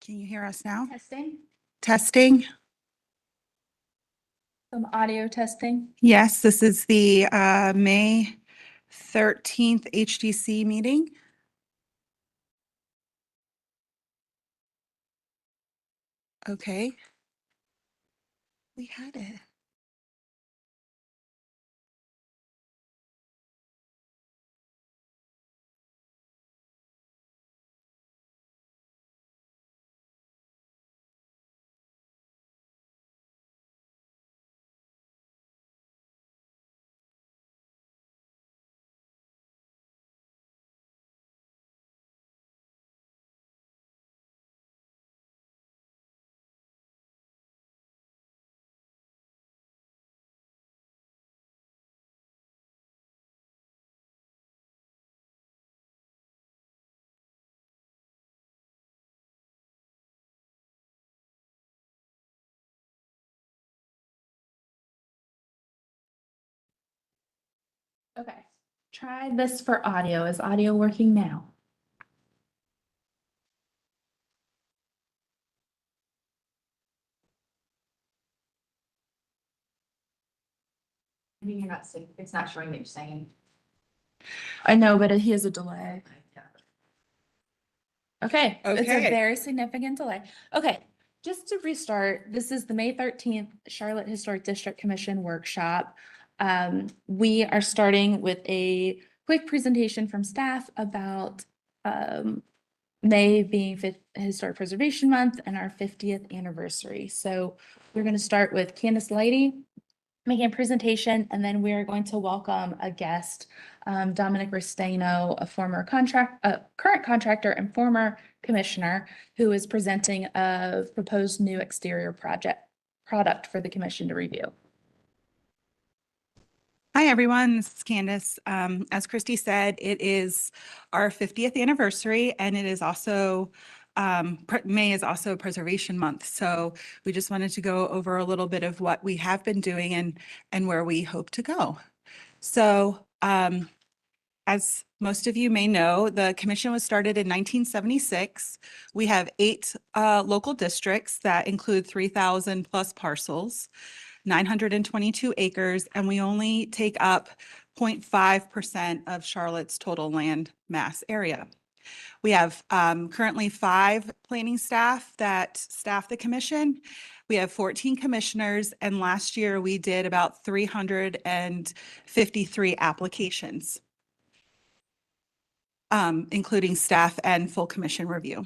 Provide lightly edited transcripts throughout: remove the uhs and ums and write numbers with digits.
Can you hear us now? Testing, Testing. some audio testing. Yes, this is the May 13th HDC meeting. Okay. We had it. Okay, try this for audio. Is audio working now? Maybe you're not saying, it's not showing that you're saying. I know, but he has a delay. Okay, it's a Okay. very significant delay. Okay, just to restart, this is the May 13th Charlotte Historic District Commission workshop. We are starting with a quick presentation from staff about May being Historic Preservation Month and our 50th anniversary. So we're going to start with Candace Leidy making a presentation, and then we are going to welcome a guest, Dominic Restaino, a current contractor and former commissioner, who is presenting a proposed new exterior product for the commission to review. Hi, everyone. This is Candace. As Christy said, it is our 50th anniversary, and it is also May is also Preservation Month. So we just wanted to go over a little bit of what we have been doing and where we hope to go. So as most of you may know, the commission was started in 1976. We have 8 local districts that include 3,000 plus parcels, 922 acres, and we only take up 0.5% of Charlotte's total land mass area. We have currently 5 planning staff that staff the commission. We have 14 commissioners, and last year we did about 353 applications, including staff and full commission review.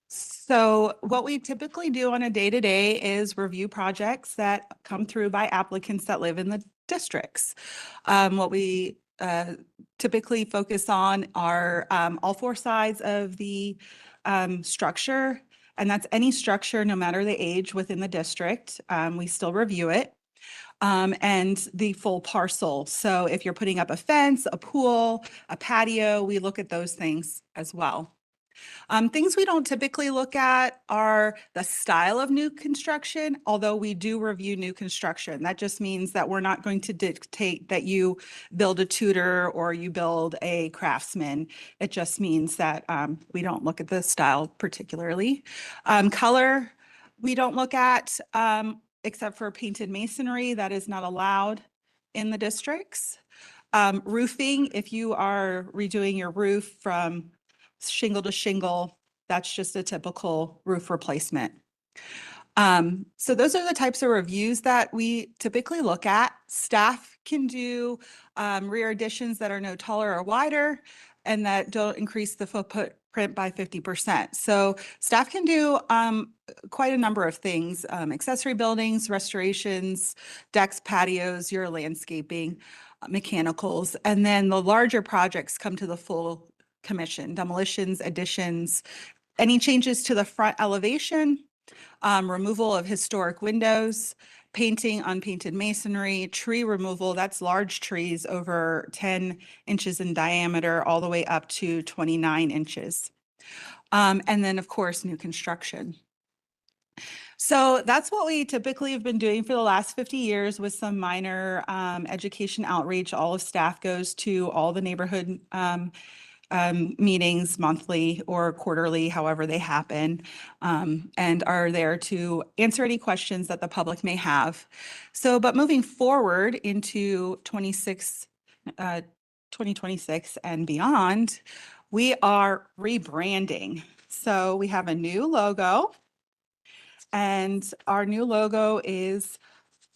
So what we typically do on a day-to-day is review projects that come through by applicants that live in the districts. What we typically focus on are all 4 sides of the structure, and that's any structure, no matter the age within the district. We still review it. And the full parcel. So if you're putting up a fence, a pool, a patio, we look at those things as well. Things we don't typically look at are the style of new construction, although we do review new construction. That just means that we're not going to dictate that you build a Tudor or you build a Craftsman. It just means that we don't look at the style particularly. Color, we don't look at except for painted masonry. That is not allowed in the districts. Roofing, if you are redoing your roof from shingle to shingle, that's just a typical roof replacement. So those are the types of reviews that we typically look at. Staff can do rear additions that are no taller or wider and that don't increase the footprint by 50%. So staff can do quite a number of things, accessory buildings, restorations, decks, patios, your landscaping, mechanicals, and then the larger projects come to the full commission, demolitions, additions, any changes to the front elevation, removal of historic windows, painting, unpainted masonry, tree removal, that's large trees over 10 inches in diameter, all the way up to 29 inches. And then, of course, new construction. So that's what we typically have been doing for the last 50 years with some minor education outreach. All of staff goes to all the neighborhood meetings monthly or quarterly, however they happen, and are there to answer any questions that the public may have. So, but moving forward into 2026 and beyond, we are rebranding. So we have a new logo, and our new logo is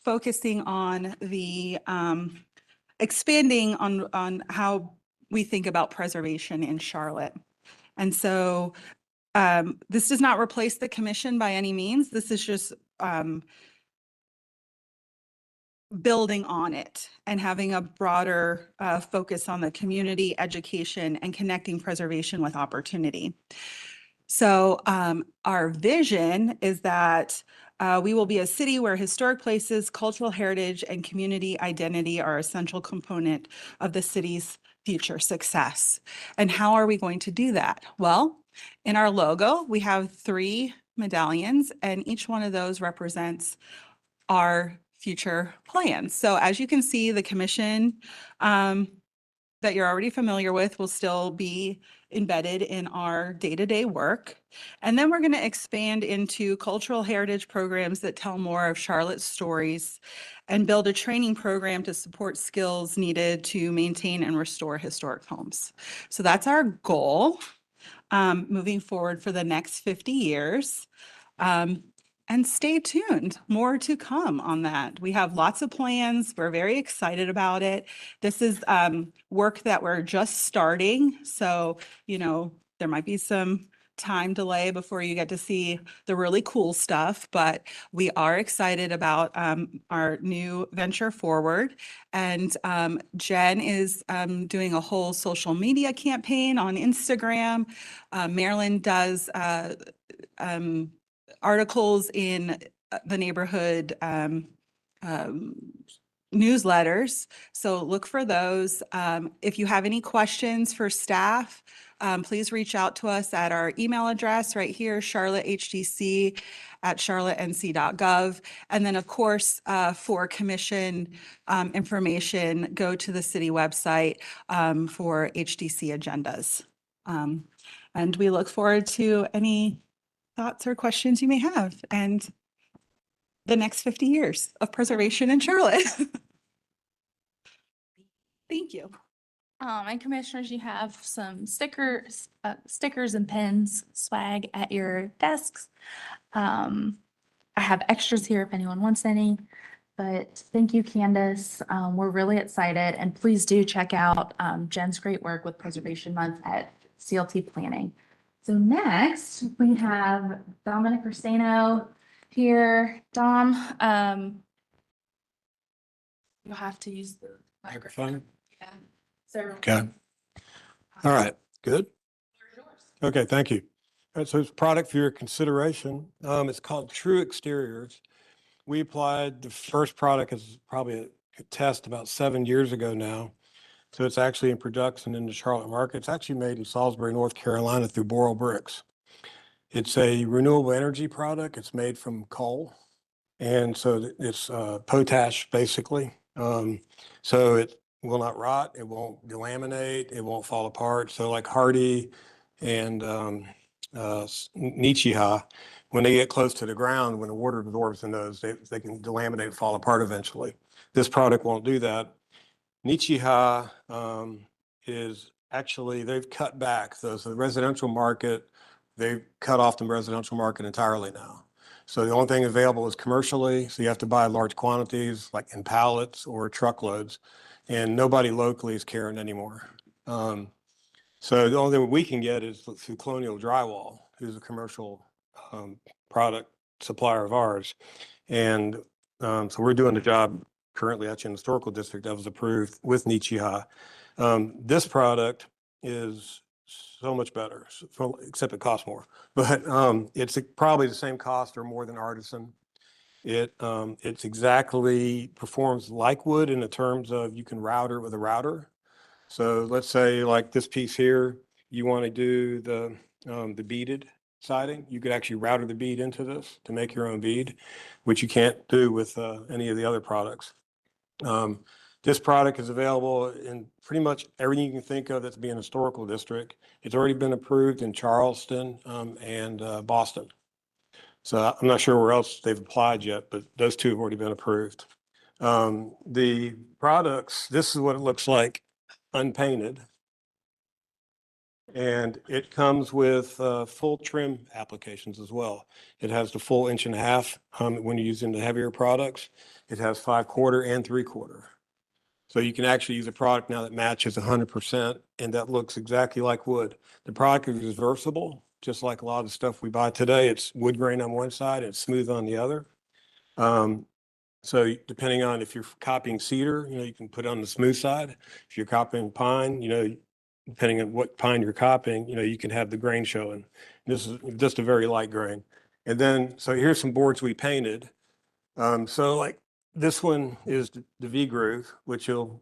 focusing on the expanding on how we think about preservation in Charlotte. And so this does not replace the commission by any means. This is just building on it and having a broader focus on the community, education, and connecting preservation with opportunity. So our vision is that we will be a city where historic places, cultural heritage, and community identity are essential component of the city's future success. And how are we going to do that? Well, in our logo, we have 3 medallions, and each one of those represents our future plans. So as you can see, the commission that you're already familiar with will still be embedded in our day-to-day work. And then we're going to expand into cultural heritage programs that tell more of Charlotte's stories and build a training program to support skills needed to maintain and restore historic homes. So that's our goal moving forward for the next 50 years. And stay tuned, more to come on that. We have lots of plans. We're very excited about it. This is work that we're just starting. So, there might be some time delay before you get to see the really cool stuff, but we are excited about our new venture forward. And Jen is doing a whole social media campaign on Instagram. Marilyn does articles in the neighborhood newsletters. So look for those. If you have any questions for staff, please reach out to us at our email address right here, charlottehdc@charlottenc.gov. And then, of course, for commission information, go to the city website for HDC agendas. And we look forward to any thoughts or questions you may have, and the next 50 years of preservation in Charlotte. Thank you. And commissioners, you have some stickers and pins, swag at your desks. I have extras here if anyone wants any, but thank you, Candace. We're really excited, and please do check out Jen's great work with Preservation Month at CLT Planning. So next we have Dominic Ursano here. Dom, you'll have to use the Microphone. Yeah. So. Okay. All right. Good. Okay. Thank you. All right. So it's a product for your consideration. It's called True Exteriors. We applied the first product as probably a test about 7 years ago now. So it's actually in production in the Charlotte market. It's actually made in Salisbury, North Carolina through Boral Bricks. It's a renewable energy product. It's made from coal. And so it's potash basically. So it will not rot. It won't delaminate. It won't fall apart. So like Hardy and Nichiha, when they get close to the ground, when the water absorbs in those, they can delaminate and fall apart eventually. This product won't do that. Nichiha is actually, they've cut back. So the residential market, they've cut off the residential market entirely now. So the only thing available is commercially. So you have to buy large quantities like in pallets or truckloads, and nobody locally is carrying anymore. So the only thing we can get is through Colonial Drywall, who's a commercial product supplier of ours. And so we're doing the job currently actually in the historical district that was approved with Nichiha. This product is so much better, except it costs more, but it's probably the same cost or more than Artisan. It's exactly performs like wood in the terms of you can router with a router. So let's say like this piece here, you want to do the beaded siding, you could actually router the bead into this to make your own bead, which you can't do with any of the other products. This product is available in pretty much everything you can think of that's being a historical district. It's already been approved in Charleston and Boston. So I'm not sure where else they've applied yet, but those two have already been approved. The products, this is what it looks like unpainted. And it comes with full trim applications as well. It has the full 1.5 when you're using the heavier products. It has 5/4 and 3/4. So you can actually use a product now that matches 100% and that looks exactly like wood. The product is reversible, just like a lot of the stuff we buy today. It's wood grain on one side and it's smooth on the other. So depending on if you're copying cedar, you can put it on the smooth side. If you're copying pine, depending on what pine you're copying, you can have the grain showing. This is just a very light grain. And then, so here's some boards we painted. So like this one is the V groove, which so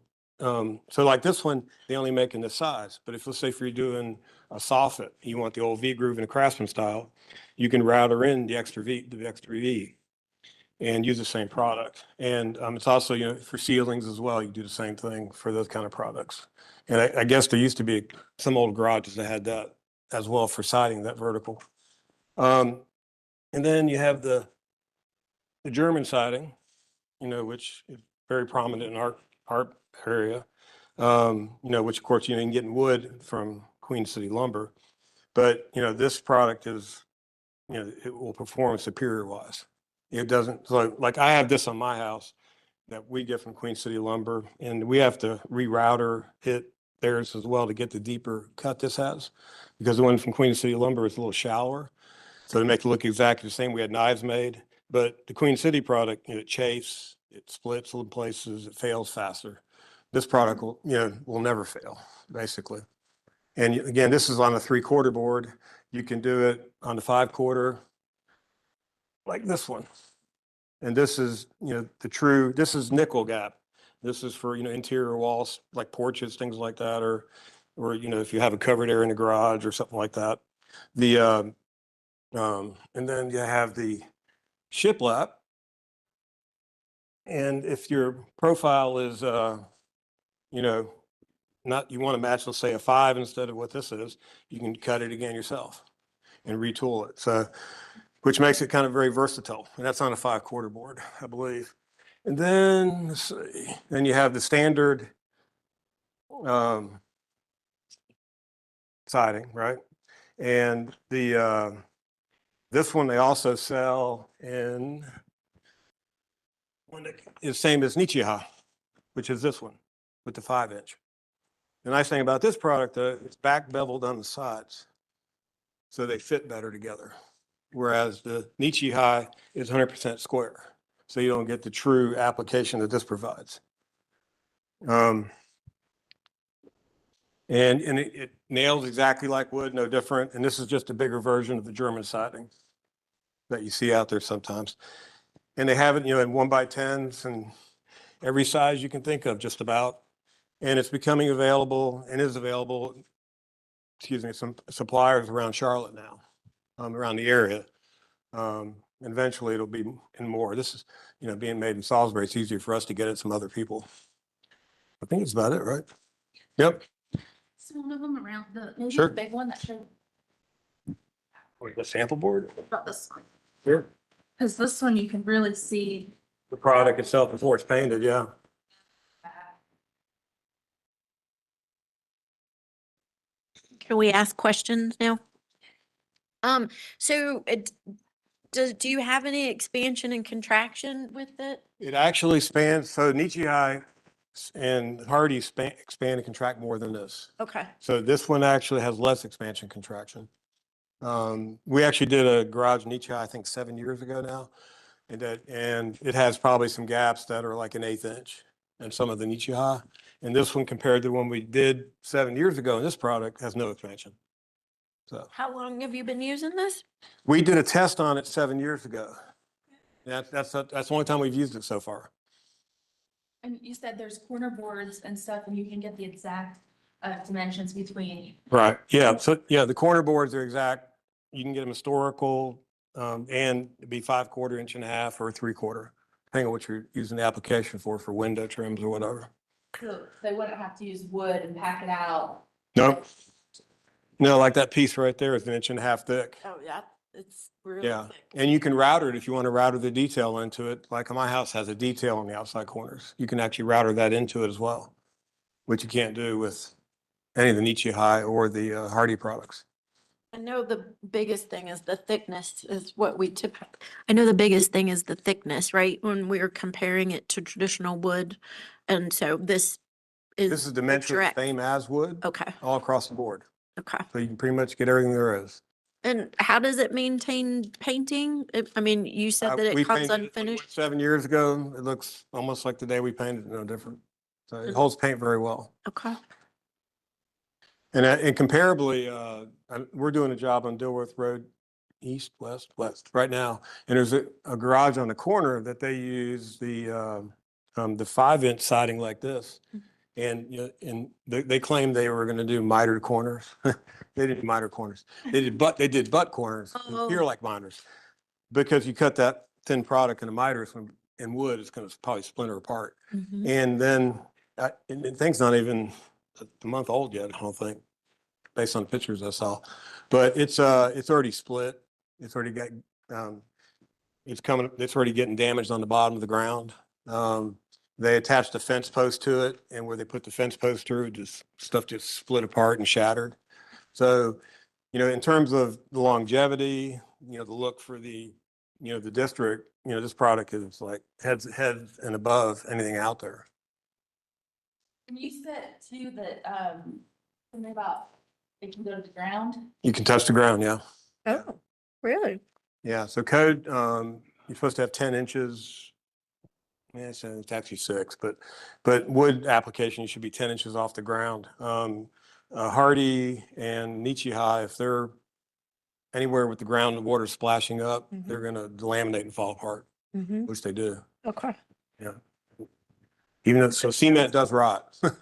like this one, they only make in this size. But let's say if you're doing a soffit, you want the old V groove in a Craftsman style, you can router in the extra V and use the same product. And it's also, for ceilings as well, you do the same thing for those kind of products. And I guess there used to be some old garages that had that as well for siding, that vertical. And then you have the German siding, which is very prominent in our area, which of course, you can get in wood from Queen City Lumber. But, this product is, it will perform superior wise. It doesn't, so like I have this on my house that we get from Queen City Lumber, and we have to rerouter it theirs as well to get the deeper cut this has, because the one from Queen City Lumber is a little shallower. So to make it look exactly the same, we had knives made, but the Queen City product, it chafes, it splits in places, it fails faster. This product will never fail, basically. And again, this is on a 3/4 board. You can do it on the 5/4, like this one. And this is, this is nickel gap. This is for, interior walls, like porches, things like that, or, if you have a covered area in the garage or something like that. And then you have the shiplap. And if your profile is, you want to match, let's say a 5 instead of what this is, you can cut it again yourself and retool it. So, which makes it kind of very versatile. And that's on a 5/4 board, I believe. And then, let's see, then you have the standard siding, right? And this one they also sell in one that is same as Nichiha, which is this one with the 5-inch. The nice thing about this product, though, it's back beveled on the sides, so they fit better together. Whereas the Nichiha is 100% square, so you don't get the true application that this provides. And it nails exactly like wood, no different. And this is just a bigger version of the German siding that you see out there sometimes. And they have it, in 1x10s and every size you can think of, just about. And it's becoming available and is available, some suppliers around Charlotte now, around the area. Eventually it'll be in more. This is, being made in Salisbury. It's easier for us to get it some other people. I think it's about it, right? Yep. So we'll move them around. Maybe Sure. the big one that should, The sample board? about this one. Sure. Because this one you can really see. The product itself before it's painted, yeah. Can we ask questions now? So do you have any expansion and contraction with it? It actually spans, so Nichihai and Hardy expand and contract more than this. Okay. So this one actually has less expansion contraction. We actually did a garage Nichihai, I think 7 years ago now. And it has probably some gaps that are like an 1/8 inch in some of the Nichihai. And this one compared to when we did 7 years ago, and this product has no expansion. So How long have you been using this? we did a test on it 7 years ago. That's the only time we've used it so far. And you said there's corner boards and stuff, and you can get the exact dimensions between. Right. Yeah. So yeah, the corner boards are exact. You can get them historical, and it'd be 5/4, 1.5 inch or 3/4, depending on what you're using the application for window trims or whatever. So they wouldn't have to use wood and pack it out. Nope. No, like that piece right there is an inch and a half thick. Oh, yeah, it's really Yeah, thick. and you can router it if you want to router the detail into it. Like my house has a detail on the outside corners. You can actually router that into it as well, which you can't do with any of the Nietzsche High or the Hardy products. I know the biggest thing is the thickness is what we I know the biggest thing is the thickness, right? When we're comparing it to traditional wood. And so this This is the dimensionally the direct- same as wood, Okay, all across the board. okay. So you can pretty much get everything there is. And how does it maintain painting? I mean, you said that We it comes painted it unfinished. 7 years ago. It looks almost like the day we painted it, no different. So it holds paint very well. Okay. And comparably, we're doing a job on Dilworth Road, east, west, right now. And there's a garage on the corner that they use the 5-inch siding like this. And, you know, and they claimed they were going to do mitered corners. They didn't do mitered corners. They did butt corners, here Oh. like miters. Because you cut that thin product in a miter, in wood, it's going to probably splinter apart. Mhm. And then, and the thing's not even a month old yet, I don't think, based on the pictures I saw. But it's already split. It's already got, it's already getting damaged on the bottom of the ground. They attached a fence post to it, and where they put the fence post through, stuff just split apart and shattered. So, you know, in terms of the longevity, you know, the look for the district, you know, this product is like heads and above anything out there. And you said too that, something about it can go to the ground. You can touch the ground, yeah. Oh, really? Yeah, so code, you're supposed to have 10 inches. Yeah, so it's actually 6, but wood application, you should be 10 inches off the ground. Hardy and Nietzsche High, if they're anywhere with the ground and water splashing up, Mhm. they're gonna delaminate and fall apart, Mm-hmm. which they do. Okay. Yeah. Even though, so cement does rot. What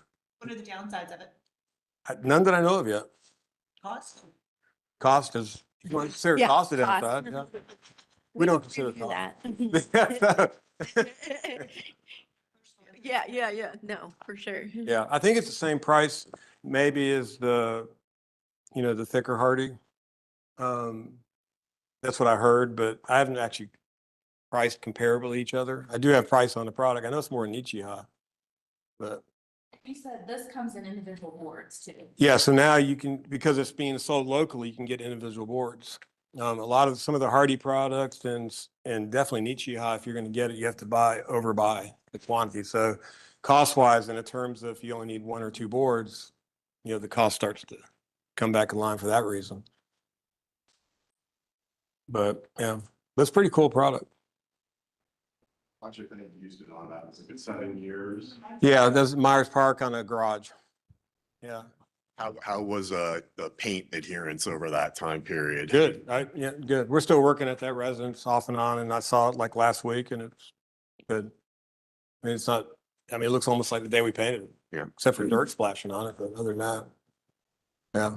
are the downsides of it? None that I know of yet. Cost? Cost is, if you want to consider Yeah, cost a cost. downside, yeah. We don't consider do cost. that. Yeah. No, for sure. Yeah, I think it's the same price maybe as the thicker Hardy. That's what I heard, but I haven't actually priced comparable to each other. I do have price on the product. I know it's more Nietzsche High. But You said this comes in individual boards too. yeah, so now you can, because it's being sold locally, you can get individual boards. Some of the Hardy products and definitely Nietzsche High, if you're going to get it, you have to overbuy the quantity. So cost wise, and in terms of if you only need 1 or 2 boards, you know, the cost starts to come back in line for that reason. But yeah, that's a pretty cool product. Project that I've used it on, that was a good 7 years. Yeah, that's Myers Park on a garage. Yeah, How was the paint adherence over that time period? good. Yeah, good. We're still working at that residence off and on, and I saw it like last week and it's good. I mean, it looks almost like the day we painted it. Yeah. Except for dirt splashing on it, but other than that, yeah.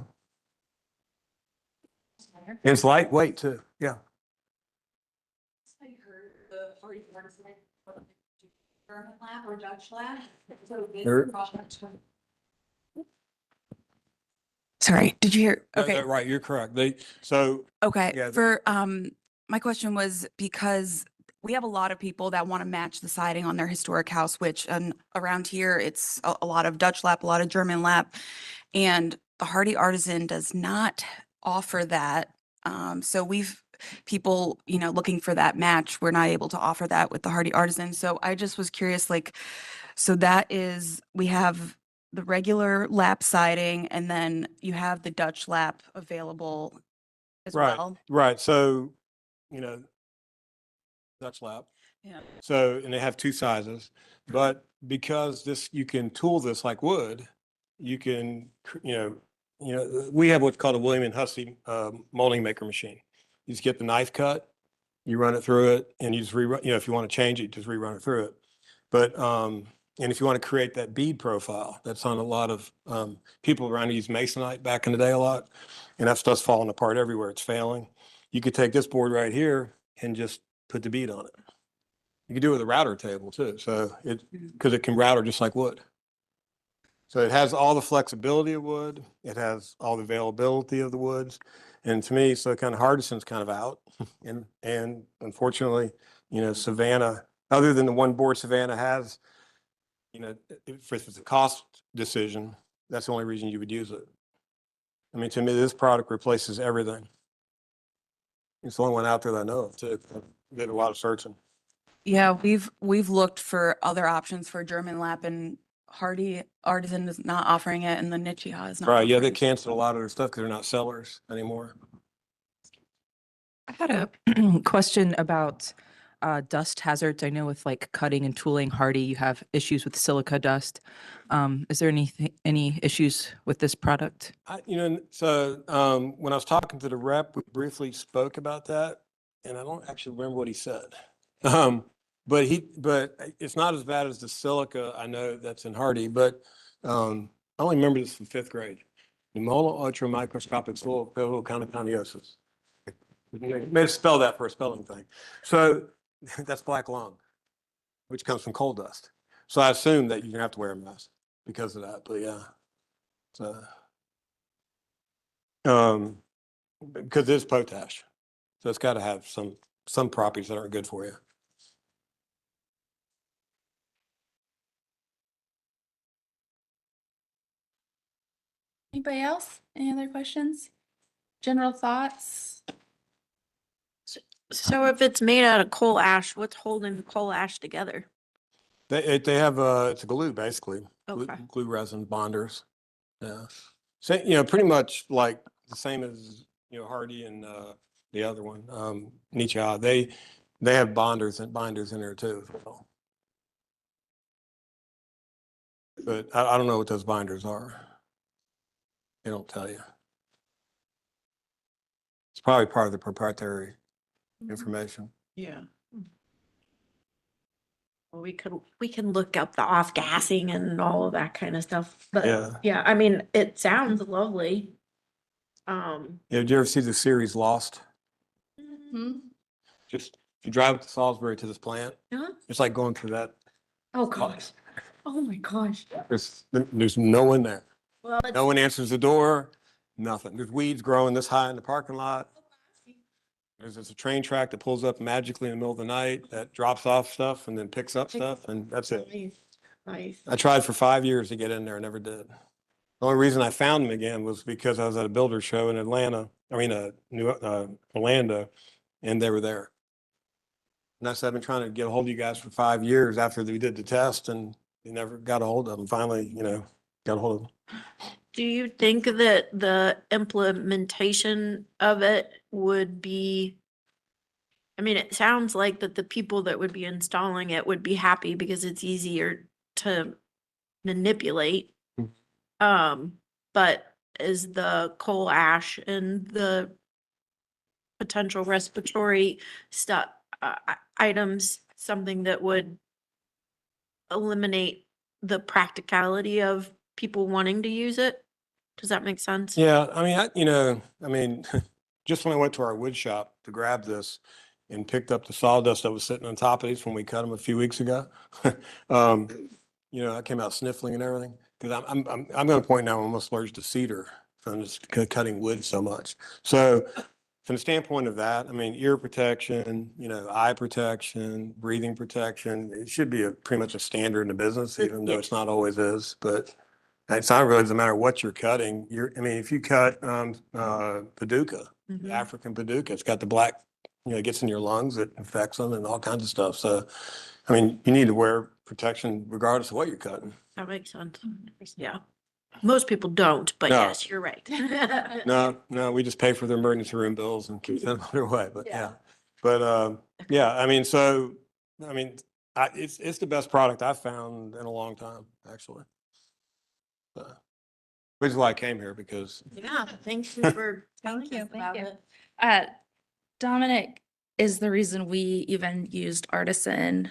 And it's lightweight too. Yeah. I heard the Hardy Farms German lab or Dutch lab. So this There- product- Sorry, did you hear? No, Okay. no, right, you're correct. Yeah, Okay, my question was because we have a lot of people that want to match the siding on their historic house, which around here, it's a lot of Dutch lap, a lot of German lap. And the Hardy Artisan does not offer that. So people, looking for that match, we're not able to offer that with the Hardy Artisan. So I just was curious, so we have the regular lap siding and then you have the Dutch lap available as Right. well. right. So, Dutch lap. Yeah. So, and they have 2 sizes, but because you can tool this like wood, you can, we have what's called a William and Hussey molding maker machine. You just get the knife cut, you run it through it, and you just rerun, if you want to change it, just rerun it through it. But, and if you want to create that bead profile, that's on a lot of, people around use masonite back in the day a lot, and that stuff's falling apart everywhere. It's failing. You could take this board right here and just put the bead on it. You can do it with a router table too. So because it can router just like wood. So it has all the flexibility of wood. It has all the availability of the woods. And to me, so kind of Hardison's kind of out. And unfortunately, Savannah, other than the one board Savannah has, if it's a cost decision, that's the only reason you would use it. I mean, to me, this product replaces everything. It's the only one out there that I know of too. I did a lot of searching. Yeah, we've looked for other options for German lap, and Hardy Artisan is not offering it, and the Nichia is not. Right, yeah, they offering it. canceled a lot of their stuff because they're not sellers anymore. I had a question about dust hazards. I know with like cutting and tooling Hardy, you have issues with silica dust. Is there any issues with this product? So when I was talking to the rep, we briefly spoke about that, and I don't actually remember what he said. But it's not as bad as the silica I know that's in Hardy, but I only remember this from 5th grade. Pneumono ultramicroscopic soil pivotal counterconiosis. Made us spell that for a spelling thing. So that's black lung, which comes from coal dust. So I assume that you're gonna have to wear a mask because of that, but yeah. So, because it's potash, so it's got to have some properties that aren't good for you. Anybody else? Any other questions? General thoughts? So if it's made out of coal ash, what's holding the coal ash together? They have it's a glue basically, Okay. glue resin bonders. Yeah, so pretty much like the same as Hardy and the other one, Nichia. They have binders in there too. So. But I don't know what those binders are. They don't tell you. It's probably part of the proprietary information. Yeah. Well, we can look up the off gassing and all of that kind of stuff. But Yeah. yeah, I mean, it sounds lovely. Yeah, did you ever see the series Lost? Just if you drive to Salisbury to this plant, Huh? it's like going through that. Oh gosh. Oh my gosh. There's no one there. Well, No one answers the door. Nothing. There's weeds growing this high in the parking lot. There's a train track that pulls up magically in the middle of the night that drops off stuff and then picks up stuff, and that's it. nice. Nice. I tried for 5 years to get in there, never did. The only reason I found them again was because I was at a builder show in Orlando, and they were there. And I said, I've been trying to get a hold of you guys for 5 years after we did the test, and you never got a hold of them. Finally, got a hold of them. Do you think that the implementation of it would be, I mean, it sounds like that the people that would be installing it would be happy because it's easier to manipulate. But is the coal ash and the potential respiratory stuff, items, something that would eliminate the practicality of people wanting to use it? Does that make sense? Yeah, I mean, just when I went to our wood shop to grab this and picked up the sawdust that was sitting on top of these when we cut them a few weeks ago, I came out sniffling and everything because I'm at a point now I'm almost allergic to cedar from just cutting wood so much. So from the standpoint of that, I mean, ear protection, eye protection, breathing protection, it should be pretty much a standard in the business, even though it's not always is, but it's not really, doesn't matter what you're cutting. If you cut Paducah, Mhm. African Paducah, it's got the black, it gets in your lungs, it infects them and all kinds of stuff. So, you need to wear protection regardless of what you're cutting. That makes sense. Yeah. Most people don't, but No. yes, you're right. No, we just pay for their emergency room bills and keep them on their way, but Yeah. yeah. But, yeah, it's the best product I've found in a long time, actually. Which is why I came here, because Yeah, thank you for telling Thank you, us thank about you. it. Dominic is the reason we even used Hardy Artisan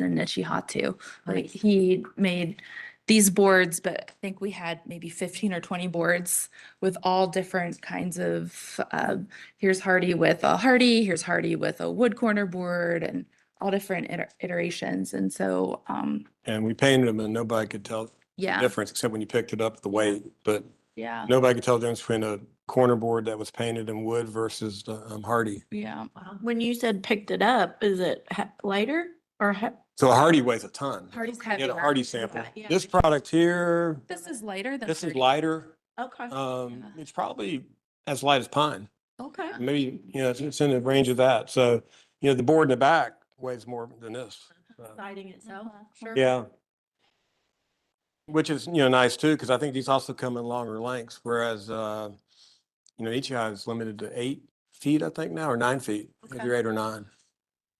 and Nichia too. Like Nice. he made these boards, but I think we had maybe 15 or 20 boards with all different kinds of, here's Hardy with a Hardy, here's Hardy with a wood corner board, and all different iterations. And so, and we painted them and nobody could tell Yeah, difference, except when you picked it up, the weight, but yeah, nobody could tell the difference between a corner board that was painted in wood versus the Hardy. yeah. When you said picked it up, is it lighter or So a Hardy weighs a ton. Hardy's You heavy. get a Hardy sample. Yeah. This product here, This is lighter than. this is 30. lighter. Okay, It's probably as light as pine. okay. Maybe, it's in the range of that. So, the board in the back weighs more than this. So, Siding itself, sure. yeah. Which is, nice too, because I think these also come in longer lengths, whereas, Ichigai is limited to 8 feet, I think now, or 9 feet, Okay. either 8 or 9.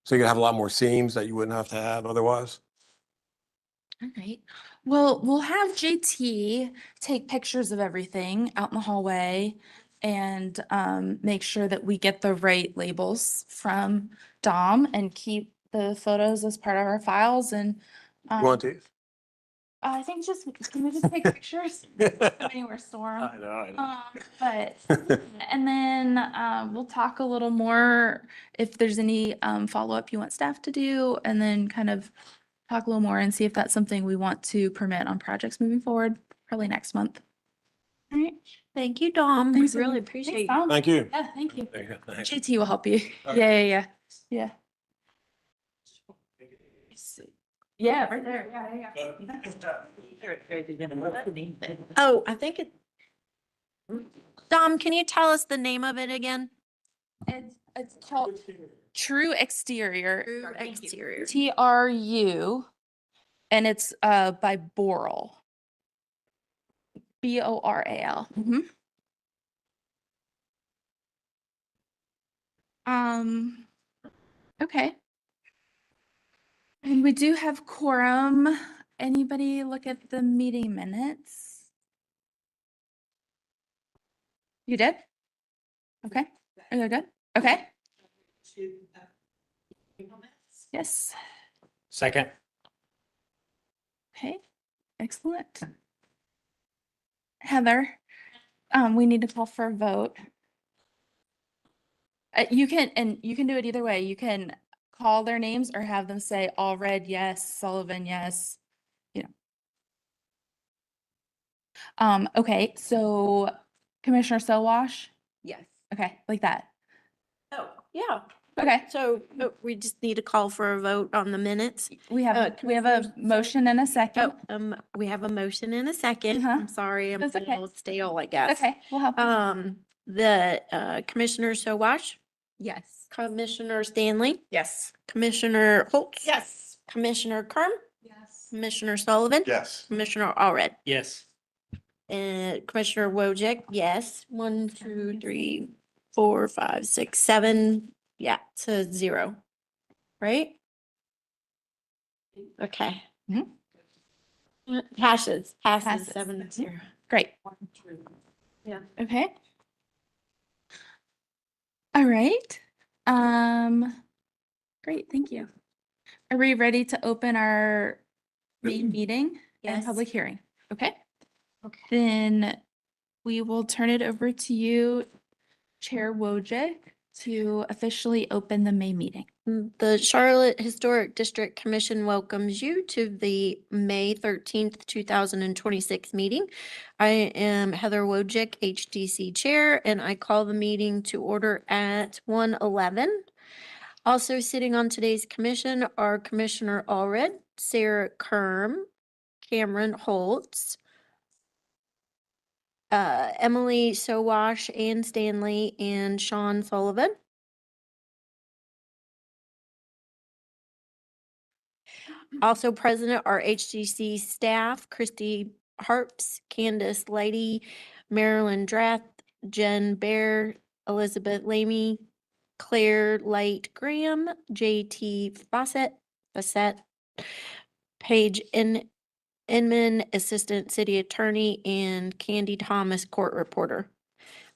So you can have a lot more seams that you wouldn't have to have otherwise. All right. Well, we'll have JT take pictures of everything out in the hallway and make sure that we get the right labels from Dom and keep the photos as part of our files and You want to? I think can we just take pictures? I mean, we're storing. I know. But, and then, we'll talk a little more if there's any, follow-up you want staff to do, and then kind of talk a little more and see if that's something we want to permit on projects moving forward, probably next month. All right. Thank you, Dom. We Thanks, really Amy. appreciate Thanks, you. Dom. Thank you. Yeah, thank you. There you go. Thanks. JT will help you. Okay. Yeah. Yeah. Yeah, right there. Oh, I think it. Dom, can you tell us the name of it again? It's called True Exterior. True Exterior. TRU, and it's by Boral. BORAL. Okay. And we do have quorum. Anybody look at the meeting minutes? You did? Okay. Are they good? Okay. Yes. Second. Okay. Excellent. Heather, we need to call for a vote. You can do it either way. You can call their names or have them say Allred, yes, Sullivan, yes. Okay, so Commissioner Sowash? Yes. Okay, like that. Oh, yeah. Okay, So we just need to call for a vote on the minutes. we have a Commissioner motion and a second. Oh, we have a motion and a second. Uh-huh. I'm sorry, I'm a That's okay. little stale, I guess. Okay, we'll help. The Commissioner Sowash, Yes. Commissioner Stanley, Yes. Commissioner Holtz. Yes. Commissioner Kerm, Yes. Commissioner Sullivan. Yes. Commissioner Allred. Yes. And Commissioner Wojcik, yes. 1, 2, 3, 4, 5, 6, 7. Yeah, to 0. Right? Okay. Mhm. Passes Passes. 7-0. Great. Yeah. Okay. All right. Great, thank you. Are we ready to open our main meeting and Yes. public hearing? Okay, Okay. then we will turn it over to you, Chair Wojcik, to officially open the May meeting. The Charlotte Historic District Commission welcomes you to the May 13th, 2026 meeting. I am Heather Wojcik, HDC Chair, and I call the meeting to order at 1:11. Also sitting on today's commission are Commissioner Allred, Sarah Kerm, Cameron Holtz, Emily Sowash, Ann Stanley, and Sean Sullivan. Also present are HGC staff, Christy Harps, Candace Lady, Marilyn Drath, Jen Bear, Elizabeth Lamy, Claire Light Graham, JT Bassett, Paige Inman, Assistant City Attorney, and Candy Thomas, Court Reporter.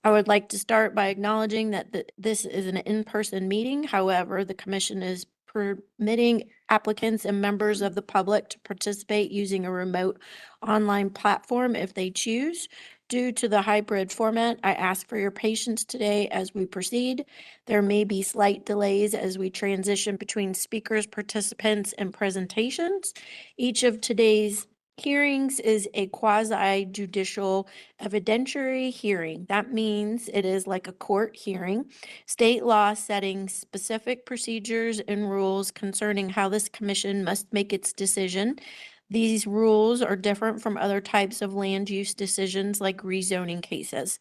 I would like to start by acknowledging that this is an in-person meeting. However, the commission is permitting applicants and members of the public to participate using a remote online platform if they choose. Due to the hybrid format, I ask for your patience today as we proceed. There may be slight delays as we transition between speakers, participants, and presentations. Each of today's hearings is a quasi judicial evidentiary hearing. That means it is like a court hearing. State law setting specific procedures and rules concerning how this commission must make its decision. These rules are different from other types of land use decisions like rezoning cases.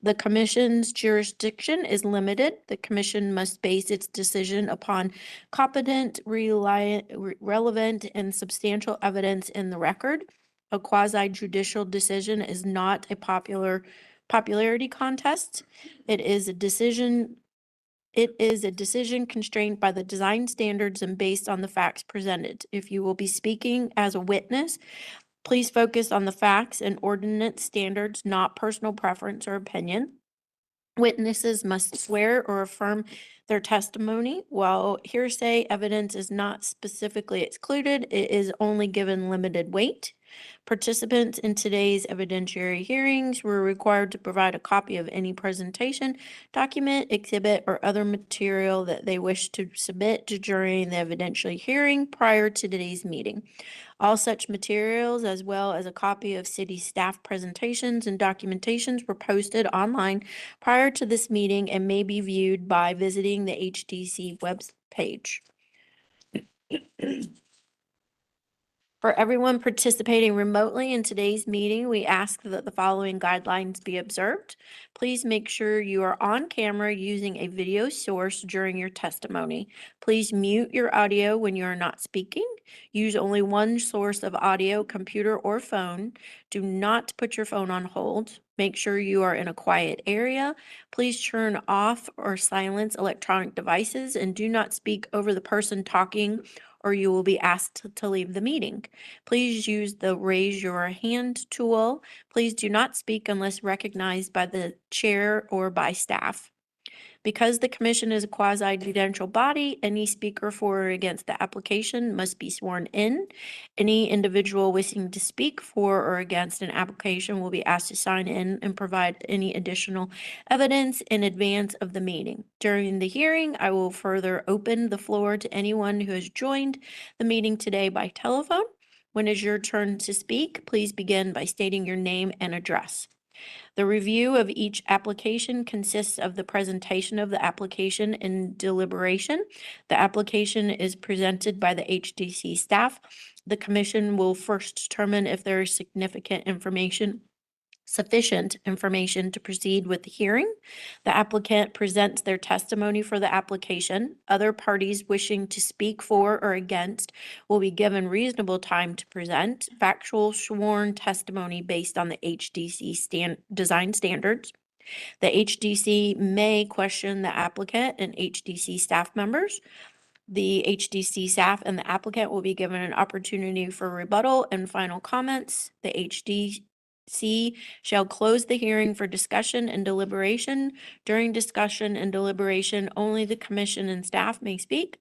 The commission's jurisdiction is limited. The commission must base its decision upon competent, relevant, and substantial evidence in the record. A quasi judicial decision is not a popularity contest. It is a decision constrained by the design standards and based on the facts presented. If you will be speaking as a witness, please focus on the facts and ordinance standards, not personal preference or opinion. Witnesses must swear or affirm their testimony. While hearsay evidence is not specifically excluded, it is only given limited weight. Participants in today's evidentiary hearings were required to provide a copy of any presentation, document, exhibit, or other material that they wish to submit during the evidentiary hearing prior to today's meeting. All such materials, as well as a copy of city staff presentations and documentations, were posted online prior to this meeting and may be viewed by visiting the HDC web page. For everyone participating remotely in today's meeting, we ask that the following guidelines be observed. Please make sure you are on camera using a video source during your testimony. Please mute your audio when you are not speaking. Use only one source of audio, computer or phone. Do not put your phone on hold. Make sure you are in a quiet area. Please turn off or silence electronic devices and do not speak over the person talking, or you will be asked to leave the meeting. Please use the raise your hand tool. Please do not speak unless recognized by the chair or by staff. Because the commission is a quasi-judicial body, any speaker for or against the application must be sworn in. Any individual wishing to speak for or against an application will be asked to sign in and provide any additional evidence in advance of the meeting. During the hearing, I will further open the floor to anyone who has joined the meeting today by telephone. When it is your turn to speak, please begin by stating your name and address. The review of each application consists of the presentation of the application and deliberation. The application is presented by the HDC staff. The commission will first determine if there is sufficient information to proceed with the hearing. The applicant presents their testimony for the application. Other parties wishing to speak for or against will be given reasonable time to present factual sworn testimony based on the HDC design standards. The HDC may question the applicant and HDC staff members. The HDC staff and the applicant will be given an opportunity for rebuttal and final comments. The HDC shall close the hearing for discussion and deliberation. During discussion and deliberation, only the commission and staff may speak.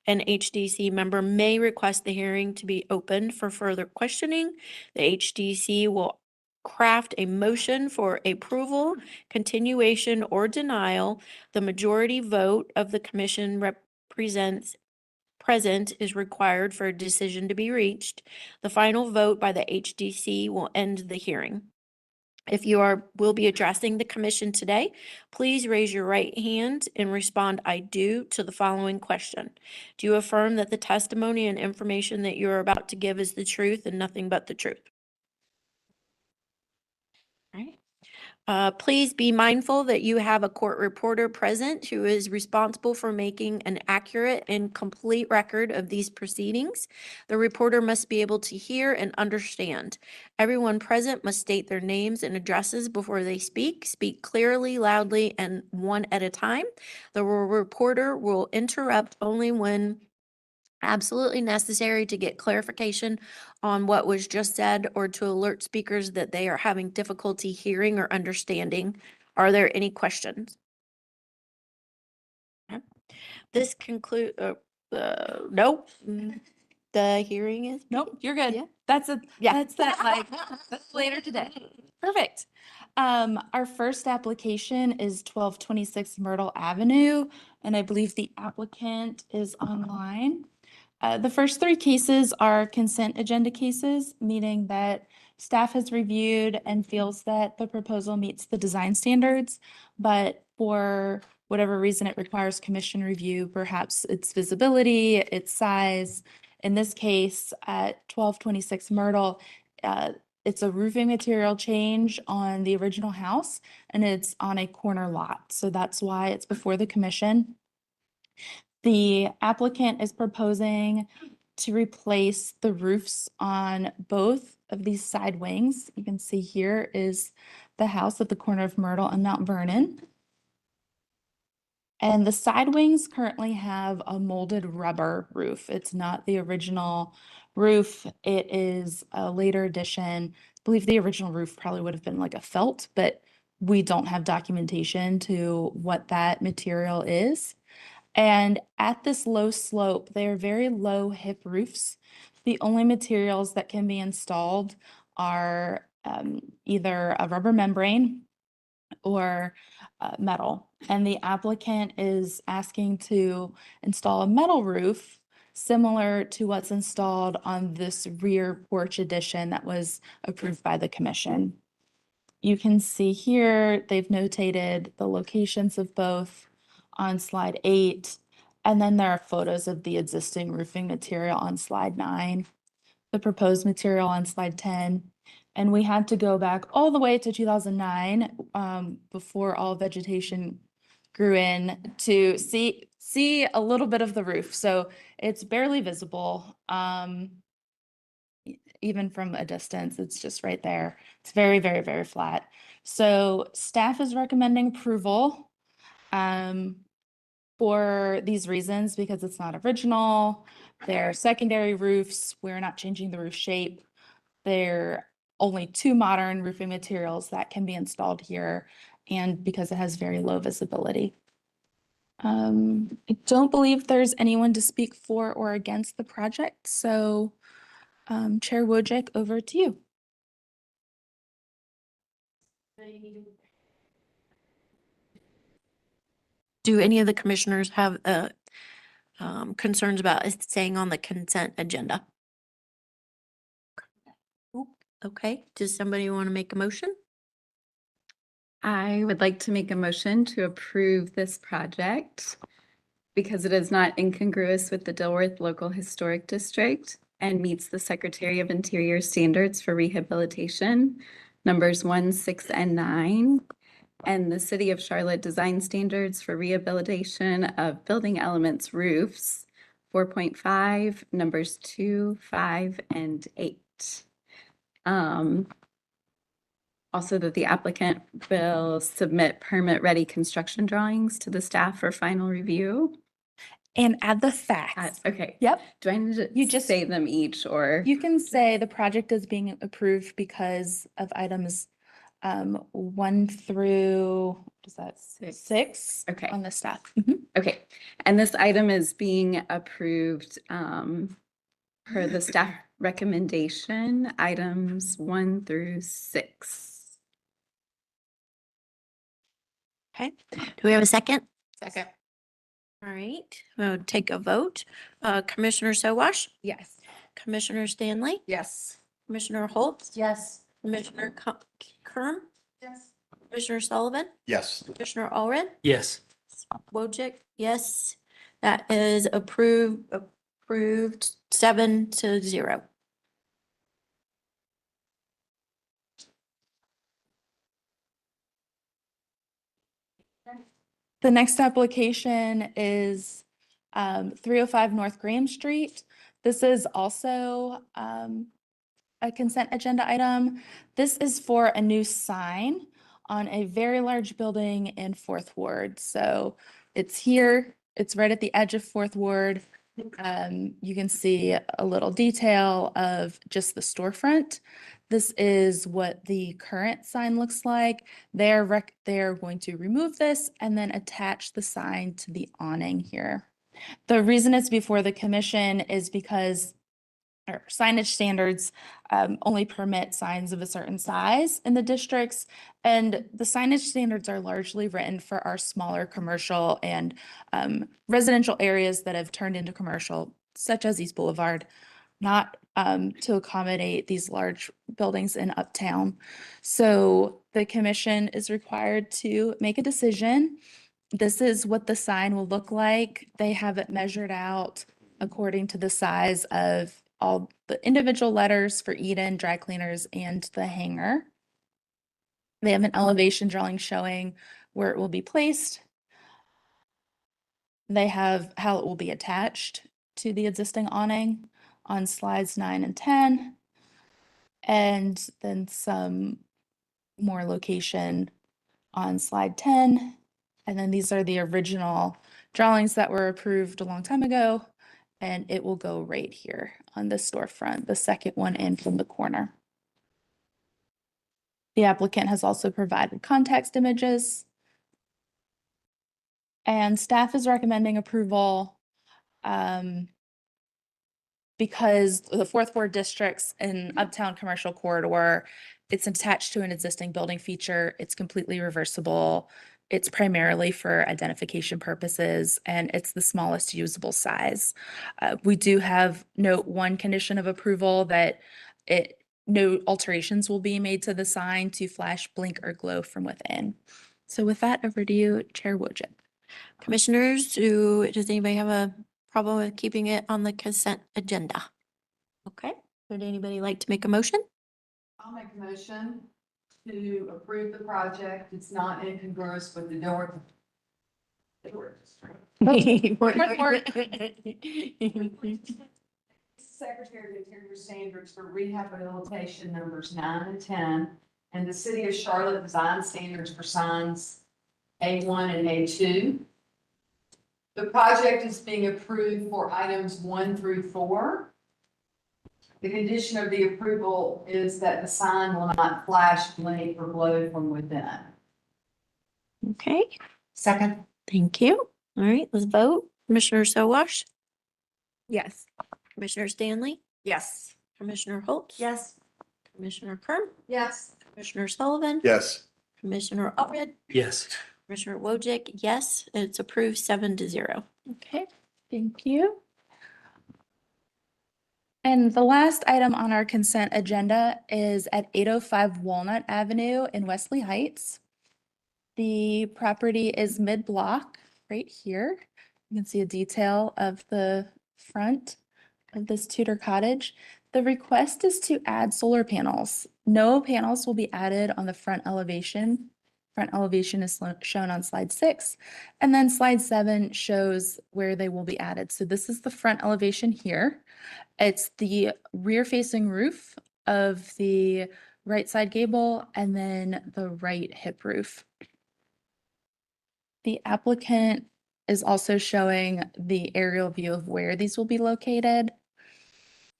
An HDC member may request the hearing to be opened for further questioning. The HDC will craft a motion for approval, continuation, or denial. The majority vote of the commission present is required for a decision to be reached. The final vote by the HDC will end the hearing. If you will be addressing the commission today, please raise your right hand and respond "I do" to the following question. Do you affirm that the testimony and information that you are about to give is the truth and nothing but the truth? All right. Please be mindful that you have a court reporter present who is responsible for making an accurate and complete record of these proceedings. The reporter must be able to hear and understand. Everyone present must state their names and addresses before they speak. Speak clearly, loudly, and one at a time. The reporter will interrupt only when absolutely necessary to get clarification on what was just said or to alert speakers that they are having difficulty hearing or understanding. Are there any questions? Okay. This conclude, nope. The hearing is? Nope, you're good. Yeah. That's Yeah. that's later today. Perfect. Our first application is 1226 Myrtle Avenue, and I believe the applicant is online. The first three cases are consent agenda cases, meaning that staff has reviewed and feels that the proposal meets the design standards, but for whatever reason it requires commission review, perhaps its visibility, its size. In this case, at 1226 Myrtle, it's a roofing material change on the original house, and it's on a corner lot. So that's why it's before the commission. The applicant is proposing to replace the roofs on both of these side wings. You can see here is the house at the corner of Myrtle and Mount Vernon. And the side wings currently have a molded rubber roof. It's not the original roof. It is a later addition. I believe the original roof probably would have been like a felt, but we don't have documentation to what that material is. And at this low slope, they are very low hip roofs. The only materials that can be installed are either a rubber membrane or metal. And the applicant is asking to install a metal roof similar to what's installed on this rear porch addition that was approved by the commission. You can see here, they've notated the locations of both on slide 8. And then there are photos of the existing roofing material on slide 9, the proposed material on slide 10. And we had to go back all the way to 2009 before all vegetation grew in to see a little bit of the roof. So it's barely visible. Even from a distance, it's just right there. It's very, very, very flat. So staff is recommending approval for these reasons, because it's not original. They're secondary roofs. We're not changing the roof shape. There are only 2 modern roofing materials that can be installed here, and because it has very low visibility. I don't believe there's anyone to speak for or against the project, so Chair Wojcik, over to you. Do any of the commissioners have concerns about it staying on the consent agenda? Okay, does somebody want to make a motion? I would like to make a motion to approve this project because it is not incongruous with the Dilworth Local Historic District and meets the Secretary of Interior standards for rehabilitation, numbers 1, 6, and 9, and the City of Charlotte design standards for rehabilitation of building elements roofs, 4.5, numbers 2, 5, and 8. Also that the applicant will submit permit-ready construction drawings to the staff for final review. And add the facts. Okay. Yep. Do I need to You just- say them each or? You can say the project is being approved because of items 1 through, what is that? 6. Okay. On the staff. Okay, and this item is being approved per the staff recommendation, items 1 through 6. Okay, do we have a second? Second. All right, we'll take a vote. Commissioner Sowash, Yes. Commissioner Stanley, Yes. Commissioner Holtz, Yes. Commissioner Kerm, Yes. Commissioner Sullivan, Yes. Commissioner Allred, Yes. Wojcik, yes. That is approved 7-0. The next application is 305 North Graham Street. This is also a consent agenda item. This is for a new sign on a very large building in 4th Ward. So it's here, it's right at the edge of 4th Ward. You can see a little detail of just the storefront. This is what the current sign looks like. They're going to remove this and then attach the sign to the awning here. The reason it's before the commission is because our signage standards only permit signs of a certain size in the districts. And the signage standards are largely written for our smaller commercial and residential areas that have turned into commercial such as East Boulevard, not to accommodate these large buildings in Uptown. So the commission is required to make a decision. This is what the sign will look like. They have it measured out according to the size of all the individual letters for Eden, dry cleaners, and the hanger. They have an elevation drawing showing where it will be placed. They have how it will be attached to the existing awning on slides 9 and 10. And then some more location on slide 10. And then these are the original drawings that were approved a long time ago. And it will go right here on the storefront, the second one in from the corner. The applicant has also provided context images. And staff is recommending approval because the fourth ward districts in Uptown Commercial Corridor, it's attached to an existing building feature. It's completely reversible. It's primarily for identification purposes, and it's the smallest usable size. We do have note one condition of approval that no alterations will be made to the sign to flash, blink, or glow from within. So with that, over to you, Chair Wojcik. Commissioners, does anybody have a problem with keeping it on the consent agenda? Okay, would anybody like to make a motion? I'll make a motion to approve the project. It's not incongruous with the Dilworth. Secretary of Interior Standards for Rehabilitation numbers 9 and 10, and the City of Charlotte Design Standards for signs A1 and A2. The project is being approved for items 1 through 4. The condition of the approval is that the sign will not flash, blink, or glow from within. Okay, Second. thank you. All right, let's vote. Commissioner Sowash, Yes. Commissioner Stanley, Yes. Commissioner Holtz. Yes. Commissioner Kern, Yes. Commissioner Sullivan. Yes. Commissioner Allred, Yes. Commissioner Wojcik, yes, it's approved 7-0. Okay, thank you. And the last item on our consent agenda is at 805 Walnut Avenue in Wesley Heights. The property is mid-block right here. You can see a detail of the front of this Tudor cottage. The request is to add solar panels. No panels will be added on the front elevation. Front elevation is shown on slide 6, and then slide 7 shows where they will be added. So this is the front elevation here. It's the rear facing roof of the right side gable and then the right hip roof. The applicant is also showing the aerial view of where these will be located.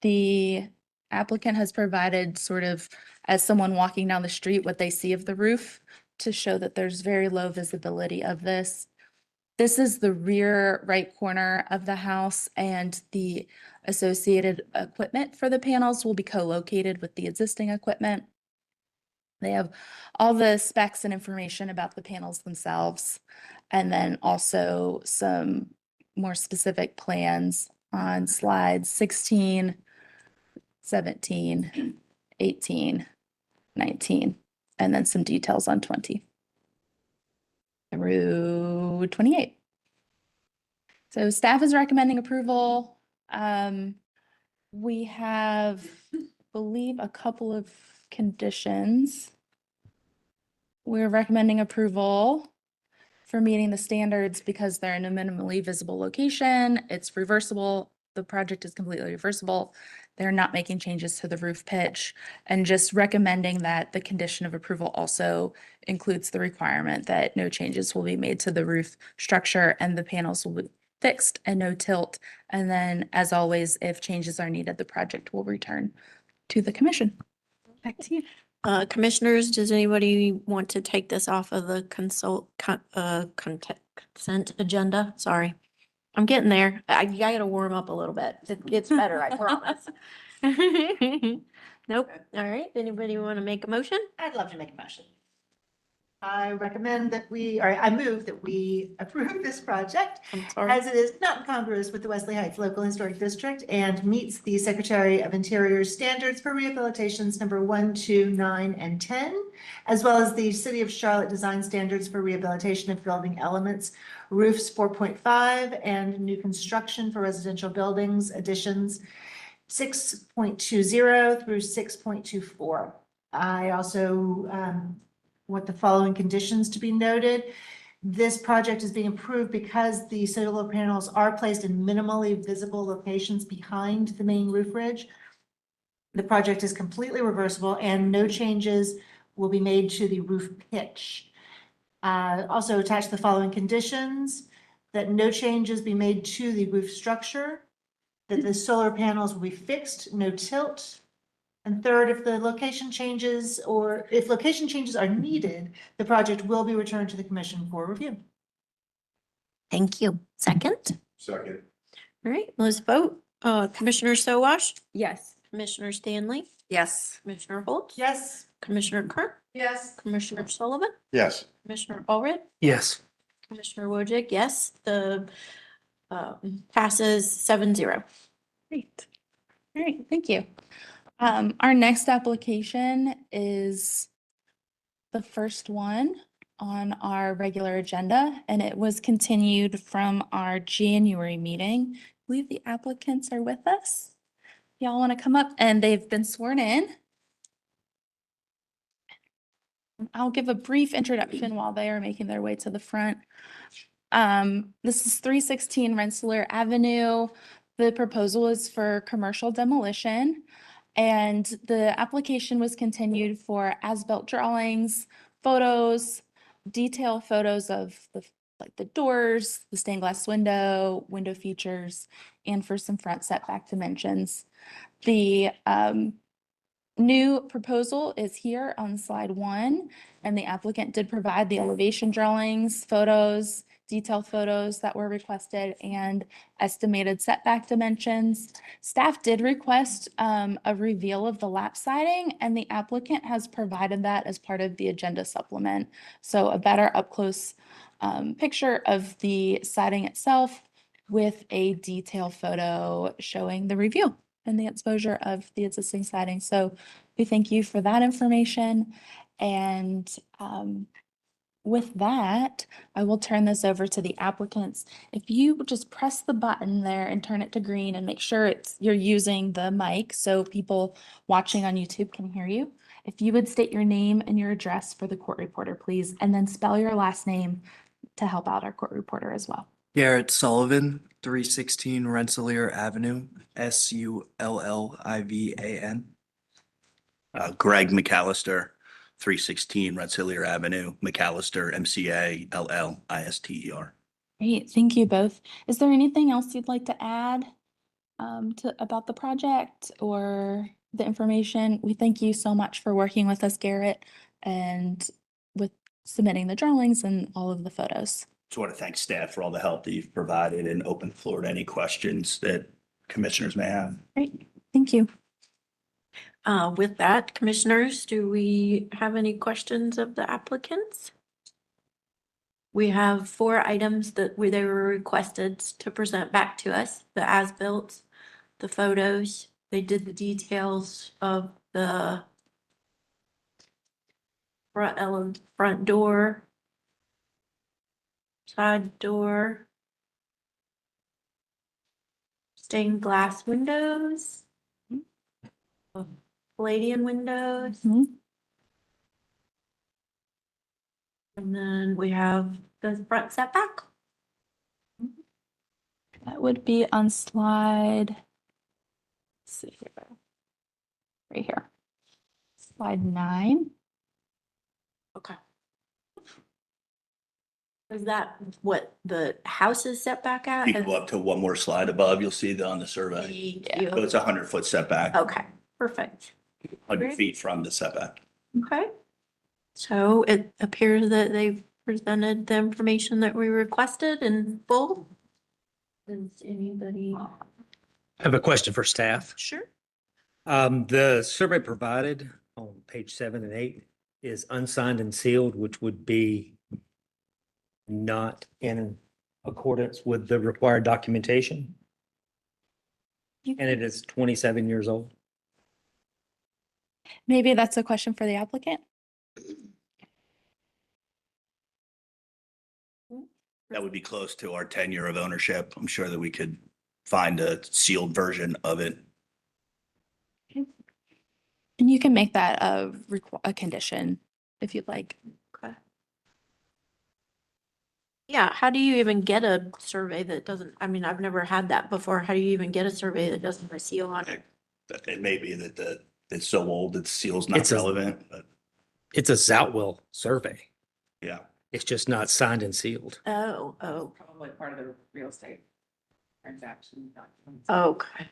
The applicant has provided sort of as someone walking down the street what they see of the roof to show that there's very low visibility of this. This is the rear right corner of the house, and the associated equipment for the panels will be co-located with the existing equipment. They have all the specs and information about the panels themselves, and then also some more specific plans on slides 16, 17, 18, 19, and then some details on 20 through 28. So staff is recommending approval. We have, believe, a couple of conditions. We're recommending approval for meeting the standards because they're in a minimally visible location. It's reversible. The project is completely reversible. They're not making changes to the roof pitch, and just recommending that the condition of approval also includes the requirement that no changes will be made to the roof structure and the panels will be fixed and no tilt. And then, as always, if changes are needed, the project will return to the commission. Back to you. Commissioners, does anybody want to take this off of the consent agenda? Sorry. I'm getting there. I gotta warm up a little bit. It gets better, I promise. Nope. All right. Anybody want to make a motion? I'd love to make a motion. I recommend that I move that we approve this project I'm sorry. as it is not incongruous with the Wesley Heights Local Historic District and meets the Secretary of Interior's standards for rehabilitations number 1, 2, 9, and 10, as well as the City of Charlotte design standards for rehabilitation of building elements, roofs 4.5, and new construction for residential buildings, additions 6.20 through 6.24. I also want the following conditions to be noted. This project is being approved because the solar panels are placed in minimally visible locations behind the main roof ridge. The project is completely reversible and no changes will be made to the roof pitch. Also attach the following conditions: that no changes be made to the roof structure, that the solar panels will be fixed, no tilt. And third, if location changes are needed, the project will be returned to the commission for review. Thank you. Second? Second. All right, let's vote. Commissioner Sowash, Yes. Commissioner Stanley, Yes. Commissioner Holt. Yes. Commissioner Kern, Yes. Commissioner Sullivan, Yes. Commissioner Allred, Yes. Commissioner Wojcik, yes, the passes 7-0. Great. All right, thank you. Our next application is the first one on our regular agenda, and it was continued from our January meeting. I believe the applicants are with us. Y'all want to come up, and they've been sworn in. I'll give a brief introduction while they are making their way to the front. This is 316 Rensselaer Avenue. The proposal is for commercial demolition, and the application was continued for as-built drawings, photos, detail photos of the doors, the stained glass window features, and for some front setback dimensions. The new proposal is here on slide 1, and the applicant did provide the elevation drawings, photos, detailed photos that were requested, and estimated setback dimensions. Staff did request a reveal of the lap siding, and the applicant has provided that as part of the agenda supplement. So a better up-close picture of the siding itself with a detailed photo showing the review and the exposure of the existing siding. So we thank you for that information. And with that, I will turn this over to the applicants. If you would just press the button there and turn it to green and make sure you're using the mic so people watching on YouTube can hear you. If you would state your name and your address for the court reporter, please, and then spell your last name to help out our court reporter as well. Garrett Sullivan, 316 Rensselaer Avenue, Sullivan. Greg McAllister, 316 Rensselaer Avenue, McAllister, McAllister. Great, thank you both. Is there anything else you'd like to add about the project or the information? We thank you so much for working with us, Garrett, and with submitting the drawings and all of the photos. Just want to thank staff for all the help that you've provided and open the floor to any questions that commissioners may have. Great, thank you. With that, commissioners, do we have any questions of the applicants? We have 4 items that they were requested to present back to us: the as-built, the photos. They did the details of the front door, side door, stained glass windows, Palladian windows. Mhm. And then we have the front setback. That would be on slide, let's see here, right here. Slide 9. Okay. Is that what the house is set back at? You go up to one more slide above, you'll see on the survey. Thank you. So it's 100-foot setback, Okay, perfect. 100 feet from the setback. Okay. So it appears that they've presented the information that we requested in full. Does anybody? I have a question for staff. Sure. The survey provided on page 7 and 8 is unsigned and sealed, which would be not in accordance with the required documentation, You- and it is 27 years old. Maybe that's a question for the applicant. That would be close to our tenure of ownership. I'm sure that we could find a sealed version of it. And you can make that a condition if you'd like. Okay. Yeah, how do you even get a survey that doesn't, I mean, I've never had that before. How do you even get a survey that doesn't have a seal on it? It may be that it's so old that seal's not It's a- relevant, but It's a Zoutwell survey. yeah. It's just not signed and sealed. Oh, Probably part of the real estate transaction documents. okay.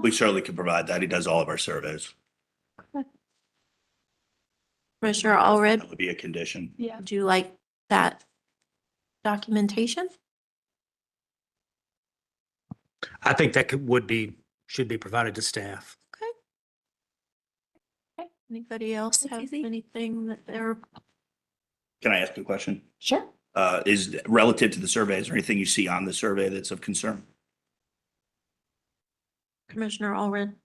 We certainly could provide that. He does all of our surveys. Commissioner Allred, That would be a condition. Yeah. would you like that documentation? I think that should be provided to staff. Okay. Anybody else That's have easy. anything that they're, Can I ask a question? Sure. Is relative to the survey, is there anything you see on the survey that's of concern? Commissioner Allred?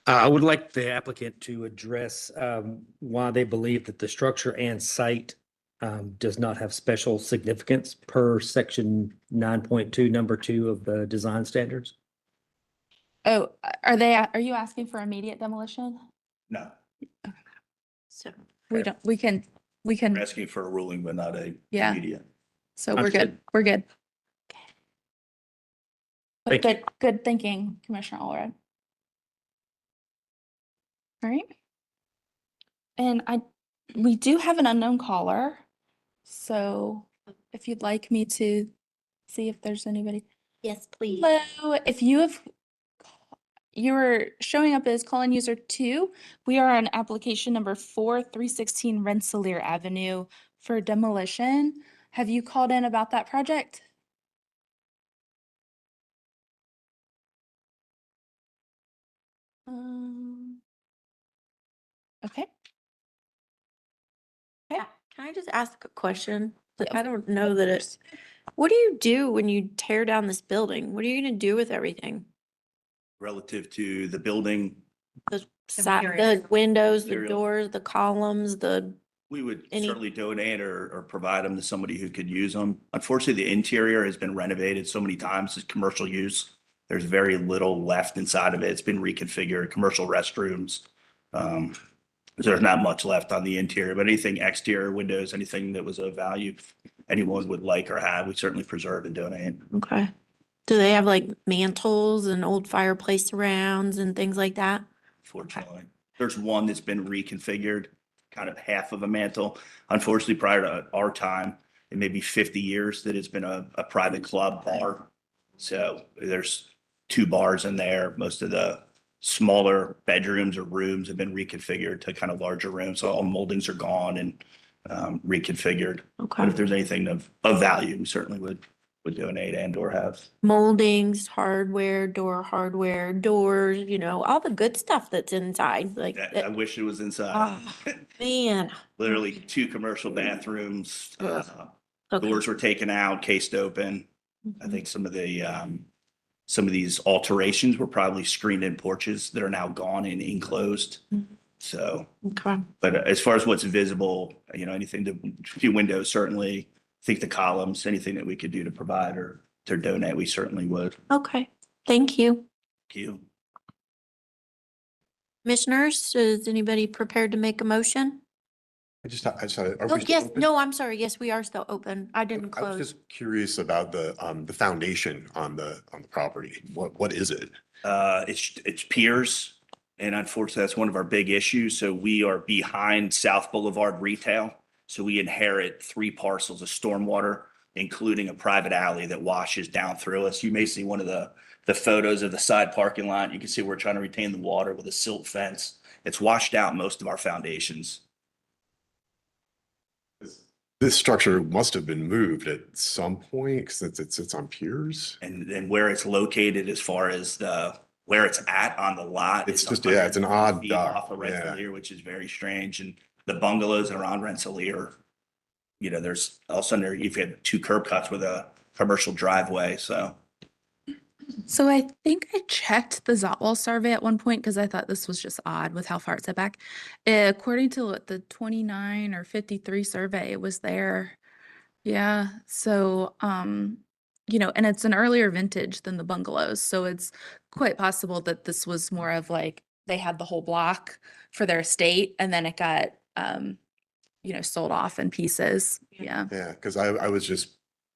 I would like the applicant to address why they believe that the structure and site does not have special significance per section 9.2, number 2 of the design standards. Oh, are you asking for immediate demolition? No, So, We don't, we can, we're asking for a ruling, but not a Yeah. immediate. so we're good. We're good. Thank you. Good thinking, Commissioner Allred. All right. And we do have an unknown caller. So if you'd like me to see if there's anybody. yes, please. Hello, if you're showing up as call-in user 2, we are on application number 4316 Rensselaer Avenue for demolition. Have you called in about that project? Okay. Yeah, can I just ask a question? Yeah, I don't know that it's, what do you do when you tear down this building? What are you gonna do with everything? Relative to the building, The side, the Materials. windows, the Materials. doors, the columns, we would Any- certainly donate or provide them to somebody who could use them. Unfortunately, the interior has been renovated so many times as commercial use. There's very little left inside of it. It's been reconfigured, commercial restrooms. There's not much left on the interior, but anything exterior windows, anything that was of value anyone would like or have, we certainly preserve and donate. okay. Do they have like mantles and old fireplace surrounds and things like that? Fortunately, there's one that's been reconfigured, kind of half of a mantle. Unfortunately, prior to our time, it may be 50 years that it's been a private club bar. So there's 2 bars in there. Most of the smaller bedrooms or rooms have been reconfigured to kind of larger rooms. So all moldings are gone and reconfigured. But Okay. if there's anything of value, we certainly would donate and or have. Moldings, hardware, doors, all the good stuff that's inside, like, I wish it was inside. oh, man. Literally 2 commercial bathrooms. Okay. Doors were taken out, cased open. I think some of these alterations were probably screened-in porches that are now gone and enclosed. Mhm. So, Okay. but as far as what's visible, anything to, a few windows, certainly. I think the columns, anything that we could do to provide or to donate, we certainly would. Okay, thank you. Thank you. Commissioners, is anybody prepared to make a motion? I just had, are Oh, we still yes, open? no, I'm sorry. Yes, we are still open. I didn't I was close. just curious about the foundation on the property. What is it? It's piers. And unfortunately, that's one of our big issues. So we are behind South Boulevard Retail. So we inherit 3 parcels of stormwater, including a private alley that washes down through us. You may see one of the photos of the side parking lot. You can see we're trying to retain the water with a silt fence. It's washed out most of our foundations. This structure must have been moved at some point since it sits on piers. And where it's located as far as where it's at on the lot. It's just, yeah, it's an odd 150 dock, Off of yeah. Rensselaer, which is very strange. And the bungalows around Rensselaer, you know, there's all of a sudden there, you've had 2 curb cuts with a commercial driveway, so. So I think I checked the Zotwall survey at one point because I thought this was just odd with how far it's set back. According to what the 29 or 53 survey, it was there. Yeah, so, you know, and it's an earlier vintage than the bungalows, so it's quite possible that this was more of like, they had the whole block for their estate and then it got, you know, sold off in pieces. Yeah. Yeah, because I was just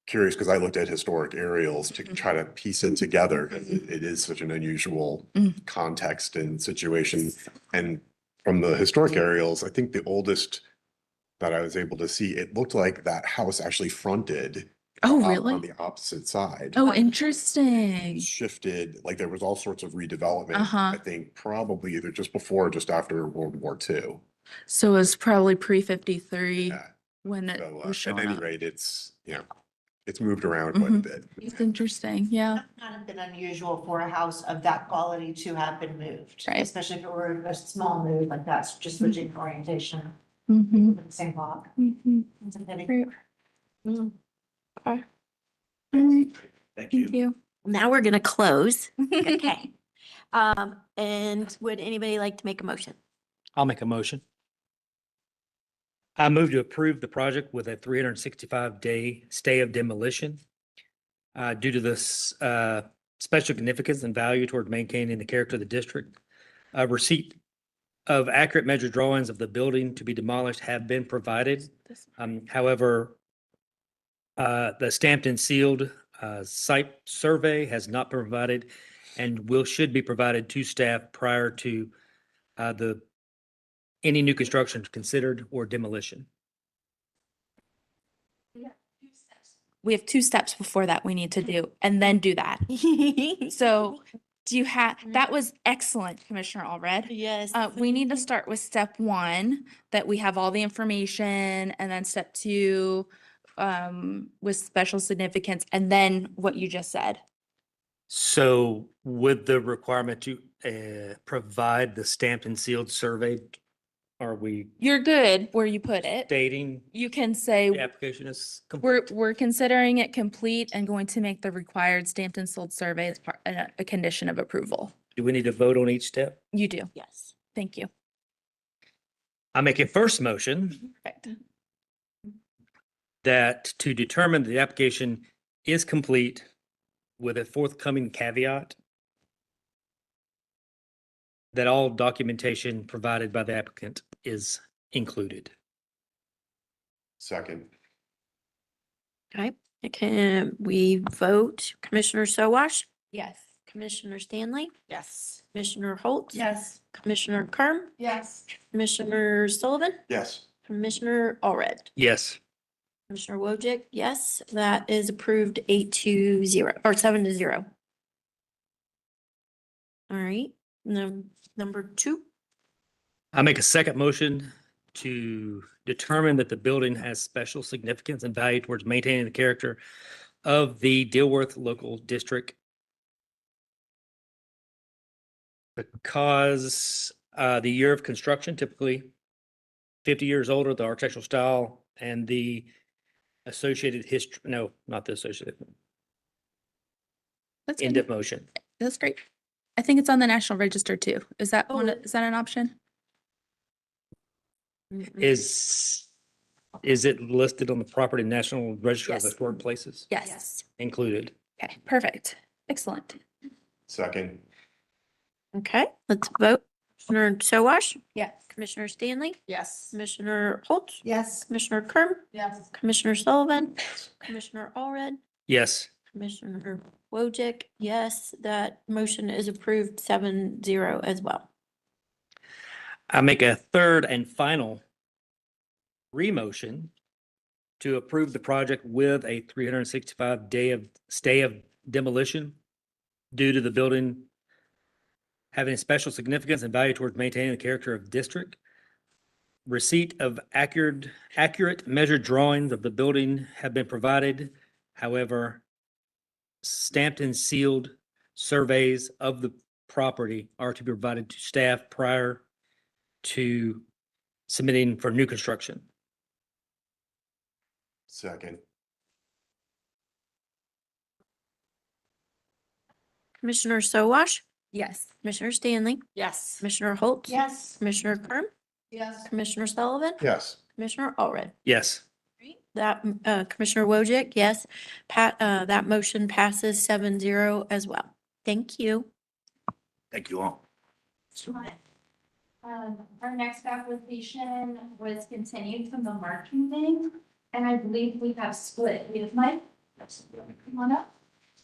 curious, because I looked at historic aerials to try to piece it together. 'Cause it is such an unusual Mm. context and situation. And from the historic aerials, I think the oldest that I was able to see, it looked like that house actually fronted Oh, on really? the opposite side. Oh, interesting. Shifted, like there was all sorts of redevelopment, Uh-huh. I think probably either just before or just after World War II. So it was probably pre-53 Yeah. when it So was at showing any up. rate, it's, you know, it's moved around quite a Mhm. bit. It's interesting, yeah. Kind of been unusual for a house of that quality to have been moved. Right. Especially if it were a small move like that, just switching orientation, Mm-hmm. with the same block. Mm-hmm. It's a pity. Great. Mm. Okay. All right, Thank you. thank you. Now we're gonna close. Okay. And would anybody like to make a motion? I'll make a motion. I move to approve the project with a 365-day stay of demolition due to this special significance and value toward maintaining the character of the district. Receipt of accurate measured drawings of the building to be demolished have been provided. However, the stamped and sealed site survey has not been provided and should be provided to staff prior to any new construction considered or demolition. We have 2 steps before that we need to do, and then do that. So do you have, that was excellent, Commissioner Allred. Yes. We need to start with step 1, that we have all the information, and then step 2, with special significance, and then what you just said. So with the requirement to provide the stamped and sealed survey, are we You're good where you put it. stating You can say, the application is complete? we're considering it complete and going to make the required stamped and sold survey as part, a condition of approval. Do we need to vote on each step? You do. Yes. Thank you. I make a first motion Perfect. that to determine the application is complete with a forthcoming caveat that all documentation provided by the applicant is included. Second. Okay, can we vote Commissioner Sowash, Yes. Commissioner Stanley, Yes. Commissioner Holt? Yes. Commissioner Kerm, Yes. Commissioner Sullivan, Yes. Commissioner Allred? Yes. Commissioner Wojcik, yes, that is approved 8-0 or 7-0. All right, number 2. I make a second motion to determine that the building has special significance and value towards maintaining the character of the Dilworth Local District because the year of construction, typically 50 years older, the architectural style and the associated history, no, not the associated, That's end good. of motion. That's great. I think it's on the National Register too. Is that one, Oh. is that an option? Is it listed on the Property National Register of Yes. Historic Places Yes. included? Okay, perfect. Excellent. Second. Okay, let's vote. Commissioner Sowash, Yes. Commissioner Stanley, Yes. Commissioner Holt, Yes. Commissioner Kerm, Yes. Commissioner Sullivan, Commissioner Allred, Yes. Commissioner Wojcik, yes, that motion is approved 7-0 as well. I make a third and final remotion to approve the project with a 365-day of stay of demolition due to the building having special significance and value towards maintaining the character of district. Receipt of accurate measured drawings of the building have been provided. However, stamped and sealed surveys of the property are to be provided to staff prior to submitting for new construction. Second. Commissioner Sowash, Yes. Commissioner Stanley, Yes. Commissioner Holtz. Yes. Commissioner Kern, Yes. Commissioner Sullivan. Yes. Commissioner Allred. Yes. That, Commissioner Wojcik, yes. That motion passes 7-0 as well. Thank you. Thank you all. Our next application was continued from the March meeting, and I believe we have split. We have Mike, come on up.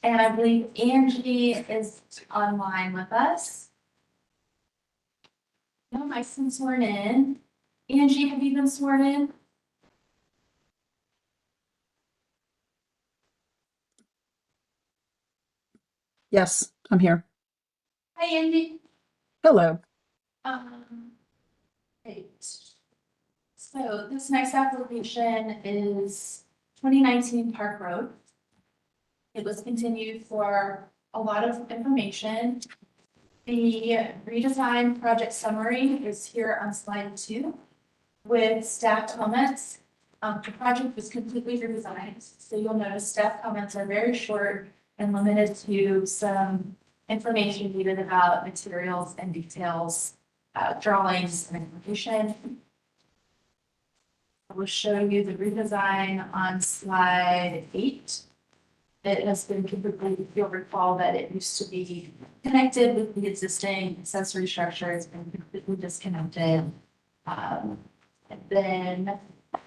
And I believe Angie is online with us. No, Mike's been sworn in. Angie, have you been sworn in? Yes, I'm here. Hi, Angie. Hello. Great. So this next application is 2019 Park Road. It was continued for a lot of information. The redesign project summary is here on slide 2 with staff comments. The project was completely redesigned, so you'll notice staff comments are very short and limited to some information needed about materials and details, drawings and information. I will show you the redesign on slide 8. It has been completely, you'll recall that it used to be connected with the existing accessory structure. It's been completely disconnected. And then I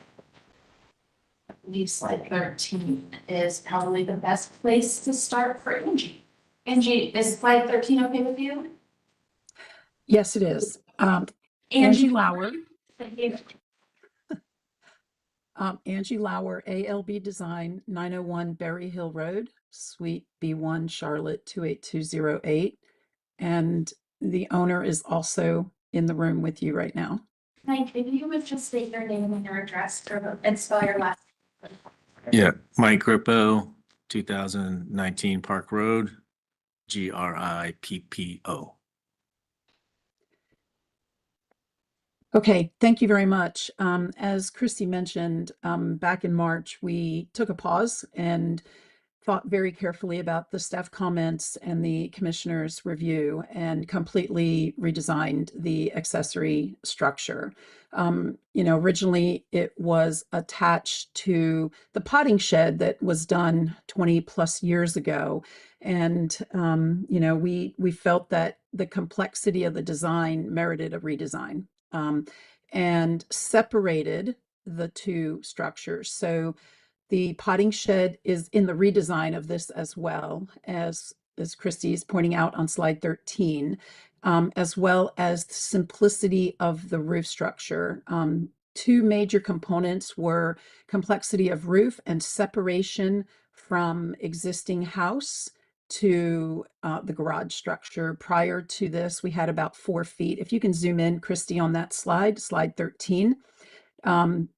believe slide 13 is probably the best place to start for Angie. Angie, is slide 13 okay with you? Yes, it is. Angie Lauer. Thank you. Angie Lauer, ALB Design, 901 Berry Hill Road, Suite B1, Charlotte 28208. And the owner is also in the room with you right now. Mike, if you would just state your name and your address and spell your last. Yeah, Mike Grippo, 2019 Park Road, GRIPPO. Okay, thank you very much. As Christy mentioned, back in March, we took a pause and thought very carefully about the staff comments and the commissioner's review and completely redesigned the accessory structure. Originally it was attached to the potting shed that was done 20 plus years ago. And, we felt that the complexity of the design merited a redesign. And separated the two structures. So the potting shed is in the redesign of this as well, as Christy is pointing out on slide 13, as well as the simplicity of the roof structure. Two major components were complexity of roof and separation from existing house to the garage structure. Prior to this, we had about 4 feet. If you can zoom in, Christy, on that slide 13.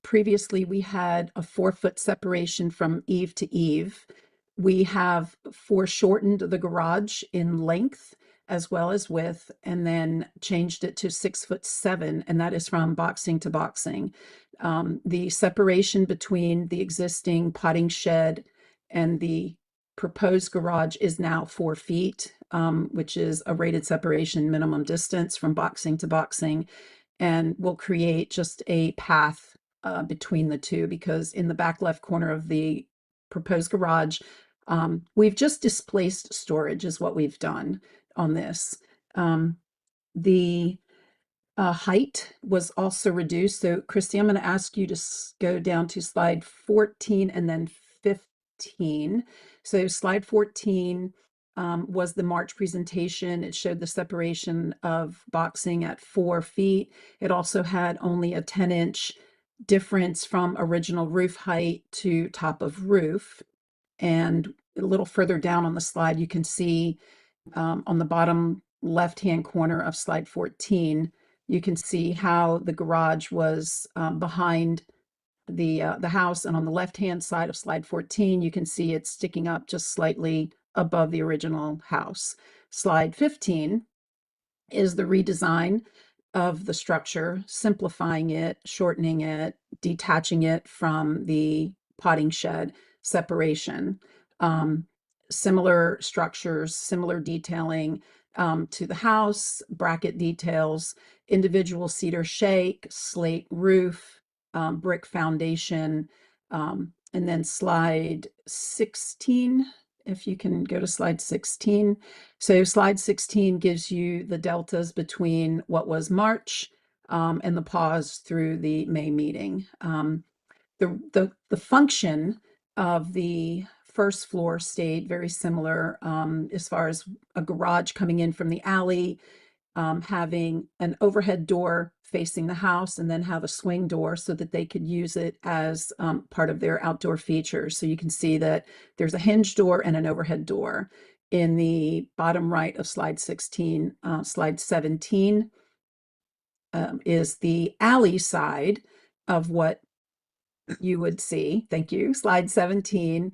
Previously, we had a 4-foot separation from eave to eave. We have foreshortened the garage in length as well as width, and then changed it to 6'7", and that is from boxing to boxing. The separation between the existing potting shed and the proposed garage is now 4 feet, which is a rated separation minimum distance from boxing to boxing, and will create just a path between the two, because in the back left corner of the proposed garage, we've just displaced storage is what we've done on this. The height was also reduced. So Christy, I'm going to ask you to go down to slide 14 and then 15. So slide 14 was the March presentation. It showed the separation of boxing at 4 feet. It also had only a 10-inch difference from original roof height to top of roof. And a little further down on the slide, you can see on the bottom left-hand corner of slide 14, you can see how the garage was behind the house, and on the left-hand side of slide 14, you can see it's sticking up just slightly above the original house. Slide 15 is the redesign of the structure, simplifying it, shortening it, detaching it from the potting shed separation. Similar structures, similar detailing to the house, bracket details, individual cedar shake, slate roof, brick foundation, and then slide 16, if you can go to slide 16. So slide 16 gives you the deltas between what was March and the pause through the May meeting. The function of the first floor stayed very similar as far as a garage coming in from the alley, having an overhead door facing the house, and then have a swing door so that they could use it as part of their outdoor features. So you can see that there's a hinge door and an overhead door. In the bottom right of slide 16, slide 17 is the alley side of what you would see. Thank you. Slide 17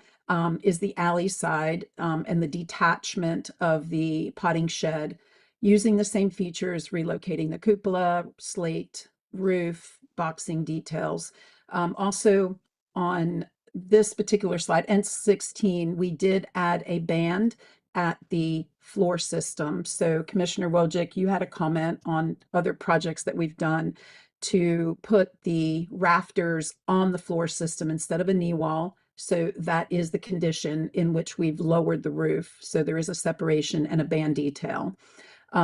is the alley side and the detachment of the potting shed using the same features, relocating the cupola, slate, roof, boxing details. Also on this particular slide, N16, we did add a band at the floor system. So Commissioner Wojcik, you had a comment on other projects that we've done to put the rafters on the floor system instead of a knee wall. So that is the condition in which we've lowered the roof. So there is a separation and a band detail.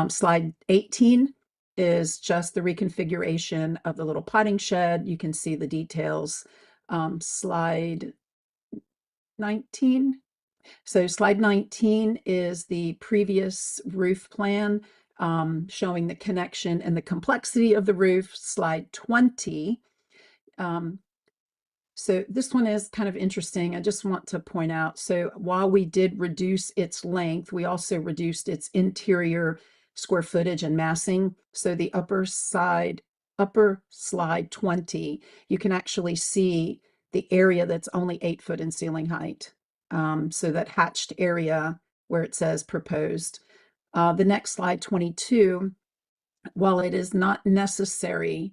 Slide 18 is just the reconfiguration of the little potting shed. You can see the details. Slide 19. So slide 19 is the previous roof plan showing the connection and the complexity of the roof. Slide 20. So this one is kind of interesting. I just want to point out, so while we did reduce its length, we also reduced its interior square footage and massing. So the upper slide 20, you can actually see the area that's only 8 foot in ceiling height. So that hatched area where it says proposed. The next slide, 22, while it is not necessary,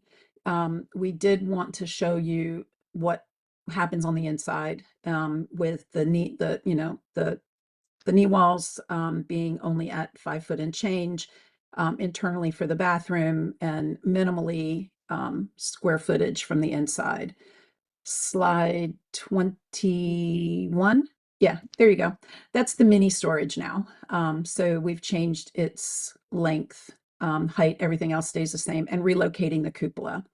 we did want to show you what happens on the inside with the knee walls being only at 5 foot and change internally for the bathroom, and minimally square footage from the inside. Slide 21. Yeah, there you go. That's the mini storage now. So we've changed its length, height, everything else stays the same, and relocating the cupola.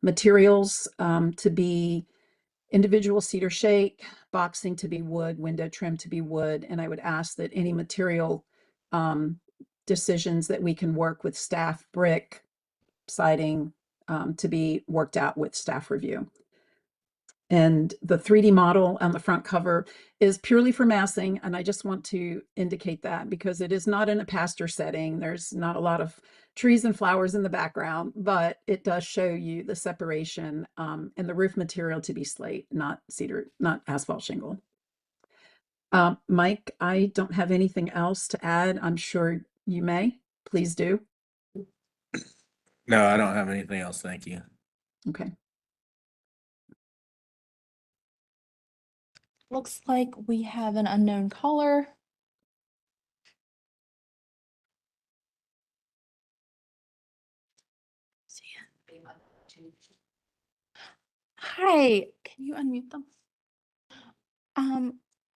Materials to be individual cedar shake, boxing to be wood, window trim to be wood. And I would ask that any material decisions that we can work with staff, brick, siding, to be worked out with staff review. And the 3D model on the front cover is purely for massing. And I just want to indicate that because it is not in a pasture setting. There's not a lot of trees and flowers in the background, but it does show you the separation and the roof material to be slate, not cedar, not asphalt shingle. Mike, I don't have anything else to add. I'm sure you may. Please do. No, I don't have anything else. Thank you. Okay. Looks like we have an unknown caller. Hi, can you unmute them?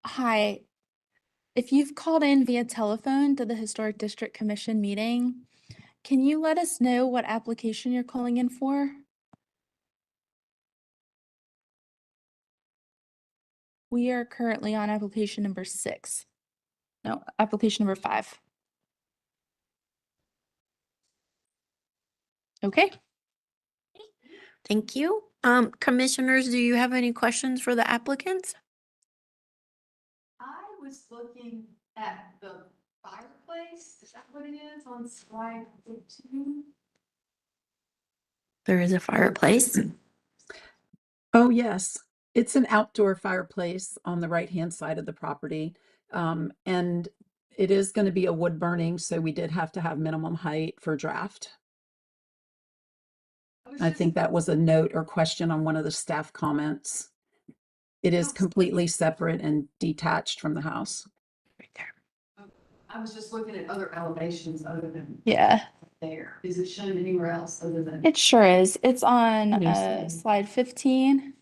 Hi. If you've called in via telephone to the Historic District Commission meeting, can you let us know what application you're calling in for? We are currently on application number 6. No, application number 5. Okay. Thank you. Commissioners, do you have any questions for the applicants? I was looking at the fireplace. Is that what it is on slide 15? There is a fireplace. Oh, yes. It's an outdoor fireplace on the right-hand side of the property. And it is going to be a wood burning, so we did have to have minimum height for draft. I think that was a note or question on one of the staff comments. It is completely separate and detached from the house. Right there. I was just looking at other elevations other than Yeah, there. Is it shown anywhere else other than? it sure is. It's on Let me see. slide 15.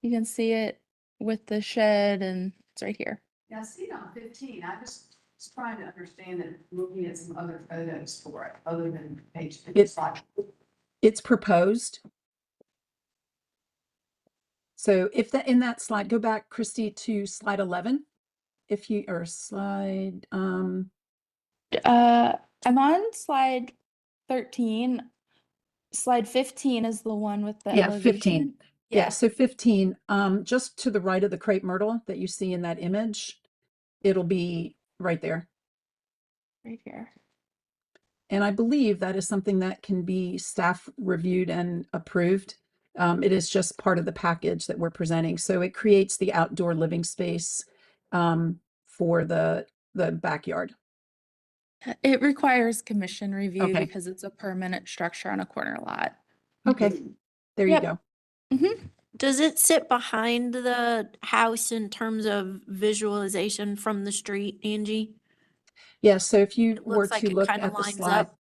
You can see it with the shed and it's right here. Yeah, I see it on 15. I just was trying to understand that, looking at some other photos for it, other than page 55. It's proposed. So if that in that slide, go back, Christy, to slide 11. If you, or slide, I'm on slide 13. Slide 15 is the one with the yeah, elevation. 15. Yeah, so 15, just to the right of the crepe myrtle that you see in that image, it'll be right there. Right here. And I believe that is something that can be staff reviewed and approved. It is just part of the package that we're presenting. So it creates the outdoor living space for the backyard. It requires commission review Okay. because it's a permanent structure on a corner lot. Okay, there you Yep. go. Mm-hmm. Does it sit behind the house in terms of visualization from the street, Angie? Yeah, so if you It were looks like to it look kind of at the lines slide, up.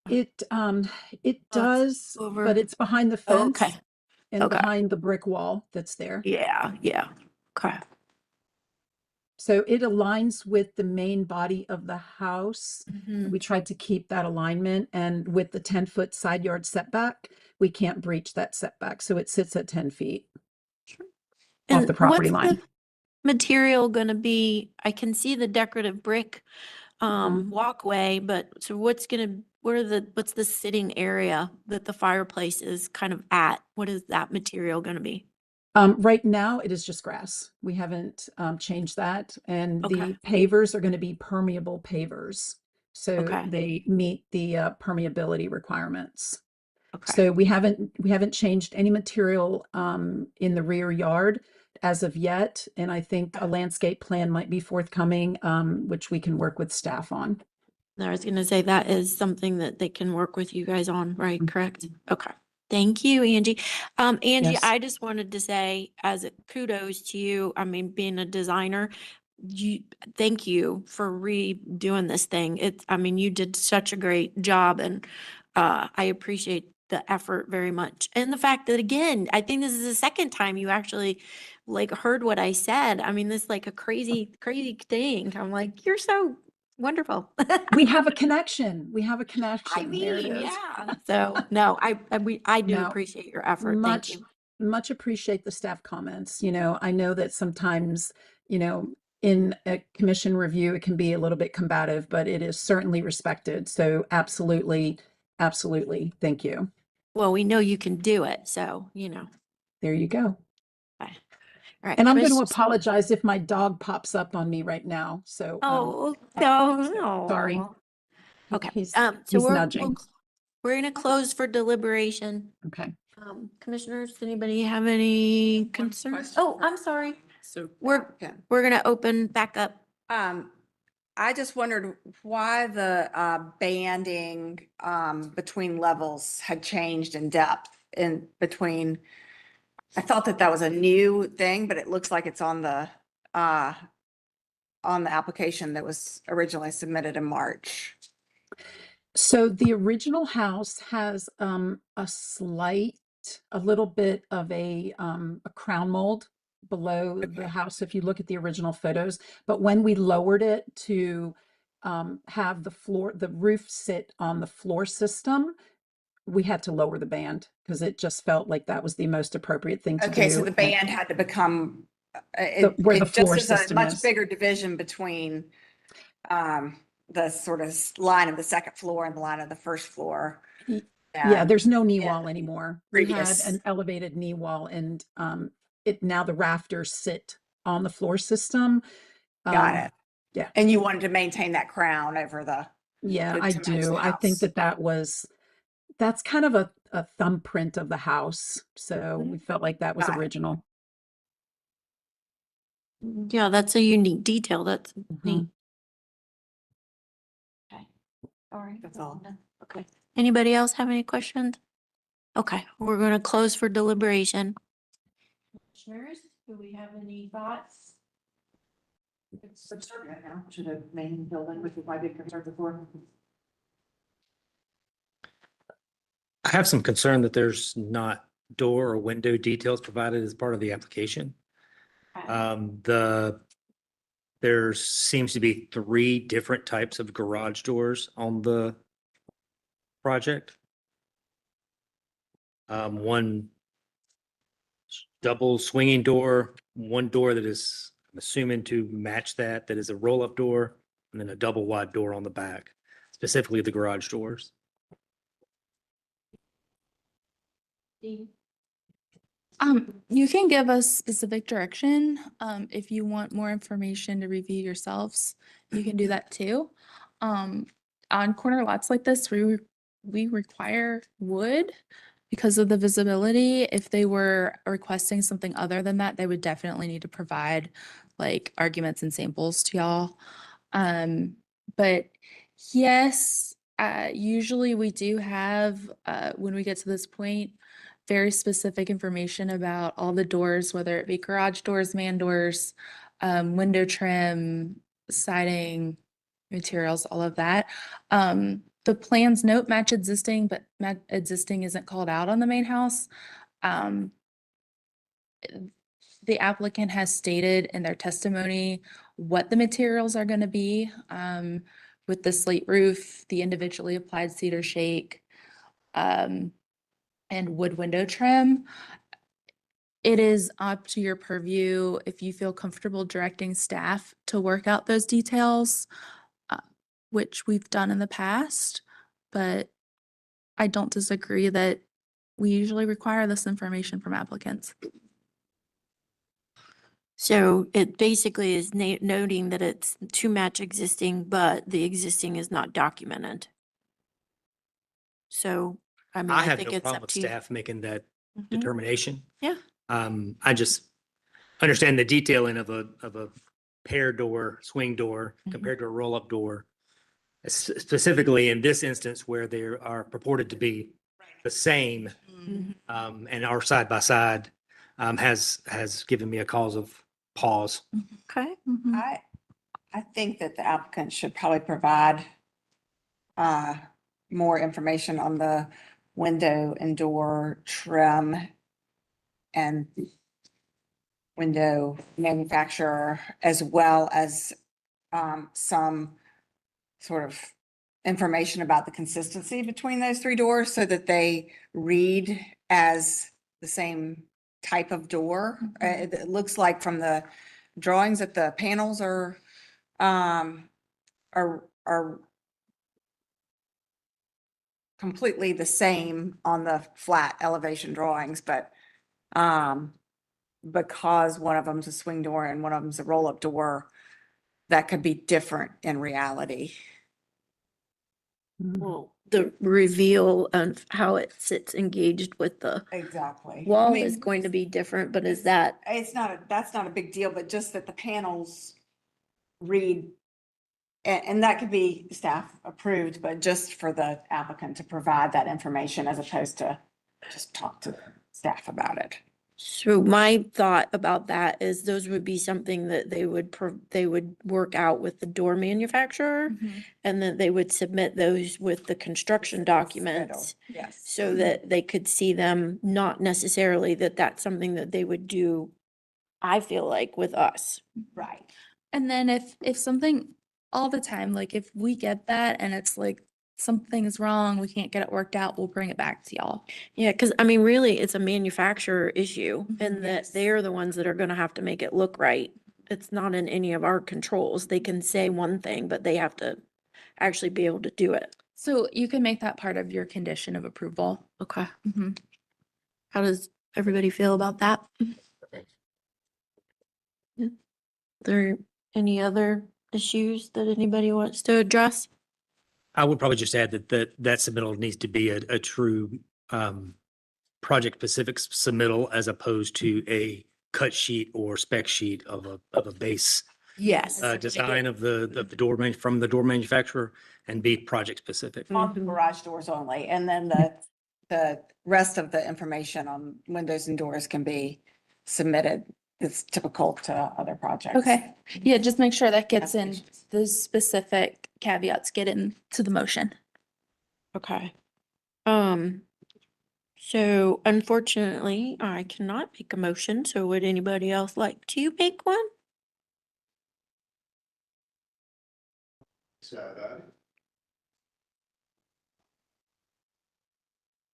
it Oh, it's does, over. but it's behind the Oh, fence okay. and Okay. behind the brick wall that's there. Yeah, yeah. Okay. So it aligns with the main body of the house. Mhm. We tried to keep that alignment, and with the 10-foot side yard setback, we can't breach that setback. So it sits at 10 feet off And the property what's line. the material gonna be? I can see the decorative brick walkway, but so what's the sitting area that the fireplace is kind of at? What is that material gonna be? Right now, it is just grass. We haven't changed that. And Okay. the pavers are going to be permeable pavers. So Okay. they meet the permeability requirements. Okay. So we haven't changed any material in the rear yard as of yet. And I think a landscape plan might be forthcoming, which we can work with staff on. I was gonna say that is something that they can work with you guys on, right? Correct? Okay. Thank you, Angie. Angie, Yes. I just wanted to say as a kudos to you, I mean, being a designer, thank you for redoing this thing. I mean, you did such a great job and I appreciate the effort very much. And the fact that again, I think this is the second time you actually like heard what I said. I mean, this is like a crazy, crazy thing. I'm like, you're so wonderful. We have a connection. We have a I connection. There it mean, is. yeah. So no, I do No, appreciate your effort. Thank much you. much appreciate the staff comments. I know that sometimes, in a commission review, it can be a little bit combative, but it is certainly respected. So absolutely, absolutely. Thank you. Well, we know you can do it. So, There you go. Bye. All right. And I'm going to Chris- apologize if my dog pops up on me right now. So Oh, no. sorry. Okay. He's So he's nudging. we're gonna close for deliberation. Okay. Commissioners, anybody have any concerns? question Oh, for- I'm sorry. So We're gonna open back up. I just wondered why the banding between levels had changed in depth in between. I thought that was a new thing, but it looks like it's on the application that was originally submitted in March. So the original house has a little bit of a crown mold below the house if you look at the original photos. But when we lowered it to have the roof sit on the floor system, we had to lower the band because it just felt like that was the most appropriate thing to do. Okay, so the And band had to become where the floor just is a system much is. bigger division between the sort of line of the second floor and the line of the first floor. Yeah, there's no knee yeah, wall anymore. We had previous. an elevated knee wall, and now the rafters sit on the floor system. Got it. Yeah. And you wanted to maintain that crown over the. Yeah, to I match do. the I think house. that's kind of a thumbprint of the house. So we felt like that was Got it. original. Yeah, that's a unique detail. That's neat. All right. That's all. Okay. Anybody else have any questions? Okay, we're gonna close for deliberation. Commissioners, do we have any thoughts? It's subservient now to the main building, which is my big concern before. I have some concern that there's not door or window details provided as part of the application. There seems to be 3 different types of garage doors on the project. One double swinging door, one door that is, I'm assuming to match that is a roll-up door, and then a double wide door on the back, specifically the garage doors. You can give us specific direction. If you want more information to review yourselves, you can do that too. On corner lots like this, we require wood because of the visibility. If they were requesting something other than that, they would definitely need to provide like arguments and samples to y'all. But yes, usually we do have, when we get to this point, very specific information about all the doors, whether it be garage doors, man doors, window trim, siding, materials, all of that. The plans note match existing, but existing isn't called out on the main house. The applicant has stated in their testimony what the materials are going to be, with the slate roof, the individually applied cedar shake, and wood window trim. It is up to your purview if you feel comfortable directing staff to work out those details, which we've done in the past, but I don't disagree that we usually require this information from applicants. So it basically is noting that it's to match existing, but the existing is not documented. So, I mean, I I have think no it's problem up with to you. staff making that Mhm. determination. Yeah. I just understand the detailing of a pair door, swing door compared to a roll-up door. Specifically in this instance where they are purported to be the same, Mhm. and are side by side, has given me a cause of pause. Okay. I think that the applicant should probably provide more information on the window and door trim and window manufacturer, as well as some sort of information about the consistency between those 3 doors so that they read as the same type of door. It looks like from the drawings that the panels are completely the same on the flat elevation drawings, but because one of them's a swing door and one of them's a roll-up door, that could be different in reality. Well, the reveal of how it sits engaged with the Exactly. wall is going to be different, but is that, That's not a big deal, but just that the panels read, and that could be staff approved, but just for the applicant to provide that information as opposed to just talk to staff about it. so my thought about that is those would be something that they would work out with the door manufacturer, and then they would submit those with the construction documents Yes. so that they could see them, not necessarily that that's something that they would do, I feel like, with us. Right. And then if something, all the time, like if we get that and it's like something is wrong, we can't get it worked out, we'll bring it back to y'all. Yeah, because I mean, really, it's a manufacturer issue Mhm. and that they're the ones that are gonna have to make it look right. It's not in any of our controls. They can say one thing, but they have to actually be able to do it. So you can make that part of your condition of approval. Okay. Mhm. How does everybody feel about that? Yeah. There any other issues that anybody wants to address? I would probably just add that submittal needs to be a true project specific submittal as opposed to a cut sheet or spec sheet of a base Yes. design of the door from the door manufacturer and be project specific. On the garage doors only, and then the rest of the information on windows and doors can be submitted. It's typical to other projects. Okay, yeah, just make sure that gets in, Applications. the specific caveats get into the motion. Okay. So unfortunately, I cannot make a motion, so would anybody else like to make one?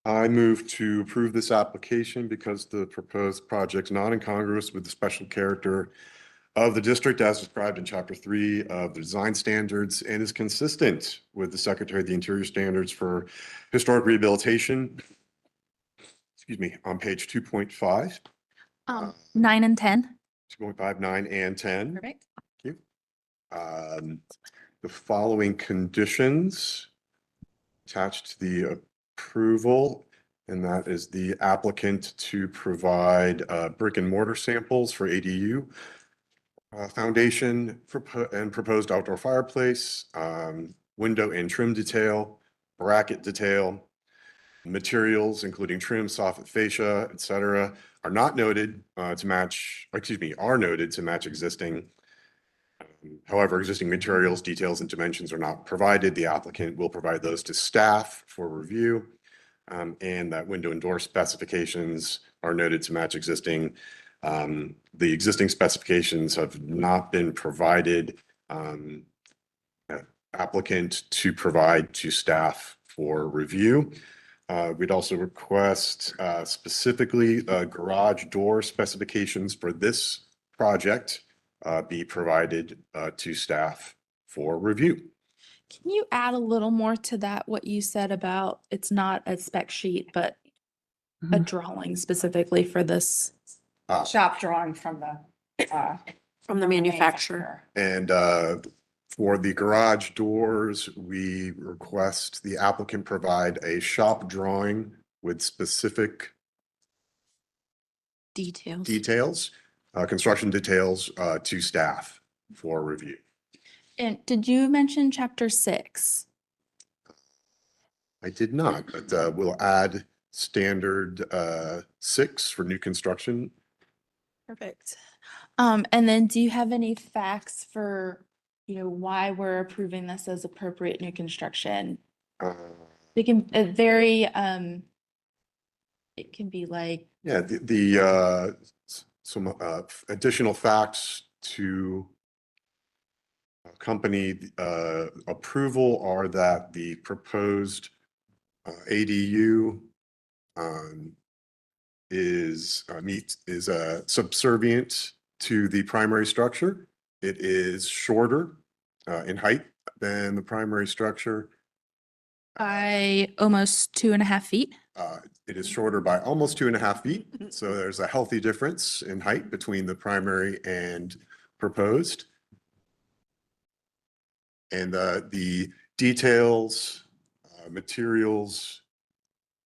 I move to approve this application because the proposed project is not incongruous with the special character of the district as described in chapter 3 of the design standards and is consistent with the Secretary of the Interior standards for historic rehabilitation. Excuse me, on page 2.5, 9 and 10. 2.5, 9, and 10. Perfect. Thank you. The following conditions attached to the approval, and that is the applicant to provide brick and mortar samples for ADU, foundation and proposed outdoor fireplace, window and trim detail, bracket detail, materials, including trim, soffit, fascia, et cetera, are not noted to match, excuse me, are noted to match existing. However, existing materials, details, and dimensions are not provided. The applicant will provide those to staff for review. And that window and door specifications are noted to match existing. The existing specifications have not been provided. Applicant to provide to staff for review. We'd also request specifically garage door specifications for this project be provided to staff for review. Can you add a little more to that, what you said about it's not a spec sheet, but a drawing specifically for this? Shop drawing from the manufacturer. And for the garage doors, we request the applicant provide a shop drawing with specific Details. construction details to staff for review. And did you mention chapter 6? I did not, but we'll add standard 6 for new construction. Perfect. And then do you have any facts for, why we're approving this as appropriate new construction? They can, it can be like, Yeah, some additional facts to accompany approval are that the proposed ADU is subservient to the primary structure. It is shorter in height than the primary structure. by almost 2.5 feet. It is shorter by almost 2.5 feet. So there's a healthy difference in height between the primary and proposed. And the details, materials,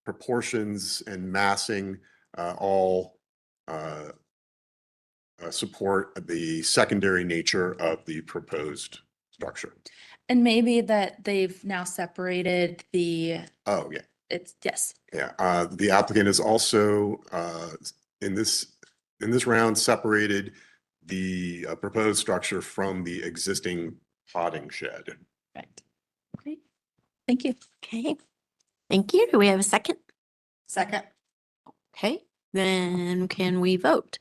proportions, and massing all support the secondary nature of the proposed structure. And maybe that they've now separated the, Oh, yeah. yes. Yeah, the applicant has also in this round separated the proposed structure from the existing potting shed. Right. Great. Thank you. Okay. Thank you. Do we have a second? Second. Okay, then can we vote?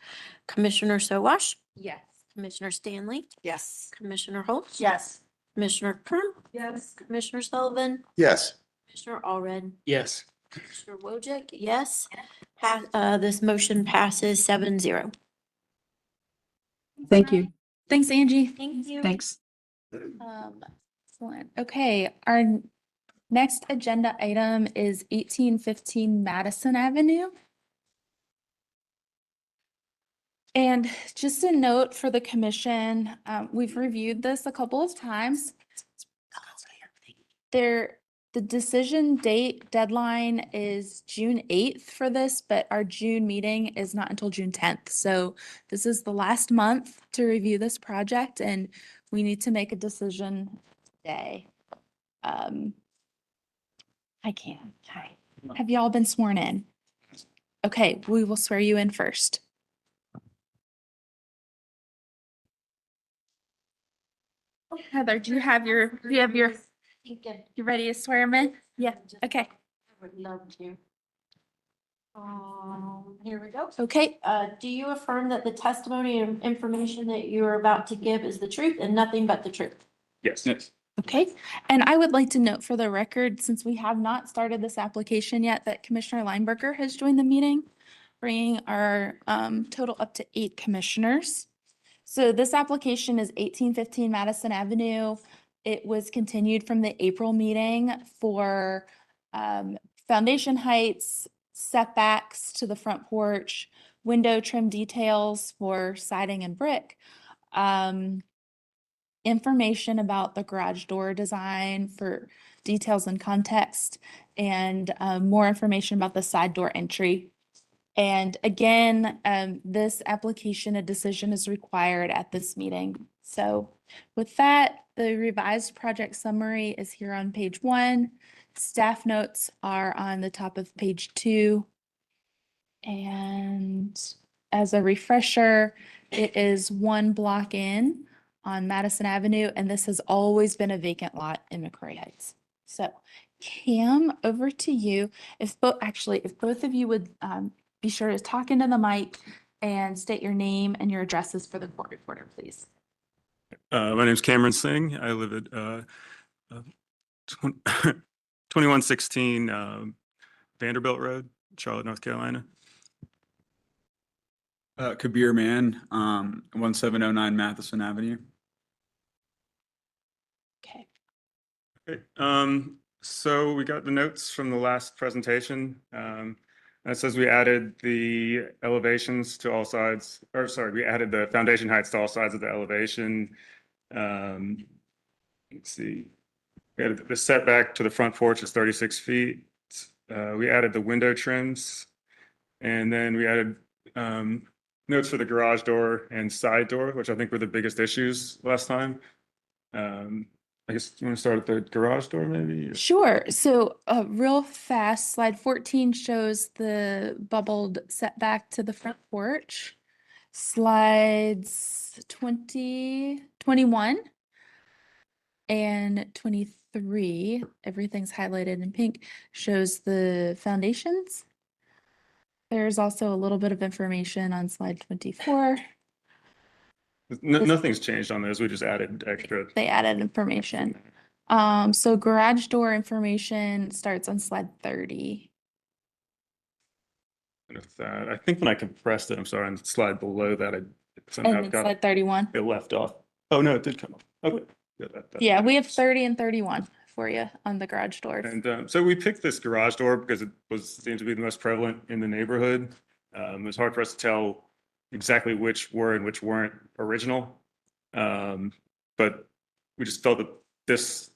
Commissioner Sowash, Yes. Commissioner Stanley, Yes. Commissioner Holtz. Yes. Commissioner Kern, Yes. Commissioner Sullivan, Yes. Commissioner Allred, Yes. Commissioner Wojcik, yes. This motion passes 7-0. Thank you. Thanks, Angie. Thank you. Thanks. Excellent. Okay, our next agenda item is 1815 Madison Avenue. And just a note for the commission, we've reviewed this a couple of times. There The decision date deadline is June 8th for this, but our June meeting is not until June 10th. So this is the last month to review this project and we need to make a decision today. I can. Hi. Have you all been sworn in? Okay, we will swear you in first. Heather, do you have your, you ready to swear him in? Yeah, okay. Would love to. Here we go. Okay, Do you affirm that the testimony and information that you are about to give is the truth and nothing but the truth? Yes. okay. And I would like to note for the record, since we have not started this application yet, that Commissioner Lineberger has joined the meeting, bringing our total up to 8 commissioners. So this application is 1815 Madison Avenue. It was continued from the April meeting for foundation heights, setbacks to the front porch, window trim details for siding and brick, information about the garage door design for details and context, and more information about the side door entry. And again, this application, a decision is required at this meeting. So with that, the revised project summary is here on page 1. Staff notes are on the top of page 2. And as a refresher, it is 1 block in on Madison Avenue, and this has always been a vacant lot in McCrory Heights. So Cam, over to you. If both of you would be sure to talk into the mic and state your name and your addresses for the court reporter, please. My name's Cameron Singh. I live at 2116 Vanderbilt Road, Charlotte, North Carolina. Kabir Mann, 1709 Matheson Avenue. Okay. Okay. So we got the notes from the last presentation. It says we added the elevations to all sides, or sorry, we added the foundation heights to all sides of the elevation. Let's see. We added the setback to the front porch is 36 feet. We added the window trims, and then we added notes for the garage door and side door, which I think were the biggest issues last time. I guess you want to start at the garage door maybe? or- Sure. So real fast, slide 14 shows the bubbled setback to the front porch. Slides 20, 21 and 23, everything's highlighted in pink, shows the foundations. There's also a little bit of information on slide 24. Nothing's changed on those. We just added extra. They added information. So garage door information starts on slide 30. With that, I think when I compressed it, I'm sorry, on the slide below that, it somehow And then got slide 31. it left off. Oh, no, it did come up. Okay. Yeah, that- Yeah, we have 30 and 31 for you on the garage doors. And so we picked this garage door because it seemed to be the most prevalent in the neighborhood. It was hard for us to tell exactly which were and which weren't original. But we just felt that it's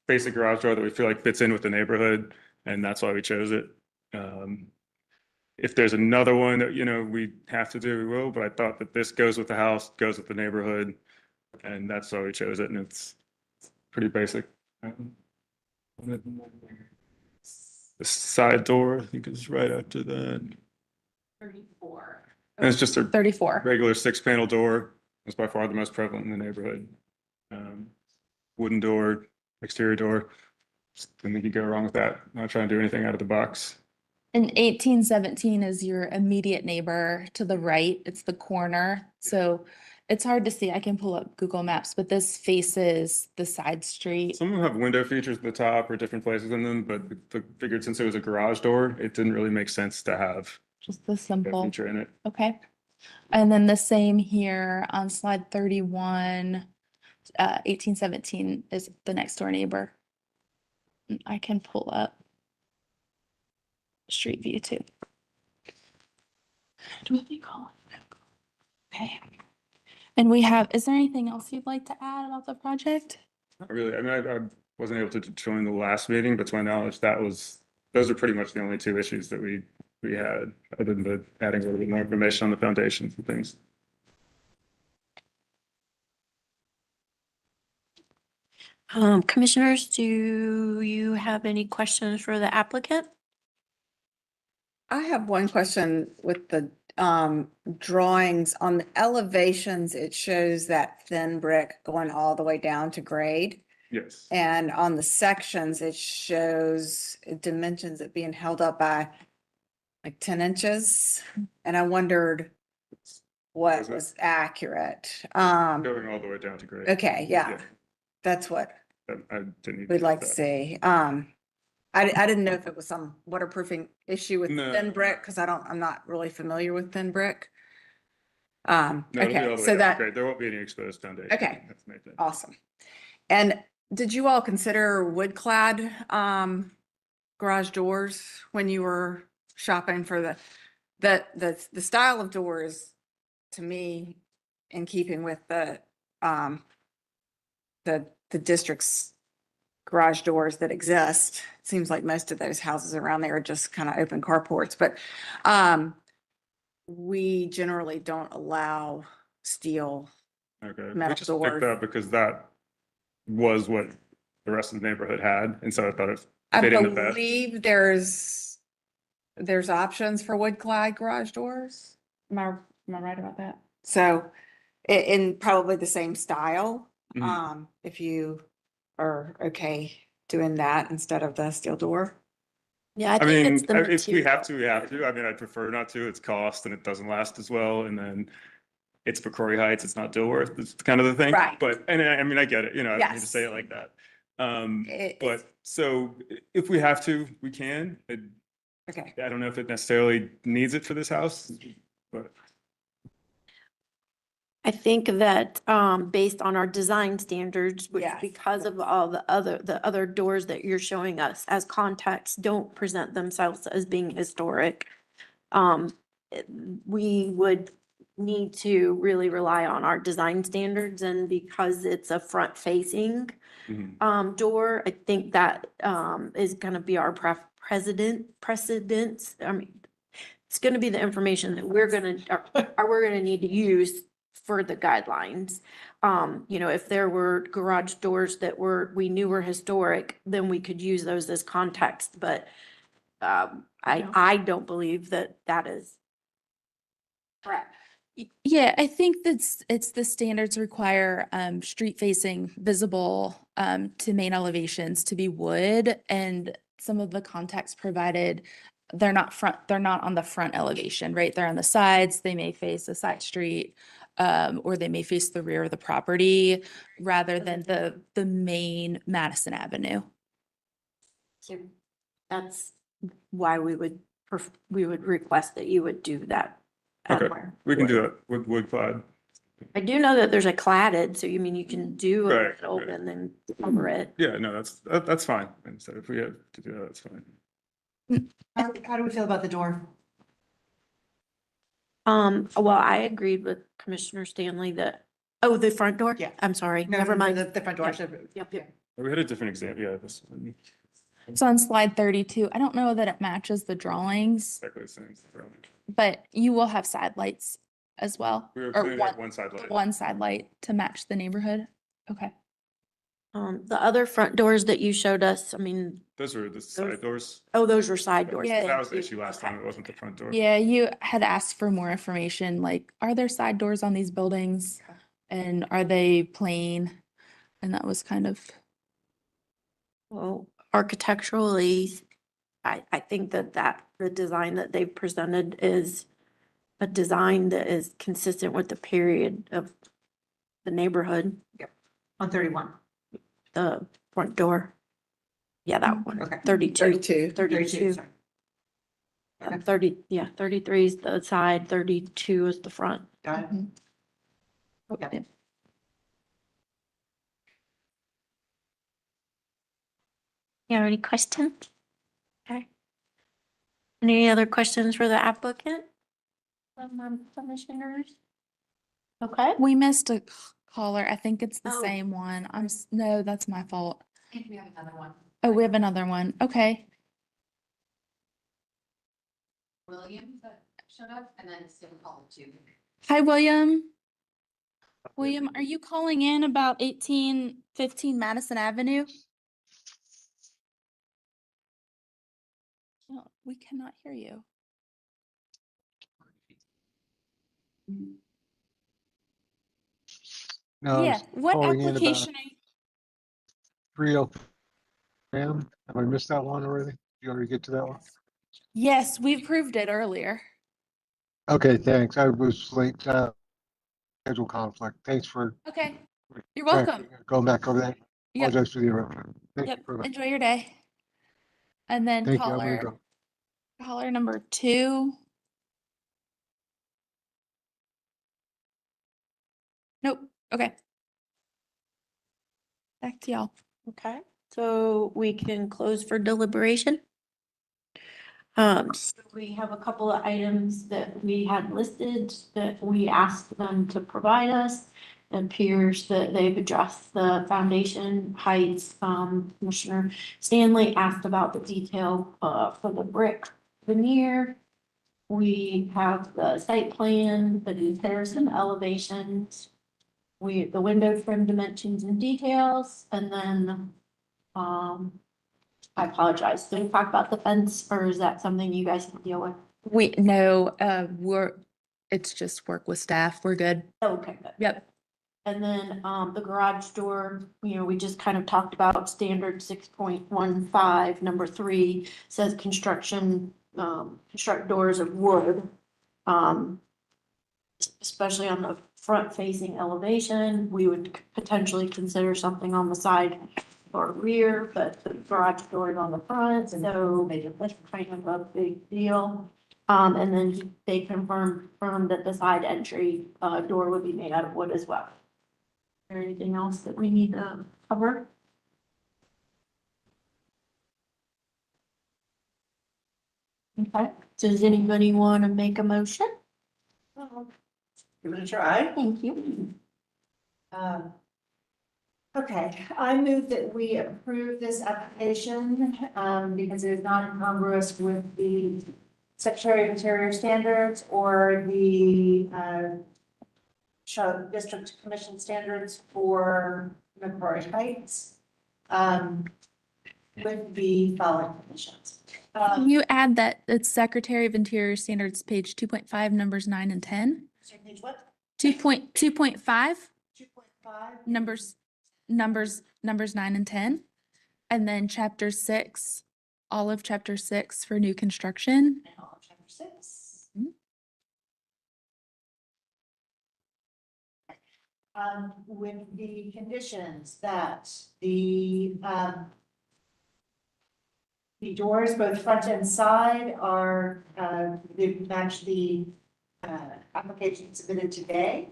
basic garage door that we feel like fits in with the neighborhood, and that's why we chose it. If there's another one that, we have to do, we will, but I thought that this goes with the house, goes with the neighborhood, and that's why we chose it, and it's pretty basic. The side door, I think is right after that. 34. And it's just a 34. regular 6-panel door. It's by far the most prevalent in the neighborhood. Wooden door, exterior door. Didn't think you go wrong with that. Not trying to do anything out of the box. And 1817 is your immediate neighbor to the right. It's the corner. So it's hard to see. I can pull up Google Maps, but this faces the side street. Some of them have window features at the top or different places in them, but we figured since it was a garage door, it didn't really make sense to have Just the a simple. feature in it. Okay. And then the same here on slide 31, 1817 is the next door neighbor. I can pull up street view too. Do we have any call? Okay. And we have, is there anything else you'd like to add about the project? Not really. I mean, wasn't able to join the last meeting, but to my knowledge, those are pretty much the only two issues that we had, other than the adding a little bit more information on the foundations and things. Commissioners, do you have any questions for the applicant? I have one question with the drawings. On the elevations, it shows that thin brick going all the way down to grade. Yes. And on the sections, it shows dimensions it being held up by like 10 inches. And I wondered what Was it? was accurate. Going all the way down to grade. Okay, yeah, that's what I didn't. even we'd get like that. to see. I didn't know if it was some waterproofing issue with No. thin brick, because I'm not really familiar with thin brick. No, it'll be all Okay, the way so down to that, grade. There won't be any exposed foundation. Okay. That's the main thing. awesome. And did you all consider wood clad garage doors when you were shopping for the style of doors, to me, in keeping with the district's garage doors that exist? It seems like most of those houses around there are just kind of open carports, but we generally don't allow steel. Okay. We Metal just picked doors. that because that was what the rest of the neighborhood had. And so I thought it I fit in the best. believe there's options for wood clad garage doors. Am I right about that? So in probably the same style, Mhm. if you are okay doing that instead of the steel door. Yeah, I I think mean, it's the if we material. have to, we have to. I mean, I'd prefer not to. It's cost and it doesn't last as well. And then it's for Corey Heights. It's not Dilworth. It's kind of the thing. Right. But, and I mean, I get it, you know, I don't need to say Yes. it like that. It's- But so if we have to, we can. Okay. I don't know if it necessarily needs it for this house, but I think that, based on our design standards, which Yes. because of all the other doors that you're showing us as context don't present themselves as being historic. We would need to really rely on our design standards, and because it's a front facing door, I think that, is gonna be our precedence. I mean, it's gonna be the information that we're gonna need to use for the guidelines. You know, if there were garage doors that we knew were historic, then we could use those as context, but I don't believe that is correct. Yeah, I think it's the standards require street facing visible to main elevations to be wood, and some of the context provided, they're not on the front elevation, right? They're on the sides, they may face a side street, or they may face the rear of the property rather than the main Madison Avenue. So that's why we would request that you would do that. okay, we can do that with wood clad. I do know that there's a cladded, so you mean you can do a Right, little right. and then cover it. Yeah, no, that's fine. And so if we have to do that, that's fine. How do we feel about the door? Well, I agreed with Commissioner Stanley that, the front door? Yeah. I'm sorry, No, never mind. The front door. Yep. should- Yep. We had a different example. Yeah, this one. It's on slide 32. I don't know that it matches the drawings, Exactly the same. but you will have side lights as well. We were Or putting one side light. one side light to match the neighborhood. Okay. The other front doors that you showed us, I mean, Those were the side doors. those were side doors. Yeah. That was the Thank issue you. last time. It wasn't the front door. Yeah, you had asked for more information, like, are there side doors on these buildings? And are they plain? And that was kind of, Well, architecturally, I think that the design that they've presented is a design that is consistent with the period of the neighborhood, On 31. the front door. Yeah, that one. Okay. 32. 32, sorry. 33 is the side, 32 is the front. Got it. okay. You have any questions? Okay. Any other questions for the applicant? Commissioners? Okay. We missed a caller. I think it's the Oh. same one. No, that's my fault. I think we have another one. Oh, we have another one. Okay. William that showed up, and then it's gonna call too. Hi, William. William, are you calling in about 1815 Madison Avenue? No, we cannot hear you. No, I Yeah, was what calling in about application are you? 3 p.m. Have I missed that one already? Did you already get to that one? Yes, we approved it earlier. Okay, thanks. I was late, schedule conflict. Thanks for Okay, you're back- welcome. going back over that. Yep, Apologize for the interruption. Thank you yep. very much. Enjoy your day. And then Thank you. I'm gonna caller, go. caller number 2. Nope. Okay. Back to y'all. Okay, so we can close for deliberation. So we have a couple of items that we had listed that we asked them to provide us. It appears that they've addressed the foundation heights. Commissioner Stanley asked about the detail, for the brick veneer. We have the site plan, the details and elevations. The window trim dimensions and details, and then, I apologize, did we talk about the fence, or is that something you guys can deal with? It's just work with staff. We're good. Okay, good. Yep. And then, the garage door, we just kind of talked about standard 6.15, number 3 says construct doors of wood. Especially on the front facing elevation, we would potentially consider something on the side or rear, but the garage door is on the front, so that's kind of a big deal. And then they confirmed that the side entry, door would be made out of wood as well. Is there anything else that we need to cover? Okay, does anybody want to make a motion? Give it a try. Thank you. Okay, I move that we approve this application, because it is not incongruous with the Secretary of Interior standards or the, District Commission standards for McCrory Heights, with the following conditions. Can you add that it's Secretary of Interior Standards, page 2.5, numbers 9 and 10? Page what? 2.5, 2.5. numbers 9 and 10. And then chapter 6, all of chapter 6 for new construction. And all of chapter 6. With the conditions that the doors, both front and side, are, they match the application submitted today.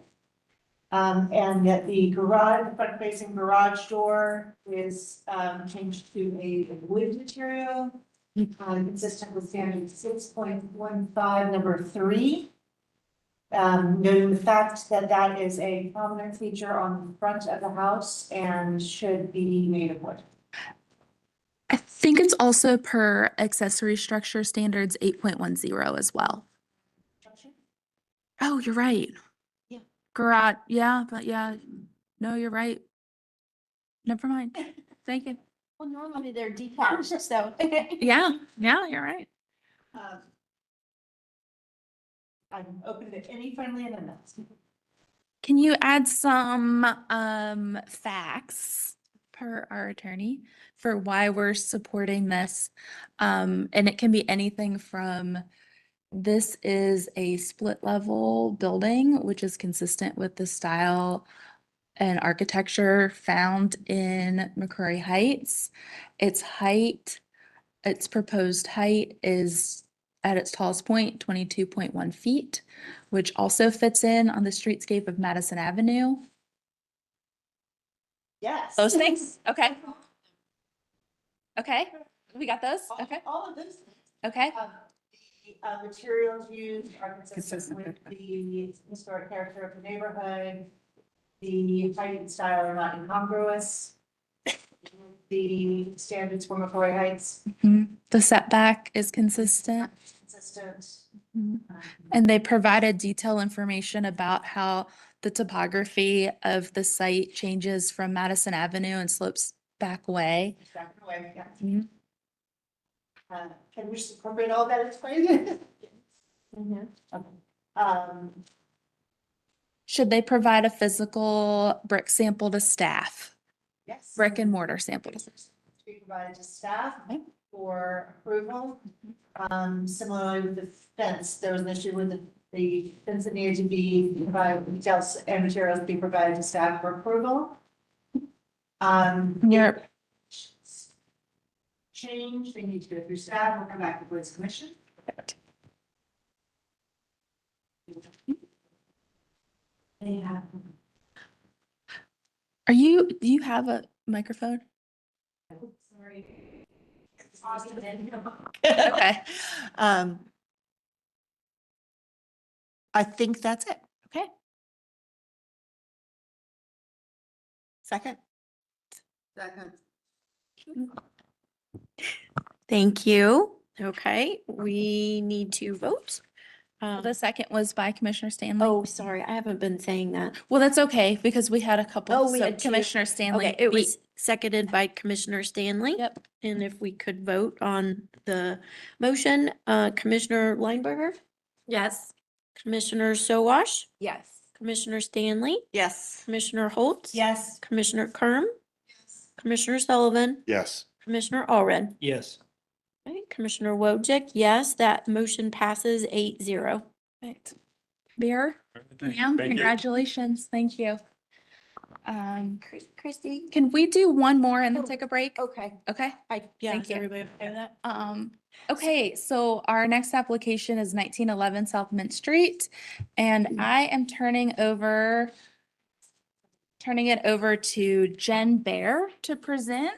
And that the garage, front facing garage door is changed to a wood material, consistent with standard 6.15, number 3. Noting the fact that that is a prominent feature on the front of the house and should be made of wood. I think it's also per accessory structure standards 8.10 as well. Oh, you're right. Yeah. Garage, yeah, but yeah, no, you're right. Never mind. Thank you. Well, normally they're detached, so. Yeah, you're right. I'm open to any friendly amendments. Can you add some facts per our attorney for why we're supporting this? And it can be anything from this is a split level building, which is consistent with the style and architecture found in McCrory Heights. Its proposed height is at its tallest point, 22.1 feet, which also fits in on the streetscape of Madison Avenue. Yes. Those things? Okay. Okay, we got those? Okay, All of those things. okay. The materials used are consistent with the historic character of the neighborhood. The height and style are not incongruous. the standards for McCoy Heights. The setback is consistent. Consistent. And they provided detailed information about how the topography of the site changes from Madison Avenue and slopes back away. Back away, yeah. Can we just incorporate all that explained? Should they provide a physical brick sample to staff? Yes. Brick and mortar sample to staff? To be provided to staff for approval. Similarly with the fence, there was an issue with the fence that needed to be provided, details and materials to be provided to staff for approval. Your Change, they need to go through staff, we'll come back to the Boards Commission. Yeah. do you have a microphone? Sorry. Okay. I think that's it. Okay. Second. Second. Thank you. Okay, we need to vote. The second was by Commissioner Stanley. Oh, sorry, I haven't been saying that. Well, that's okay because we had a couple. Oh, we So had two. Commissioner Stanley. Okay, it beat- was seconded by Commissioner Stanley. Yep. And if we could vote on the motion, Commissioner Lineberger, Yes. Commissioner Sowash, Yes. Commissioner Stanley, Yes. Commissioner Holtz. Yes. Commissioner Kerm. Commissioner Sullivan, Yes. Commissioner Allred. Yes. Okay, Commissioner Wojcik, yes, that motion passes 8-0. Right. Bear, ma'am, Thank you. congratulations. Thank you. Christie? Can we do one more and then take a break? Okay. Okay. Yeah, Thank is you. everybody okay with that? Okay, so our next application is 1911 South Mint Street. And I am turning it over to Jen Bear to present.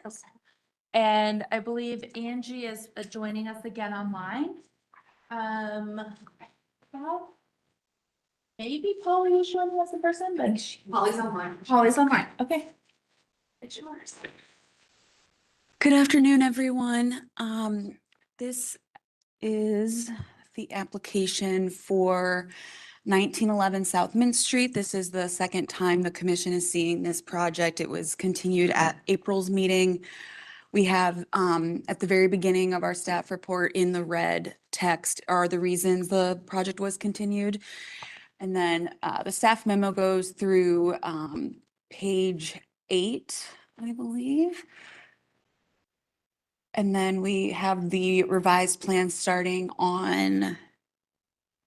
And I believe Angie is joining us again online. Paul? Maybe Polly was showing us in person, but Polly's online. Polly's online. Okay. It's yours. Good afternoon, everyone. This is the application for 1911 South Mint Street. This is the second time the commission is seeing this project. It was continued at April's meeting. We have, at the very beginning of our staff report in the red text are the reasons the project was continued. And then the staff memo goes through page 8, I believe. And then we have the revised plan starting on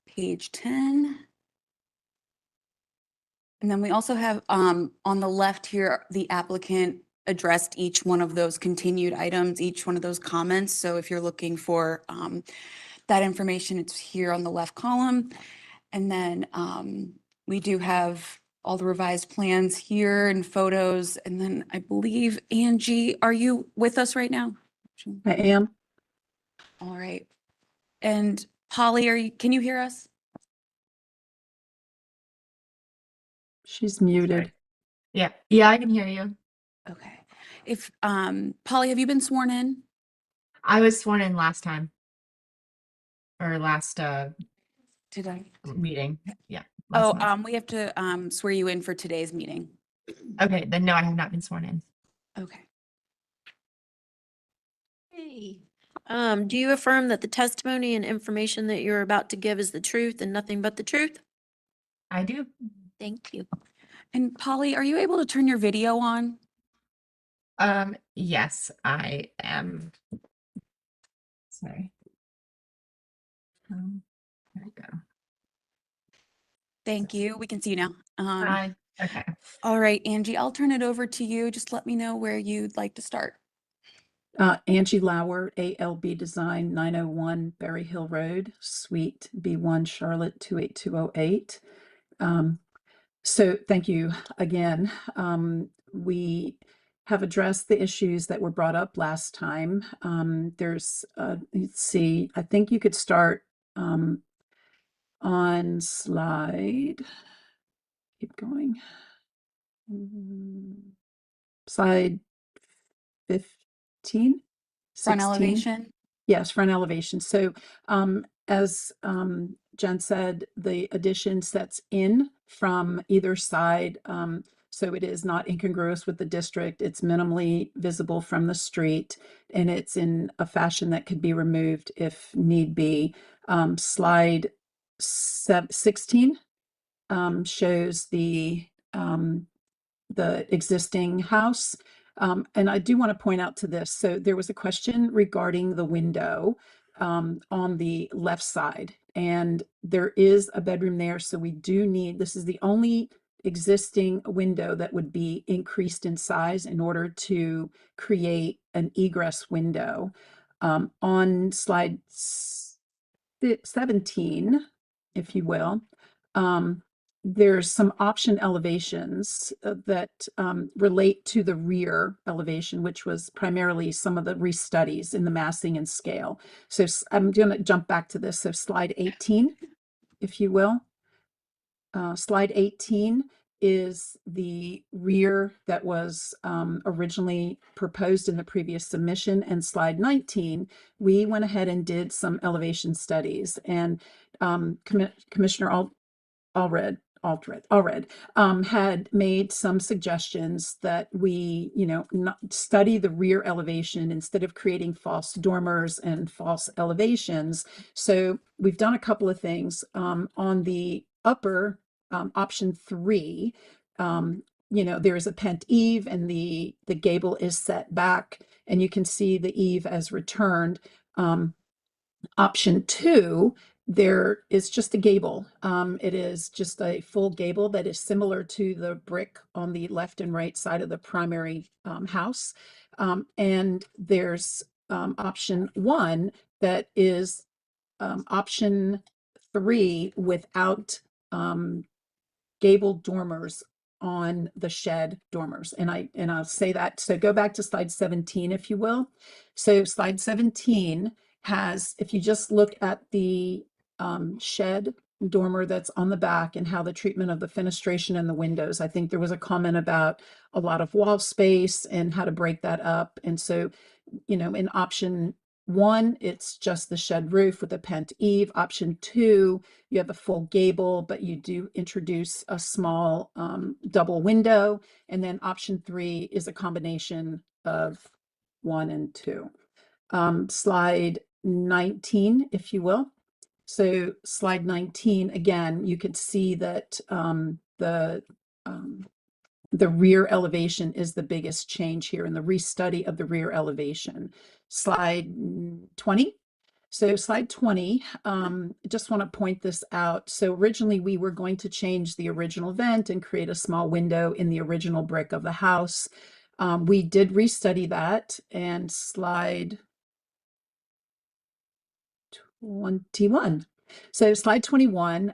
page 10. And then we also have on the left here, the applicant addressed each one of those continued items, each one of those comments. So if you're looking for that information, it's here on the left column. And then we do have all the revised plans here and photos. And then I believe, Angie, are you with us right now? I am. All right. And Polly, can you hear us? She's muted. Yeah, I can hear you. Okay. If, Polly, have you been sworn in? I was sworn in last time. Or last Did I? meeting. Yeah. Oh, we have to swear you in for today's meeting. Okay, then no, I have not been sworn in. Okay. Hey. Do you affirm that the testimony and information that you're about to give is the truth and nothing but the truth? I do. Thank you. And Polly, are you able to turn your video on? Yes, I am. Sorry. There we go. Thank you. We can see you now. Hi. Okay. All right, Angie, I'll turn it over to you. Just let me know where you'd like to start. Angie Lauer, ALB Design, 901 Berry Hill Road, Suite B1, Charlotte 28208. So thank you again. We have addressed the issues that were brought up last time. Let's see, I think you could start on slide, keep going. Slide 15? Front 16? elevation. Yes, front elevation. So as Jen said, the addition sets in from either side. So it is not incongruous with the district. It's minimally visible from the street, and it's in a fashion that could be removed if need be. Slide 16 shows the existing house. And I do want to point out to this. So there was a question regarding the window on the left side, and there is a bedroom there. So we do need, this is the only existing window that would be increased in size in order to create an egress window. On slide 17, if you will, there's some option elevations that relate to the rear elevation, which was primarily some of the restudies in the massing and scale. So I'm going to jump back to this. So slide 18, if you will. Slide 18 is the rear that was originally proposed in the previous submission, and slide 19, we went ahead and did some elevation studies, and Commissioner Allred had made some suggestions that we, study the rear elevation instead of creating false dormers and false elevations. So we've done a couple of things. On the upper option 3, there is a pent eave, and the gable is set back, and you can see the eave as returned. Option 2, there is just a gable. It is just a full gable that is similar to the brick on the left and right side of the primary house. And there's option 1 that is option 3 without gable dormers on the shed dormers. And I'll say that. So go back to slide 17, if you will. So slide 17 has, if you just look at the shed dormer that's on the back and how the treatment of the fenestration and the windows, I think there was a comment about a lot of wall space and how to break that up. And so, in option 1, it's just the shed roof with a pent eave. Option 2, you have a full gable, but you do introduce a small double window. And then option 3 is a combination of 1 and 2. Slide 19, if you will. So slide 19, again, you could see that the rear elevation is the biggest change here in the restudy of the rear elevation. Slide 20. So slide 20, just want to point this out. So originally we were going to change the original vent and create a small window in the original brick of the house. We did restudy that, and slide 21. So slide 21,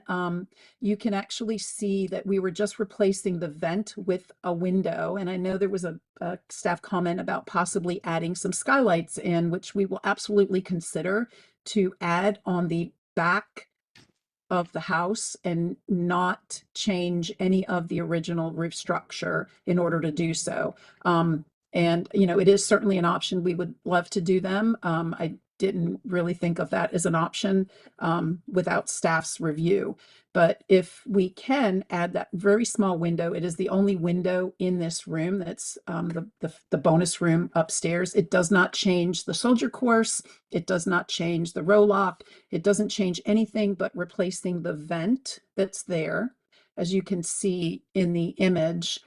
you can actually see that we were just replacing the vent with a window. And I know there was a staff comment about possibly adding some skylights in, which we will absolutely consider to add on the back of the house and not change any of the original roof structure in order to do so. And, it is certainly an option. We would love to do them. I didn't really think of that as an option without staff's review. But if we can add that very small window, it is the only window in this room. That's the bonus room upstairs. It does not change the soldier course. It does not change the row lock. It doesn't change anything but replacing the vent that's there. As you can see in the image,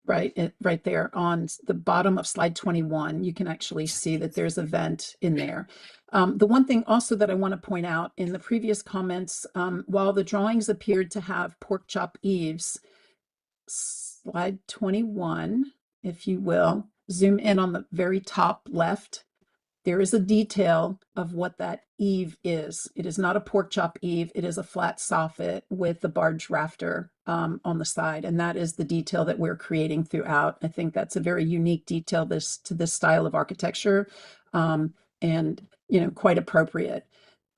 right there on the bottom of slide 21, you can actually see that there's a vent in there. The one thing also that I want to point out in the previous comments, while the drawings appeared to have pork chop eaves, slide 21, if you will, zoom in on the very top left, there is a detail of what that eave is. It is not a pork chop eave. It is a flat soffit with the barge rafter on the side. And that is the detail that we're creating throughout. I think that's a very unique detail to this style of architecture, and, quite appropriate.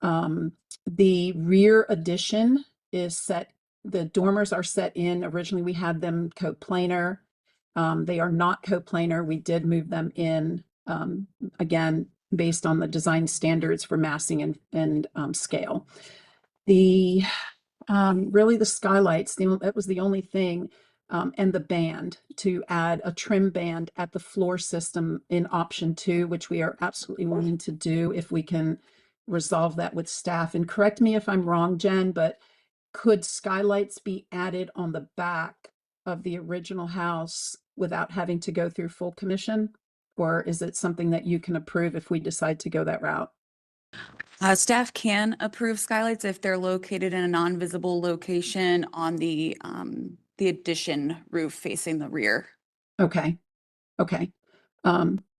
The rear addition is set, the dormers are set in. Originally, we had them coat planar. They are not coplanar. We did move them in, again, based on the design standards for massing and scale. The really the skylights, that was the only thing, and the band, to add a trim band at the floor system in option 2, which we are absolutely willing to do if we can resolve that with staff. And correct me if I'm wrong, Jen, but could skylights be added on the back of the original house without having to go through full commission? Or is it something that you can approve if we decide to go that route? Staff can approve skylights if they're located in a non-visible location on the addition roof facing the rear. Okay, okay.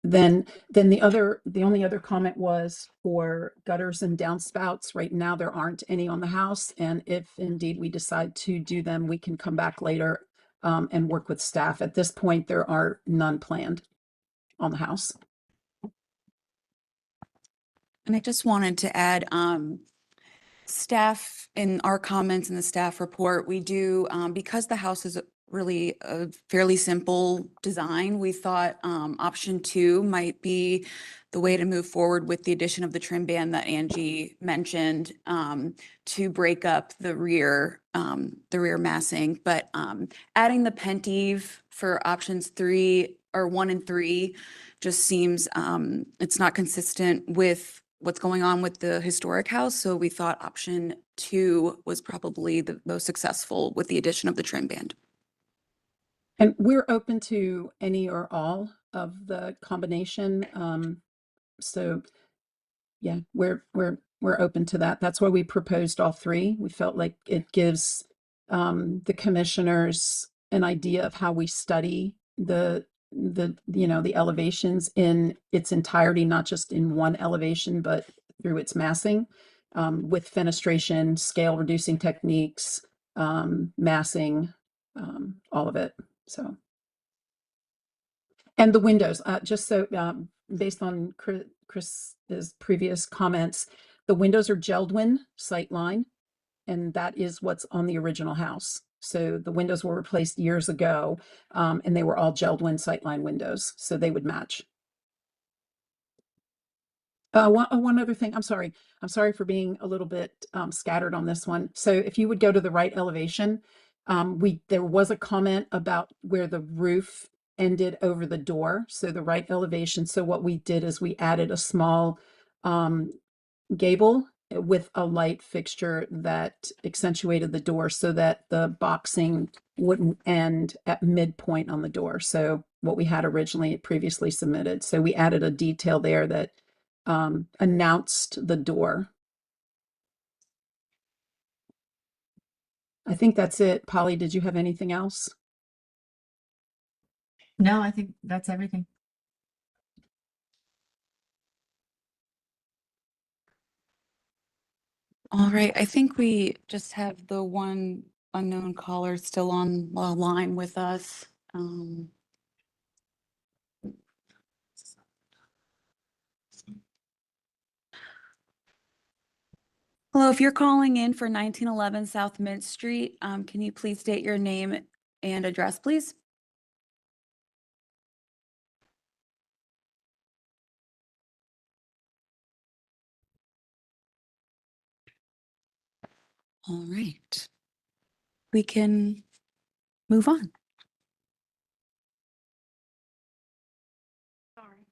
Then the only other comment was for gutters and downspouts. Right now, there aren't any on the house, and if indeed we decide to do them, we can come back later and work with staff. At this point, there are none planned on the house. And I just wanted to add, staff in our comments in the staff report, we do, because the house is really a fairly simple design, we thought option 2 might be the way to move forward with the addition of the trim band that Angie mentioned, to break up the rear massing. But adding the Pentive for options 3 or 1 and 3 just seems it's not consistent with what's going on with the historic house. So we thought option 2 was probably the most successful with the addition of the trim band. And we're open to any or all of the combination. So yeah, we're open to that. That's why we proposed all 3. We felt like it gives the commissioners an idea of how we study the elevations in its entirety, not just in one elevation, but through its massing, with fenestration, scale reducing techniques, massing, all of it. So, and the windows, just so based on Chris's previous comments, the windows are Geldwin Sightline, and that is what's on the original house. So the windows were replaced years ago, and they were all Geldwin Sightline windows, so they would match. One other thing, I'm sorry for being a little bit scattered on this one. So if you would go to the right elevation, there was a comment about where the roof ended over the door, so the right elevation. So what we did is we added a small gable with a light fixture that accentuated the door so that the boxing wouldn't end at midpoint on the door. So what we had originally previously submitted. So we added a detail there that announced the door. I think that's it. Polly, did you have anything else? No, I think that's everything. All right, I think we just have the one unknown caller still on the line with us. Hello, if you're calling in for 1911 South Mid Street, can you please state your name and address, please? All right. We can move on. Sorry.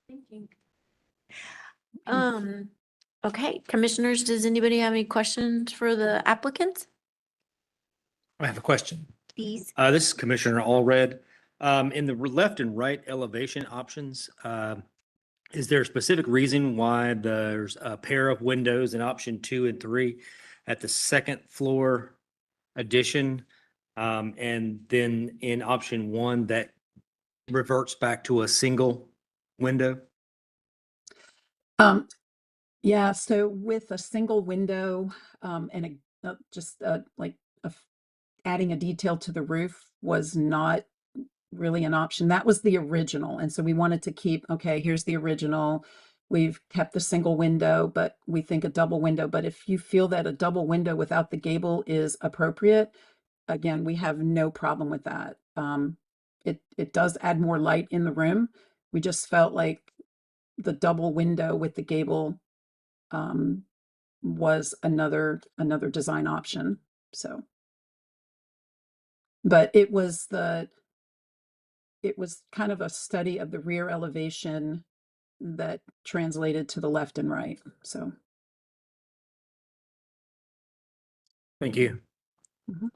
Thinking. Okay, commissioners, does anybody have any questions for the applicants? I have a question. Please. This is Commissioner Allred. In the left and right elevation options, is there a specific reason why there's a pair of windows in option 2 and 3 at the second floor addition? And then in option 1, that reverts back to a single window? Yeah, so with a single window and adding a detail to the roof was not really an option. That was the original. And so we wanted to keep, okay, here's the original. We've kept the single window, but we think a double window. But if you feel that a double window without the gable is appropriate, again, we have no problem with that. it does add more light in the room. We just felt like the double window with the gable was another design option, so. But it was kind of a study of the rear elevation that translated to the left and right, so. Thank you. Mhm.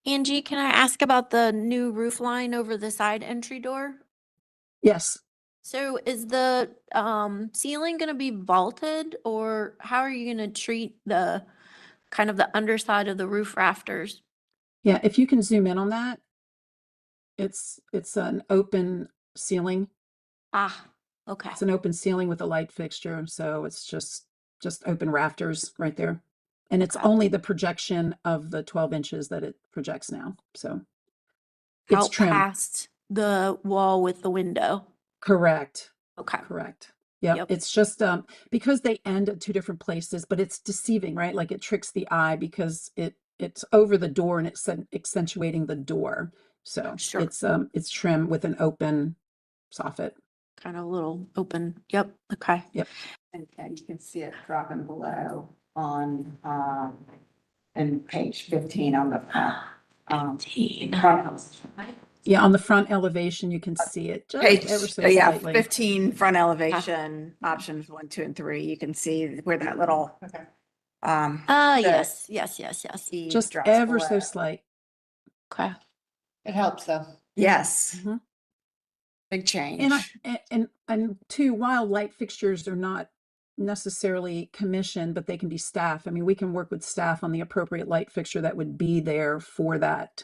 Angie, can I ask about the new roof line over the side entry door? Yes, So is the ceiling gonna be vaulted, or how are you gonna treat the kind of the underside of the roof rafters? yeah, if you can zoom in on that, it's an open ceiling. Ah, okay. It's an open ceiling with a light fixture, so it's just open rafters right there. And it's Okay. only the projection of the 12 inches that it projects now, so. It's Out trim, past the wall with the window. correct, Okay. correct. Yep, Yep. it's just, because they end at two different places, but it's deceiving, right? Like it tricks the eye because it's over the door and it's accentuating the door. So Sure. it's trim with an open soffit. Kind of a little open. Yep. Okay. Yep. And you can see it dropping below on, in page 15 on the, 15. front. Yeah, on the front elevation, you can see it just Page, ever so yeah, slightly. 15 front elevation, options 1, 2, and 3. You can see where that little, the Yes. eave Just drops ever so below. slight. Okay. It helps though. Yes, Mhm. big change. And two, while light fixtures are not necessarily commissioned, but they can be staff. I mean, we can work with staff on the appropriate light fixture that would be there for that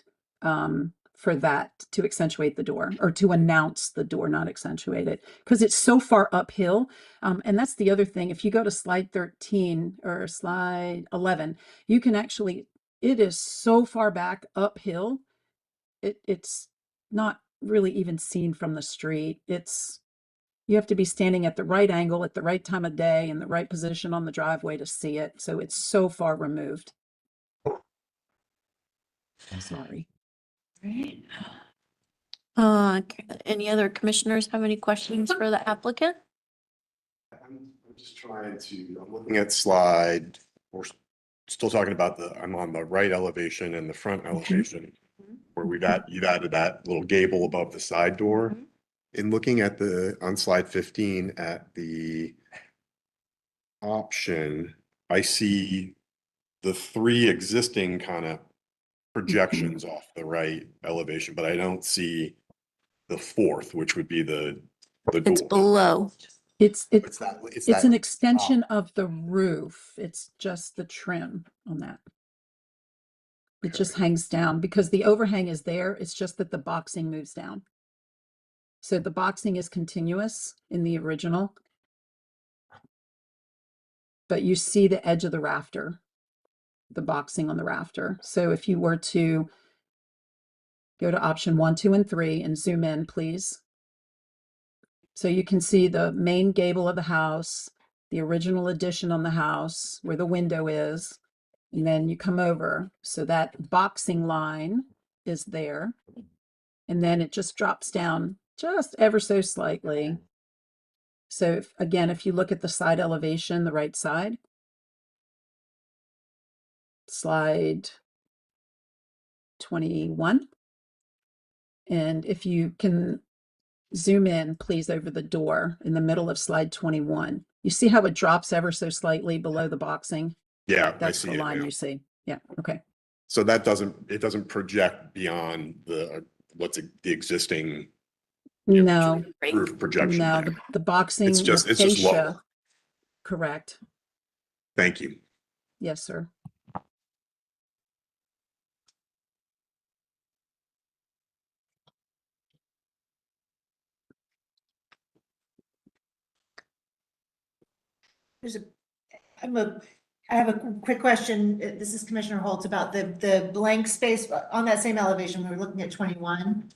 to accentuate the door or to announce the door, not accentuate it, because it's so far uphill. And that's the other thing. If you go to slide 13 or slide 11, you can actually, it is so far back uphill. It's not really even seen from the street. You have to be standing at the right angle at the right time of day in the right position on the driveway to see it. So it's so far removed. I'm sorry. Right. Any other commissioners have any questions for the applicant? I'm just trying to, I'm looking at slide, we're still talking about I'm on the right elevation and the front elevation where you've added that little gable above the side door. In looking at on slide 15 at the option, I see the 3 existing kind of projections off the right elevation, but I don't see the 4th, which would be the It's door. below. It's that an extension of the roof. It's just the trim on that. It just hangs down because the overhang is there. It's just that the boxing moves down. So the boxing is continuous in the original, but you see the edge of the rafter, the boxing on the rafter. So if you were to go to option 1, 2, and 3 and zoom in, please. So you can see the main gable of the house, the original addition on the house where the window is, and then you come over. So that boxing line is there. And then it just drops down just ever so slightly. So again, if you look at the side elevation, the right side, slide 21. And if you can zoom in, please, over the door in the middle of slide 21, you see how it drops ever so slightly below the boxing? Yeah, I That's see the it line now. you see. Yeah, okay. So it doesn't project beyond the existing No, roof projection no, there. the boxing, It's the just fascia. lower. Correct. Thank you. Yes, sir. I have a quick question. This is Commissioner Holtz about the blank space on that same elevation. We were looking at 21.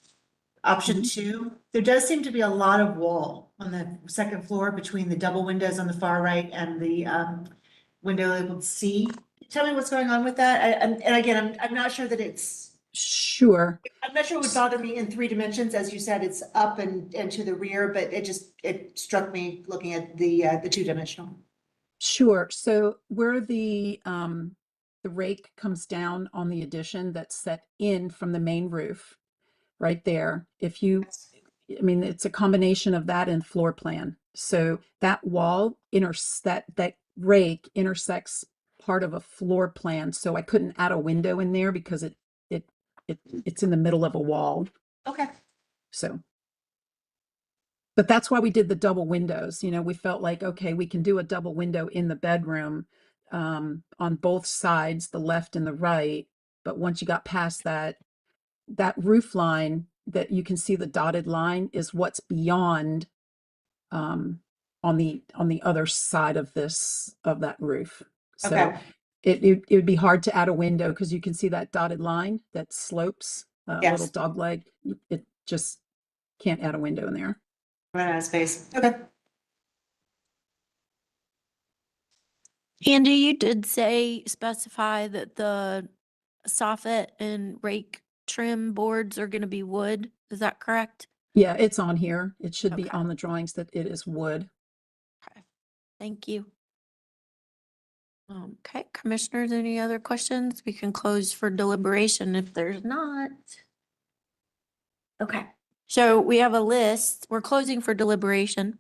Option 2, there does seem to be a lot of wall on the second floor between the double windows on the far right and window labeled C. Tell me what's going on with that. And again, I'm not sure that Sure. I'm not sure it would bother me in 3 dimensions. As you said, it's up and to the rear, but it struck me looking at the 2-dimensional. Sure. So where the rake comes down on the addition that's set in from the main roof, right there. I mean, it's a combination of that and floor plan. So that wall that rake intersects part of a floor plan. So I couldn't add a window in there because it's in the middle of a wall. Okay. So, but that's why we did the double windows. You know, we felt like, okay, we can do a double window in the bedroom on both sides, the left and the right. But once you got past that roof line that you can see the dotted line is what's beyond on the other side of that roof. So Okay. it would be hard to add a window because you can see that dotted line that slopes a Yes. little dog leg. It just can't add a window in there. Run out of space. Okay. Andy, you did specify that the soffit and rake trim boards are gonna be wood. Is that correct? Yeah, it's on here. It should be Okay. on the drawings that it is wood. Thank you. Okay, commissioners, any other questions? We can close for deliberation if there's not. Okay, so we have a list. We're closing for deliberation.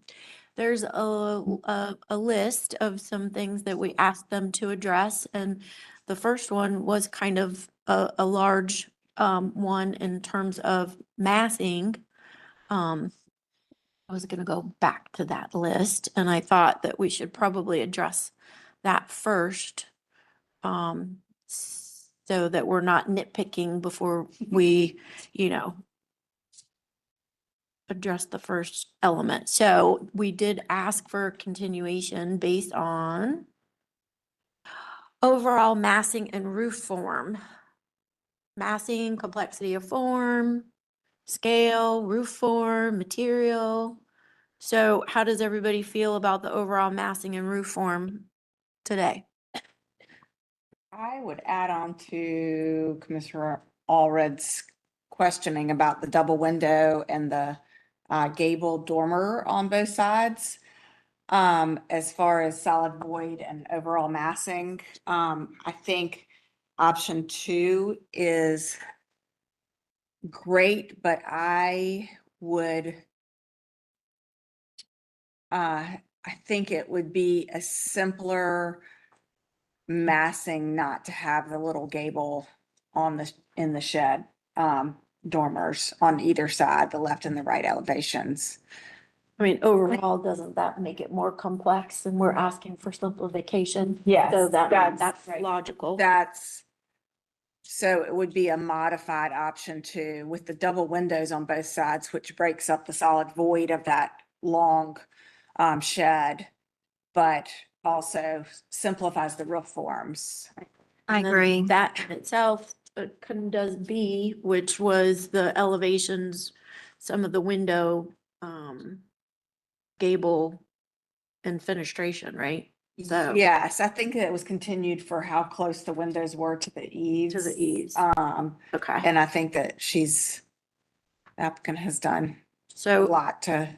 There's a list of some things that we asked them to address, and the first one was kind of a large one in terms of massing. I was gonna go back to that list, and I thought that we should probably address that first. So that we're not nitpicking before we, address the first element. So we did ask for continuation based on overall massing and roof form. Massing, complexity of form, scale, roof form, material. So how does everybody feel about the overall massing and roof form today? I would add on to Commissioner Allred's questioning about the double window and the gable dormer on both sides. As far as solid void and overall massing, I think option 2 is great, but I think it would be a simpler massing not to have the little gable in the shed, dormers on either side, the left and the right elevations. I mean, overall, doesn't that make it more complex and we're asking for simplification? Yes, So that's that's right. logical. So it would be a modified option 2 with the double windows on both sides, which breaks up the solid void of that long shed, but also simplifies the roof forms. I agree. That in itself does B, which was the elevations, some of the window, gable and fenestration, right? So Yes, I think it was continued for how close the windows were to the eaves. to the eaves. Okay. And I think that the applicant has done a So lot to.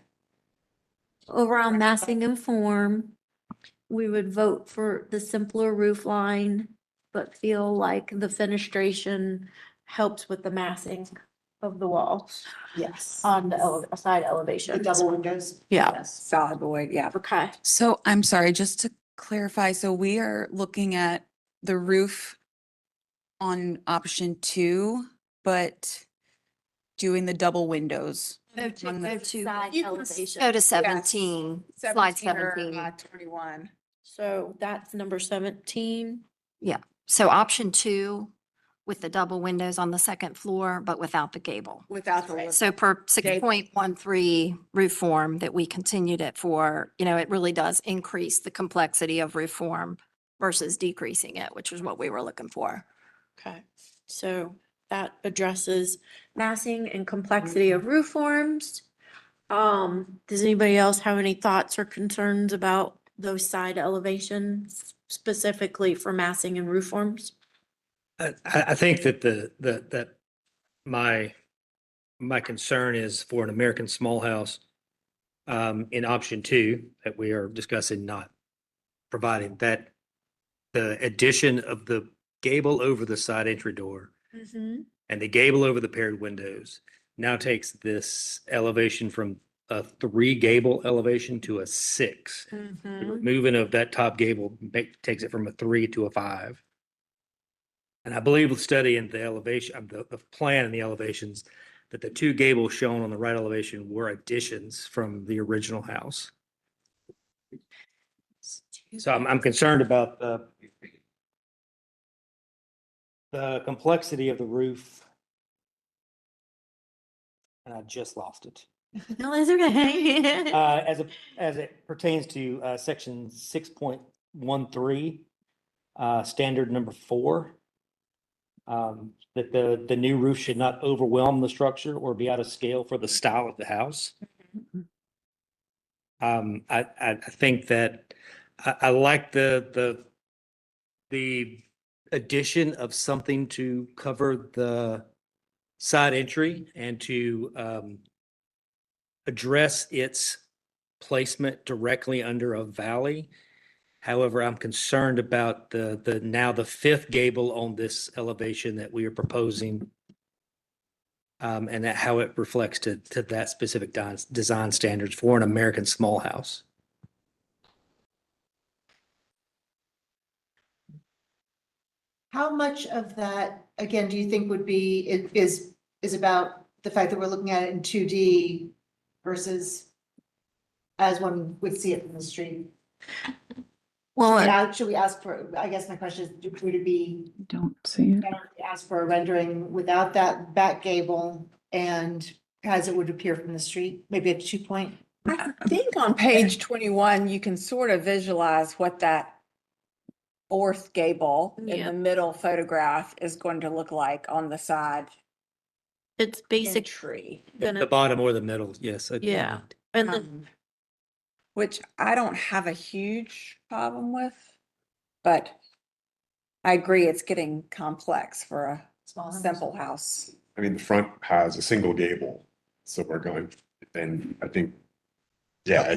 overall massing and form, we would vote for the simpler roof line, but feel like the fenestration helps with the massing of the walls Yes. on the side elevation. The double windows. Yeah. Yes. Solid void, yeah. Okay. So I'm sorry, just to clarify, so we are looking at the roof on option 2, but doing the double windows. Go to side elevation. Go to 17, slide 17. 21. So that's number 17. Yeah, so option 2 with the double windows on the second floor, but without the gable. Without the. So per 6.13 roof form that we continued it for, it really does increase the complexity of roof form versus decreasing it, which was what we were looking for. Okay, so that addresses massing and complexity of roof forms. Does anybody else have any thoughts or concerns about those side elevations? specifically for massing and roof forms? I think that that my concern is for an American small house in option 2 that we are discussing, not providing, that the addition of the gable over the side entry door and the gable over the paired windows now takes this elevation from a 3 gable elevation to a 6. The removing of that top gable takes it from a 3 to a 5. And I believe with studying the elevation of the plan and the elevations, that the 2 gables shown on the right elevation were additions from the original house. So I'm concerned about the complexity of the roof. And I just lost it. No, that's okay. As it pertains to section 6.13, standard number 4. That the new roof should not overwhelm the structure or be out of scale for the style of the house. I think that I like the addition of something to cover the side entry and to address its placement directly under a valley. However, I'm concerned about the now the 5th gable on this elevation that we are proposing, and that how it reflects to that specific design standards for an American small house. How much of that, again, do you think would be, is about the fact that we're looking at it in 2D versus as one would see it from the street? Well, Should we ask for, I guess my question is, would it be Don't see it. better to ask for a rendering without that back gable and as it would appear from the street, maybe a 2-point? I think on page 21, you can sort of visualize what that 4th gable in Yeah. the middle photograph is going to look like on the side It's basic. entry. The bottom or the middle, yes. Yeah. And the, Which I don't have a huge problem with, but I agree it's getting complex for a Small house. simple house. I mean, the front has a single gable, so we're going, and I think, yeah,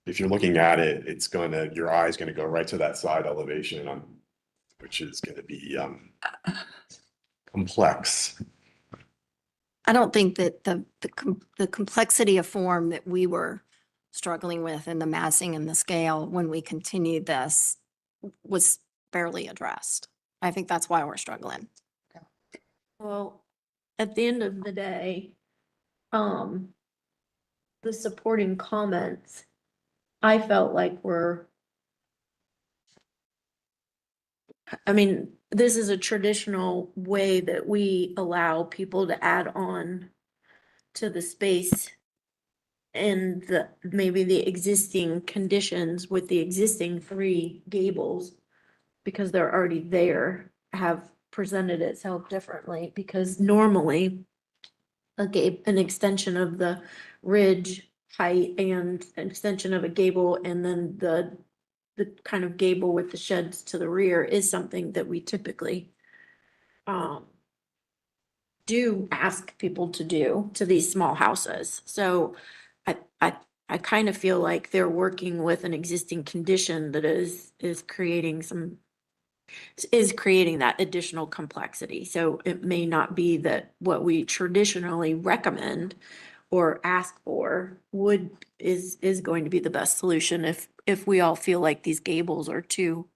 if you're looking at it, it's gonna, your eye's gonna go right to that side elevation on, which is gonna be complex. I don't think that the complexity of form that we were struggling with and the massing and the scale when we continued this was barely addressed. I think that's why we're struggling. well, at the end of the day, the supporting comments, I felt like I mean, this is a traditional way that we allow people to add on to the space and maybe the existing conditions with the existing 3 gables, because they're already there, have presented itself differently, because normally an extension of the ridge height and an extension of a gable and then the kind of gable with the sheds to the rear is something that we typically do ask people to do to these small houses. So I kind of feel like they're working with an existing condition that is creating that additional complexity. So it may not be that what we traditionally recommend or ask for is going to be the best solution if we all feel like these gables are too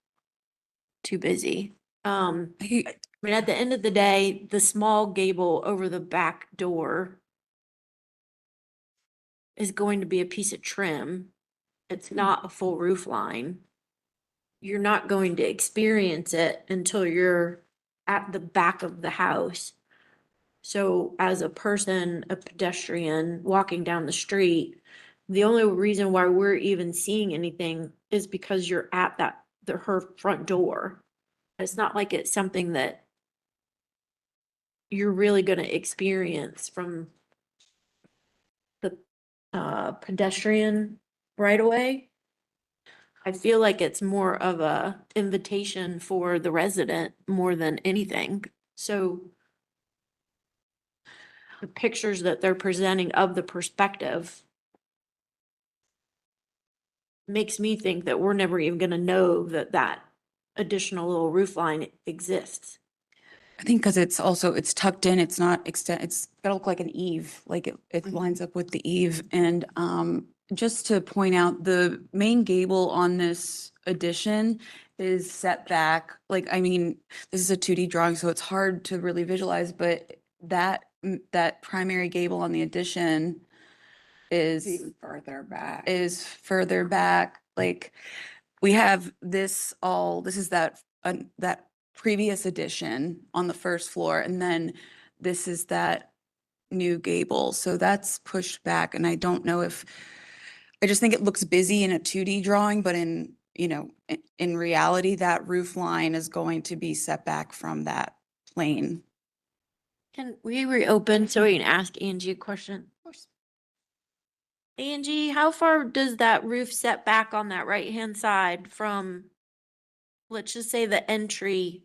busy. I mean, at the end of the day, the small gable over the back door is going to be a piece of trim. It's not a full roof line. You're not going to experience it until you're at the back of the house. So as a person, a pedestrian walking down the street, the only reason why we're even seeing anything is because you're at her front door. It's not like it's something that you're really gonna experience from the pedestrian right away. I feel like it's more of a invitation for the resident more than anything. So the pictures that they're presenting of the perspective makes me think that we're never even gonna know that that additional little roof line exists. I think because it's also, it's tucked in, it's not extend, it's gotta look like an eave, like it lines up with the eave. And just to point out, the main gable on this addition is set back, like, I mean, this is a 2D drawing, so it's hard to really visualize, but that primary gable on the addition is Even further back. is further back. Like, we have this all, this is that previous addition on the first floor, and then this is that new gable. So that's pushed back, and I don't know if, I just think it looks busy in a 2D drawing, but in, you know, in reality, that roof line is going to be set back from that plane. Can we reopen so we can ask Angie a question? Of course. Angie, how far does that roof set back on that right-hand side from, let's just say, the entry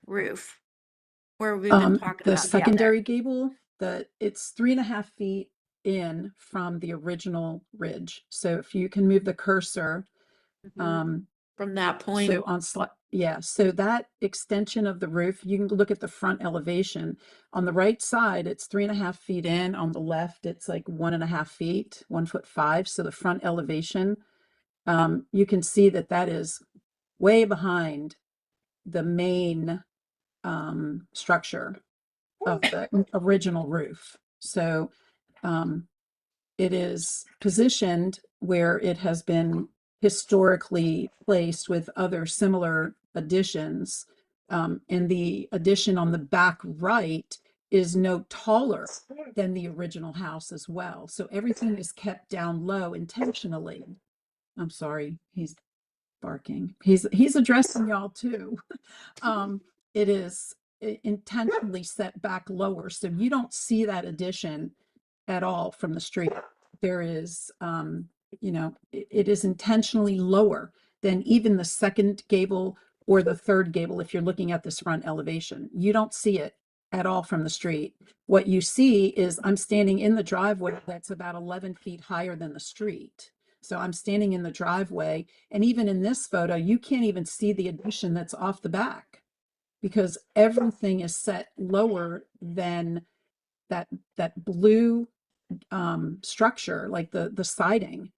roof? Where we've been talking The about. secondary gable, it's 3.5 feet in from the original ridge. So if you can move the cursor, From that point. so on yeah, so that extension of the roof, you can look at the front elevation. On the right side, it's 3.5 feet in. On the left, it's like 1.5 feet, 1.5 feet. So the front elevation, you can see that that is way behind the main structure of the original roof. So it is positioned where it has been historically placed with other similar additions. And the addition on the back right is no taller than the original house as well. So everything is kept down low intentionally. I'm sorry, he's barking. He's addressing y'all too. It is intentionally set back lower, so you don't see that addition at all from the street. There is, you know, it is intentionally lower than even the second gable or the third gable if you're looking at this front elevation. You don't see it at all from the street. What you see is I'm standing in the driveway that's about 11 feet higher than the street. So I'm standing in the driveway, and even in this photo, you can't even see the addition that's off the back because everything is set lower than that blue structure, like the siding.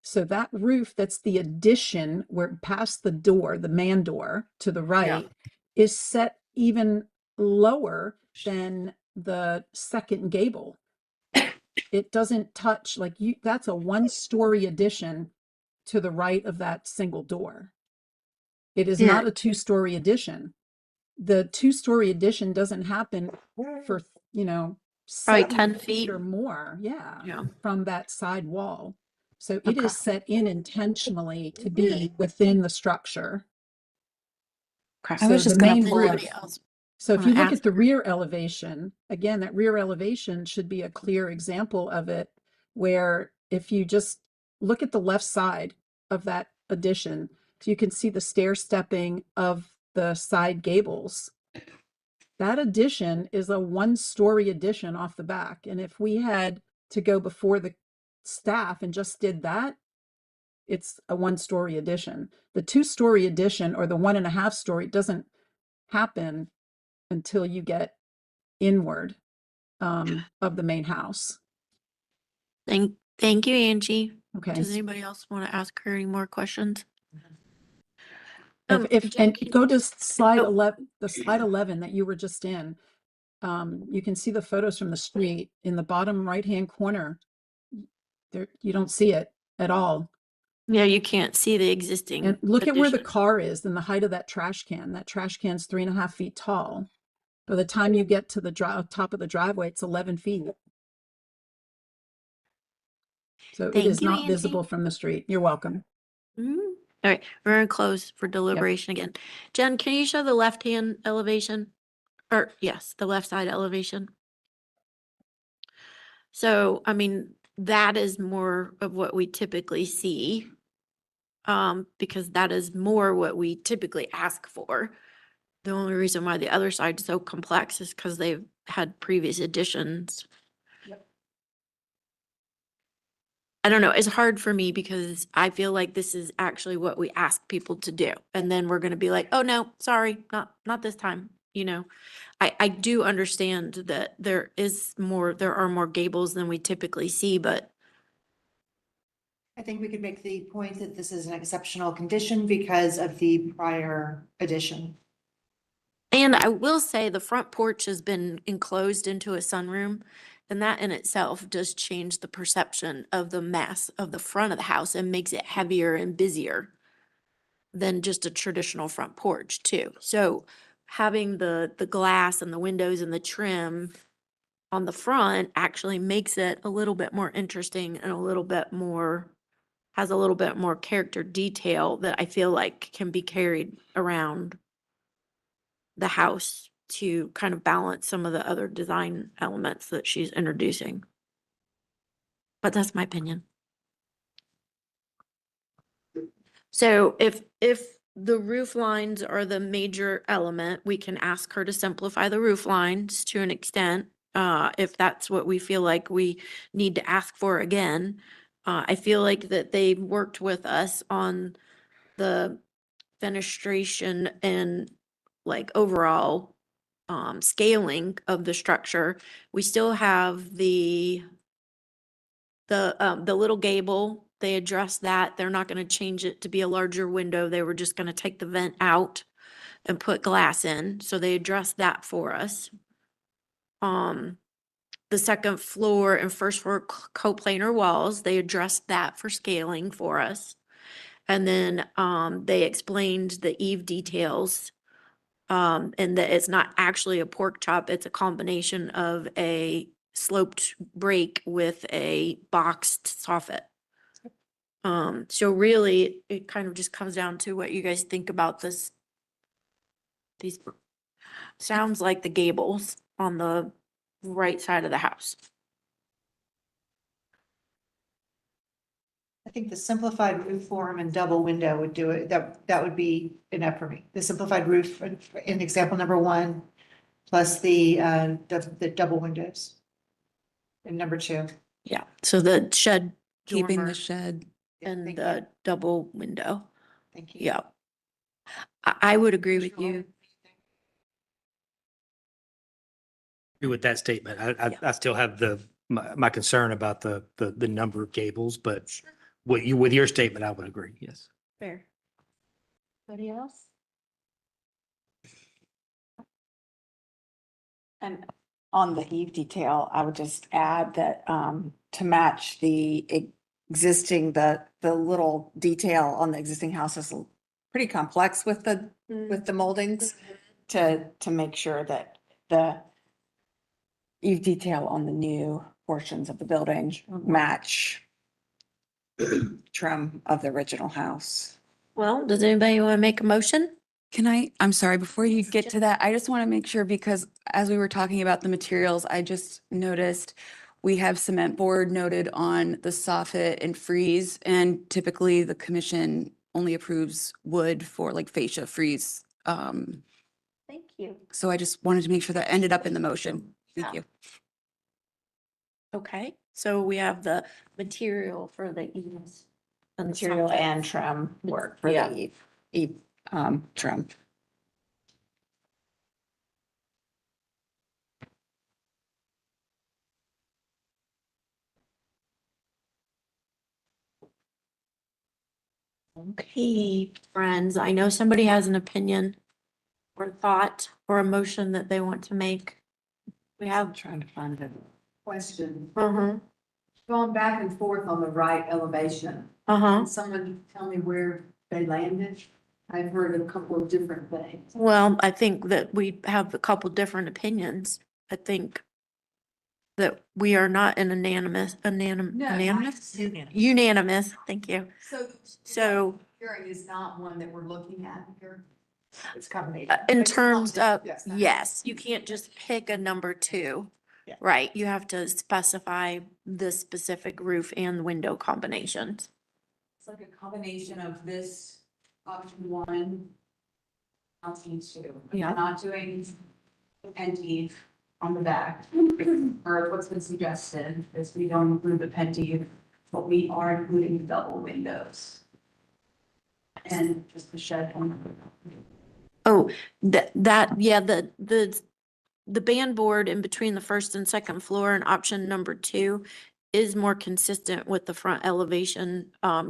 So that roof, that's the addition where past the door, the man door to the right, is set even lower than the second gable. It doesn't touch, like you, that's a 1-story addition to the right of that single door. It is not a 2-story addition. The 2-story addition doesn't happen for, you know, Probably 7 10 feet or more, Yeah. from that side wall. So it is set in intentionally to be within the structure. I So was the just gonna main pull roof. it. So if you wanna look ask at the rear elevation, again, that rear elevation should be a clear example of it, where if you just look at the left side of that addition, you can see the stair stepping of the side gables. That addition is a 1-story addition off the back. And if we had to go before the staff and just did that, it's a 1-story addition. The 2-story addition or the 1.5-story doesn't happen until you get inward of the main house. Thank you, Angie. Okay. Does anybody else want to ask her any more questions? And go to slide Oh. 11, the slide 11 that you were just in. You can see the photos from the street in the bottom right-hand corner. There, you don't see it at all. Yeah, you can't see the existing. And look at where the addition. car is and the height of that trash can. That trash can's 3.5 feet tall. By the time you get to the top of the driveway, it's 11 feet. So it Thank is you, not Angie. visible from the street. You're welcome. Mhm. All right, we're gonna close for deliberation again. Jen, can you show the left-hand elevation? Or yes, the left side elevation. So, I mean, that is more of what we typically see. because that is more what we typically ask for. The only reason why the other side's so complex is because they've had previous additions. I don't know, it's hard for me because I feel like this is actually what we ask people to do. And then we're gonna be like, oh, no, sorry, not this time, you know? I do understand that there are more gables than we typically see, but I think we could make the point that this is an exceptional condition because of the prior addition. and I will say the front porch has been enclosed into a sunroom. And that in itself does change the perception of the mass of the front of the house and makes it heavier and busier than just a traditional front porch too. So having the glass and the windows and the trim on the front actually makes it a little bit more interesting and has a little bit more character detail that I feel like can be carried around the house to kind of balance some of the other design elements that she's introducing. But that's my opinion. So if the roof lines are the major element, we can ask her to simplify the roof lines to an extent. If that's what we feel like we need to ask for again. I feel like that they've worked with us on the fenestration and like overall scaling of the structure. We still have the little gable. They addressed that. They're not going to change it to be a larger window. They were just going to take the vent out and put glass in. So they addressed that for us. The second floor and first floor coplanar walls, they addressed that for scaling for us. And then they explained the eave details. And that it's not actually a pork chop, it's a combination of a sloped break with a boxed soffit. So really, it kind of just comes down to what you guys think about this. These sounds like the gables on the right side of the house. I think the simplified roof form and double window would do it. That would be enough for me. The simplified roof in example number 1, plus the double windows in number 2. Yeah, so the shed. Keeping the dormer shed. And the double window. Thank you. Yeah. I would agree with you. Agree with that statement. I still have my concern about the number of gables, but with your statement, I would agree, yes. Fair. Anybody else? And on the eave detail, I would just add that to match the existing, the little detail on the existing house is pretty complex with the moldings to make sure that the eave detail on the new portions of the building match trim of the original house. Well, does anybody want to make a motion? I'm sorry, before you get to that, I just want to make sure, because as we were talking about the materials, I just noticed we have cement board noted on the soffit and frieze, and typically the commission only approves wood for like fascia frieze. Thank you. So I just wanted to make sure that ended up in the motion. Thank you. Okay, so we have the material for the eaves. Material and trim work for Yeah. the eve trim. Okay, friends, I know somebody has an opinion or thought or a motion that they want to make. We have. Trying to find a question. Uh-huh. Going back and forth on the right elevation. Uh-huh. Can someone tell me where they landed? I've heard a couple of different things. Well, I think that we have a couple different opinions. I think that we are not an unanimous, unanimous, thank you. So Hearing is not one that we're looking at here. It's combination. in terms of, Yes. yes, you can't just pick a number 2. Yeah. Right, you have to specify the specific roof and window combinations. It's like a combination of this option one, option two. Yeah. We're not doing Penty on the back, or what's been suggested is we don't include the Penty, but we are including the double windows. And just the shed on. Oh, yeah, the band board in between the first and second floor and option number 2 is more consistent with the front elevation,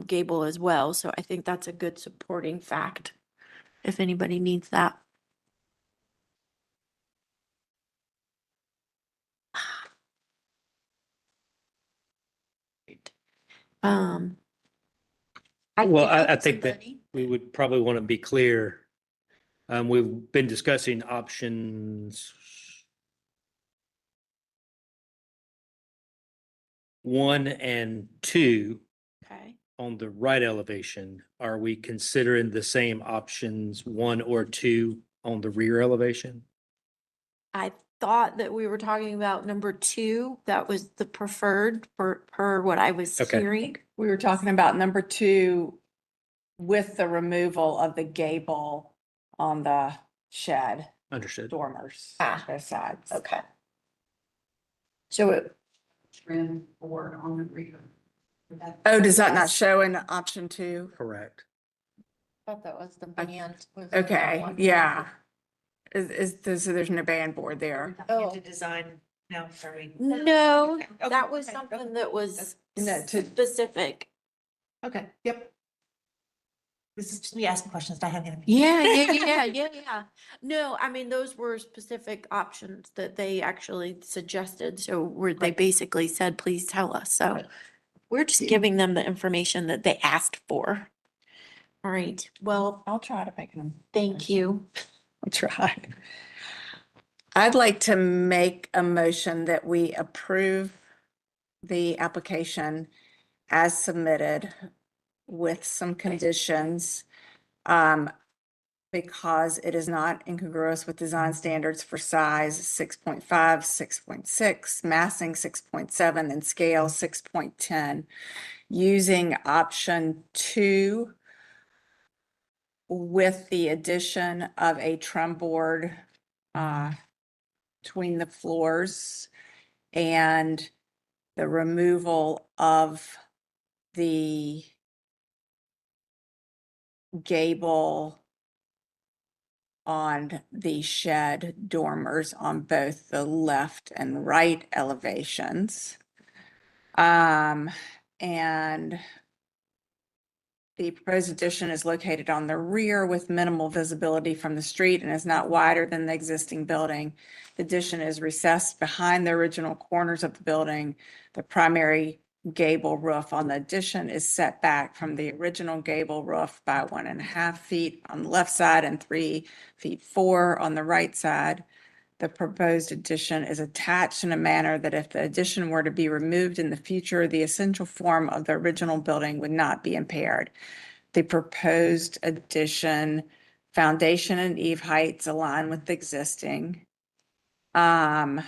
gable as well. So I think that's a good supporting fact, if anybody needs that. Um, Well, I think that we would probably want to be clear. We've been discussing options 1 and 2 okay. on the right elevation. Are we considering the same options 1 or 2 on the rear elevation? I thought that we were talking about number 2. That was the preferred per what I was Okay. hearing. We were talking about number 2 with the removal of the gable on the shed Understood. dormers, both sides. Okay. So it, Trim board on the rear. Oh, does that not show in option 2? Correct. thought that was the band. Okay, yeah. So there's no band board there. Oh. Design now, sorry. No, Okay, that was okay, something that was No, to- specific. Okay, yep. This is just me asking questions, not having. Yeah. No, I mean, those were specific options that they actually suggested. So where they basically said, please tell us. So we're just giving them the information that they asked for. All right, well, I'll try to make them. thank you. I'll try. I'd like to make a motion that we approve the application as submitted with some conditions, because it is not incongruous with design standards for size 6.5, 6.6, massing 6.7, and scale 6.10, using option 2 with the addition of a trim board between the floors and the removal of the gable on the shed dormers on both the left and right elevations. And the proposed addition is located on the rear with minimal visibility from the street and is not wider than the existing building. The addition is recessed behind the original corners of the building. The primary gable roof on the addition is set back from the original gable roof by 1.5 feet on the left side and 3 feet 4 on the right side. The proposed addition is attached in a manner that if the addition were to be removed in the future, the essential form of the original building would not be impaired. The proposed addition foundation and eave heights align with the existing. And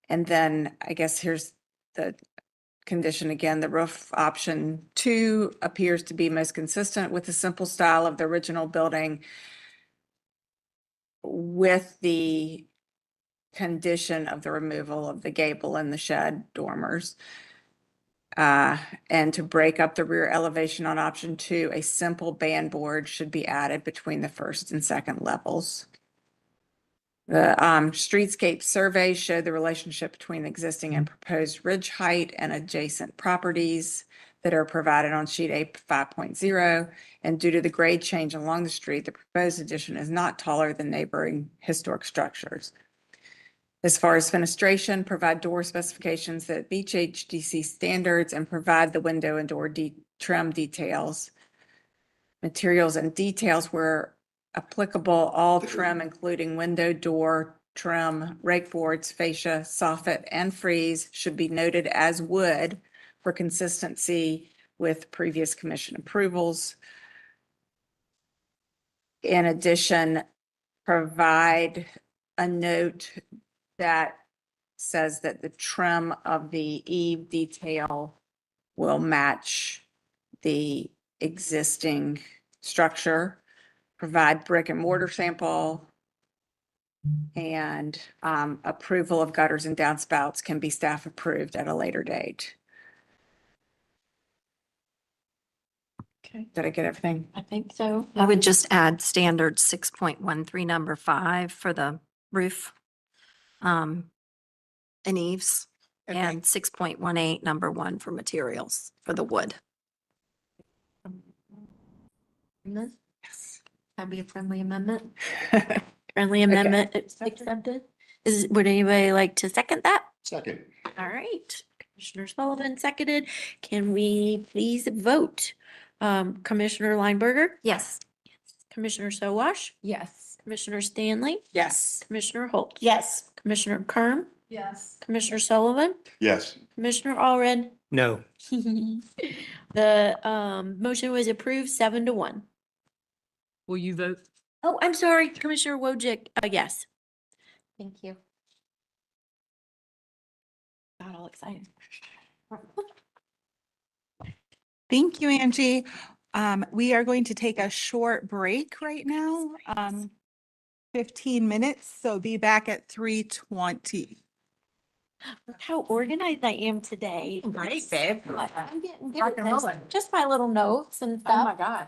then I guess here's the condition again. The roof option 2 appears to be most consistent with the simple style of the original building, with the condition of the removal of the gable and the shed dormers. And to break up the rear elevation on option 2, a simple band board should be added between the first and second levels. The streetscape survey showed the relationship between existing and proposed ridge height and adjacent properties that are provided on sheet A 5.0. And due to the grade change along the street, the proposed addition is not taller than neighboring historic structures. As far as fenestration, provide door specifications that meet HDC standards and provide the window and door trim details. Materials and details where applicable, all trim, including window, door, trim, rake boards, fascia, soffit, and frieze should be noted as wood for consistency with previous commission approvals. In addition, provide a note that says that the trim of the eave detail will match the existing structure, provide brick and mortar sample, and approval of gutters and downspouts can be staff approved at a later date. Okay. Did I get everything? I think so. I would just add standard 6.13, number 5 for the roof and eaves, and 6.18, number 1 for materials for the wood. Yes. That'd be a friendly amendment. Friendly amendment accepted. Would anybody like to second that? Second. All right, Commissioner Sullivan seconded. Can we please vote? Commissioner Lineberger? Yes. Commissioner Sowash? Yes. Commissioner Stanley? Yes. Commissioner Holt? Yes. Commissioner Kerm? Yes. Commissioner Sullivan? Yes. Commissioner Allred? No. The motion was approved 7-1. Will you vote? Oh, I'm sorry, Commissioner Wojcik, yes. Thank you. Got all excited. Thank you, Angie. We are going to take a short break right now, 15 minutes, so be back at 3:20. Look how organized I am today. Great, babe. I'm getting good Rock at and this. rolling. Just my little notes and Oh, my stuff. God.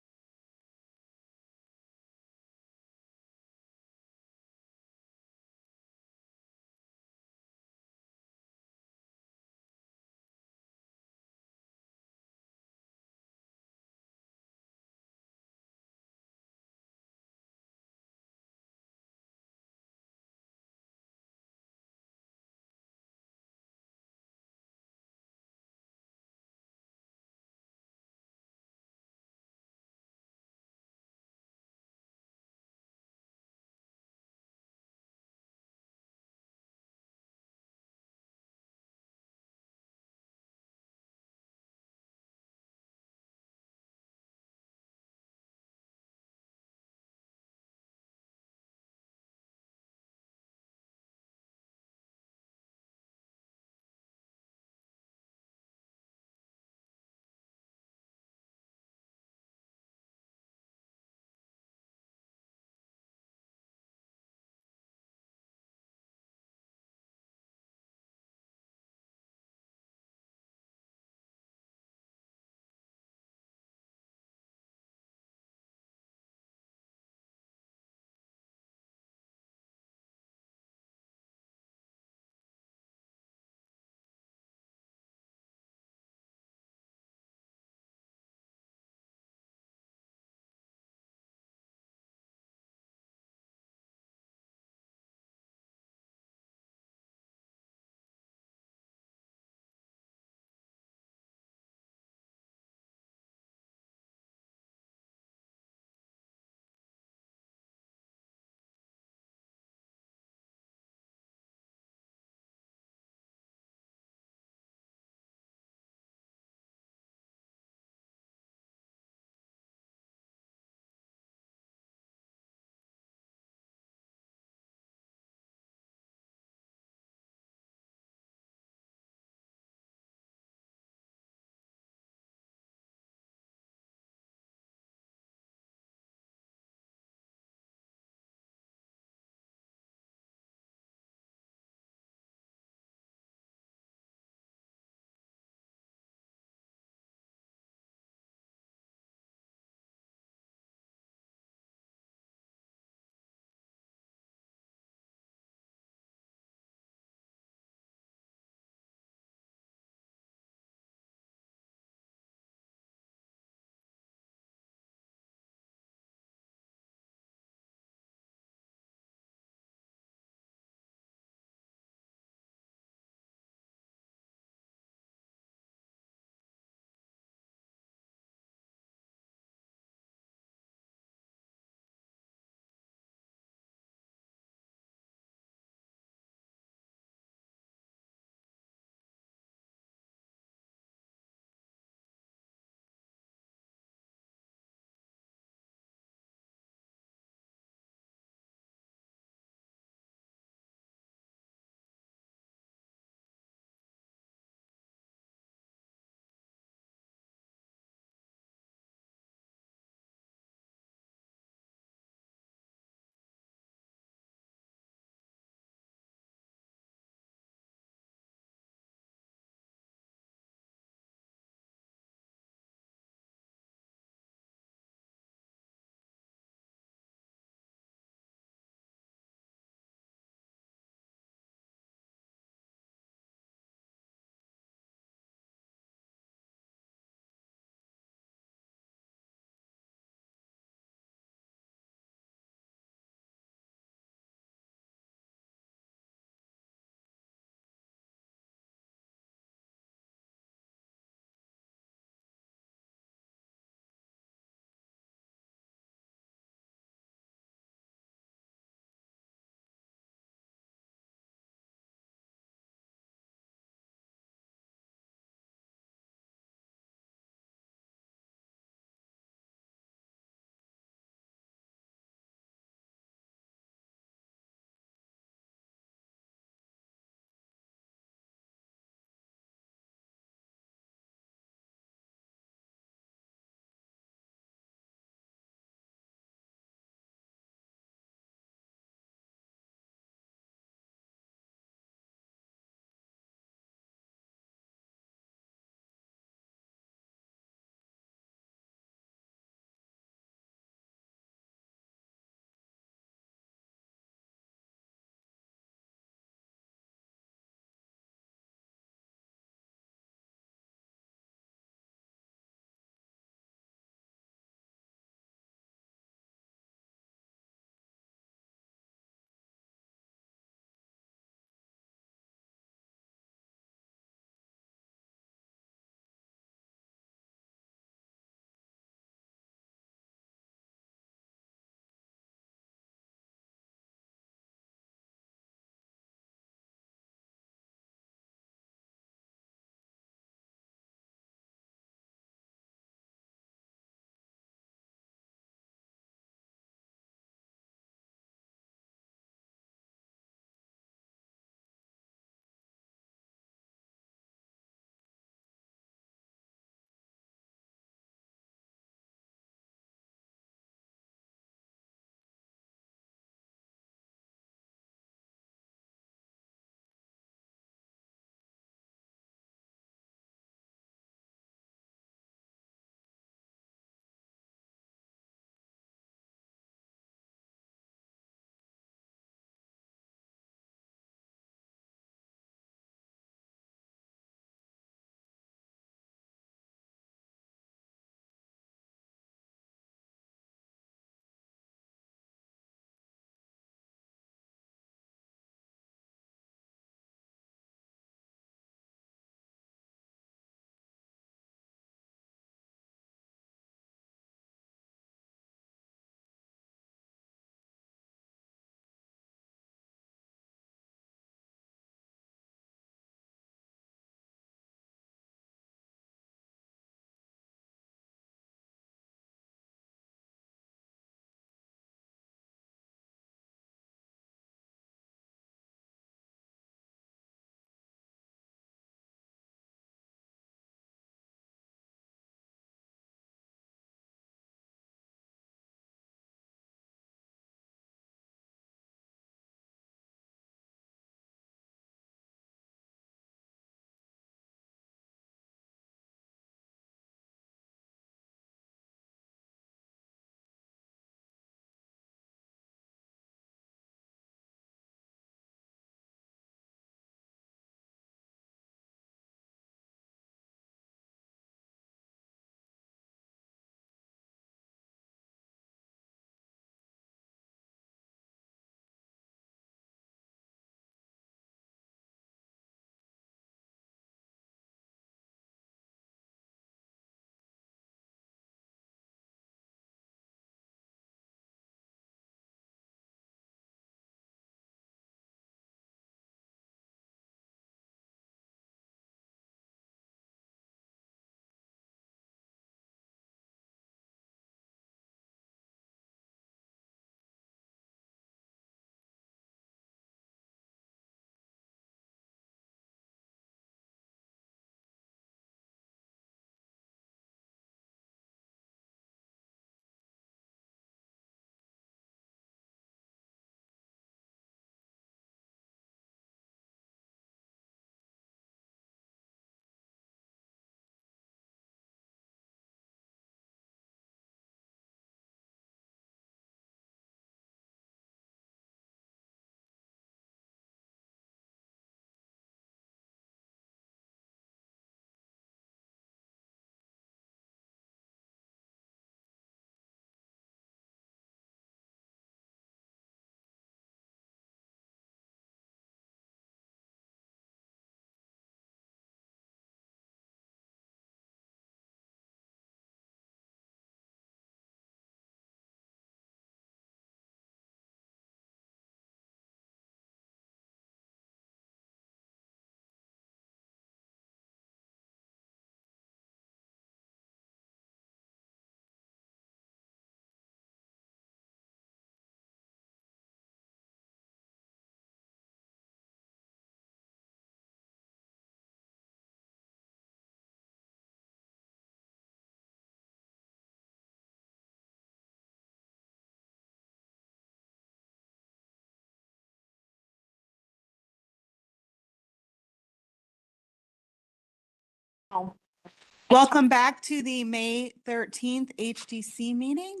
Welcome back to the May 13th HDC meeting.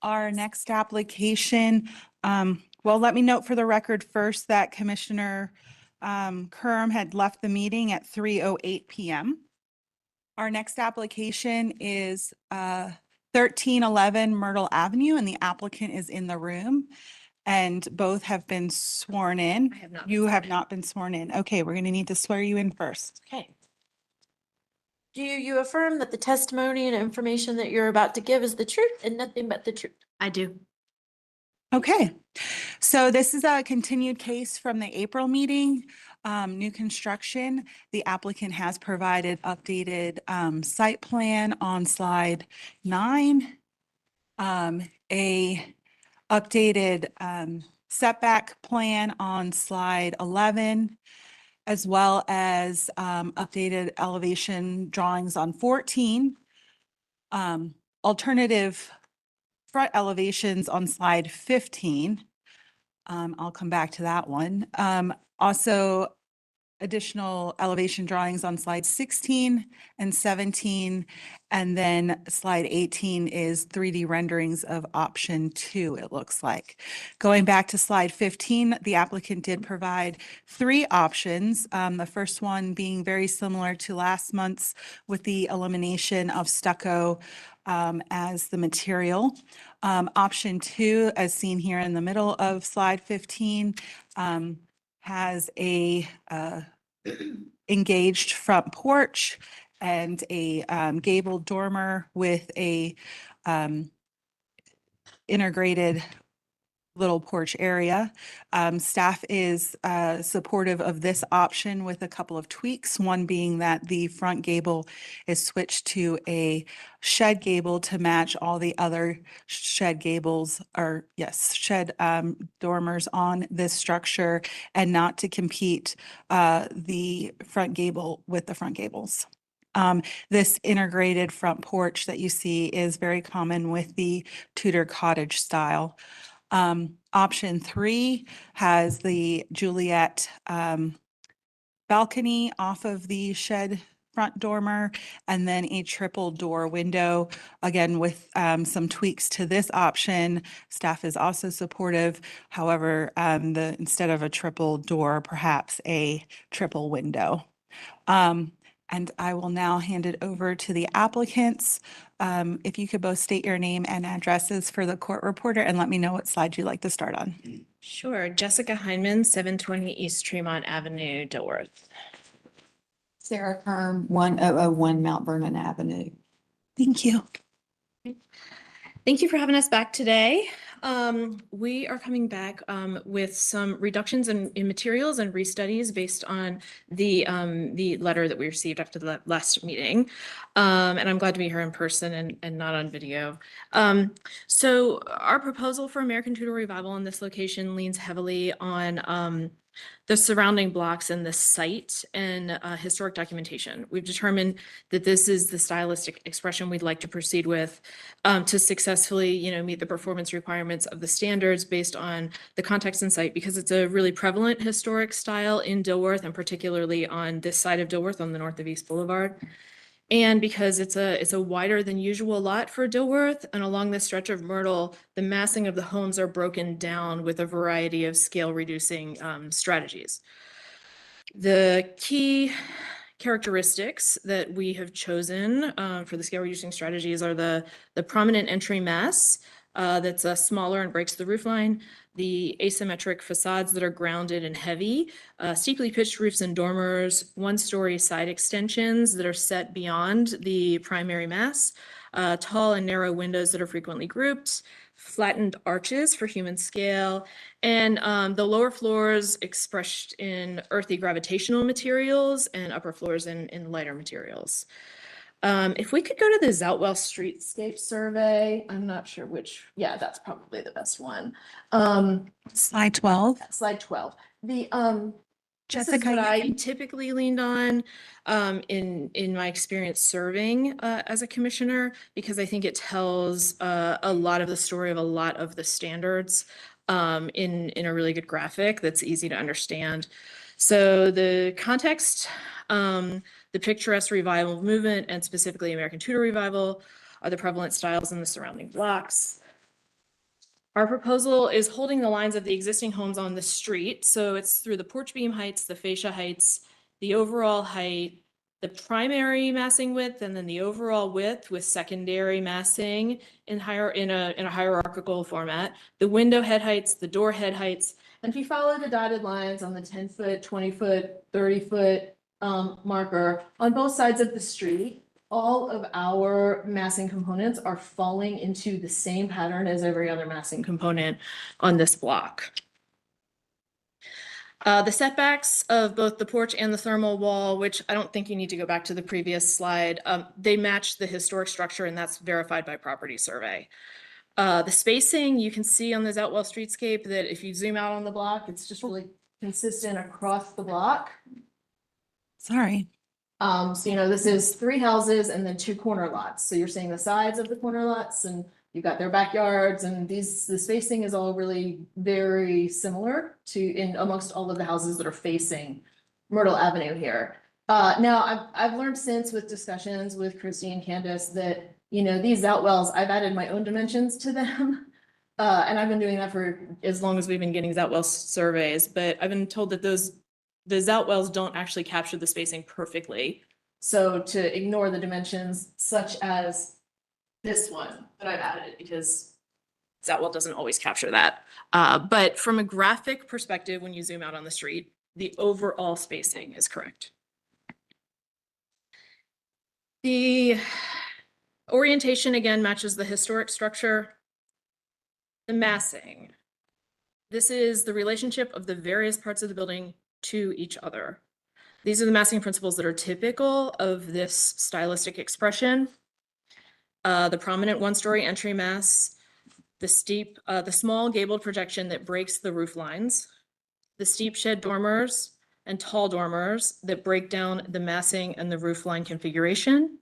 Our next application, well, let me note for the record first that Commissioner Kerm had left the meeting at 3:08 PM. Our next application is 1311 Myrtle Avenue, and the applicant is in the room. And both have been sworn in. I have not been You sworn have in. not been sworn in. Okay, we're going to need to swear you in first. Okay. Do you affirm that the testimony and information that you're about to give is the truth and nothing but the truth? I do. Okay, so this is a continued case from the April meeting, new construction. The applicant has provided updated site plan on slide 9, a updated setback plan on slide 11, as well as updated elevation drawings on 14, alternative front elevations on slide 15. I'll come back to that one. Also, additional elevation drawings on slide 16 and 17. And then slide 18 is 3D renderings of option 2, it looks like. Going back to slide 15, the applicant did provide 3 options. The first one being very similar to last month's with the elimination of stucco as the material. Option 2, as seen here in the middle of slide 15, has a engaged front porch and a gabled dormer with a integrated little porch area. Staff is supportive of this option with a couple of tweaks, one being that the front gable is switched to a shed gable to match all the other shed gables, or yes, shed dormers on this structure, and not to compete the front gable with the front gables. This integrated front porch that you see is very common with the Tudor cottage style. Option 3 has the Juliet balcony off of the shed front dormer, and then a triple door window, again with some tweaks to this option. Staff is also supportive. However, instead of a triple door, perhaps a triple window. And I will now hand it over to the applicants. If you could both state your name and addresses for the court reporter and let me know what slide you'd like to start on. Sure. Jessica Heinman, 720 East Tremont Avenue, Dilworth. Sarah Kerm, 1001 Mount Vernon Avenue. Thank you. Thank you for having us back today. We are coming back with some reductions in materials and restudies based on the letter that we received after the last meeting. And I'm glad to be here in person and not on video. So our proposal for American Tudor Revival in this location leans heavily on the surrounding blocks and the site and historic documentation. We've determined that this is the stylistic expression we'd like to proceed with to successfully, meet the performance requirements of the standards based on the context and site, because it's a really prevalent historic style in Dilworth, and particularly on this side of Dilworth on the north of East Boulevard. And because it's a wider than usual lot for Dilworth, and along this stretch of Myrtle, the massing of the homes are broken down with a variety of scale reducing strategies. The key characteristics that we have chosen for the scale reducing strategies are the prominent entry mass that's smaller and breaks the roof line, the asymmetric facades that are grounded and heavy, steeply pitched roofs and dormers, one-story side extensions that are set beyond the primary mass, tall and narrow windows that are frequently grouped, flattened arches for human scale, and the lower floors expressed in earthy gravitational materials and upper floors in lighter materials. If we could go to the Zoutwell Streetscape Survey, I'm not sure which, yeah, that's probably the best one. Slide 12. Slide 12. The this is Jessica, what you I can- typically leaned on in my experience serving as a commissioner, because I think it tells a lot of the story of a lot of the standards in a really good graphic that's easy to understand. So the context, The picturesque revival movement, and specifically American Tudor revival, are the prevalent styles in the surrounding blocks. Our proposal is holding the lines of the existing homes on the street. So it's through the porch beam heights, the fascia heights, the overall height, the primary massing width, and then the overall width with secondary massing in a hierarchical format, the window head heights, the door head heights. And if you follow the dotted lines on the 10-foot, 20-foot, 30-foot marker on both sides of the street, all of our massing components are falling into the same pattern as every other massing component on this block. The setbacks of both the porch and the thermal wall, which I don't think you need to go back to the previous slide, they match the historic structure, and that's verified by property survey. The spacing, you can see on the Zoutwell streetscape that if you zoom out on the block, it's just really consistent across the block. Sorry. So, you know, this is 3 houses and then 2 corner lots. So you're seeing the sides of the corner lots, and you've got their backyards, and the spacing is all really very similar to in amongst all of the houses that are facing Myrtle Avenue here. Now I've learned since with discussions with Christy and Candace that, you know, these Zoutwells, I've added my own dimensions to them. And I've been doing that for as long as we've been getting Zoutwell surveys, but I've been told that the Zoutwells don't actually capture the spacing perfectly. So to ignore the dimensions such as this one that I've added, because Zoutwell doesn't always capture that. But from a graphic perspective, when you zoom out on the street, the overall spacing is correct. The orientation again matches the historic structure. The massing. This is the relationship of the various parts of the building to each other. These are the massing principles that are typical of this stylistic expression. The prominent one-story entry mass, the small gabled projection that breaks the roof lines, the steep shed dormers and tall dormers that break down the massing and the roof line configuration,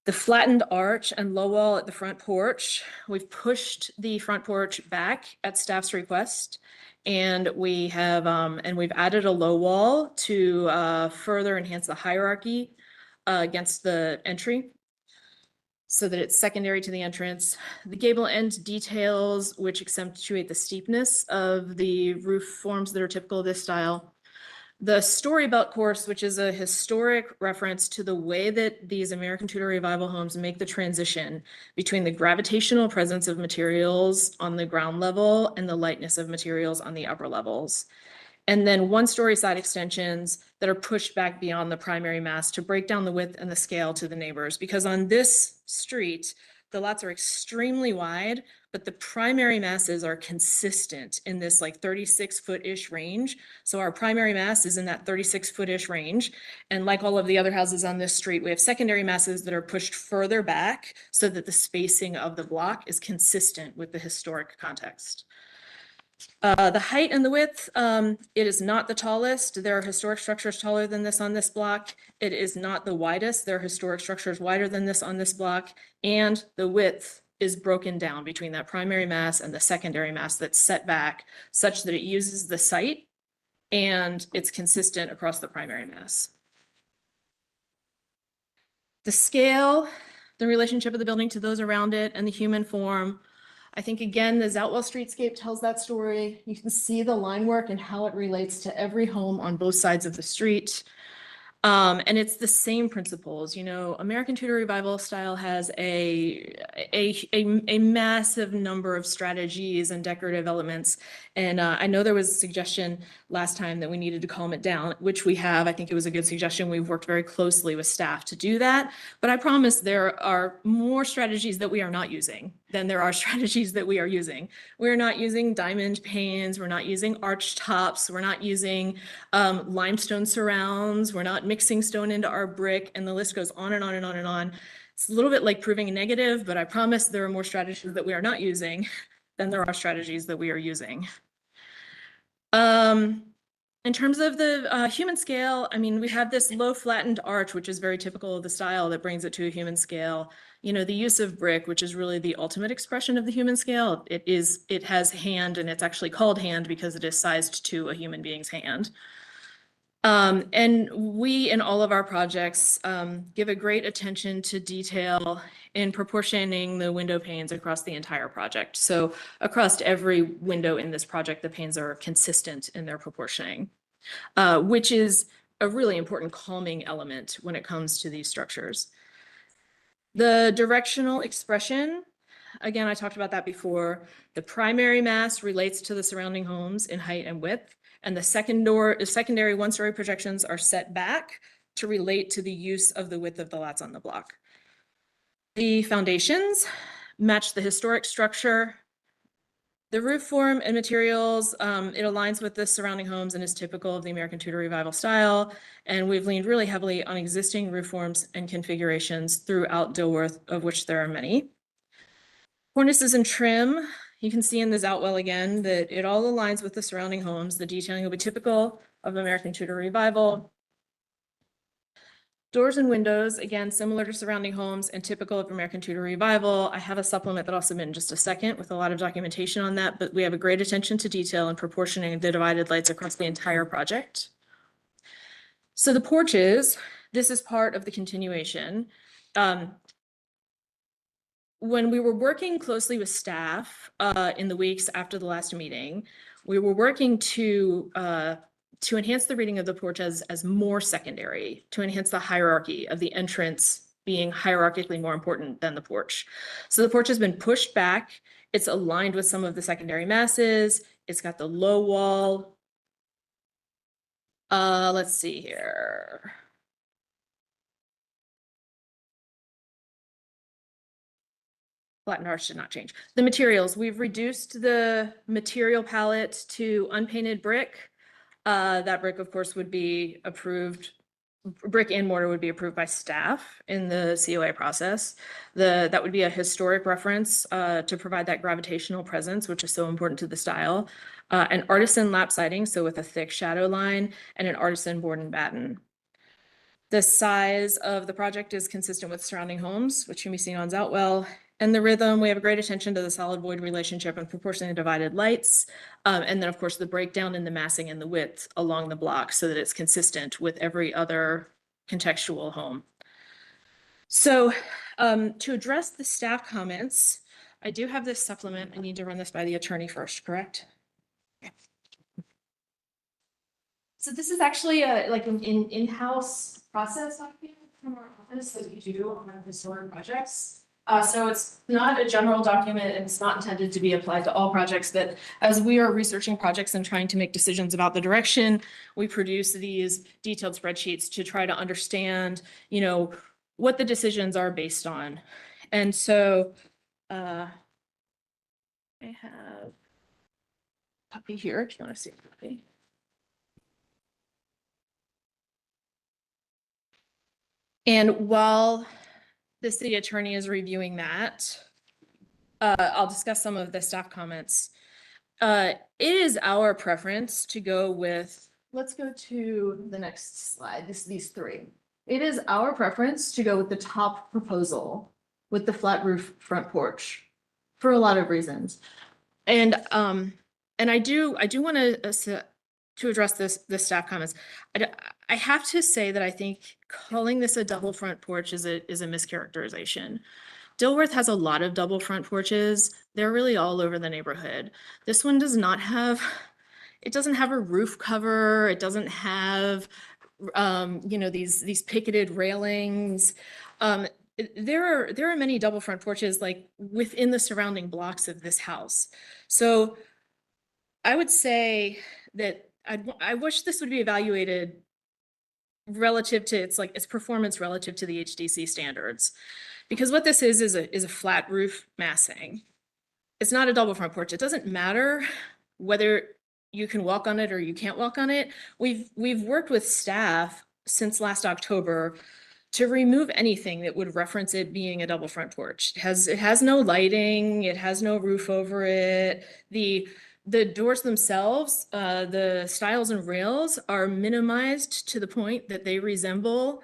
the flattened arch and low wall at the front porch. We've pushed the front porch back at staff's request, and we have we've added a low wall to further enhance the hierarchy against the entry, so that it's secondary to the entrance. The gable end details, which accentuate the steepness of the roof forms that are typical of this style. The story belt course, which is a historic reference to the way that these American Tudor revival homes make the transition between the gravitational presence of materials on the ground level and the lightness of materials on the upper levels. And then 1-story side extensions that are pushed back beyond the primary mass to break down the width and the scale to the neighbors. Because on this street, the lots are extremely wide, but the primary masses are consistent in this like 36-foot-ish range. So our primary mass is in that 36-foot-ish range. And like all of the other houses on this street, we have secondary masses that are pushed further back so that the spacing of the block is consistent with the historic context. The height and the width, it is not the tallest. There are historic structures taller than this on this block. It is not the widest. There are historic structures wider than this on this block. And the width is broken down between that primary mass and the secondary mass that's set back such that it uses the site and it's consistent across the primary mass. The scale, the relationship of the building to those around it, and the human form. I think, again, the Zoutwell streetscape tells that story. You can see the line work and how it relates to every home on both sides of the street. And it's the same principles. You know, American Tudor revival style has a massive number of strategies and decorative elements. And I know there was a suggestion last time that we needed to calm it down, which we have. I think it was a good suggestion. We've worked very closely with staff to do that. But I promise there are more strategies that we are not using than there are strategies that we are using. We're not using diamond panes. We're not using arch tops. We're not using limestone surrounds. We're not mixing stone into our brick, and the list goes on and on and on and on. It's a little bit like proving a negative, but I promise there are more strategies that we are not using than there are strategies that we are using. In terms of the human scale, I mean, we have this low flattened arch, which is very typical of the style that brings it to a human scale. You know, the use of brick, which is really the ultimate expression of the human scale. It has hand, and it's actually called hand because it is sized to a human being's hand. And we, in all of our projects, give a great attention to detail in proportioning the window panes across the entire project. So across every window in this project, the panes are consistent in their proportioning, which is a really important calming element when it comes to these structures. The directional expression, again, I talked about that before. The primary mass relates to the surrounding homes in height and width, and the secondary one-story projections are set back to relate to the use of the width of the lots on the block. The foundations match the historic structure. The roof form and materials, it aligns with the surrounding homes and is typical of the American Tudor Revival style. And we've leaned really heavily on existing roof forms and configurations throughout Dilworth, of which there are many. Cornices and trim, you can see in this outwell again that it all aligns with the surrounding homes. The detailing will be typical of American Tudor Revival. Doors and windows, again, similar to surrounding homes and typical of American Tudor Revival. I have a supplement that I'll submit in just a second with a lot of documentation on that, but we have a great attention to detail and proportioning the divided lights across the entire project. So the porches, this is part of the continuation. When we were working closely with staff in the weeks after the last meeting, we were working to enhance the reading of the porch as more secondary, to enhance the hierarchy of the entrance being hierarchically more important than the porch. So the porch has been pushed back. It's aligned with some of the secondary masses. It's got the low wall. Let's see here. Flattened arch did not change. The materials, we've reduced the material palette to unpainted brick. That brick, of course, would be approved. Brick and mortar would be approved by staff in the COA process. That would be a historic reference to provide that gravitational presence, which is so important to the style. An artisan lap siding, so with a thick shadow line, and an artisan board and batten. The size of the project is consistent with surrounding homes, which can be seen on Zoutwell. And the rhythm, we have a great attention to the solid void relationship and proportionally divided lights. And then, of course, the breakdown in the massing and the width along the block so that it's consistent with every other contextual home. So to address the staff comments, I do have this supplement. I need to run this by the attorney first, correct? Okay. So this is actually like an in-house process document from our office that we do on historic projects. So it's not a general document and it's not intended to be applied to all projects, but as we are researching projects and trying to make decisions about the direction, we produce these detailed spreadsheets to try to understand, you know, what the decisions are based on. And so I have a copy here if you want to see a copy. And while the city attorney is reviewing that, I'll discuss some of the staff comments. It is our preference to go with, let's go to the next slide, these three. It is our preference to go with the top proposal with the flat roof front porch for a lot of reasons. And I do want to address the staff comments. I have to say that I think calling this a double front porch is a mischaracterization. Dilworth has a lot of double front porches. They're really all over the neighborhood. This one does not have, it doesn't have a roof cover. It doesn't have, you know, these picketed railings. There are many double front porches like within the surrounding blocks of this house. So I would say that I wish this would be evaluated relative to its performance relative to the HDC standards, because what this is a flat roof massing. It's not a double front porch. It doesn't matter whether you can walk on it or you can't walk on it. We've worked with staff since last October to remove anything that would reference it being a double front porch. It has no lighting. It has no roof over it. The doors themselves, the stiles and rails are minimized to the point that they resemble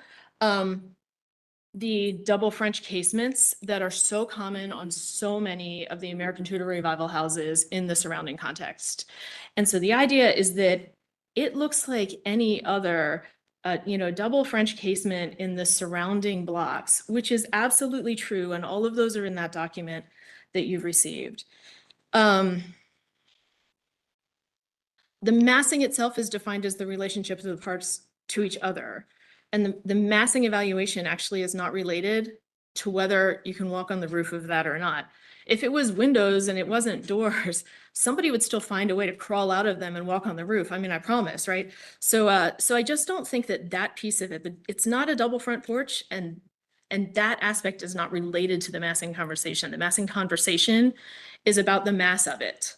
the double French casements that are so common on so many of the American Tudor Revival houses in the surrounding context. And so the idea is that it looks like any other, double French casement in the surrounding blocks, which is absolutely true. And all of those are in that document that you've received. The massing itself is defined as the relationship of the parts to each other. And the massing evaluation actually is not related to whether you can walk on the roof of that or not. If it was windows and it wasn't doors, somebody would still find a way to crawl out of them and walk on the roof. I mean, I promise, right? So I just don't think that piece of it, it's not a double front porch, and that aspect is not related to the massing conversation. The massing conversation is about the mass of it,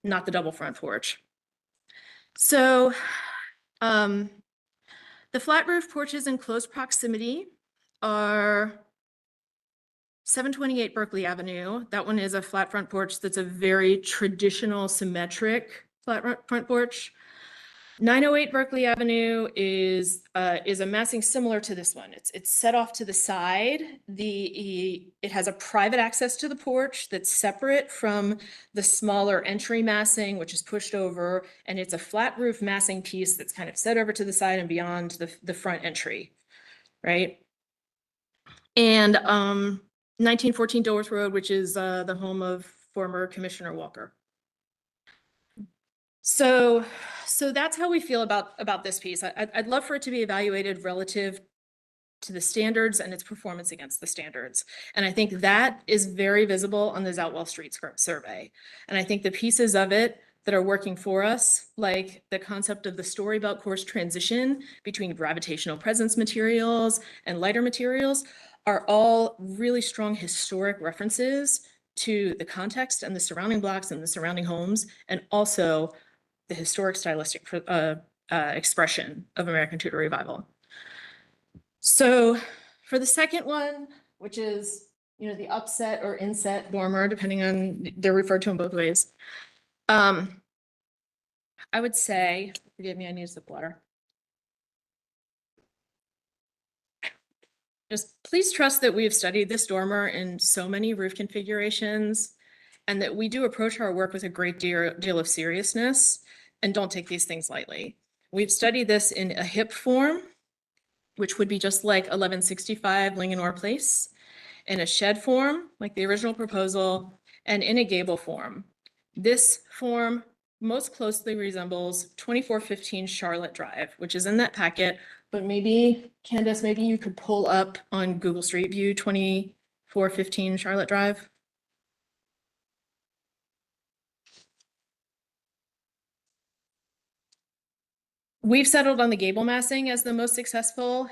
not the double front porch. So the flat roof porches in close proximity are 728 Berkeley Avenue. That one is a flat front porch that's a very traditional symmetric flat front porch. 908 Berkeley Avenue is a massing similar to this one. It's set off to the side. It has a private access to the porch that's separate from the smaller entry massing, which is pushed over, and it's a flat roof massing piece that's kind of set over to the side and beyond the front entry, right? And 1914 Dilworth Road, which is the home of former Commissioner Walker. So that's how we feel about this piece. I'd love for it to be evaluated relative to the standards and its performance against the standards. And I think that is very visible on the Zoutwell Street survey. And I think the pieces of it that are working for us, like the concept of the story belt course transition between gravitational presence materials and lighter materials, are all really strong historic references to the context and the surrounding blocks and the surrounding homes, and also the historic stylistic expression of American Tudor Revival. So for the second one, which is, the upset or inset dormer, depending on, they're referred to in both ways. I would say, forgive me, I need a sip of water. Just please trust that we have studied this dormer in so many roof configurations, and that we do approach our work with a great deal of seriousness and don't take these things lightly. We've studied this in a hip form, which would be just like 1165 Linganore Place, in a shed form, like the original proposal, and in a gable form. This form most closely resembles 2415 Charlotte Drive, which is in that packet, but maybe, Candace, maybe you could pull up on Google Street View 2415 Charlotte Drive. We've settled on the gable massing as the most successful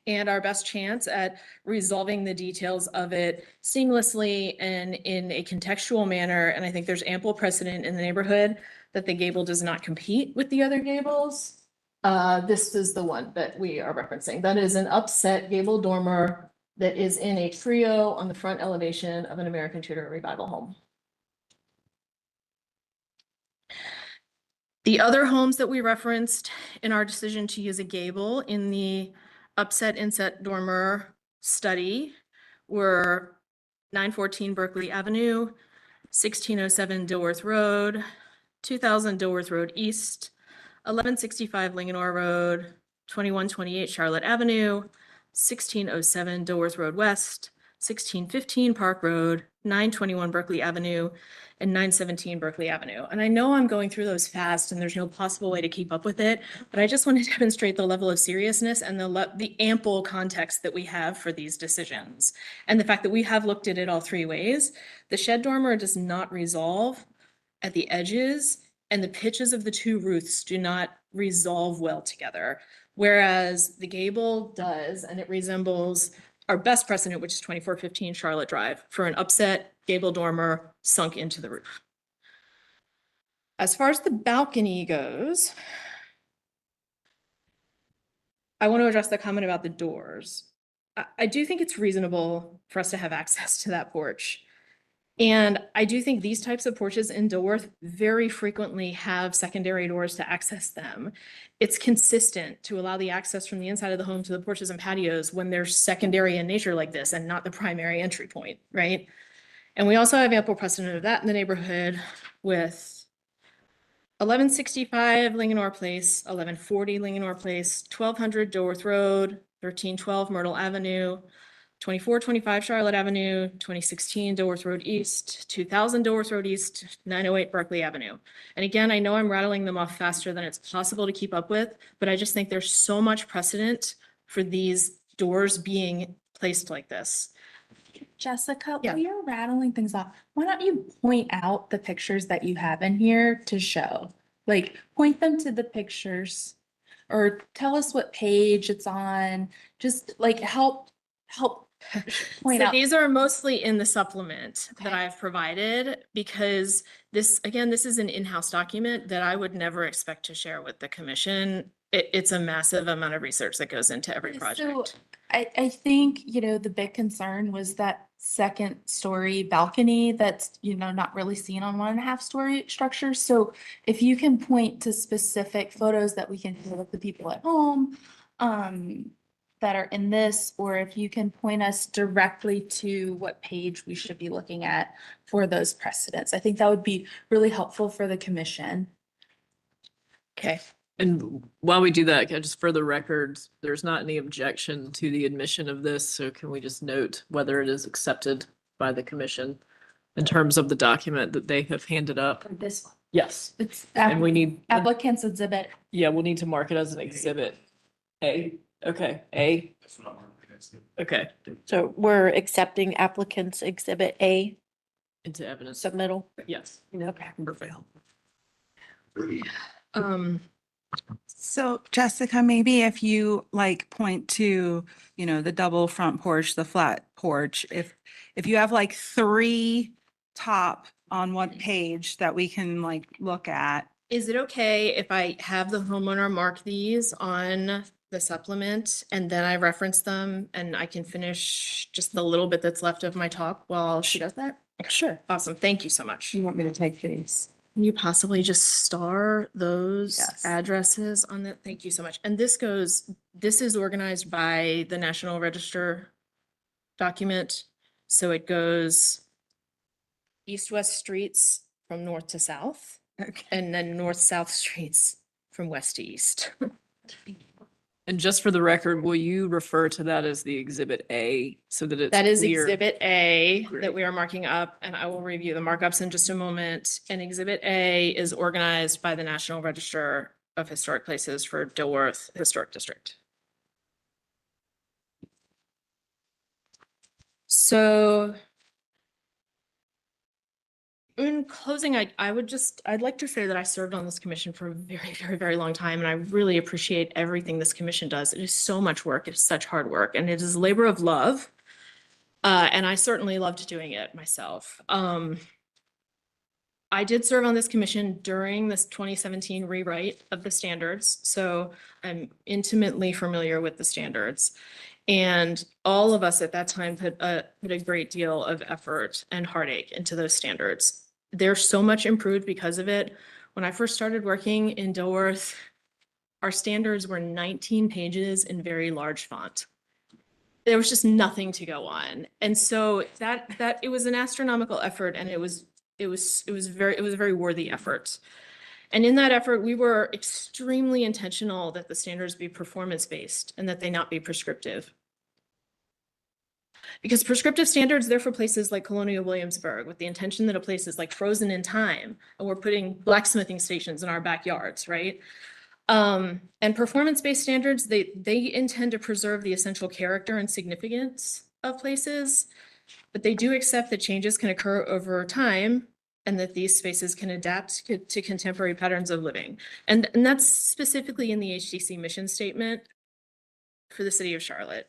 and our best chance at resolving the details of it seamlessly and in a contextual manner. And I think there's ample precedent in the neighborhood that the gable does not compete with the other gables. This is the one that we are referencing. That is an upset gable dormer that is in a trio on the front elevation of an American Tudor Revival home. The other homes that we referenced in our decision to use a gable in the upset inset dormer study were 914 Berkeley Avenue, 1607 Dilworth Road, 2000 Dilworth Road East, 1165 Linganore Road, 2128 Charlotte Avenue, 1607 Dilworth Road West, 1615 Park Road, 921 Berkeley Avenue, and 917 Berkeley Avenue. And I know I'm going through those fast and there's no possible way to keep up with it, but I just want to demonstrate the level of seriousness and the ample context that we have for these decisions. And the fact that we have looked at it all three ways. The shed dormer does not resolve at the edges, and the pitches of the two roofs do not resolve well together. Whereas the gable does, and it resembles our best precedent, which is 2415 Charlotte Drive, for an upset gable dormer sunk into the roof. As far as the balcony goes, I want to address the comment about the doors. I do think it's reasonable for us to have access to that porch. And I do think these types of porches in Dilworth very frequently have secondary doors to access them. It's consistent to allow the access from the inside of the home to the porches and patios when they're secondary in nature like this and not the primary entry point, right? And we also have ample precedent of that in the neighborhood with 1165 Linganore Place, 1140 Linganore Place, 1200 Dilworth Road, 1312 Myrtle Avenue, 2425 Charlotte Avenue, 2016 Dilworth Road East, 2000 Dilworth Road East, 908 Berkeley Avenue. And again, I know I'm rattling them off faster than it's possible to keep up with, but I just think there's so much precedent for these doors being placed like this. Jessica, Yeah. while you're rattling things off, why don't you point out the pictures that you have in here to show? Like, point them to the pictures or tell us what page it's on. Just like help point So out. these are mostly in the supplement that I've provided because this, again, this is an in-house document that I would never expect to share with the commission. It's a massive amount of research that goes into every So project. I think, the big concern was that second story balcony that's, not really seen on 1.5 story structures. So if you can point to specific photos that we can share with the people at home, that are in this, or if you can point us directly to what page we should be looking at for those precedents. I think that would be really helpful for the commission. Okay. And while we do that, just for the records, there's not any objection to the admission of this, so can we just note whether it is accepted by the commission in terms of the document that they have handed up? This one. Yes. It's And we need, applicants exhibit. yeah, we'll need to mark it as an exhibit A. Okay, A. Okay, So we're accepting applicants exhibit A into evidence. submittal. Yes. Okay. Perfect. So Jessica, maybe if you like point to, the double front porch, the flat porch, if you have like 3 top on one page that we can like look at. Is it okay if I have the homeowner mark these on the supplement and then I reference them and I can finish just the little bit that's left of my talk while she does that? Sure. Awesome. Thank you so much. You want me to take these? Can you possibly just star those Yes. addresses on that? Thank you so much. And this is organized by the National Register document. So it goes east-west streets from north to south. Okay. And then north-south streets from west to east. And just for the record, will you refer to that as the exhibit A so that it's That is clear? exhibit A that Great. we are marking up, and I will review the markups in just a moment. And exhibit A is organized by the National Register of Historic Places for Dilworth Historic District. So in closing, I'd like to say that I served on this commission for a very, very, very long time, and I really appreciate everything this commission does. It is so much work. It's such hard work, and it is a labor of love. And I certainly loved doing it myself. I did serve on this commission during this 2017 rewrite of the standards, so I'm intimately familiar with the standards. And all of us at that time put a great deal of effort and heartache into those standards. They're so much improved because of it. When I first started working in Dilworth, our standards were 19 pages in very large font. There was just nothing to go on. And so that it was an astronomical effort, and it was a very worthy effort. And in that effort, we were extremely intentional that the standards be performance-based and that they not be prescriptive. Because prescriptive standards, they're for places like Colonial Williamsburg with the intention that a place is like frozen in time and we're putting blacksmithing stations in our backyards, right? And performance-based standards, they intend to preserve the essential character and significance of places, but they do accept that changes can occur over time and that these spaces can adapt to contemporary patterns of living. And that's specifically in the HDC mission statement for the city of Charlotte.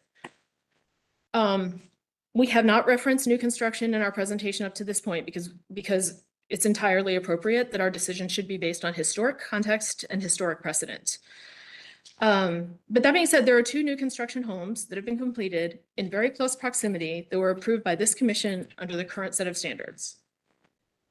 We have not referenced new construction in our presentation up to this point because it's entirely appropriate that our decision should be based on historic context and historic precedent. But that being said, there are 2 new construction homes that have been completed in very close proximity that were approved by this commission under the current set of standards.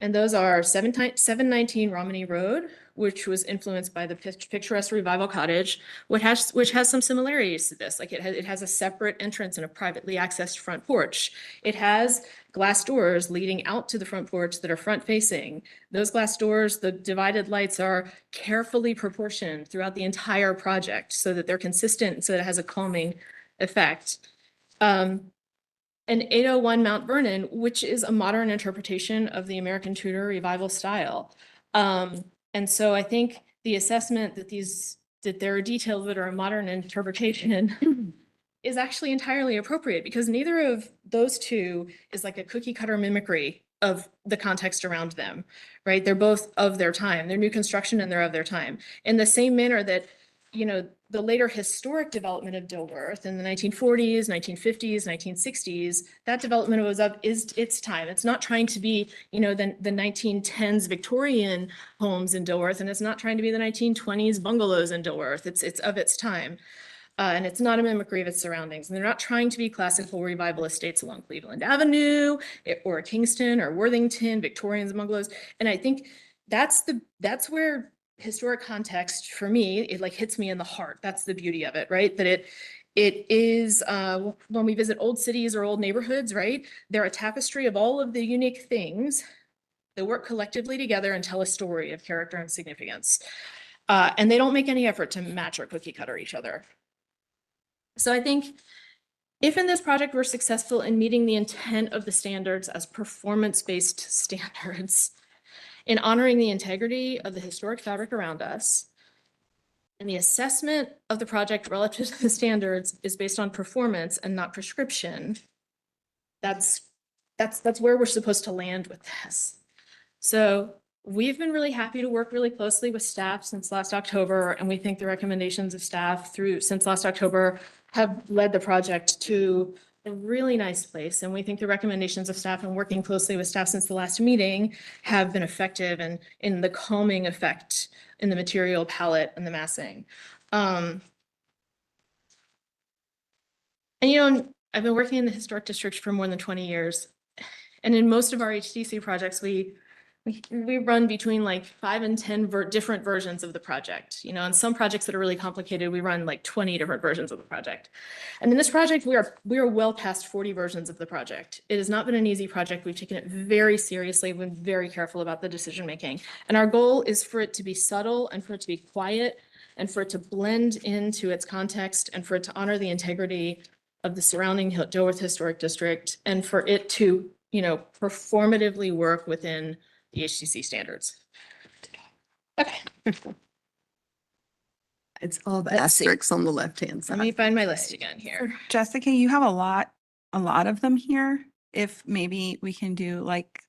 And those are 719 Romney Road, which was influenced by the picturesque Revival Cottage, which has some similarities to this. Like it has a separate entrance and a privately accessed front porch. It has glass doors leading out to the front porch that are front facing. Those glass doors, the divided lights are carefully proportioned throughout the entire project so that they're consistent, so that it has a calming effect. And 801 Mount Vernon, which is a modern interpretation of the American Tudor Revival style. And so I think the assessment that there are details that are a modern interpretation is actually entirely appropriate, because neither of those two is like a cookie cutter mimicry of the context around them, right? They're both of their time. They're new construction and they're of their time. In the same manner that, you know, the later historic development of Dilworth in the 1940s, 1950s, 1960s, that development was of its time. It's not trying to be, you know, the 1910s Victorian homes in Dilworth, and it's not trying to be the 1920s bungalows in Dilworth. It's of its time. And it's not a mimicry of its surroundings. And they're not trying to be classical revival estates along Cleveland Avenue or Kingston or Worthington, Victorians bungalows. And I think that's where historic context for me, it like hits me in the heart. That's the beauty of it, right? That it is, when we visit old cities or old neighborhoods, right? They're a tapestry of all of the unique things that work collectively together and tell a story of character and significance. And they don't make any effort to match or cookie cutter each other. So I think if in this project we're successful in meeting the intent of the standards as performance-based standards, in honoring the integrity of the historic fabric around us, and the assessment of the project relative to the standards is based on performance and not prescription, that's where we're supposed to land with this. So we've been really happy to work really closely with staff since last October, and we think the recommendations of staff since last October have led the project to a really nice place. And we think the recommendations of staff and working closely with staff since the last meeting have been effective and in the calming effect in the material palette and the massing. And you know, I've been working in the historic district for more than 20 years. And in most of our HDC projects, we run between like 5 and 10 different versions of the project. You know, on some projects that are really complicated, we run like 20 different versions of the project. And in this project, we are well past 40 versions of the project. It has not been an easy project. We've taken it very seriously. We've been very careful about the decision making. And our goal is for it to be subtle and for it to be quiet and for it to blend into its context and for it to honor the integrity of the surrounding Dilworth Historic District and for it to, you know, performatively work within the HDC standards. Okay. It's all the asterisks on the left-hand Let me find my list again here. Jessica, you have a lot of them here. If maybe we can do like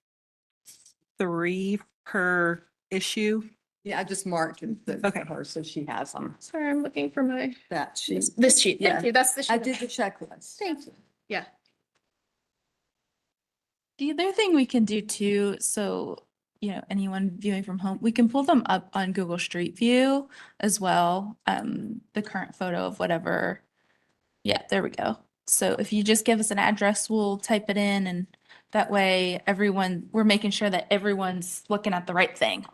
3 per issue. Yeah, I just marked Okay. her, so she has them. Sorry, I'm looking for That sheet. this sheet. Thank Yeah. you. That's the sheet. I did the checklist. Thank you. Yeah. The other thing we can do too, so, you know, anyone viewing from home, we can pull them up on Google Street View as well. The current photo of whatever. Yeah, there we go. So if you just give us an address, we'll type it in and that way we're making sure that everyone's looking at the right thing.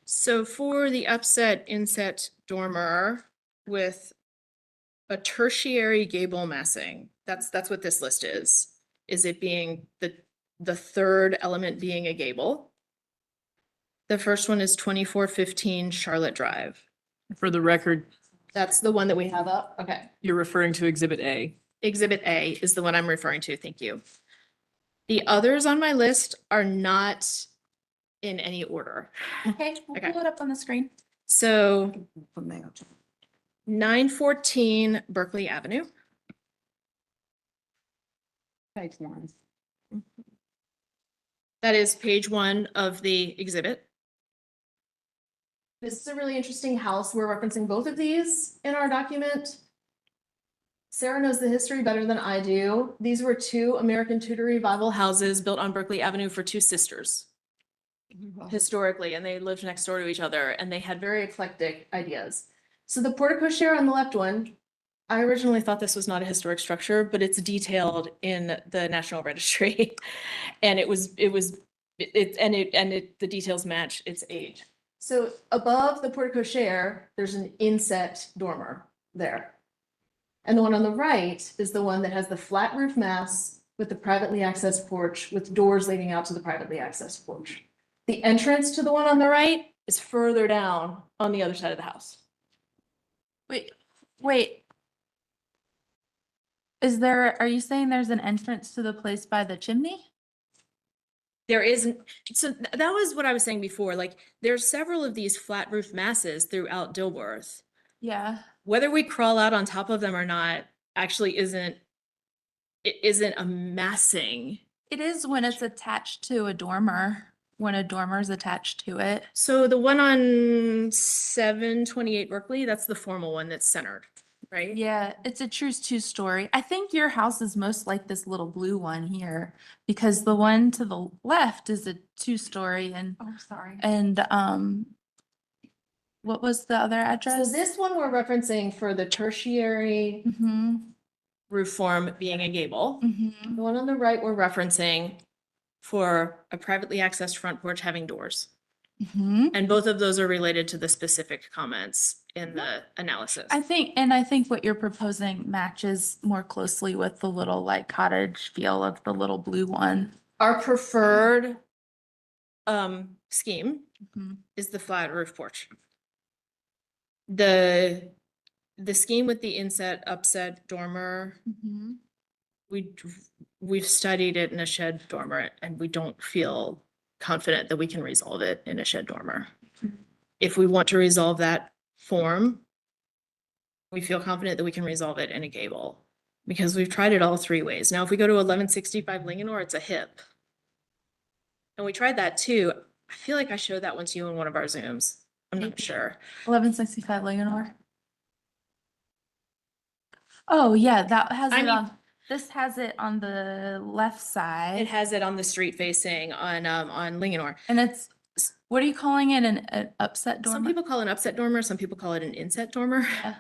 So for the upset inset dormer with a tertiary gable massing, that's what this list is. Is it being the third element being a gable? The first one is 2415 Charlotte Drive. For the record, That's the one that we have up. Okay. you're referring to Exhibit A. Exhibit A is the one I'm referring to. Thank you. The others on my list are not in any order. Okay, we'll Okay. pull it up on the screen. So 914 Berkeley Avenue. Page 1. That is page 1 of the exhibit. This is a really interesting house. We're referencing both of these in our document. Sarah knows the history better than I do. These were 2 American Tudor Revival houses built on Berkeley Avenue for 2 sisters historically, and they lived next door to each other and they had very eclectic ideas. So the porte cochere on the left one, I originally thought this was not a historic structure, but it's detailed in the National Registry. And it was the details match its age. So above the portico share, there's an inset dormer there. And the one on the right is the one that has the flat roof mass with the privately accessed porch with doors leading out to the privately accessed porch. The entrance to the one on the right is further down on the other side of the house. Wait. Are you saying there's an entrance to the place by the chimney? There isn't, so that was what I was saying before, like, there's several of these flat roof masses throughout Dilworth. Yeah. Whether we crawl out on top of them or not actually isn't a massing. It is when it's attached to a dormer, when a dormer is attached to it. So the one on 728 Berkeley, that's the formal one that's centered, right? Yeah, it's a true two-story. I think your house is most like this little blue one here because the one to the left is a two-story and Oh, sorry. what was the other So address? this one we're referencing for the tertiary roof form being a gable. The one on the right we're referencing for a privately accessed front porch having doors. And both of those are related to the specific comments in the analysis. I think what you're proposing matches more closely with the little like cottage feel of the little blue one. Our preferred scheme is the flat roof porch. The scheme with the inset upset dormer, we've studied it in a shed dormer and we don't feel confident that we can resolve it in a shed dormer. If we want to resolve that form, we feel confident that we can resolve it in a gable because we've tried it all three ways. Now, if we go to 1165 Linganore, it's a hip. And we tried that too. I feel like I showed that one to you in one of our Zooms. I'm not sure. 1165 Linganore. Oh, yeah, that has I it mean- on, this has it on the left side. It has it on the street facing on Linganore. And it's, what are you calling it, an upset dormer? Some people call it an upset dormer, some people call it an inset dormer. Yeah.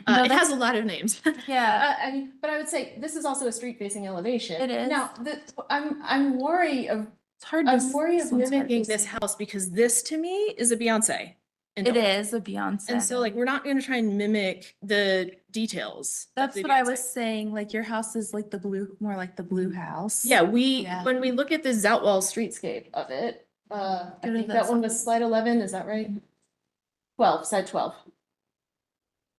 No, It that's- has a lot of names. Yeah. I mean, but I would say this is also a street facing elevation. It is. Now, I'm worried of, It's hard I'm worried of this one's hard to mimicking this see. house because this to me is a Beyonce. It is a Beyonce. And so like, we're not gonna try and mimic the details. of That's the what I Beyonce. was saying, like your house is like the blue, more like the blue house. Yeah, Yeah. when we look at the Zoutwall streetscape of it, I Go to think the that one was slide 11, is that right? 12, slide 12.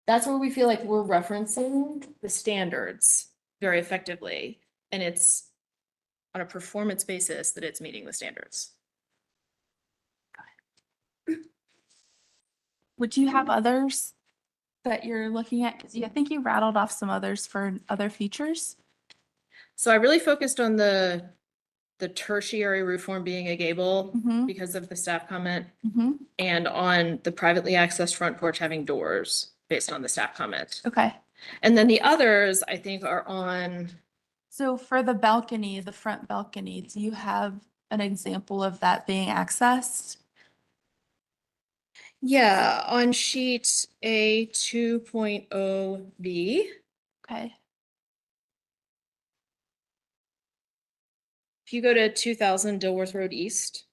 That's where we feel like we're referencing the standards very effectively, and it's on a performance basis that it's meeting the standards. Would you have others that you're looking at? Because I think you rattled off some others for other features. So I really focused on the tertiary roof form being a gable Mhm. because of the staff comment, Mhm. and on the privately accessed front porch having doors based on the staff comment. Okay. And then the others, I think, are on, So for the balcony, the front balcony, do you have an example of that being accessed? yeah, on sheet A 2.0B. Okay. If you go to 2000 Dilworth Road East,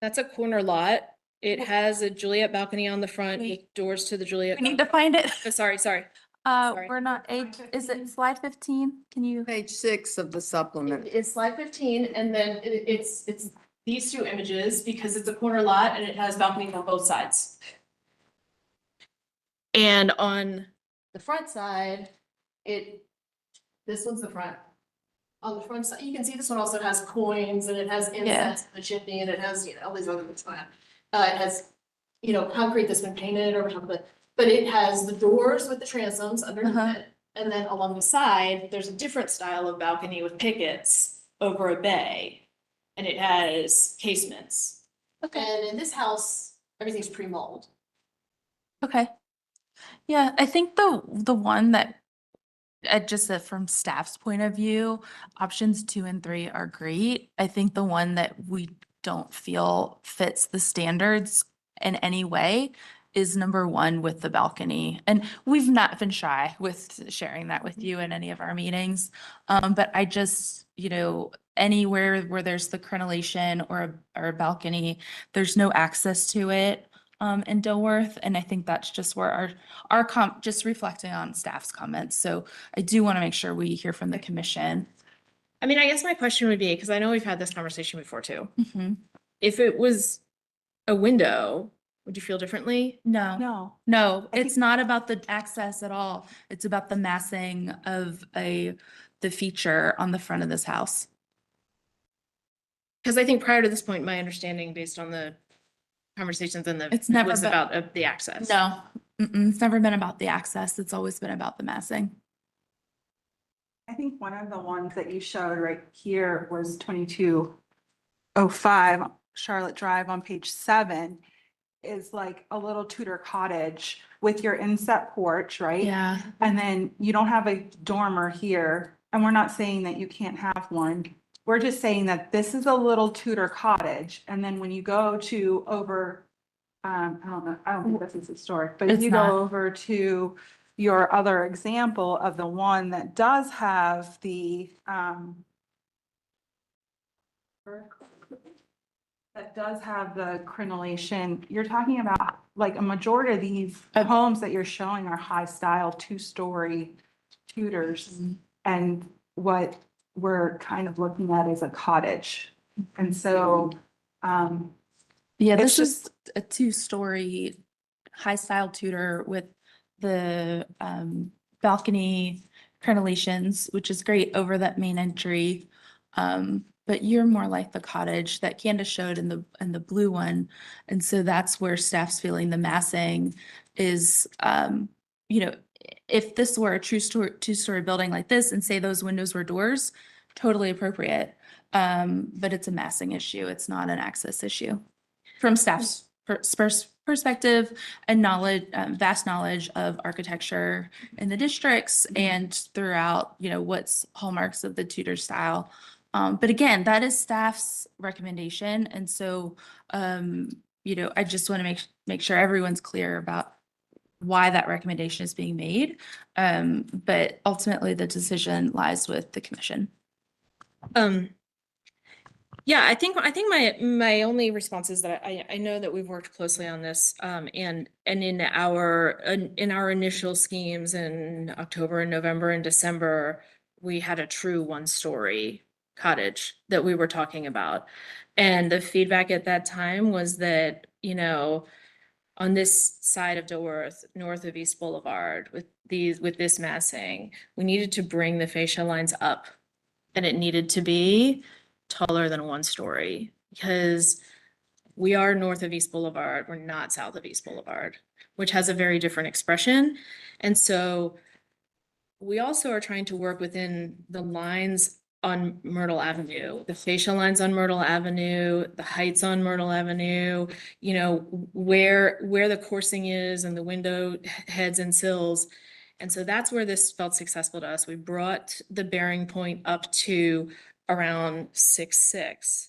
that's a corner lot. It has a Juliet balcony on the front with doors to the Juliet. We need to find it. Sorry. Sorry. Sorry. We're not, is it slide 15? Can you? Page 6 of the supplement. It's slide 15, and then it's these two images because it's a corner lot and it has balconies on both sides. And on the front side, this one's the front. On the front side, you can see this one also has coins and it has insets in the chimney and it has, all these other things on it. It has, concrete that's been painted over top of it, but it has the doors with the transoms underneath it. And then along the side, there's a different style of balcony with pickets over a bay. And it has casements. Okay. And in this house, everything's pre-mold. Okay. Yeah, I think the one that just from staff's point of view, options 2 and 3 are great. I think the one that we don't feel fits the standards in any way is number 1 with the balcony. And we've not been shy with sharing that with you in any of our meetings. But I just, anywhere where there's the crenellation or a balcony, there's no access to it in Dilworth. And I think that's just where just reflecting on staff's comments. So I do want to make sure we hear from the commission. I mean, I guess my question would be, because I know we've had this conversation before too. Mhm. If it was a window, would you feel differently? No, no, it's not about the access at all. It's about the massing of the feature on the front of this house. Because I think prior to this point, my understanding based on the conversations and It's never was been- about the access. No, it's never been about the access. It's always been about the massing. I think one of the ones that you showed right here was 2205 Charlotte Drive on page 7 is like a little Tudor cottage with your inset porch, right? Yeah. And then you don't have a dormer here, and we're not saying that you can't have one. We're just saying that this is a little Tudor cottage, and then when you go to over, I don't think this is historic, but if It's you not. go over to your other example of the one that does have the, that does have the crenellation, you're talking about like a majority of these homes that you're showing are high style, 2-story Tudors. And what we're kind of looking at is a cottage. And so, Yeah, It's this is a 2-story high style Tudor with the balcony crenellations, which is great over that main entry. But you're more like the cottage that Candace showed in the blue one. And so that's where staff's feeling the massing is, if this were a true 2-story building like this and say those windows were doors, totally appropriate. But it's a massing issue. It's not an access issue. From staff's perspective and knowledge, vast knowledge of architecture in the districts and throughout, what's hallmarks of the Tudor style. But again, that is staff's recommendation. And so, I just want to make sure everyone's clear about why that recommendation is being made. But ultimately the decision lies with the commission. Yeah, I think my only response is that I know that we've worked closely on this, and in our initial schemes in October and November and December, we had a true 1-story cottage that we were talking about. And the feedback at that time was that, on this side of Dilworth, north of East Boulevard, with this massing, we needed to bring the fascia lines up, and it needed to be taller than 1-story, because we are north of East Boulevard, we're not south of East Boulevard, which has a very different expression. And so we also are trying to work within the lines on Myrtle Avenue, the fascia lines on Myrtle Avenue, the heights on Myrtle Avenue, where the coursing is and the window heads and sills. And so that's where this felt successful to us. We brought the bearing point up to around 6'6"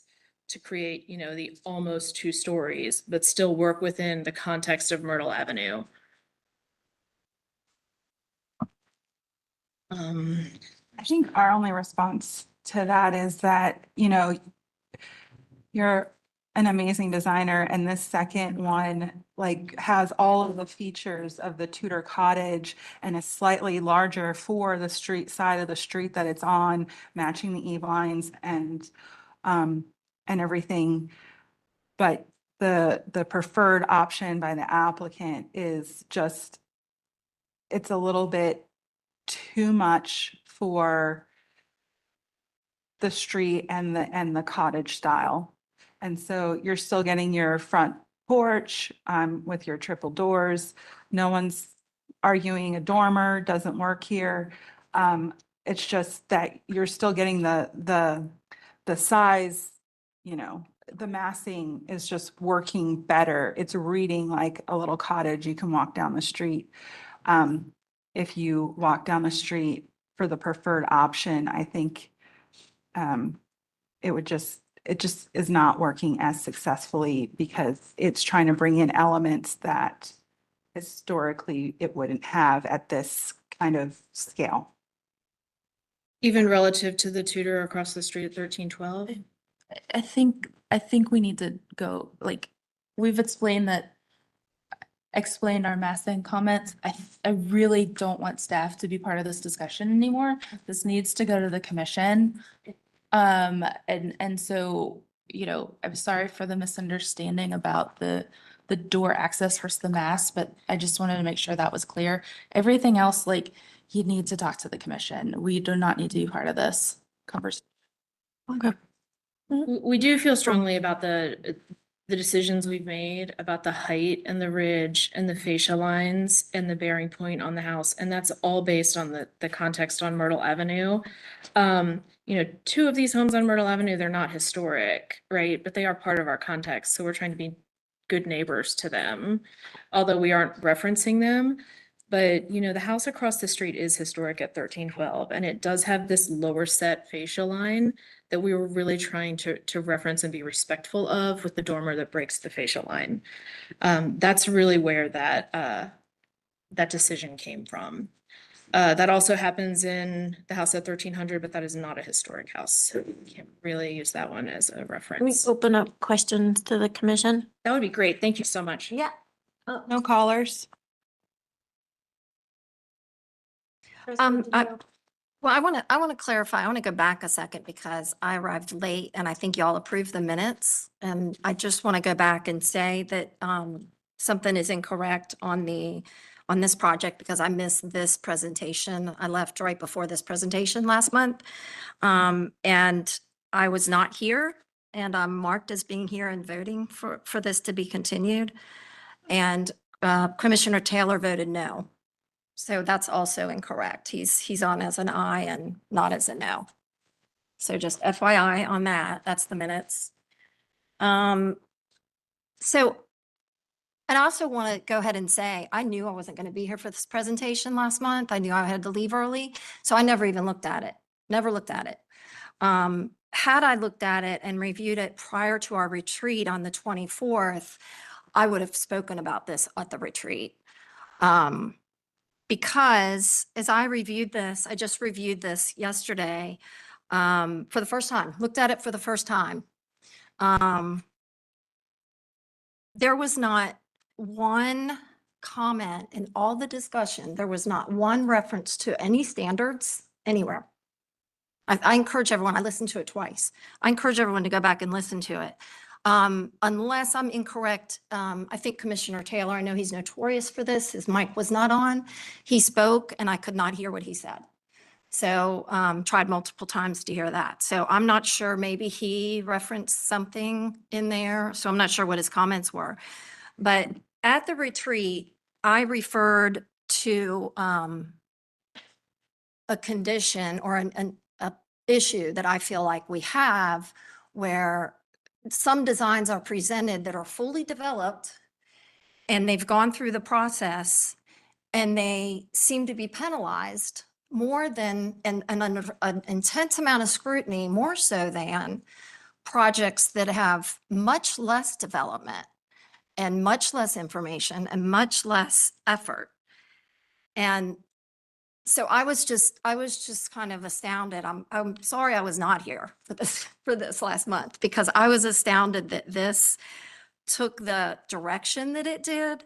to create, the almost 2 stories, but still work within the context of Myrtle Avenue. I think our only response to that is that, you're an amazing designer, and this second one has all of the features of the Tudor cottage and is slightly larger for the street side of the street that it's on, matching the E-lines and everything. But the preferred option by the applicant is just, it's a little bit too much for the street and the cottage style. And so you're still getting your front porch with your triple doors. No one's arguing a dormer doesn't work here. It's just that you're still getting the size, the massing is just working better. It's reading like a little cottage you can walk down the street. If you walk down the street for the preferred option, I think it just is not working as successfully because it's trying to bring in elements that historically it wouldn't have at this kind of scale. Even relative to the tutor across the street at 1312? I think we need to go, like, we've explained our massing comments. I really don't want staff to be part of this discussion anymore. This needs to go to the commission. And so, I'm sorry for the misunderstanding about the door access versus the mass, but I just wanted to make sure that was clear. Everything else, like, you need to talk to the commission. We do not need to be part of this conversation. Okay. We do feel strongly about the decisions we've made about the height and the ridge and the fascia lines and the bearing point on the house. And that's all based on the context on Myrtle Avenue. Two of these homes on Myrtle Avenue, they're not historic, right? But they are part of our context. So we're trying to be good neighbors to them, although we aren't referencing them. But, the house across the street is historic at 1312, and it does have this lower set fascia line that we were really trying to reference and be respectful of with the dormer that breaks the fascia line. That's really where that decision came from. That also happens in the house at 1300, but that is not a historic house. So we can't really use that one as a Can we reference. open up questions to the commission? That would be great. Thank you so much. Yeah. No callers? Well, I want to clarify. I want to go back a second because I arrived late and I think y'all approved the minutes. And I just want to go back and say that something is incorrect on this project because I missed this presentation. I left right before this presentation last month. And I was not here, and I'm marked as being here and voting for this to be continued. And Commissioner Taylor voted no. So that's also incorrect. He's on as an aye and not as a no. So just FYI on that, that's the minutes. So, and I also want to go ahead and say, I knew I wasn't going to be here for this presentation last month. I knew I had to leave early, so I never even looked at it, never looked at it. Had I looked at it and reviewed it prior to our retreat on the 24th, I would have spoken about this at the retreat. Because as I reviewed this, I just reviewed this yesterday for the first time, looked at it for the first time. There was not one comment in all the discussion. There was not one reference to any standards anywhere. I encourage everyone, I listened to it twice. I encourage everyone to go back and listen to it. Unless I'm incorrect, I think Commissioner Taylor, I know he's notorious for this. His mic was not on. He spoke and I could not hear what he said. So tried multiple times to hear that. So I'm not sure, maybe he referenced something in there. So I'm not sure what his comments were. But at the retreat, I referred to a condition or an issue that I feel like we have where some designs are presented that are fully developed and they've gone through the process and they seem to be penalized more than an intense amount of scrutiny, more so than projects that have much less development and much less information and much less effort. And so I was just kind of astounded. I'm sorry I was not here for this last month because I was astounded that this took the direction that it did.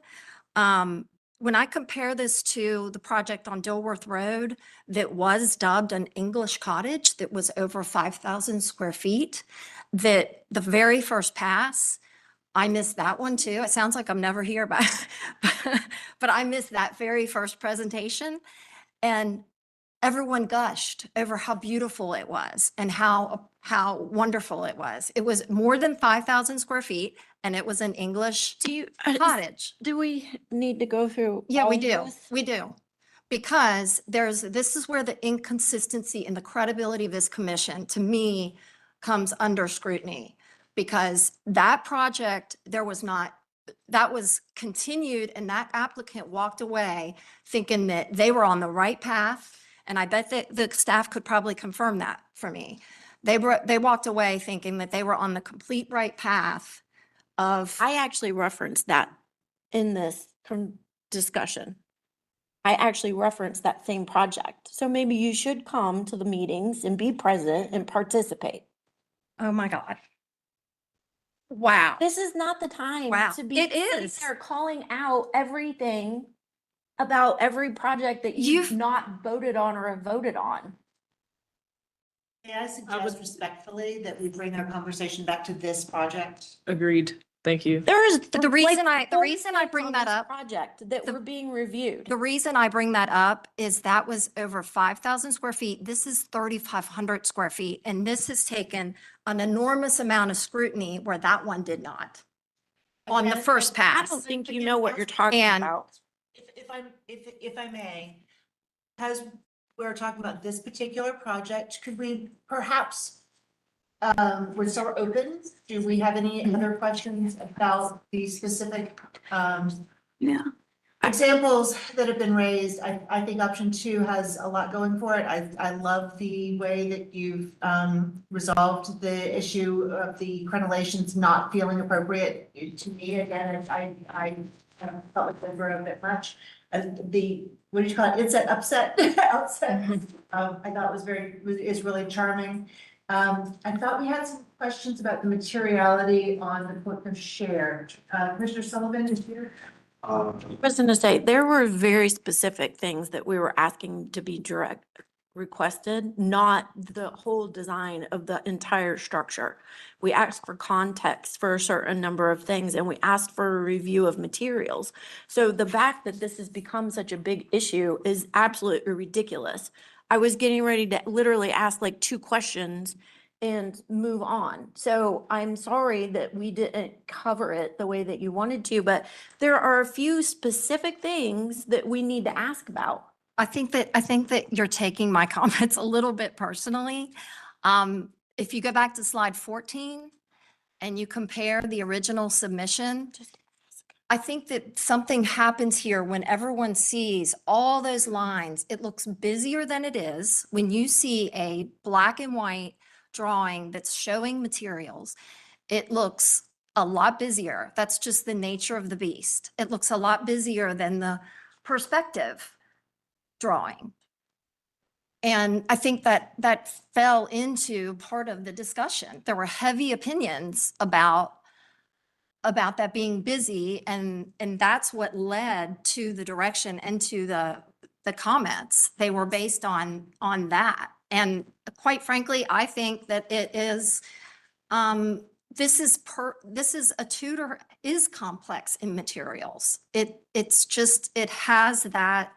When I compare this to the project on Dilworth Road that was dubbed an English cottage that was over 5,000 square feet, that the very first pass, I missed that one too. It sounds like I'm never here, but I missed that very first presentation. And everyone gushed over how beautiful it was and how wonderful it was. It was more than 5,000 square feet and it was an English cottage. Do we need to go through? Yeah, we all do. this? We do. Because this is where the inconsistency and the credibility of this commission, to me, comes under scrutiny. Because that project, that was continued and that applicant walked away thinking that they were on the right path. And I bet that the staff could probably confirm that for me. They walked away thinking that they were on the complete right path of. I actually referenced that in this discussion. I actually referenced that same project. So maybe you should come to the meetings and be present and participate. Oh, my God. Wow. This is not the time Wow. to be It sitting is. there calling out everything about every project that you've not voted on or have voted on. May I suggest respectfully that we bring our conversation back to this project? Agreed. Thank you. There's The reason I bring that up, project that were being reviewed. the reason I bring that up is that was over 5,000 square feet. This is 3,500 square feet, and this has taken an enormous amount of scrutiny where that one did not. On the first I pass. don't think you know what you're talking And- about. If I may, because we're talking about this particular project, could we perhaps, we're still open, do we have any other questions about the specific, Yeah. examples that have been raised? I think option 2 has a lot going for it. I love the way that you've, resolved the issue of the crenellations not feeling appropriate. To me, again, I felt like they were a bit much. And what do you call it? It's an upset, outset. I thought is really charming. I thought we had some questions about the materiality on the book of shared. Commissioner Sullivan is here. I was gonna say, there were very specific things that we were asking to be direct requested, not the whole design of the entire structure. We asked for context for a certain number of things, and we asked for a review of materials. So the fact that this has become such a big issue is absolutely ridiculous. I was getting ready to literally ask like 2 questions and move on. So I'm sorry that we didn't cover it the way that you wanted to, but there are a few specific things that we need to ask about. I think that you're taking my comments a little bit personally. If you go back to slide 14 and you compare the original submission, I think that something happens here when everyone sees all those lines. It looks busier than it is. When you see a black and white drawing that's showing materials, it looks a lot busier. That's just the nature of the beast. It looks a lot busier than the perspective drawing. And I think that fell into part of the discussion. There were heavy opinions about that being busy, and that's what led to the direction and to the comments. They were based on that. And quite frankly, I think that it is, this is a Tudor is complex in materials. It has that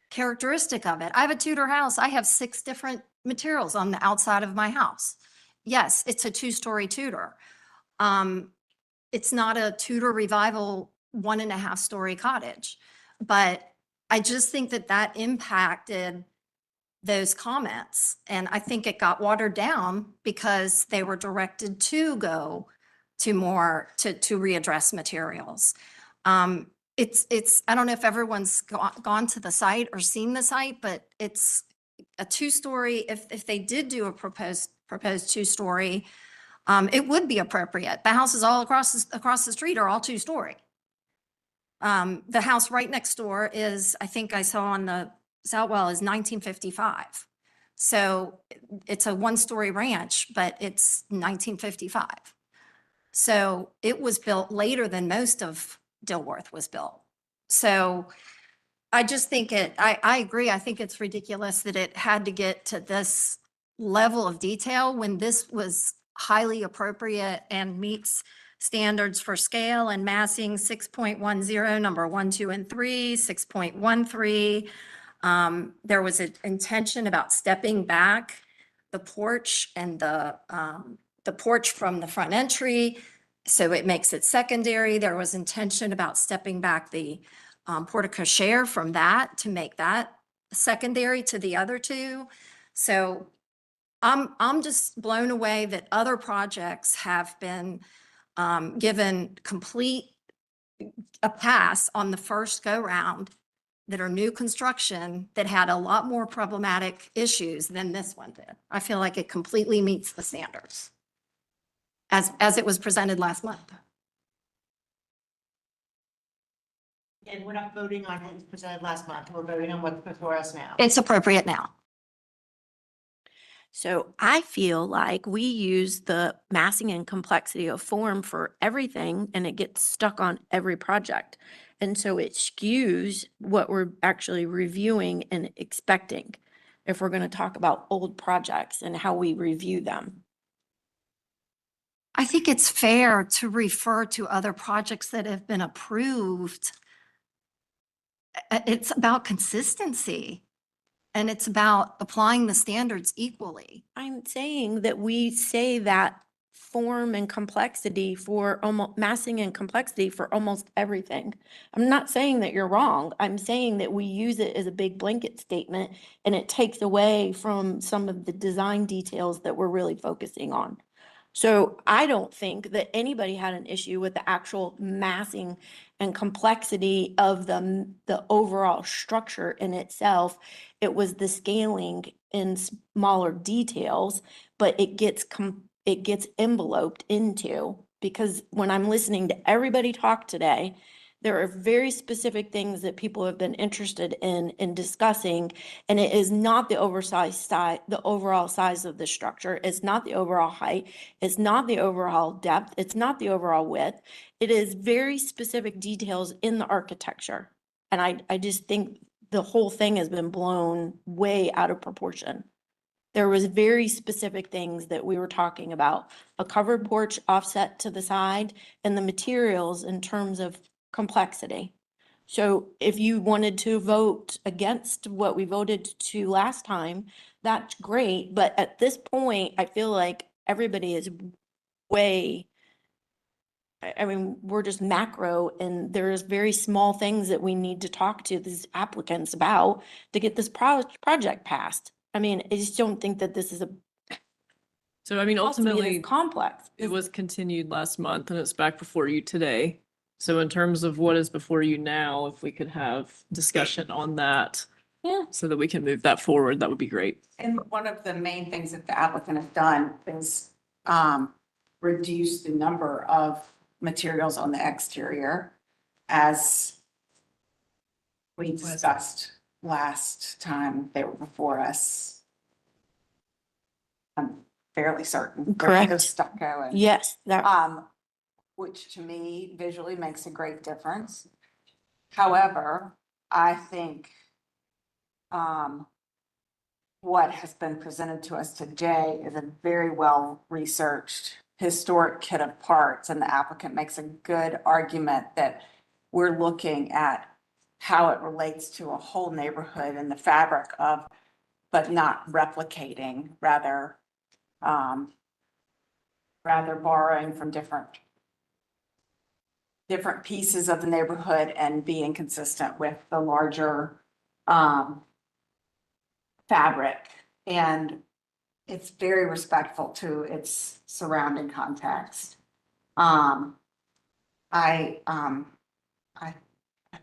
characteristic of it. I have a Tudor house. I have 6 different materials on the outside of my house. Yes, it's a 2-story Tudor. It's not a Tudor revival 1.5-story cottage, but I just think that impacted those comments. And I think it got watered down because they were directed to go to more, to readdress materials. I don't know if everyone's gone to the site or seen the site, but it's a 2-story. If they did do a proposed 2-story, it would be appropriate. The houses all across the street are all 2-story. The house right next door is, I think I saw on the Southwell, is 1955. So it's a 1-story ranch, but it's 1955. So it was built later than most of Dilworth was built. So I just think I agree. I think it's ridiculous that it had to get to this level of detail when this was highly appropriate and meets standards for scale and massing 6.10, number 1, 2, and 3, 6.13. There was an intention about stepping back the porch and the porch from the front entry, so it makes it secondary. There was intention about stepping back the porte cochere from that to make that secondary to the other 2. So I'm just blown away that other projects have been given a pass on the first go round that are new construction that had a lot more problematic issues than this one did. I feel like it completely meets the standards as it was presented last month. And we're not voting on what was presented last month. We're voting on what's before us now. It's appropriate now. So I feel like we use the massing and complexity of form for everything and it gets stuck on every project. And so it skews what we're actually reviewing and expecting if we're going to talk about old projects and how we review them. I think it's fair to refer to other projects that have been approved. It's about consistency and it's about applying the standards equally. I'm saying that we say that form and complexity for almost massing and complexity for almost everything. I'm not saying that you're wrong. I'm saying that we use it as a big blanket statement and it takes away from some of the design details that we're really focusing on. So I don't think that anybody had an issue with the actual massing and complexity of the overall structure in itself. It was the scaling in smaller details, but it gets enveloped into, because when I'm listening to everybody talk today, there are very specific things that people have been interested in discussing, and it is not the oversized size, the overall size of the structure. It's not the overall height. It's not the overall depth. It's not the overall width. It is very specific details in the architecture. And I just think the whole thing has been blown way out of proportion. There was very specific things that we were talking about, a covered porch offset to the side and the materials in terms of complexity. So if you wanted to vote against what we voted to last time, that's great. But at this point, I feel like everybody is way, I mean, we're just macro and there's very small things that we need to talk to these applicants about to get this project passed. I mean, I just don't think that this is So I mean, has to be this ultimately, complex. it was continued last month and it's back before you today. So in terms of what is before you now, if we could have discussion on that. Yeah. So that we can move that forward, that would be great. And one of the main things that the applicant has done is reduce the number of materials on the exterior as we discussed last time they were before us. I'm fairly certain. Correct. Stucco and. Yes, that. Which to me visually makes a great difference. However, I think what has been presented to us today is a very well-researched historic kit of parts, and the applicant makes a good argument that we're looking at how it relates to a whole neighborhood and the fabric of, but not replicating, rather borrowing from different pieces of the neighborhood and being consistent with the larger fabric. And it's very respectful to its surrounding context. I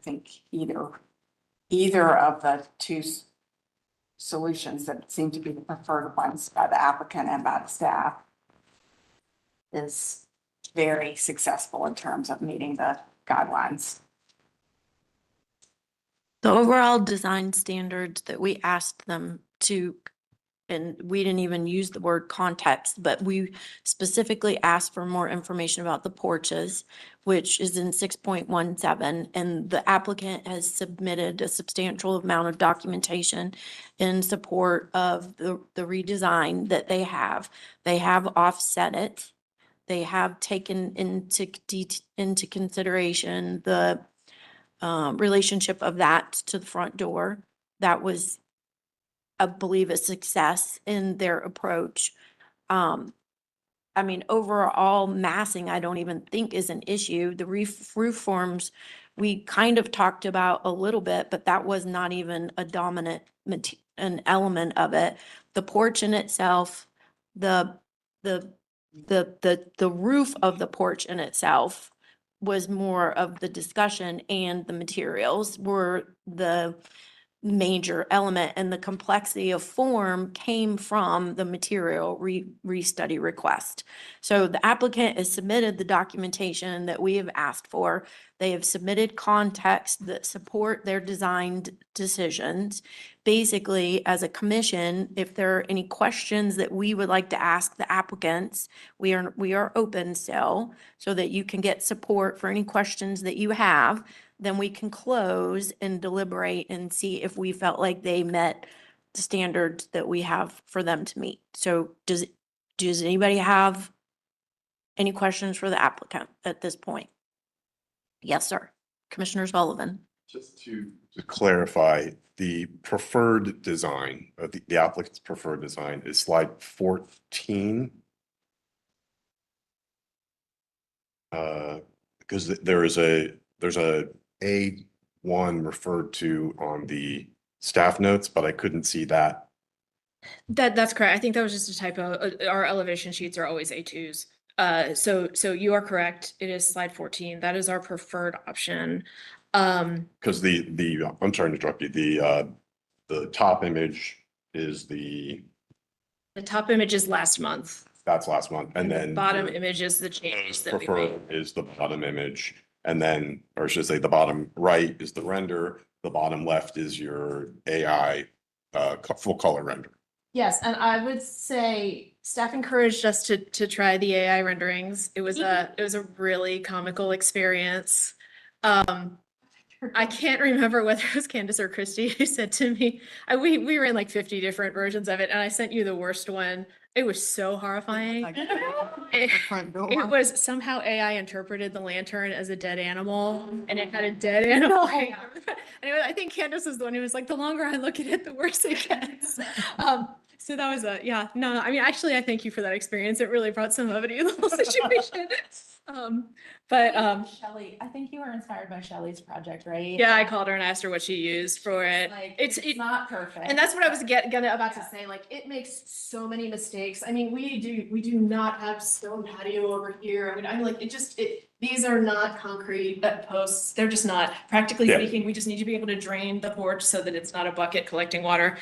think either of the two solutions that seem to be the preferred ones by the applicant and by the staff is very successful in terms of meeting the guidelines. The overall design standards that we asked them to, and we didn't even use the word context, but we specifically asked for more information about the porches, which is in 6.17, and the applicant has submitted a substantial amount of documentation in support of the redesign that they have. They have offset it. They have taken into consideration the relationship of that to the front door. That was, I believe, a success in their approach. I mean, overall massing, I don't even think is an issue. The roof forms, we kind of talked about a little bit, but that was not even a dominant an element of it. The porch in itself, the roof of the porch in itself was more of the discussion, and the materials were the major element, and the complexity of form came from the material restudy request. So the applicant has submitted the documentation that we have asked for. They have submitted context that support their designed decisions. Basically, as a commission, if there are any questions that we would like to ask the applicants, we are open still, so that you can get support for any questions that you have. Then we can close and deliberate and see if we felt like they met the standards that we have for them to meet. So does anybody have any questions for the applicant at this point? Yes, sir. Commissioner Sullivan. Just to clarify, the preferred design, the applicant's preferred design is slide 14. Because there's a A1 referred to on the staff notes, but I couldn't see that. That's correct. I think that was just a typo. Our elevation sheets are always A2s. So you are correct. It is slide 14. That is our preferred option. Because I'm sorry to interrupt you, the top image is The top image is last month. that's last month, and then Bottom your image is the change that we made. preferred is the bottom image, and then, or should I say, the bottom right is the render, the bottom left is your AI full color render. Yes, and I would say staff encouraged us to try the AI renderings. It was a really comical experience. I can't remember whether it was Candace or Christy who said to me, we ran like 50 different versions of it, and I sent you the worst one. It was so horrifying. It was somehow AI interpreted the lantern as a dead animal, and it had a dead animal. And I think Candace was the one who was like, the longer I look at it, the worse it gets. So that was I mean, actually, I thank you for that experience. It really brought some levity to the whole situation. Shelley, I think you were inspired by Shelley's project, right? Yeah, I called her and asked her what she used for it. Like, It's not perfect. and that's what I was about to say. Like, it makes so many mistakes. I mean, we do not have stone patio over here. I mean, like, these are not concrete posts. They're just not. Practically Yeah. speaking, we just need to be able to drain the porch so that it's not a bucket collecting water.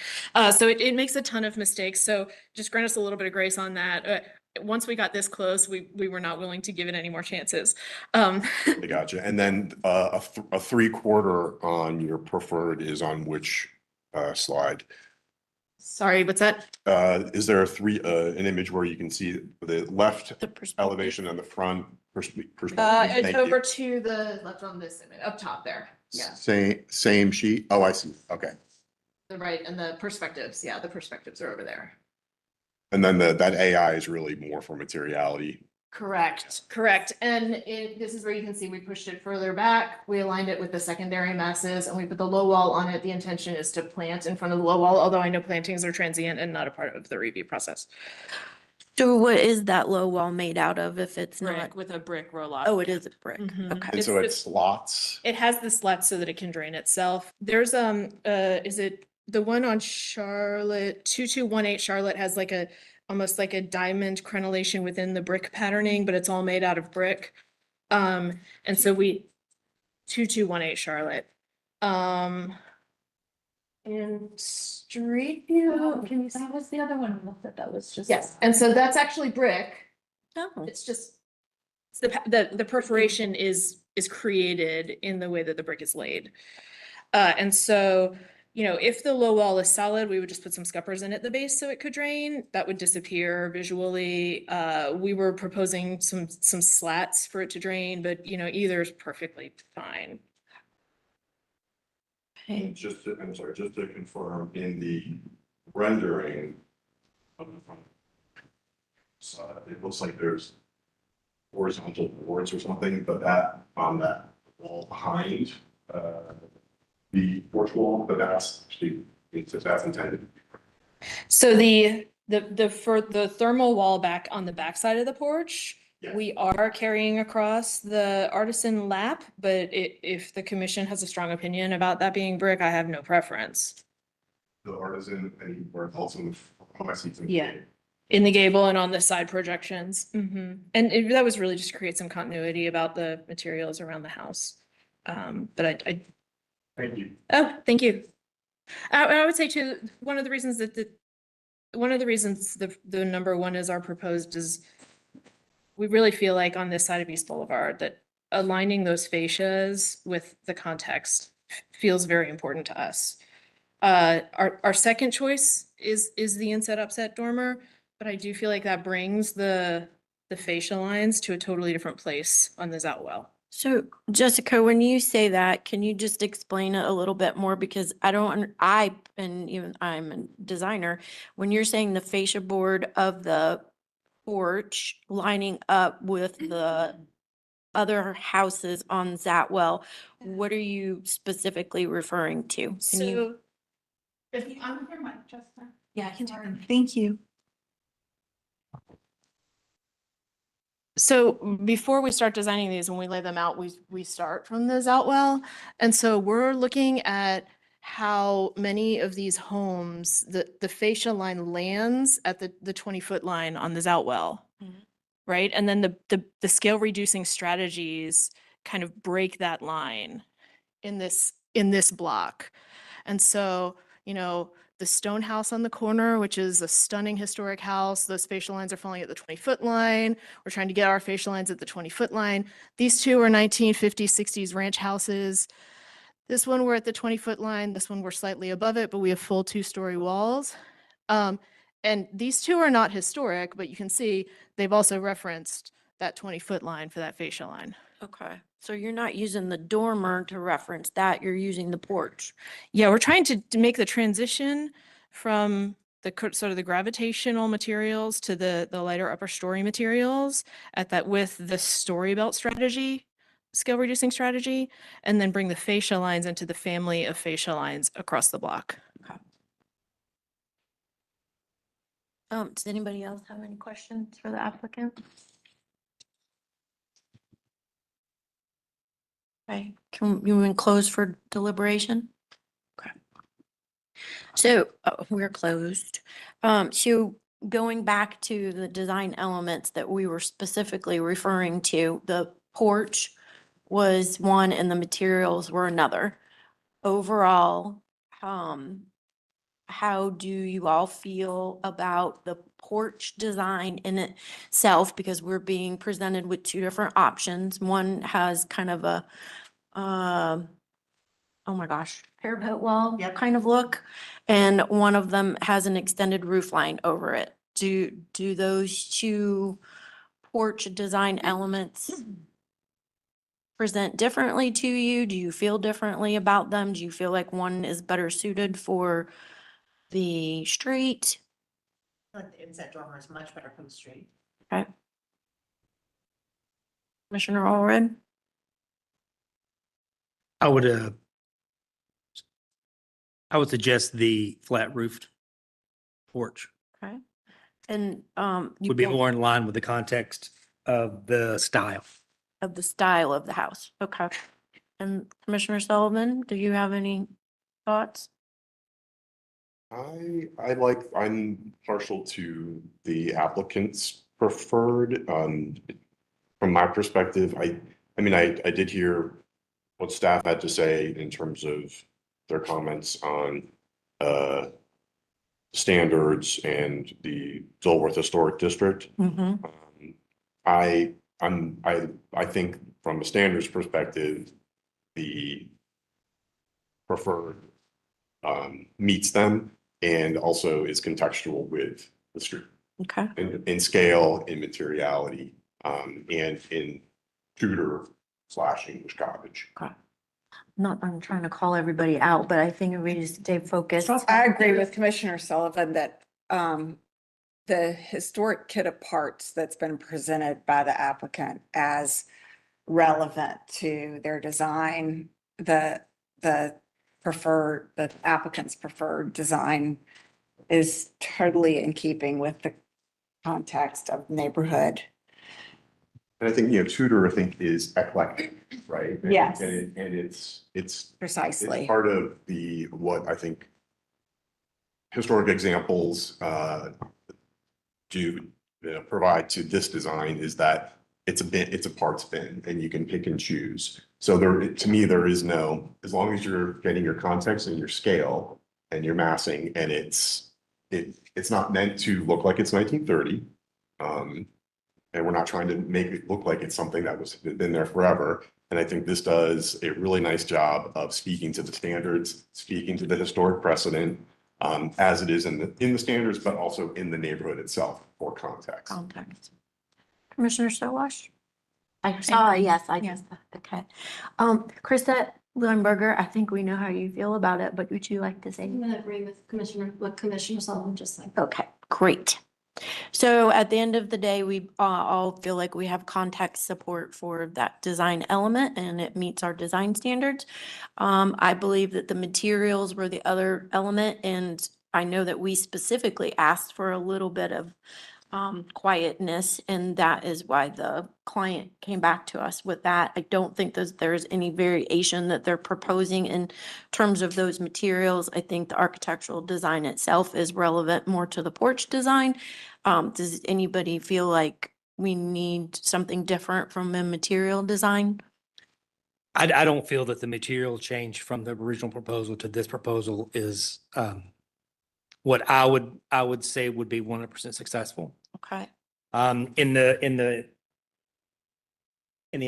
So it makes a ton of mistakes. So just grant us a little bit of grace on that. Once we got this close, we were not willing to give it any more chances. I gotcha. And then a 3/4 on your preferred is on which slide? Sorry, what's that? Is there an image where you can see the left elevation and the front perspective? Thank It's you. over to the left on this image, up top there. Yeah, Same sheet? Oh, I see. Okay. the right and the perspectives. Yeah, the perspectives are over there. And then that AI is really more for materiality. Correct. And this is where you can see we pushed it further back. We aligned it with the secondary masses and we put the low wall on it. The intention is to plant in front of the low wall, although I know plantings are transient and not a part of the review process. So what is that low wall made out of if it's not? Brick with a brick roll-off. Oh, it is a brick. Mhm. Okay. And so it slots. It has the slats so that it can drain itself. There's is it the one on Charlotte, 2218 Charlotte has like almost like a diamond crenellation within the brick patterning, but it's all made out of brick. And so 2218 Charlotte. And Street View, can you see? That was the other one that was just. Yes, and so that's actually brick. Oh. It's just, the perforation is created in the way that the brick is laid. And so, if the low wall is solid, we would just put some scuppers in at the base so it could drain. That would disappear visually. We were proposing some slats for it to drain, but either is perfectly fine. Okay. Just to confirm, in the rendering, it looks like there's horizontal boards or something, but that on that wall behind the porch wall, but that's actually, that's intended. So the thermal wall back on the back side of the porch, Yeah. we are carrying across the artisan lap, but if the commission has a strong opinion about that being brick, I have no preference. The artisan anywhere else in the, I see some. Yeah. In the gable and on the side projections. And that was really just to create some continuity about the materials around the house. But I Thank you. oh, thank you. I would say too, one of the reasons the number one is our proposed is we really feel like on this side of East Boulevard that aligning those fascias with the context feels very important to us. Our second choice is the inset upset dormer, but I do feel like that brings the fascia lines to a totally different place on the Zoutwell. So Jessica, when you say that, can you just explain it a little bit more? Because and even I'm a designer, when you're saying the fascia board of the porch lining up with the other houses on Zatwell, what are you specifically referring to? Can you? So if you, I'm here, Mike, Jessica. Yeah, I can take them. Thank you. So before we start designing these, when we lay them out, we start from the Zoutwell. And so we're looking at how many of these homes, the fascia line lands at the 20-foot line on the Zoutwell. Right? And then the scale reducing strategies kind of break that line in this block. And so, you know, the stone house on the corner, which is a stunning historic house, those fascia lines are falling at the 20-foot line. We're trying to get our fascia lines at the 20-foot line. These two are 1950s, 60s ranch houses. This one, we're at the 20-foot line. This one, we're slightly above it, but we have full 2-story walls. And these two are not historic, but you can see they've also referenced that 20-foot line for that fascia line. Okay, so you're not using the dormer to reference that, you're using the porch. Yeah, we're trying to make the transition from the sort of the gravitational materials to the lighter upper story materials with the story belt strategy, scale reducing strategy, and then bring the fascia lines into the family of fascia lines across the block. Does anybody else have any questions for the applicant? Okay, can you close for deliberation? Okay. So we're closed. So going back to the design elements that we were specifically referring to, the porch was one and the materials were another. Overall, how do you all feel about the porch design in itself? Because we're being presented with two different options. One has kind of a, oh my gosh, parapet wall kind of look. And one of them has an extended roof line over it. Do those two porch design elements present differently to you? Do you feel differently about them? Do you feel like one is better suited for the street? Like the inset dormer is much better for the street. Okay. Commissioner Allred? I would suggest the flat roofed porch Okay. And would be more in line with the context of the style. of the style of the house. Okay. And Commissioner Sullivan, do you have any thoughts? I'm partial to the applicant's preferred. From my perspective, I mean, I did hear what staff had to say in terms of their comments on standards and the Dilworth Historic District. I think from a standards perspective, the preferred meets them and also is contextual with the street. Okay. In scale, in materiality, and in Tudor/English cottage. Okay. I'm trying to call everybody out, but I think we just stay focused. I agree with Commissioner Sullivan that the historic kit of parts that's been presented by the applicant as relevant to their design, the applicant's preferred design is totally in keeping with the context of neighborhood. And I think, Tudor, I think, is eclectic, right? Yes. And it's Precisely. It's part of what I think historic examples do provide to this design is that it's a parts bin and you can pick and choose. So to me, there is no, as long as you're getting your context and your scale, and you're massing, and it's not meant to look like it's 1930. And we're not trying to make it look like it's something that was been there forever. And I think this does a really nice job of speaking to the standards, speaking to the historic precedent, as it is in the standards, but also in the neighborhood itself for context. Context. Commissioner Sowash? Yes, Okay. Krista Leuenberger, I think we know how you feel about it, but would you like to say? I'm gonna agree with what Commissioner Sullivan just said. Okay, great. So at the end of the day, we all feel like we have context support for that design element and it meets our design standards. I believe that the materials were the other element, and I know that we specifically asked for a little bit of quietness, and that is why the client came back to us with that. I don't think there's any variation that they're proposing in terms of those materials. I think the architectural design itself is relevant more to the porch design. Does anybody feel like we need something different from a material design? I don't feel that the material change from the original proposal to this proposal is what I would say would be 100% successful. Okay. In the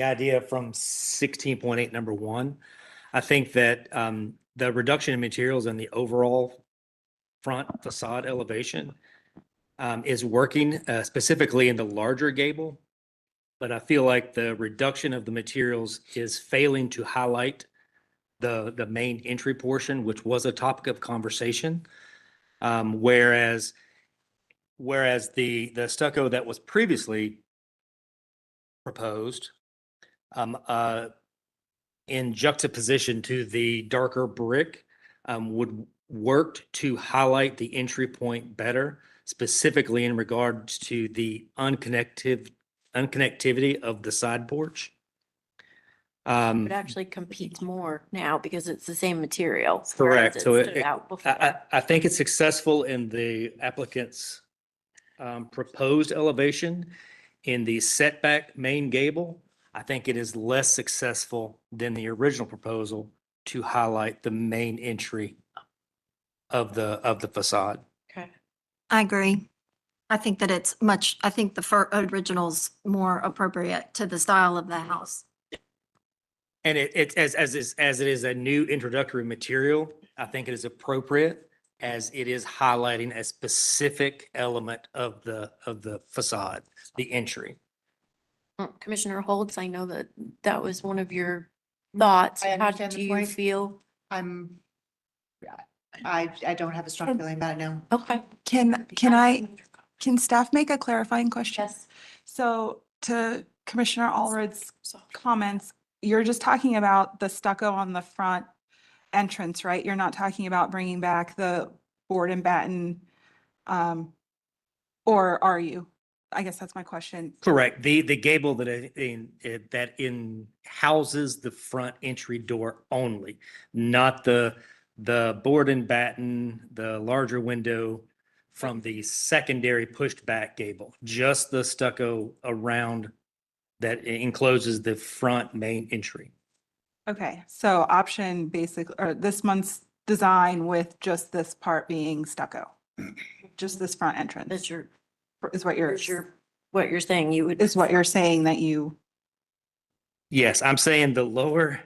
idea from 16.8 number 1, I think that the reduction in materials and the overall front facade elevation is working specifically in the larger gable. But I feel like the reduction of the materials is failing to highlight the main entry portion, which was a topic of conversation. Whereas the stucco that was previously proposed in juxtaposition to the darker brick would work to highlight the entry point better, specifically in regards to the unconnectivity of the side porch. It actually competes more now because it's the same material. whereas Correct. So stood out before. I think it's successful in the applicant's proposed elevation. In the setback main gable, I think it is less successful than the original proposal to highlight the main entry of the facade. Okay. I agree. I think that I think the original's more appropriate to the style of the house. And it as it is a new introductory material, I think it is appropriate as it is highlighting a specific element of the facade, the entry. Commissioner Holtz, I know that was one of your thoughts. I How understand do the you point. feel? I don't have a strong feeling about it now. Okay. Can staff make a clarifying question? Yes. So to Commissioner Allred's comments, you're just talking about the stucco on the front entrance, right? You're not talking about bringing back the board and batten, or are you? I guess that's my question. Correct. The gable that houses the front entry door only, not the board and batten, the larger window from the secondary pushed back gable, just the stucco around that encloses the front main entry. Okay, so option basically, or this month's design with just this part being stucco, just this front entrance. That's your, Is what you're, what you're saying you would. is what you're saying that you, Yes, I'm saying the lower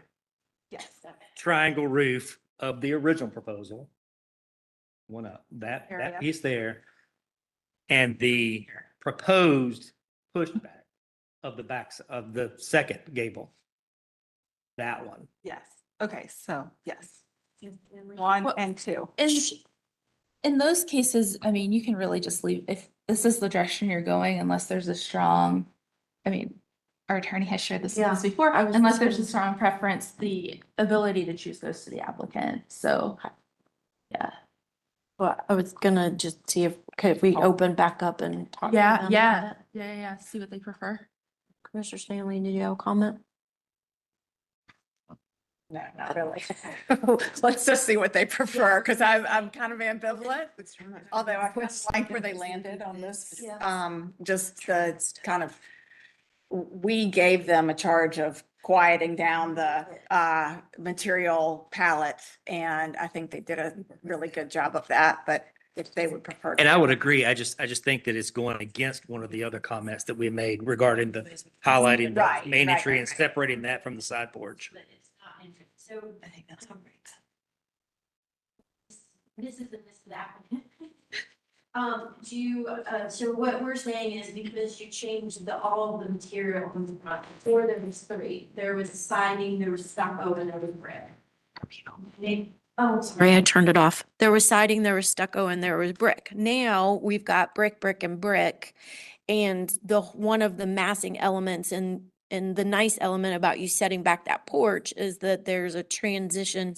yes. triangle roof of the original proposal. One up, that Area. piece there. And the proposed pushback of the backs of the second gable. That one. Yes. Okay, so yes. 1 Well, and 2. In those cases, I mean, you can really just leave, if this is the direction you're going, unless there's a strong, I mean, our attorney has shared this with us before, unless there's a strong preference, the ability to choose goes to the applicant. So, yeah. Well, I was gonna just see if, could we open back up and talk? to them about Yeah. See what they prefer. it? Commissioner Stanley, did you have a comment? No, not really. Let's just see what they prefer, because I'm kind of ambivalent. Although I kind of like where they landed on this, just the kind of, we gave them a charge of quieting down the material palette. And I think they did a really good job of that, but if they would prefer. And I would agree. I just think that it's going against one of the other comments that we made regarding the highlighting the Right, main right, entry right, and right. separating that from the side porch. So I think that's all right. This is the applicant. Do you, so what we're saying is because you changed all of the material on the front, before there was 3, there was siding, there was stucco, and there was brick. Oh, sorry, I turned it off. There was siding, there was stucco, and there was brick. Now we've got brick, brick, and brick. And one of the massing elements and the nice element about you setting back that porch is that there's a transition,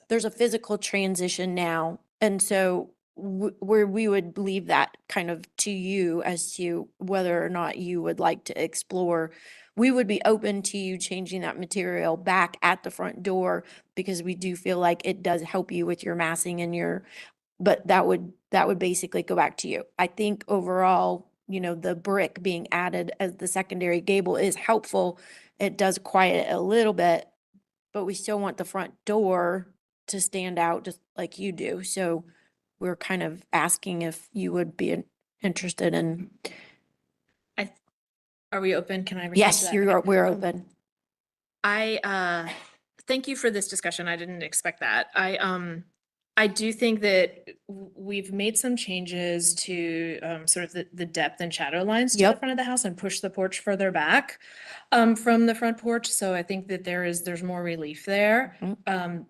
there's a physical transition now. And so where we would leave that kind of to you as to whether or not you would like to explore. We would be open to you changing that material back at the front door because we do feel like it does help you with your massing and but that would basically go back to you. I think overall, you know, the brick being added as the secondary gable is helpful. It does quiet it a little bit, but we still want the front door to stand out just like you do. So we're kind of asking if you would be interested in. Are we open? Can I? respond to Yes, that? we're open. I thank you for this discussion. I didn't expect that. I do think that we've made some changes to sort of the depth and shadow lines to the Yep. front of the house and push the porch further back from the front porch. So I think that there's more relief there in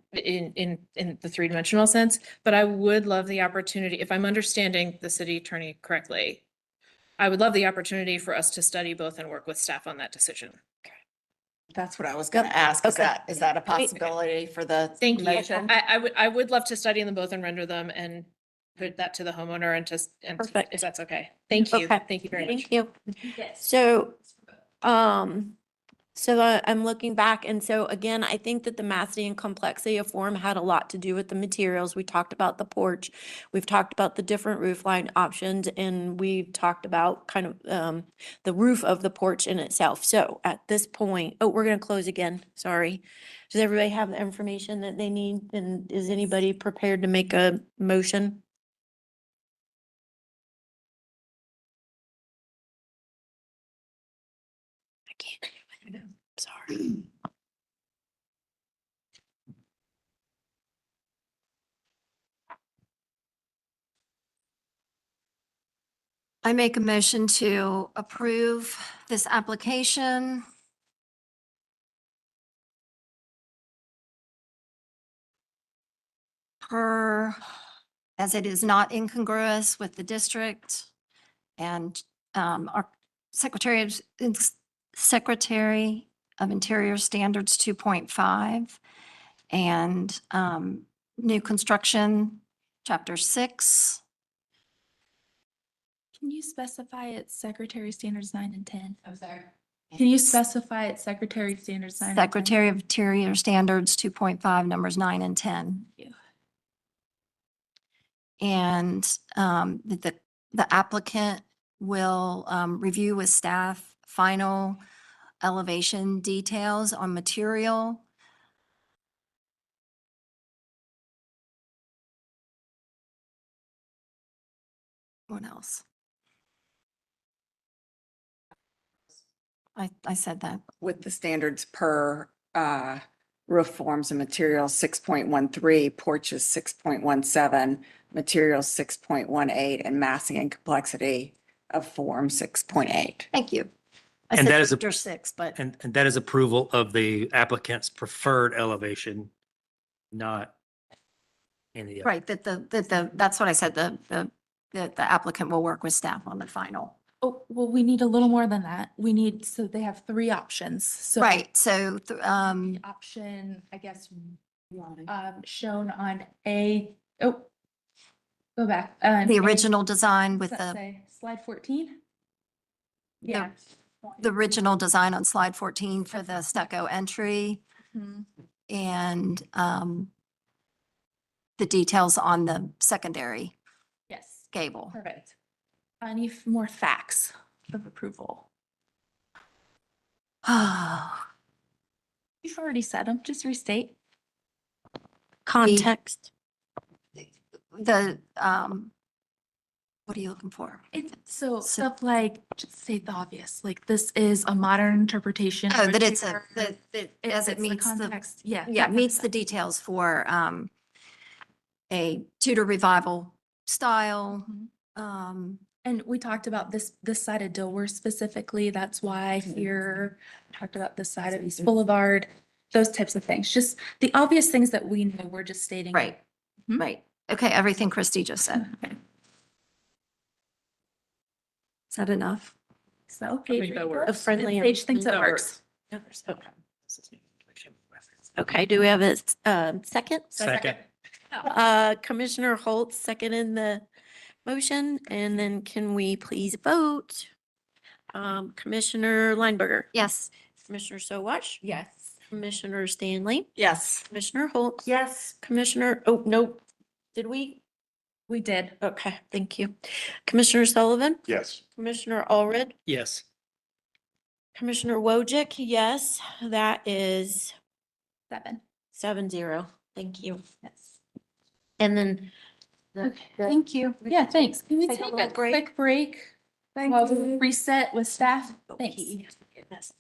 the 3-dimensional sense. But I would love the opportunity, if I'm understanding the city attorney correctly, I would love the opportunity for us to study both and work with staff on that decision. That's what I was gonna ask. Is that a possibility for the Thank you. motion? I would love to study them both and render them and put that to the homeowner and Perfect. if that's okay. Thank you. Okay. Thank you very much. Thank you. So, I'm looking back, and so again, I think that the massing and complexity of form had a lot to do with the materials. We talked about the porch, we've talked about the different roof line options, and we've talked about kind of the roof of the porch in itself. So at this point, oh, we're gonna close again, sorry. Does everybody have the information that they need, and is anybody prepared to make a motion? I can't do it. Sorry. I make a motion to approve this application. As it is not incongruous with the district and our Secretary of Interior Standards 2.5 and new construction, Chapter 6. Can you specify it's Secretary Standards 9 and 10? I'm sorry. Can you specify it's Secretary Standards 9 and 10? Secretary of Interior Standards 2.5, numbers 9 and 10. Thank you. And the applicant will review with staff final elevation details on material. What else? I said that. With the standards per roof forms and materials 6.13, porches 6.17, materials 6.18, and massing and complexity of form 6.8. Thank you. I And said that is a- Chapter 6, but And that is approval of the applicant's preferred elevation, not any. right, that's what I said, the applicant will work with staff on the final. Oh, well, we need a little more than that. We need, so they have 3 options. So Right, so, the option, I guess, shown on go back. the original design with Does that the, say slide 14? Yeah. the original design on slide 14 for the stucco entry Mhm. and the details on the secondary Yes, gable. perfect. I need more facts of approval. You've already said them, just restate. Context. The, what are you looking for? So stuff like, just say the obvious, like this is a modern interpretation. Oh, of that it's Tudor- that as it fits meets the, context. Yeah. yeah, that kind of meets the stuff. details for, a Tudor revival style. And we talked about this side of Dilworth specifically. That's why here, talked about this side of East Boulevard, those types of things. Just the obvious things that we know, we're just stating. Right, right. Okay, everything Christie just said. Is that enough? So, I think that works. A friendly. Paige thinks it That works. Okay, do we have a second? Second. Commissioner Holtz second in the motion, and then can we please vote? Commissioner Lineberger. Yes. Commissioner Sowash. Yes. Commissioner Stanley. Yes. Commissioner Holtz. Yes. Commissioner, oh, no, did we? We did. Okay, thank you. Commissioner Sullivan. Yes. Commissioner Allred. Yes. Commissioner Wojcik, yes, that is 7-0. Thank you. Yes. And then. Okay, thank you. Yeah, thanks. Can we Take a take little a break? quick break? While we reset with staff? Thanks. Yes.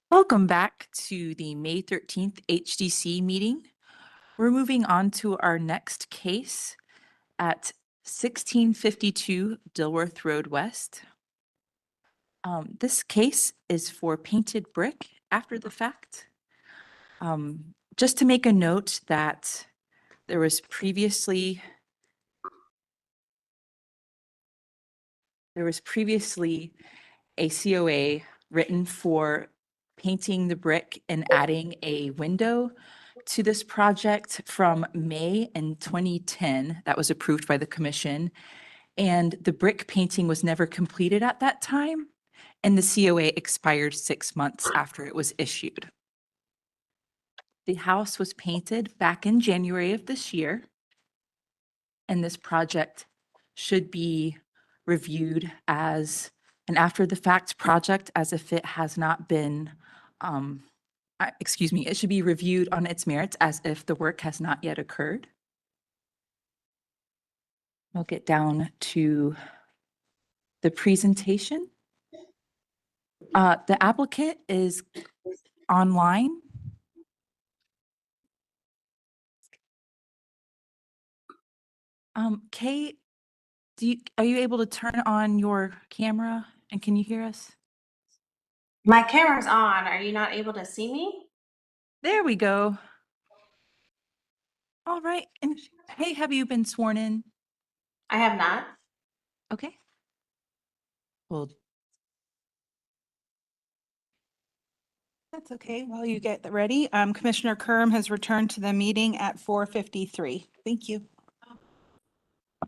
Welcome back to the May 13th HDC meeting. We're moving on to our next case at 1652 Dilworth Road West. This case is for painted brick after the fact. Just to make a note that there was previously a COA written for painting the brick and adding a window to this project from May in 2010 that was approved by the commission. And the brick painting was never completed at that time. And the COA expired 6 months after it was issued. The house was painted back in January of this year. And this project should be reviewed as an after the fact project as if it has not been, it should be reviewed on its merits as if the work has not yet occurred. We'll get down to the presentation. The applicant is online. Kate, are you able to turn on your camera and can you hear us? My camera's on. Are you not able to see me? There we go. All right. And hey, have you been sworn in? I have not. Okay. Well, That's okay. While you get ready, Commissioner Kerm has returned to the meeting at 4:53. Thank you.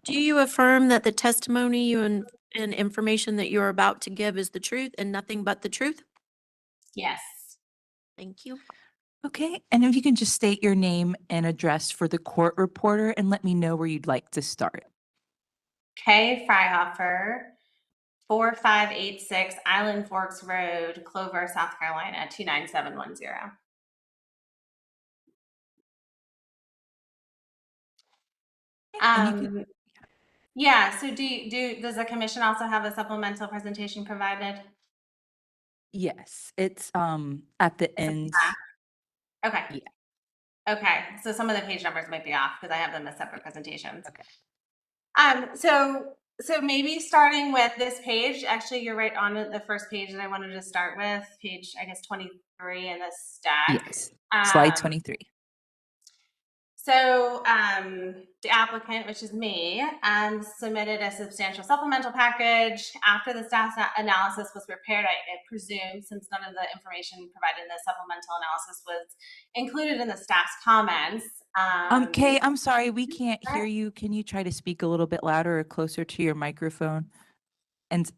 Do you affirm that the testimony and information that you're about to give is the truth and nothing but the truth? Yes. Thank you. okay. And if you can just state your name and address for the court reporter and let me know where you'd like to start. Kay Freihofer, 4586 Island Forks Road, Clover, South Carolina, 29710. Yeah, so does the commission also have a supplemental presentation provided? Yes, it's at the end. Okay. Yeah. Okay, so some of the page numbers might be off because I have them as separate presentations. Okay. So maybe starting with this page, actually you're right on the first page that I wanted to start with, page, I guess, 23 in the stack. Yes, slide 23. So the applicant, which is me, submitted a substantial supplemental package. After the staff analysis was prepared, I presume, since none of the information provided in the supplemental analysis was included in the staff's comments. Kay, I'm sorry, we can't hear you. Can you try to speak a little bit louder or closer to your microphone? And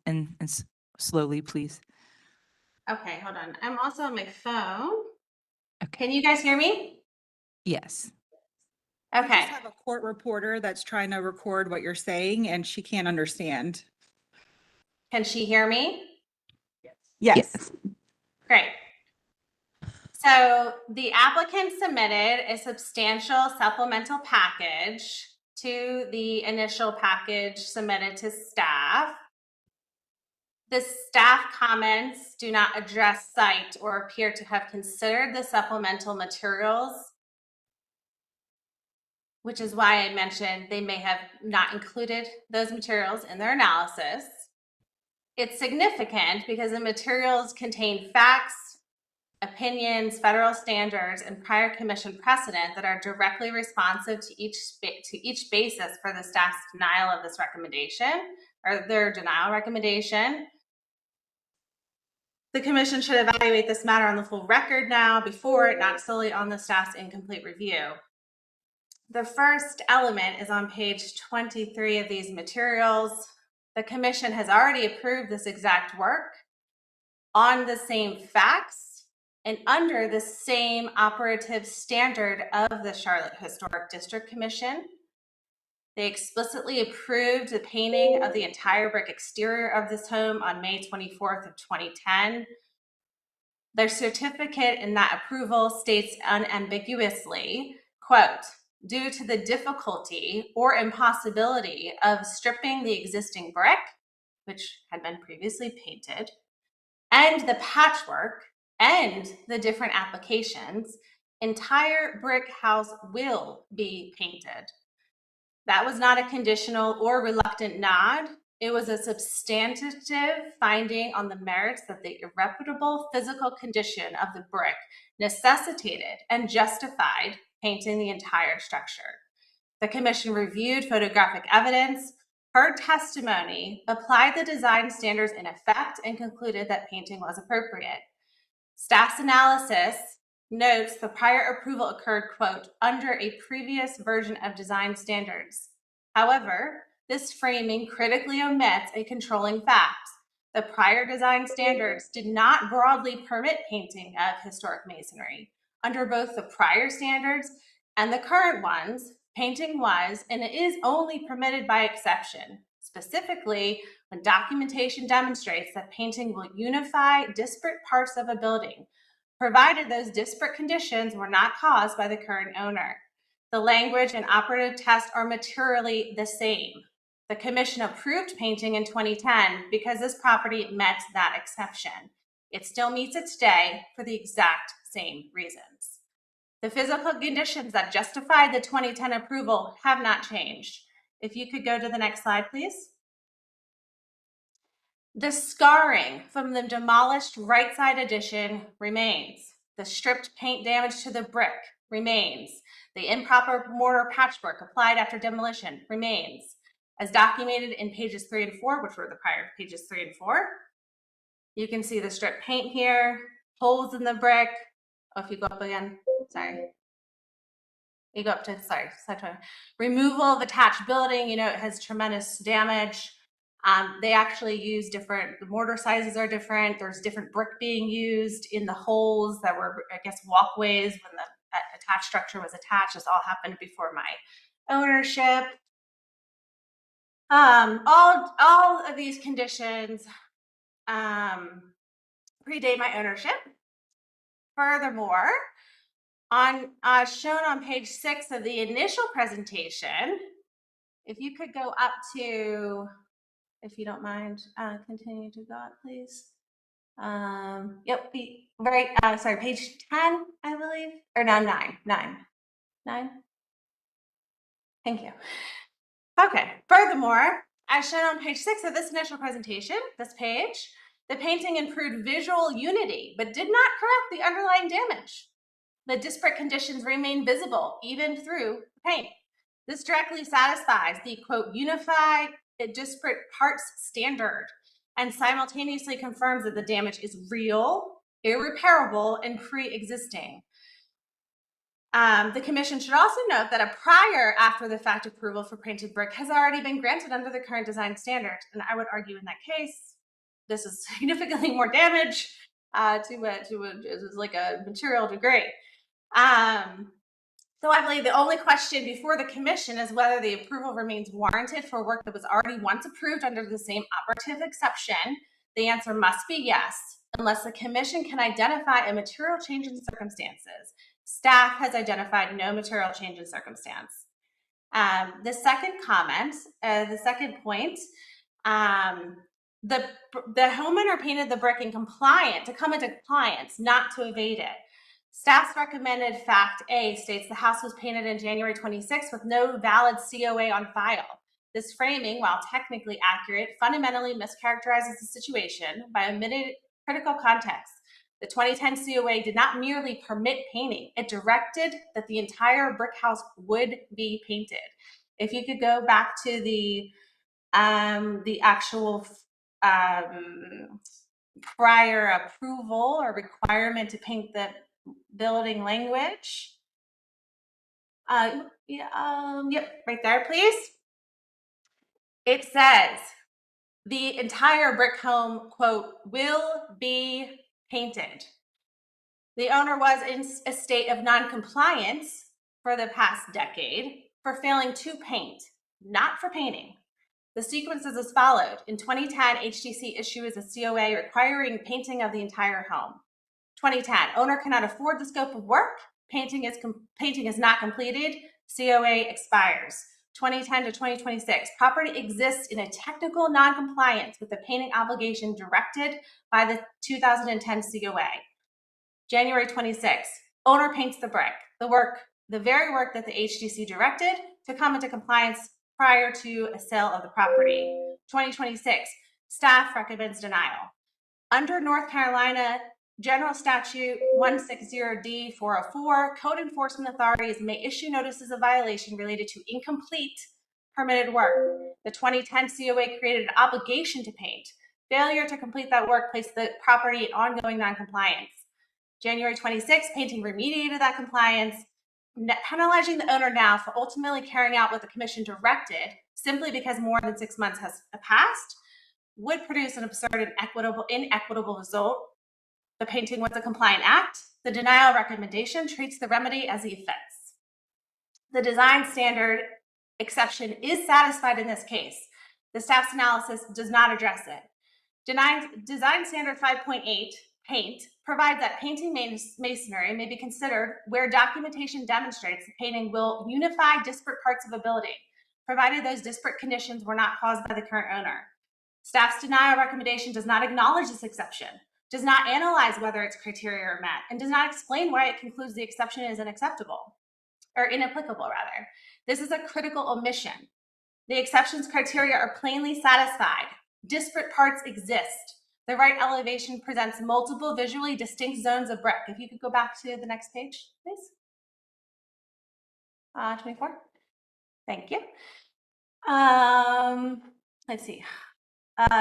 slowly, please. Okay, hold on. I'm also on my phone. Okay. Can you guys hear me? Yes. Okay. We just have a court reporter that's trying to record what you're saying and she can't understand. Can she hear me? Yes. Great. So the applicant submitted a substantial supplemental package to the initial package submitted to staff. The staff comments do not address site or appear to have considered the supplemental materials, which is why I mentioned they may have not included those materials in their analysis. It's significant because the materials contain facts, opinions, federal standards, and prior commission precedent that are directly responsive to each basis for the staff's denial of this recommendation or their denial recommendation. The commission should evaluate this matter on the full record now before it, not solely on the staff's incomplete review. The first element is on page 23 of these materials. The commission has already approved this exact work on the same facts and under the same operative standard of the Charlotte Historic District Commission. They explicitly approved the painting of the entire brick exterior of this home on May 24th of 2010. Their certificate in that approval states unambiguously, quote, due to the difficulty or impossibility of stripping the existing brick, which had been previously painted, and the patchwork and the different applications, entire brick house will be painted. That was not a conditional or reluctant nod. It was a substantive finding on the merits that the irreparable physical condition of the brick necessitated and justified painting the entire structure. The commission reviewed photographic evidence, heard testimony, applied the design standards in effect, and concluded that painting was appropriate. Staff's analysis notes the prior approval occurred, quote, under a previous version of design standards. However, this framing critically omits a controlling fact. The prior design standards did not broadly permit painting of historic masonry. Under both the prior standards and the current ones, painting was and is only permitted by exception, specifically when documentation demonstrates that painting will unify disparate parts of a building, provided those disparate conditions were not caused by the current owner. The language and operative test are materially the same. The commission approved painting in 2010 because this property met that exception. It still meets it today for the exact same reasons. The physical conditions that justified the 2010 approval have not changed. If you could go to the next slide, please. The scarring from the demolished right side addition remains. The stripped paint damage to the brick remains. The improper mortar patchwork applied after demolition remains. As documented in pages 3 and 4, which were the prior pages 3 and 4, you can see the stripped paint here, holes in the brick. Oh, if you go up again, sorry. You go up to, sorry, removal of attached building, it has tremendous damage. They actually use different, the mortar sizes are different. There's different brick being used in the holes that were, I guess, walkways when the attached structure was attached. This all happened before my ownership. All of these conditions predate my ownership. Furthermore, on shown on page 6 of the initial presentation, if you could go up to, if you don't mind, continue to go up, please. Yep, sorry, page 10, I believe, or no, 9. Thank you. Okay, furthermore, as shown on page 6 of this initial presentation, this page, the painting improved visual unity, but did not correct the underlying damage. The disparate conditions remain visible even through the paint. This directly satisfies the, quote, unified disparate parts standard and simultaneously confirms that the damage is real, irreparable, and pre-existing. The commission should also note that a prior after-the-fact approval for painted brick has already been granted under the current design standard, and I would argue in that case, this is significantly more damage to like a material degrade. So I believe the only question before the commission is whether the approval remains warranted for work that was already once approved under the same operative exception. The answer must be yes, unless the commission can identify a material change in circumstances. Staff has identified no material change in circumstance. The second comment, the second point, the homeowner painted the brick in compliance, to come into compliance, not to evade it. Staff's recommended fact A states the house was painted in January 26 with no valid COA on file. This framing, while technically accurate, fundamentally mischaracterizes the situation by omitting critical context. The 2010 COA did not merely permit painting, it directed that the entire brick house would be painted. If you could go back to the actual prior approval or requirement to paint the building language. Yep, right there, please. It says, The entire brick home, quote, will be painted. The owner was in a state of non-compliance for the past decade for failing to paint, not for painting. The sequence is as followed. In 2010, HDC issues a COA requiring painting of the entire home. 2010, owner cannot afford the scope of work. Painting is not completed. COA expires. 2010 to 2026, property exists in a technical non-compliance with the painting obligation directed by the 2010 COA. January 26, owner paints the brick, the very work that the HDC directed to come into compliance prior to a sale of the property. 2026, staff recommends denial. Under North Carolina General Statute 160D404, code enforcement authorities may issue notices of violation related to incomplete permitted work. The 2010 COA created an obligation to paint. Failure to complete that work placed the property in ongoing noncompliance. January 26, painting remediated that compliance, penalizing the owner now for ultimately carrying out what the commission directed simply because more than 6 months has passed would produce an absurd and inequitable result. The painting was a compliant act. The denial recommendation treats the remedy as the offense. The design standard exception is satisfied in this case. The staff's analysis does not address it. Design standard 5.8, paint, provides that painting masonry may be considered where documentation demonstrates the painting will unify disparate parts of a building, provided those disparate conditions were not caused by the current owner. Staff's denial recommendation does not acknowledge this exception, does not analyze whether its criteria are met, and does not explain why it concludes the exception is unacceptable, or inapplicable rather. This is a critical omission. The exception's criteria are plainly satisfied. Disparate parts exist. The right elevation presents multiple visually distinct zones of brick. If you could go back to the next page, please. 24. Thank you. Let's see.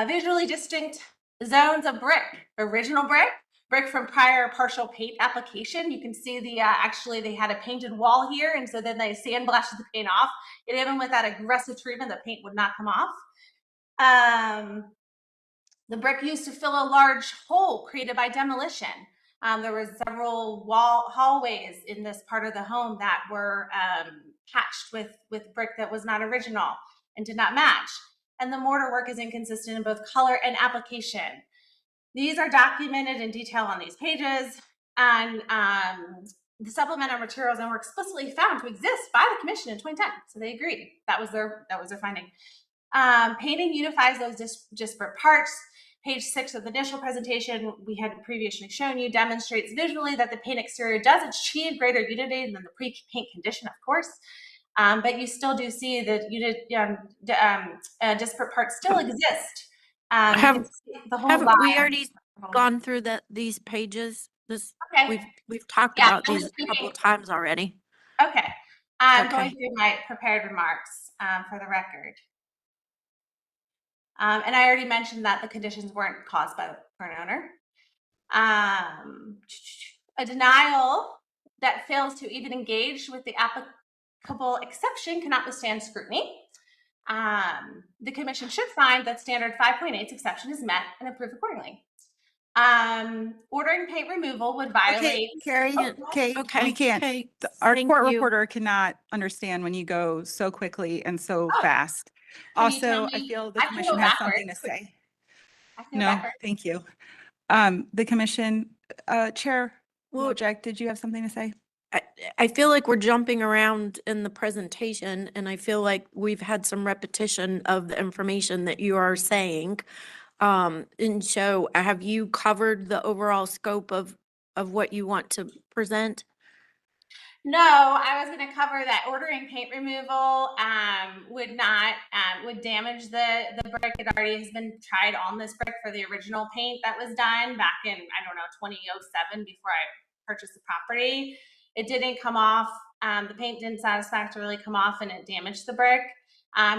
Visually distinct zones of brick. Original brick from prior partial paint application. You can see the actually they had a painted wall here, and so then they sandblasted the paint off. And even with that aggressive treatment, the paint would not come off. The brick used to fill a large hole created by demolition. There were several hallways in this part of the home that were patched with brick that was not original and did not match. And the mortar work is inconsistent in both color and application. These are documented in detail on these pages, and the supplemental materials were explicitly found to exist by the commission in 2010. So they agreed. That was their finding. Painting unifies those disparate parts. Page 6 of the initial presentation we had previously shown you demonstrates visually that the paint exterior does achieve greater unity than the pre-paint condition, of course. But you still do see that disparate parts still exist. Haven't line. we already gone through these pages? Okay. We've talked about these a couple of times already. Okay. I'm going through my prepared remarks for the record. And I already mentioned that the conditions weren't caused by the current owner. A denial that fails to even engage with the applicable exception cannot withstand scrutiny. The commission should find that standard 5.8's exception is met and approve accordingly. Ordering paint removal would violate. Carrie, we can't. Our court reporter cannot understand when you go so quickly and so fast. Also, I feel the commission has something to say. No, thank you. The commission, Chair Wojcik, did you have something to say? I feel like we're jumping around in the presentation, and I feel like we've had some repetition of the information that you are saying. And so have you covered the overall scope of what you want to present? No, I was going to cover that ordering paint removal would damage the brick. It already has been tried on this brick for the original paint that was done back in, 2007 before I purchased the property. It didn't come off. The paint didn't satisfactorily come off, and it damaged the brick.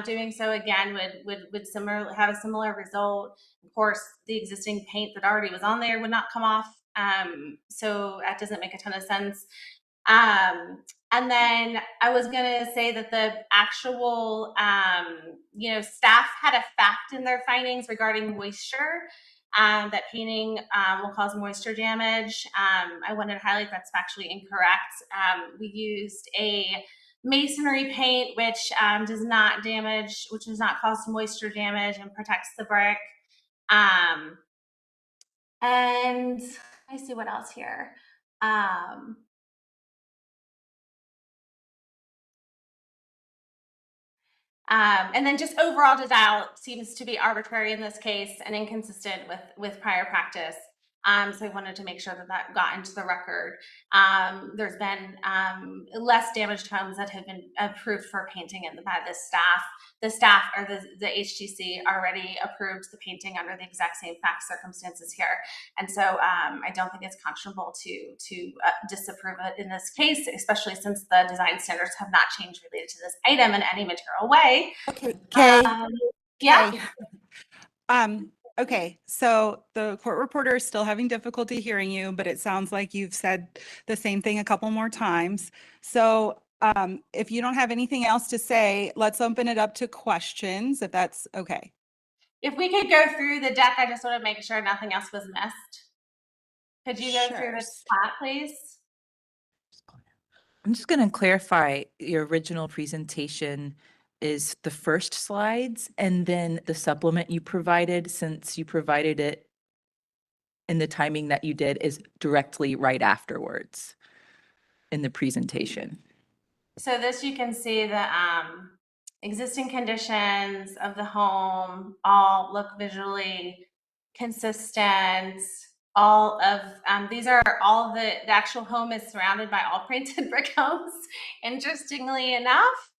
Doing so again would have a similar result. Of course, the existing paint that already was on there would not come off. So that doesn't make a ton of sense. And then I was gonna say that the actual, staff had a fact in their findings regarding moisture, that painting will cause moisture damage. I wanted to highlight that's factually incorrect. We used a masonry paint, which does not cause moisture damage and protects the brick. And I see what else here. And then just overall denial seems to be arbitrary in this case and inconsistent with prior practice. So I wanted to make sure that that got into the record. There's been less damaged homes that have been approved for painting by the staff. The staff or the HTC already approved the painting under the exact same fact circumstances here. And so I don't think it's conscionable to disapprove it in this case, especially since the design standards have not changed related to this item in any material way. Okay. Yeah. Okay, so the court reporter is still having difficulty hearing you, but it sounds like you've said the same thing a couple more times. So if you don't have anything else to say, let's open it up to questions, if that's okay. If we could go through the deck, I just want to make sure nothing else was missed. Could you go through this plot, please? I'm just going to clarify your original presentation is the first slides and then the supplement you provided, since you provided it in the timing that you did, is directly right afterwards in the presentation. So this, you can see the existing conditions of the home all look visually consistent. All of these are all the actual home is surrounded by all painted brick homes, interestingly enough,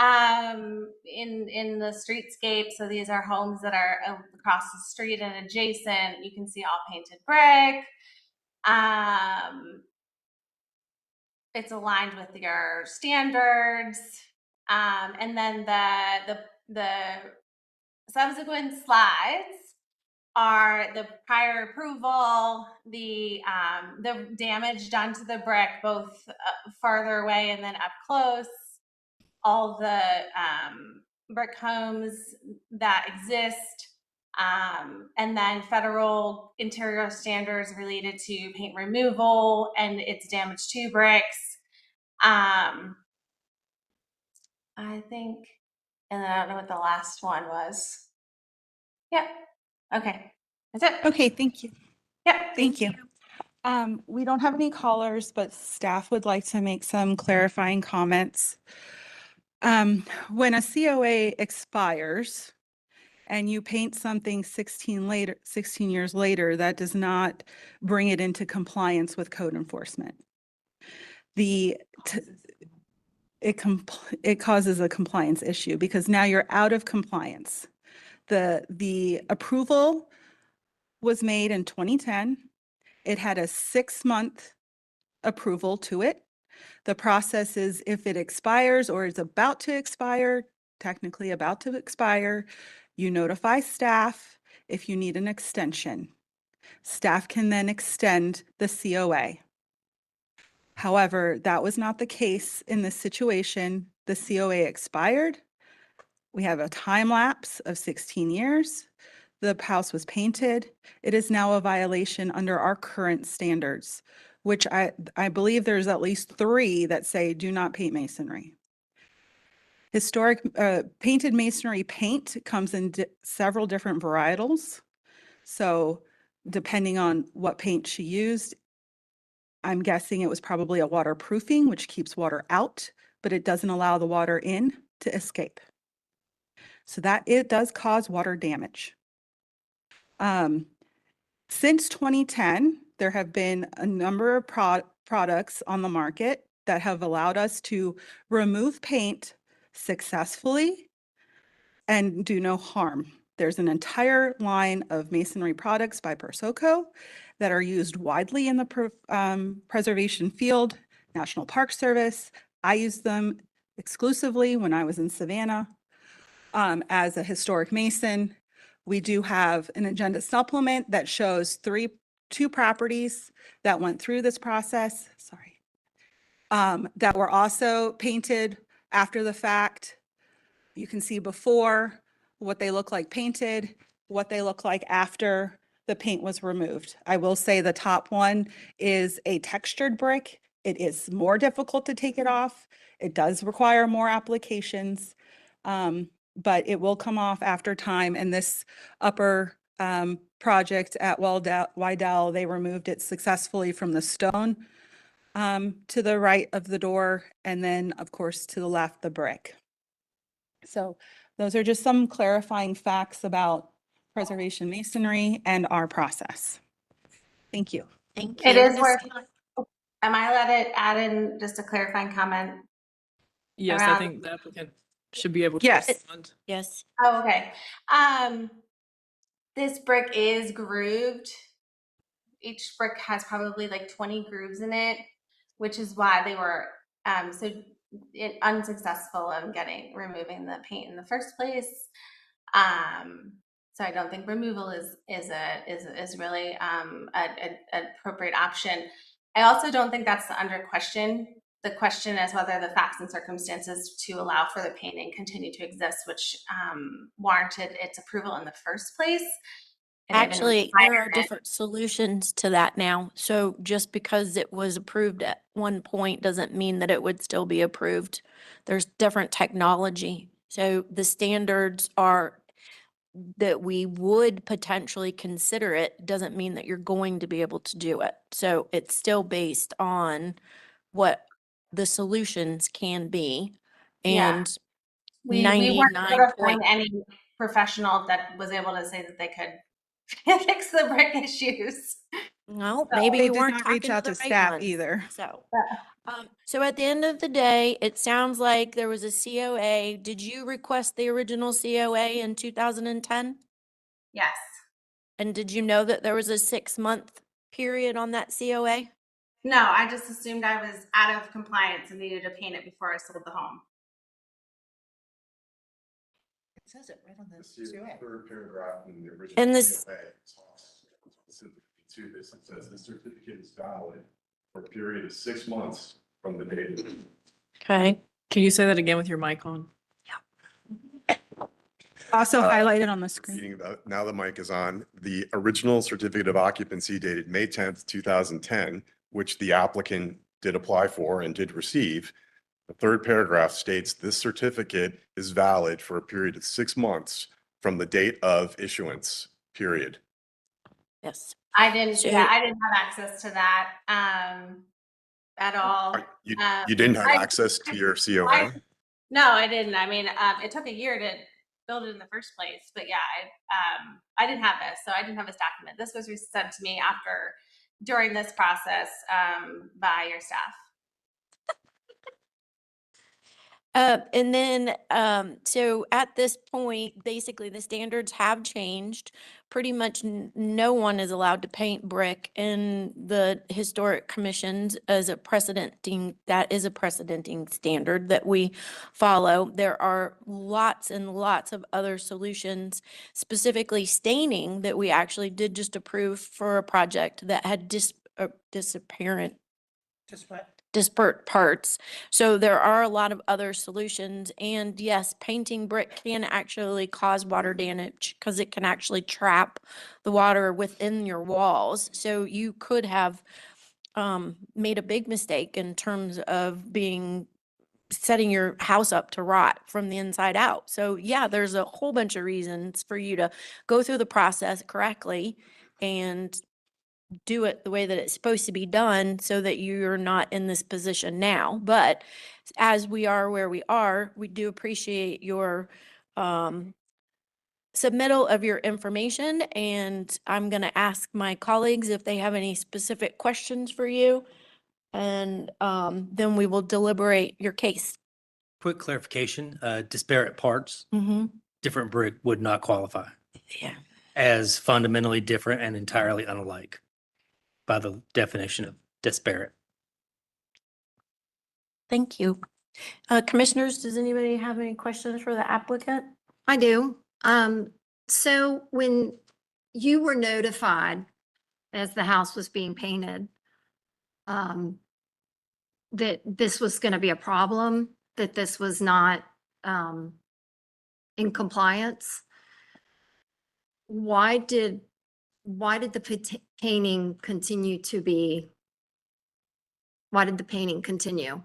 in the streetscape. So these are homes that are across the street and adjacent. You can see all painted brick. It's aligned with your standards. And then the subsequent slides are the prior approval, the damage done to the brick, both farther away and then up close, all the brick homes that exist, and then federal interior standards related to paint removal and its damage to bricks. I think, and then I don't know what the last one was. Yep. Okay. That's it. Okay, thank you. Yep. Thank you. We don't have any callers, but staff would like to make some clarifying comments. When a COA expires and you paint something 16 years later, that does not bring it into compliance with code enforcement. It causes a compliance issue because now you're out of compliance. The approval was made in 2010. It had a 6-month approval to it. The process is if it expires or is about to expire, technically about to expire, you notify staff if you need an extension. Staff can then extend the COA. However, that was not the case in this situation. The COA expired. We have a time lapse of 16 years. The house was painted. It is now a violation under our current standards, which I believe there's at least 3 that say do not paint masonry. Historic painted masonry paint comes in several different varietals. So depending on what paint she used, I'm guessing it was probably a waterproofing, which keeps water out, but it doesn't allow the water in to escape. So that it does cause water damage. Since 2010, there have been a number of products on the market that have allowed us to remove paint successfully and do no harm. There's an entire line of masonry products by Persoco that are used widely in the preservation field, National Park Service. I used them exclusively when I was in Savannah as a historic mason. We do have an agenda supplement that shows 2 properties that went through this process. Sorry. that were also painted after the fact. You can see before what they look like painted, what they look like after the paint was removed. I will say the top one is a textured brick. It is more difficult to take it off. It does require more applications, but it will come off after time. And this upper project at Wydell, they removed it successfully from the stone to the right of the door, and then, of course, to the left, the brick. So those are just some clarifying facts about preservation masonry and our process. Thank you. Thank It you. is worth, am I allowed to add in just a clarifying comment? Yes, I around- think the applicant should be able to Yes. respond. Yes. Oh, okay. This brick is grooved. Each brick has probably like 20 grooves in it, which is why they were unsuccessful in removing the paint in the first place. So I don't think removal is really an appropriate option. I also don't think that's under question. The question is whether the facts and circumstances to allow for the painting continue to exist, which warranted its approval in the first place. And even Actually, there are requirement. different solutions to that now. So just because it was approved at one point doesn't mean that it would still be approved. There's different technology. So the standards are that we would potentially consider it, doesn't mean that you're going to be able to do it. So it's still based on what the solutions can be. Yeah. And We weren't able 99 to find any professional that was able to say that they could fix the brick issues. No, So- maybe They you did weren't not talking reach out the to right staff ones. either. So at the end of the day, it sounds like there was a COA. Did you request the original COA in 2010? Yes. And did you know that there was a 6-month period on that COA? No, I just assumed I was out of compliance and needed to paint it before I sold the home. It says it right on the Third paragraph in the original. And this- CFA talks specifically to this. It says the certificate is valid for a period of 6 months from the date. Okay. Can you say that again with your mic on? Also highlighted on the screen. Reading about, now the mic is on, the original certificate of occupancy dated May 10th, 2010, which the applicant did apply for and did receive. The third paragraph states this certificate is valid for a period of 6 months from the date of issuance, period. Yes. I didn't, So- I didn't have access to that at all. You didn't have I- access to your COA? No, I didn't. I mean, it took a year to build it in the first place, but yeah, I didn't have this, so I didn't have this document. This was sent to me during this process by your staff. And then, so at this point, basically the standards have changed. Pretty much no one is allowed to paint brick in the historic commissions as that is a precedenting standard that we follow. There are lots and lots of other solutions, specifically staining that we actually did just approve for a project that had disapparent Just what? disparate parts. So there are a lot of other solutions. And yes, painting brick can actually cause water damage because it can actually trap the water within your walls. So you could have made a big mistake in terms of setting your house up to rot from the inside out. So yeah, there's a whole bunch of reasons for you to go through the process correctly and do it the way that it's supposed to be done so that you're not in this position now. But as we are where we are, we do appreciate your submittal of your information. And I'm going to ask my colleagues if they have any specific questions for you. And then we will deliberate your case. Quick clarification, disparate parts, different brick would not qualify Yeah. as fundamentally different and entirely unlike by the definition of disparate. Thank you. Commissioners, does anybody have any questions for the applicant? I do. So when you were notified as the house was being painted, that this was going to be a problem, that this was not in compliance. Why did the painting continue to be, why did the painting continue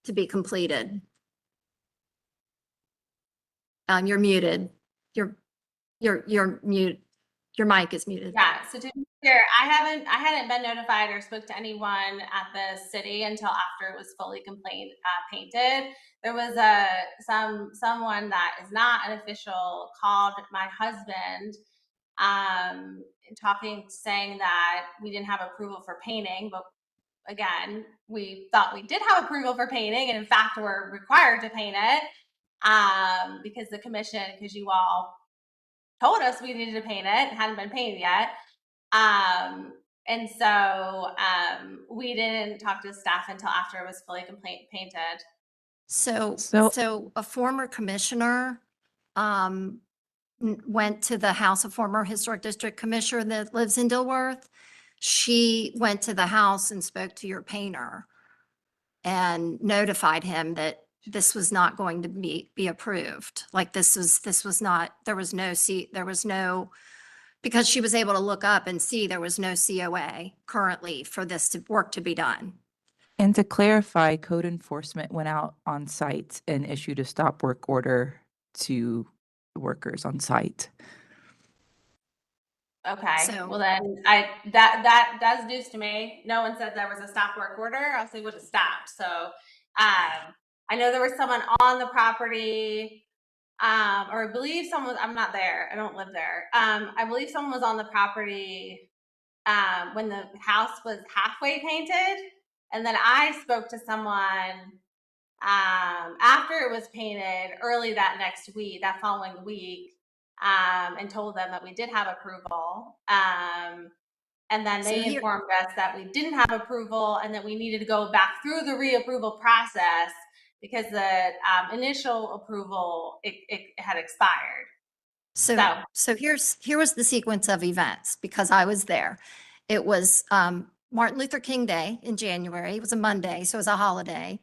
to be completed? You're muted. You're mute. Your mic is muted. Yeah, so to be clear, I hadn't been notified or spoke to anyone at the city until after it was fully painted. There was someone that is not an official called my husband, saying that we didn't have approval for painting, but again, we thought we did have approval for painting, and in fact, we're required to paint it, because you all told us we needed to paint it. It hadn't been painted yet. And so we didn't talk to staff until after it was fully painted. So a former commissioner went to the house, a former historic district commissioner that lives in Dilworth. She went to the house and spoke to your painter and notified him that this was not going to be approved. Like this was not, there was no, because she was able to look up and see there was no COA currently for this work to be done. And to clarify, code enforcement went out on site and issued a stop work order to workers on site. Okay, So- well then that's news to me. No one said there was a stop work order. I'll say would have stopped. So I know there was someone on the property, or I believe someone, I'm not there. I don't live there. I believe someone was on the property when the house was halfway painted. And then I spoke to someone after it was painted early that following week, and told them that we did have approval. And then So they here- informed us that we didn't have approval and that we needed to go back through the reapproval process because the initial approval, it had expired. So here was the sequence of events because I was there. It was Martin Luther King Day in January. It was a Monday, so it was a holiday.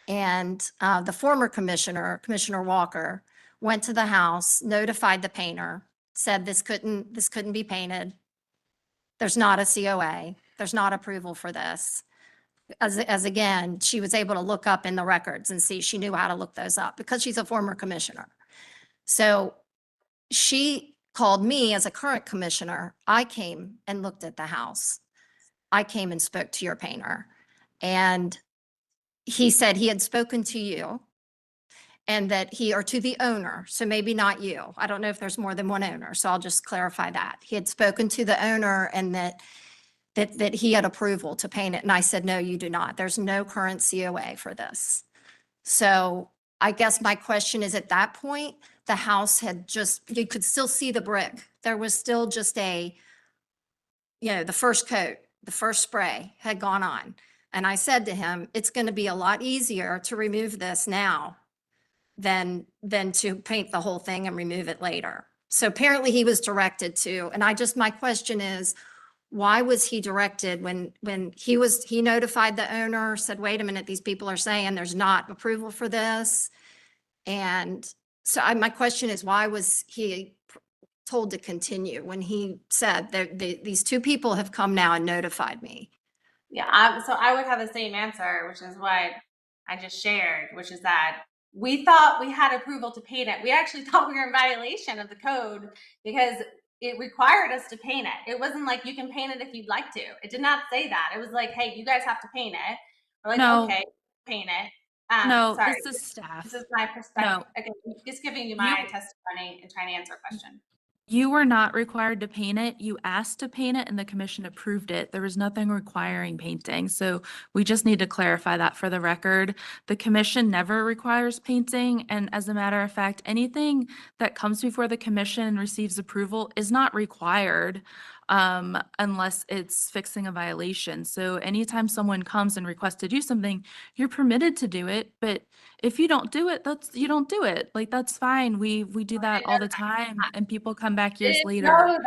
And the former commissioner, Commissioner Walker, went to the house, notified the painter, said this couldn't be painted. There's not a COA. There's not approval for this. As again, she was able to look up in the records and see, she knew how to look those up because she's a former commissioner. So she called me as a current commissioner. I came and looked at the house. I came and spoke to your painter. And he said he had spoken to you and that or to the owner, so maybe not you. I don't know if there's more than one owner, so I'll just clarify that. He had spoken to the owner and that he had approval to paint it. And I said, no, you do not. There's no current COA for this. So I guess my question is, at that point, the house had you could still see the brick. There was still just the first coat, the first spray had gone on. And I said to him, it's going to be a lot easier to remove this now than to paint the whole thing and remove it later. So apparently he was directed to, and my question is, why was he directed when he notified the owner, said, wait a minute, these people are saying there's not approval for this. And so my question is, why was he told to continue when he said these two people have come now and notified me? Yeah, so I would have the same answer, which is what I just shared, which is that we thought we had approval to paint it. We actually thought we were in violation of the code because it required us to paint it. It wasn't like you can paint it if you'd like to. It did not say that. It was like, hey, you guys have to paint it. We're like, No. okay, paint it. No, sorry. this is staff. This is my perspective. No. Okay, just giving you my testimony and trying to answer a question. You were not required to paint it. You asked to paint it and the commission approved it. There was nothing requiring painting. So we just need to clarify that for the record. The commission never requires painting. And as a matter of fact, anything that comes before the commission and receives approval is not required unless it's fixing a violation. So anytime someone comes and requests to do something, you're permitted to do it. But if you don't do it, you don't do it. Like, that's fine. We do that all the time and people come back years Didn't later. know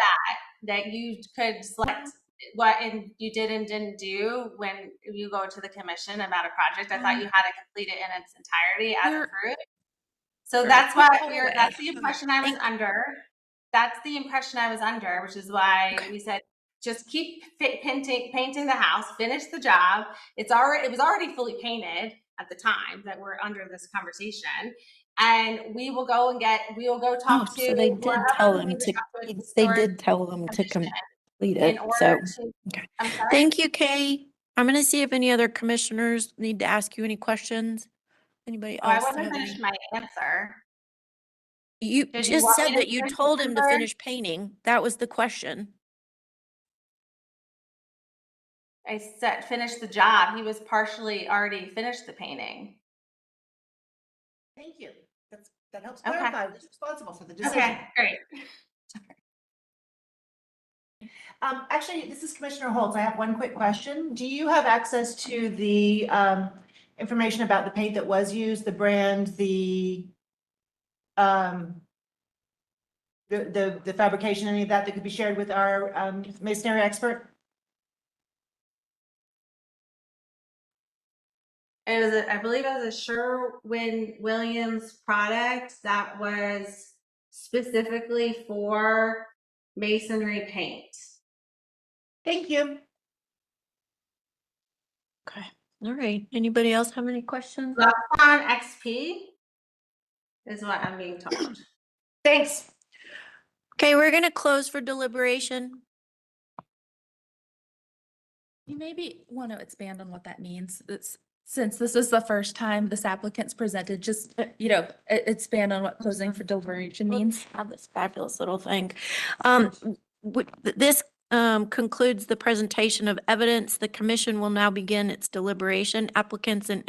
that you could select what and you did and didn't do when you go to the commission about a project. I thought you had to complete it in its entirety as approved. So that's what that's the impression I was under. That's the impression I was under, which is why we said, just keep painting the house, finish the job. It was already fully painted at the time that we're under this conversation. And we will go talk to. So they did tell them to, they did tell them to complete it, so. Okay. I'm sorry? Thank you, Kay. I'm gonna see if any other commissioners need to ask you any questions. Anybody Oh, I else? wasn't have any? finished my answer. You Did you just want me said to that you finish told the him to answer? finish painting. That was the question. I said finish the job. He was partially already finished the painting. Thank you. That helps Okay. clarify who's responsible for the decision. Okay, great. Actually, this is Commissioner Holtz. I have one quick question. Do you have access to the information about the paint that was used, the brand, the fabrication, any of that could be shared with our masonry expert? It was, I believe it was a Sherwin-Williams product that was specifically for masonry paint. Thank you. Okay. All right. Anybody else have any questions? Luxon XP is what I'm being told. Thanks. Okay, we're gonna close for deliberation. You maybe want to expand on what that means. Since this is the first time this applicant's presented, just, expand on what closing for deliberation means. Have this fabulous little thing. This concludes the presentation of evidence. The commission will now begin its deliberation. Applicants and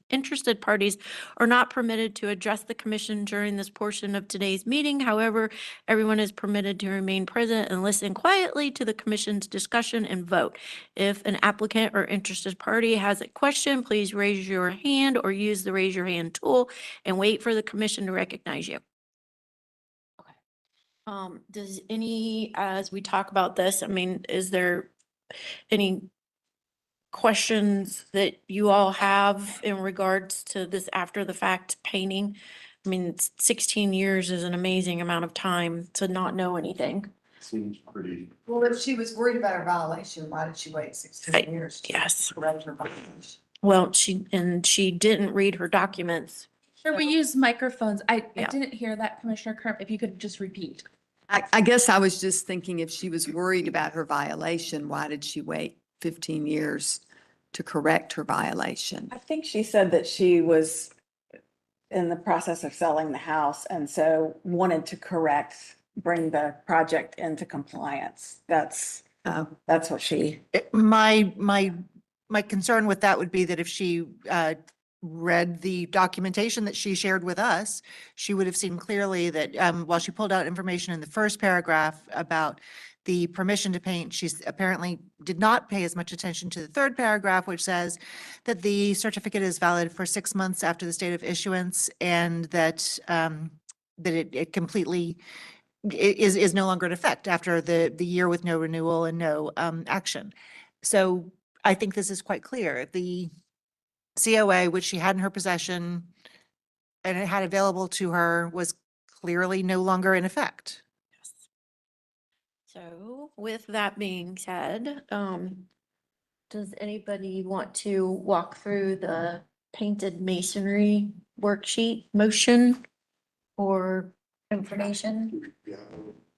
interested parties are not permitted to address the commission during this portion of today's meeting. However, everyone is permitted to remain present and listen quietly to the commission's discussion and vote. If an applicant or interested party has a question, please raise your hand or use the raise your hand tool and wait for the commission to recognize you. Does as we talk about this, I mean, is there any questions that you all have in regards to this after the fact painting? I mean, 16 years is an amazing amount of time to not know anything. Seems pretty. Well, if she was worried about her violation, why did she wait 16 years? Yes. Correct her violation. Well, she didn't read her documents. Sure, we use microphones. I Yeah. didn't hear that, Commissioner Kerp. If you could just repeat. I guess I was just thinking if she was worried about her violation, why did she wait 15 years to correct her violation? I think she said that she was in the process of selling the house and so wanted to bring the project into compliance. That's what she. My concern with that would be that if she read the documentation that she shared with us, she would have seen clearly that while she pulled out information in the first paragraph about the permission to paint, she's apparently did not pay as much attention to the third paragraph, which says that the certificate is valid for 6 months after the date of issuance and that it completely is no longer in effect after the year with no renewal and no action. So I think this is quite clear. The COA, which she had in her possession and it had available to her, was clearly no longer in effect. So with that being said, does anybody want to walk through the painted masonry worksheet motion or information?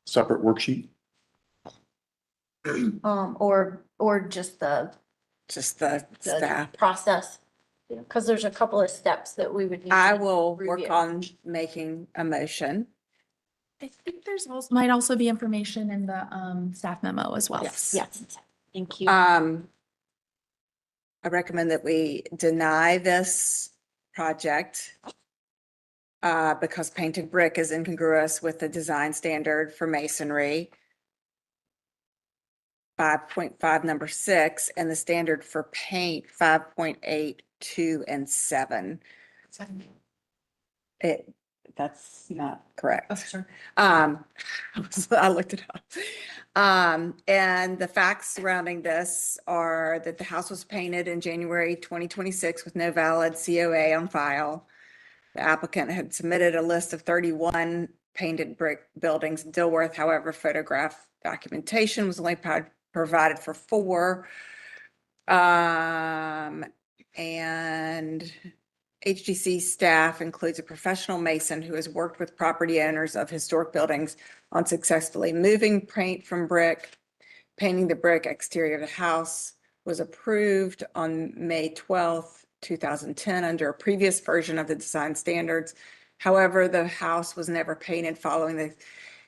Separate worksheet? Or just the staff. process? Because there's a couple of steps that we would need. I to will work review. on making a motion. I think might also be information in the staff memo as well. Yes, thank you. I recommend that we deny this project because painted brick is incongruous with the design standard for masonry. 5.5 number 6 and the standard for paint 5.8, 2 and 7. That's not correct. Oh, sure. I looked it up. And the facts surrounding this are that the house was painted in January 2026 with no valid COA on file. The applicant had submitted a list of 31 painted brick buildings in Dilworth. However, photograph documentation was only provided for 4. And HGC staff includes a professional mason who has worked with property owners of historic buildings on successfully moving paint from brick. Painting the brick exterior of the house was approved on May 12th, 2010 under a previous version of the design standards. However, the house was never painted following the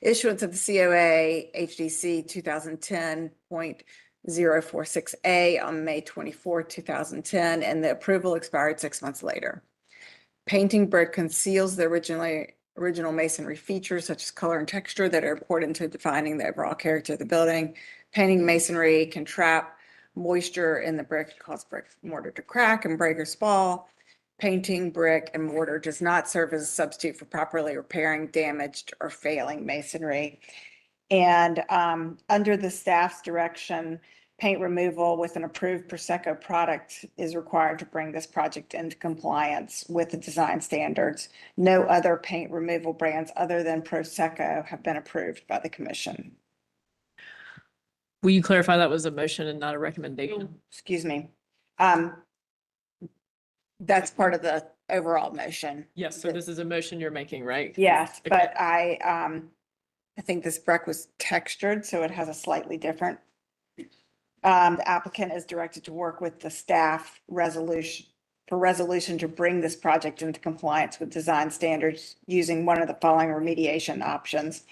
issuance of the COA HDC 2010.046A on May 24, 2010, and the approval expired 6 months later. Painting brick conceals the original masonry features such as color and texture that are important to defining the overall character of the building. Painting masonry can trap moisture in the brick, cause brick mortar to crack and break or spall. Painting brick and mortar does not serve as a substitute for properly repairing damaged or failing masonry. And under the staff's direction, paint removal with an approved Prosecco product is required to bring this project into compliance with the design standards. No other paint removal brands other than Prosecco have been approved by the commission. Will you clarify that was a motion and not a recommendation? Excuse me. That's part of the overall motion. Yes, so this is a motion you're making, right? Yes, Okay. but I think this brick was textured, so it has a slightly different. The applicant is directed to work with the staff resolution to bring this project into compliance with design standards using one of the following remediation options.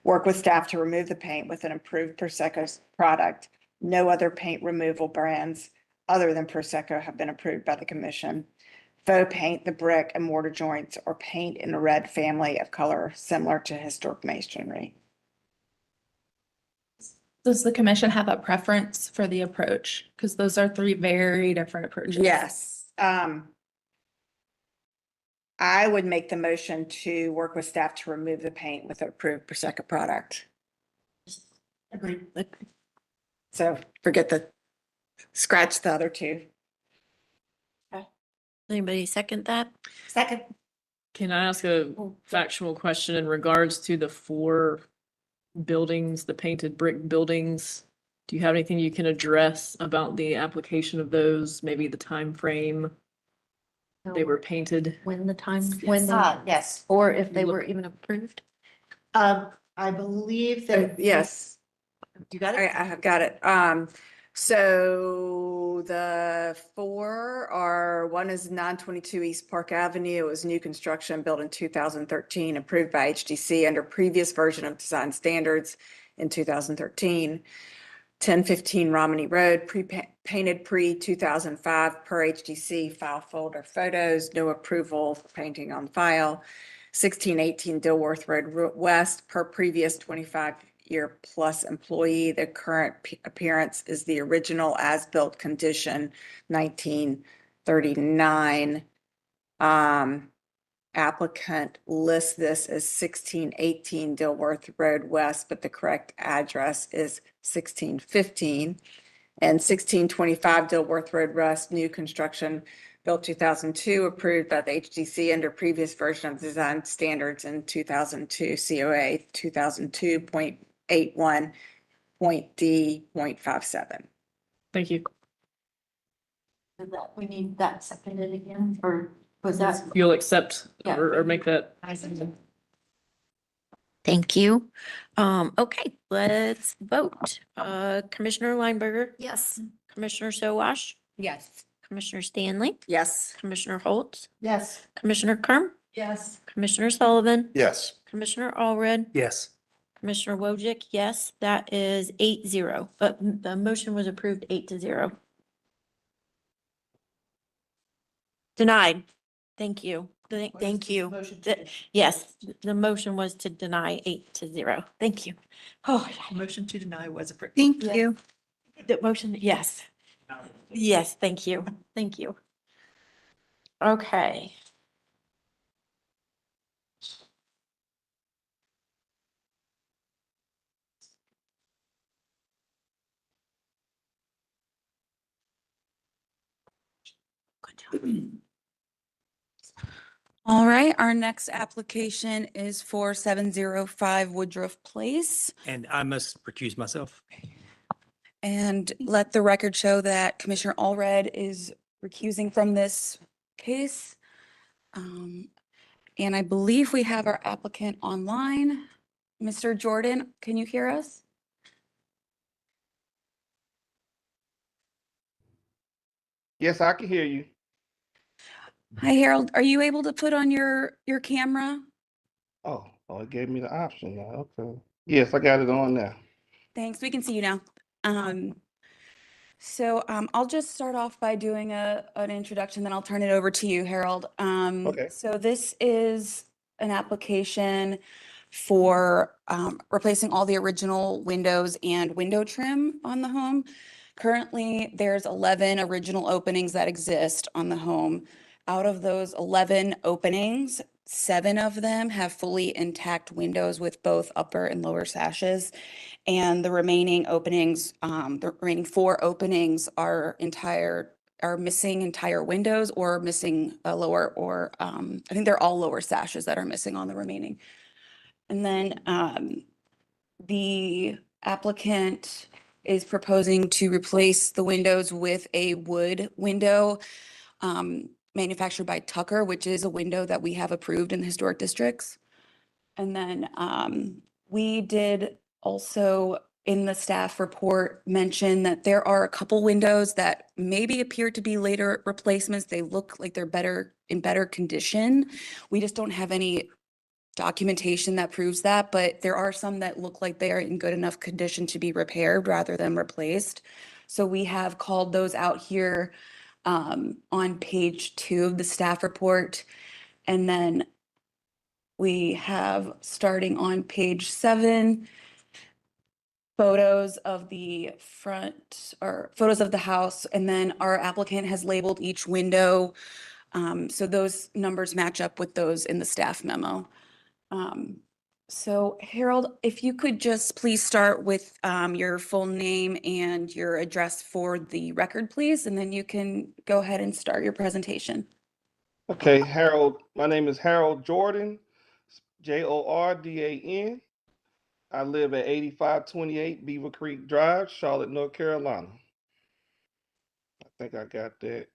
Work with staff to remove the paint with an improved Prosecco product. No other paint removal brands other than Prosecco have been approved by the commission. Faux paint the brick and mortar joints or paint in a red family of color similar to historic masonry. Does the commission have a preference for the approach? Because those are 3 very different approaches. Yes. I would make the motion to work with staff to remove the paint with an approved Prosecco product. Agreed. So scratch the other 2. Anybody second that? Second. Can I ask a factual question in regards to the 4 buildings, the painted brick buildings? Do you have anything you can address about the application of those, maybe the time frame they were painted? When the time, Yes. or if they were even approved? I believe that. Yes. You got I it? have got it. So the 4 are, one is 922 East Park Avenue. It was new construction built in 2013, approved by HDC under previous version of design standards in 2013. 1015 Romney Road, painted pre-2005 per HDC file folder photos, no approval for painting on file. 1618 Dilworth Road West per previous 25-year plus employee. The current appearance is the original as-built condition, 1939. Applicant lists this as 1618 Dilworth Road West, but the correct address is 1615. And 1625 Dilworth Road West, new construction, built 2002, approved by the HDC under previous version of design standards in 2002 COA 2002.81.D.57. Thank you. We need that seconded again, or was that? You'll accept Yeah. or make that? Thank you. Okay, let's vote. Commissioner Lineberger, Yes. Commissioner Sowash, Yes. Commissioner Stanley, Yes. Commissioner Holtz, Yes. Commissioner Kerm, Yes. Commissioner Sullivan, Yes. Commissioner Allred, Yes. Commissioner Wojcik, yes, that is 8-0, but the motion was approved 8-0. Denied. Thank you. Thank you. Yes, the motion was to deny 8-0. Thank you. Oh, Motion to deny was approved. Thank you. the motion, yes. Yes, thank you. Thank you. Okay. All right, our next application is for 705 Woodruff Place. And I must recuse myself. And let the record show that Commissioner Allred is recusing from this case. And I believe we have our applicant online. Mr. Jordan, can you hear us? Yes, I can hear you. Hi, Harold. Are you able to put on your camera? Oh, it gave me the option now. Okay. Yes, I got it on now. Thanks. We can see you now. I'll just start off by doing an introduction, then I'll turn it over to you, Harold. Okay. So this is an application for replacing all the original windows and window trim on the home. Currently, there's 11 original openings that exist on the home. Out of those 11 openings, 7 of them have fully intact windows with both upper and lower sashes. And the remaining openings, the remaining 4 openings are missing entire windows or missing a lower or, I think they're all lower sashes that are missing on the remaining. And then the applicant is proposing to replace the windows with a wood window manufactured by Tucker, which is a window that we have approved in the historic districts. And then we did also in the staff report mention that there are a couple windows that maybe appear to be later replacements. They look like they're in better condition. We just don't have any documentation that proves that, but there are some that look like they are in good enough condition to be repaired rather than replaced. So we have called those out here on page 2 of the staff report. And then we have, starting on page 7, photos of the front or photos of the house. And then our applicant has labeled each window. So those numbers match up with those in the staff memo. So Harold, if you could just please start with your full name and your address for the record, please, and then you can go ahead and start your presentation. Okay, Harold, my name is Harold Jordan, Jordan. I live at 8528 Beaver Creek Drive, Charlotte, North Carolina. I think I got that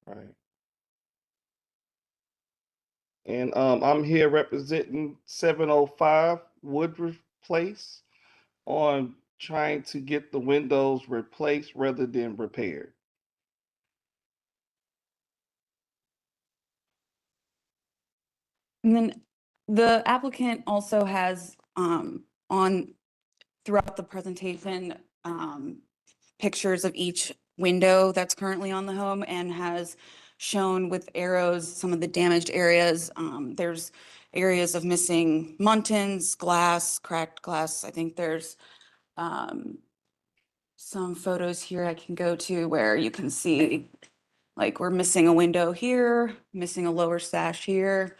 right. And I'm here representing 705 Woodruff Place on trying to get the windows replaced rather than repaired. And then the applicant also has throughout the presentation pictures of each window that's currently on the home and has shown with arrows some of the damaged areas. There's areas of missing muntins, glass, cracked glass. I think there's some photos here I can go to where you can see like we're missing a window here, missing a lower sash here.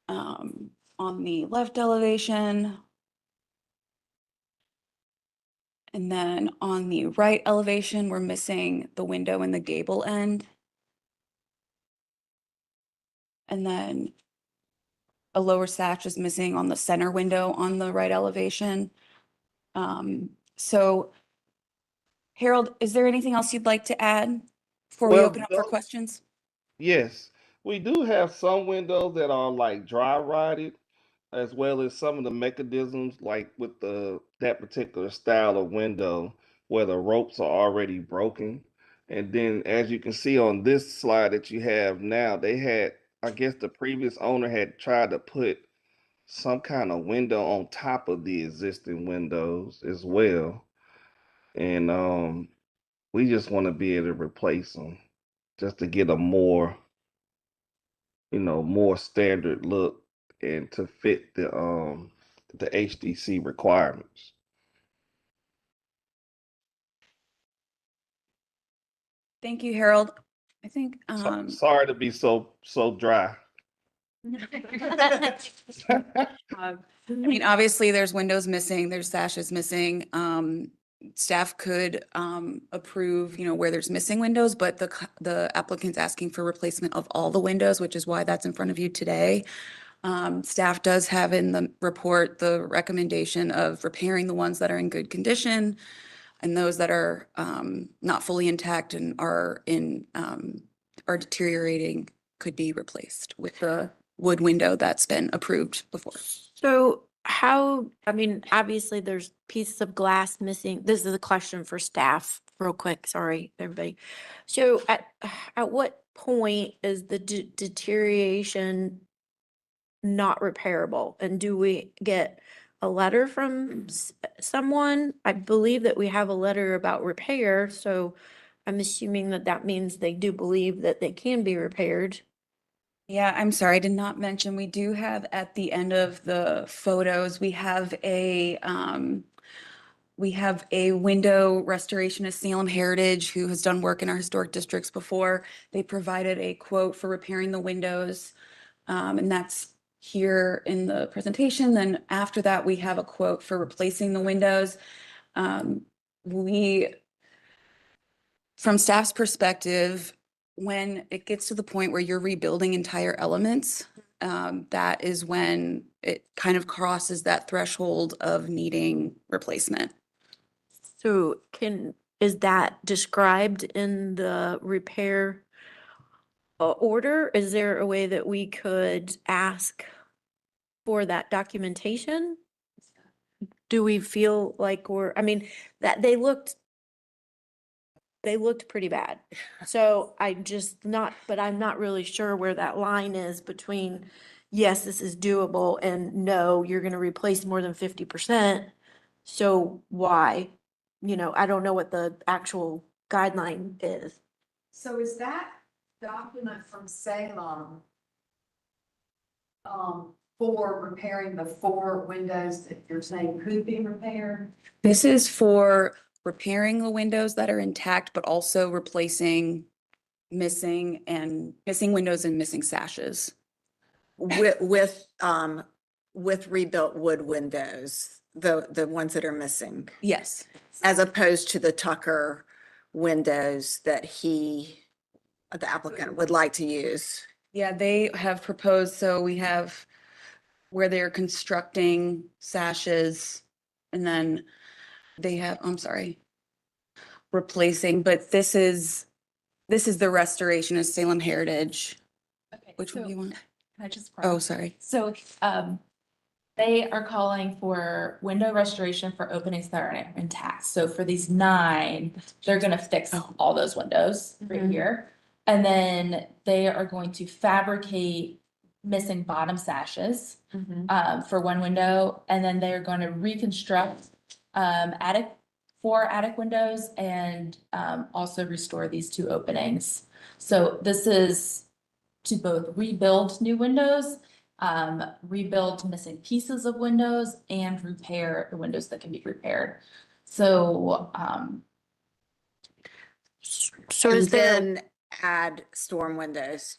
On the left elevation. And then on the right elevation, we're missing the window in the gable end. And then a lower sash is missing on the center window on the right elevation. So Harold, is there anything else you'd like to add before we open up for questions? Yes, we do have some windows that are like dry rotted, as well as some of the mechanisms like with that particular style of window where the ropes are already broken. And then as you can see on this slide that you have now, they had, I guess the previous owner had tried to put some kind of window on top of the existing windows as well. And we just want to be able to replace them just to get a more, more standard look and to fit the HDC requirements. Thank you, Harold. I think Sorry to be so dry. I mean, obviously there's windows missing, there's sashes missing. staff could approve, where there's missing windows, but the applicant's asking for replacement of all the windows, which is why that's in front of you today. Staff does have in the report the recommendation of repairing the ones that are in good condition, and those that are not fully intact and are deteriorating could be replaced with the wood window that's been approved before. So obviously there's pieces of glass missing. This is a question for staff, real quick. Sorry, everybody. So at what point is the deterioration not repairable? And do we get a letter from someone? I believe that we have a letter about repair, so I'm assuming that that means they do believe that they can be repaired. Yeah, I'm sorry, I did not mention, we do have at the end of the photos, we have a window restorationist, Salem Heritage, who has done work in our historic districts before. They provided a quote for repairing the windows, and that's here in the presentation. Then after that, we have a quote for replacing the windows. From staff's perspective, when it gets to the point where you're rebuilding entire elements, that is when it kind of crosses that threshold of needing replacement. So is that described in the repair order? Is there a way that we could ask for that documentation? Do we feel like that they looked pretty bad. So I'm not really sure where that line is between, yes, this is doable, and no, you're gonna replace more than 50%. So why? I don't know what the actual guideline is. So is that document from Salem for repairing the 4 windows that you're saying could be repaired? This is for repairing the windows that are intact, but also replacing missing windows and missing sashes. With rebuilt wood windows, the ones that are missing, Yes. as opposed to the Tucker windows that the applicant would like to use. Yeah, they have proposed, so we have where they're constructing sashes, and then they have, replacing, but this is the restoration of Salem Heritage. Okay, Which one do you want? Can I just? Oh, sorry. So, they are calling for window restoration for openings that are intact. So for these 9, they're gonna fix all those windows right here. And then they are going to fabricate missing bottom sashes, for one window. And then they're going to reconstruct, 4 attic windows and, also restore these 2 openings. So this is to both rebuild new windows, rebuild missing pieces of windows, and repair the windows that can be repaired. So, And then add storm windows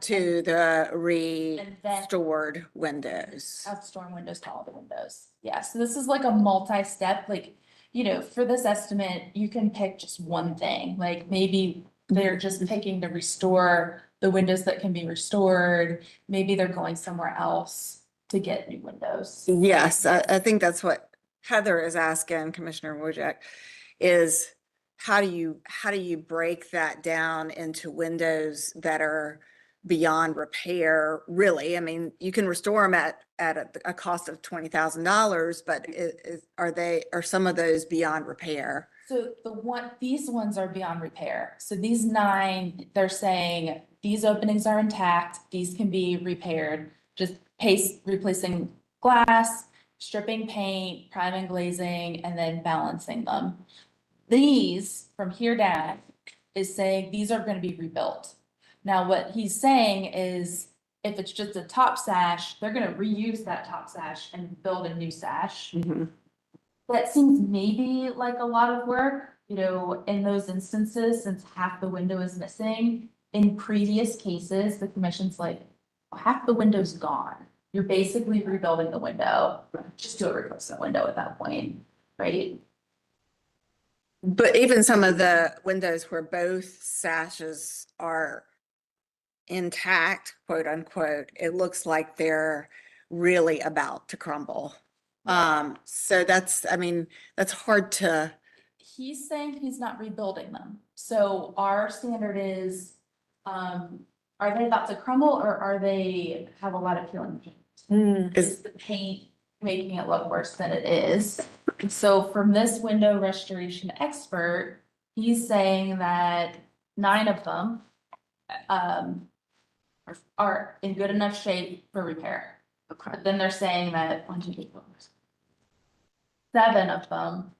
to the restored windows. Add storm windows to all the windows. Yeah, so this is like a multi-step, for this estimate, you can pick just one thing, like maybe they're just picking to restore the windows that can be restored. Maybe they're going somewhere else to get new windows. Yes, I think that's what Heather is asking, Commissioner Wojcik, is how do you break that down into windows that are beyond repair, really? I mean, you can restore them at a cost of $20,000, but are some of those beyond repair? So these ones are beyond repair. So these 9, they're saying these openings are intact, these can be repaired, just replacing glass, stripping paint, priming, glazing, and then balancing them. These from here down is saying these are going to be rebuilt. Now, what he's saying is if it's just a top sash, they're going to reuse that top sash and build a new sash. That seems maybe like a lot of work, in those instances, since half the window is missing. In previous cases, the commission's like, half the window's gone. You're basically rebuilding the window. Just do a replacement window at that point, right? But even some of the windows where both sashes are intact, quote unquote, it looks like they're really about to crumble. So that's, I mean, that's hard to, He's saying he's not rebuilding them. So our standard is, are they about to crumble or are they have a lot of peeling? Is the paint making it look worse than it is? So from this window restoration expert, he's saying that 9 of them are in good enough shape for repair. Okay. But then they're saying that 1, 2, 3, 4, 7 of them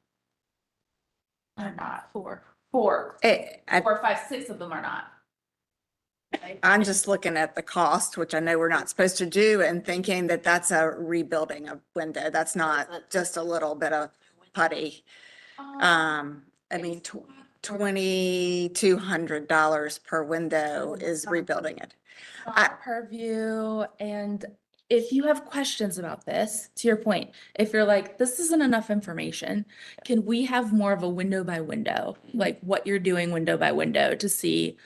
are not. 4, 4, 4, 5, 6 of them are not. I'm just looking at the cost, which I know we're not supposed to do, and thinking that that's a rebuilding of window. That's not just a little bit of putty. I mean, $2,200 per window is rebuilding it. Not purview, and if you have questions about this, to your point, if you're like, this isn't enough information, can we have more of a window by window, like what you're doing window by window to see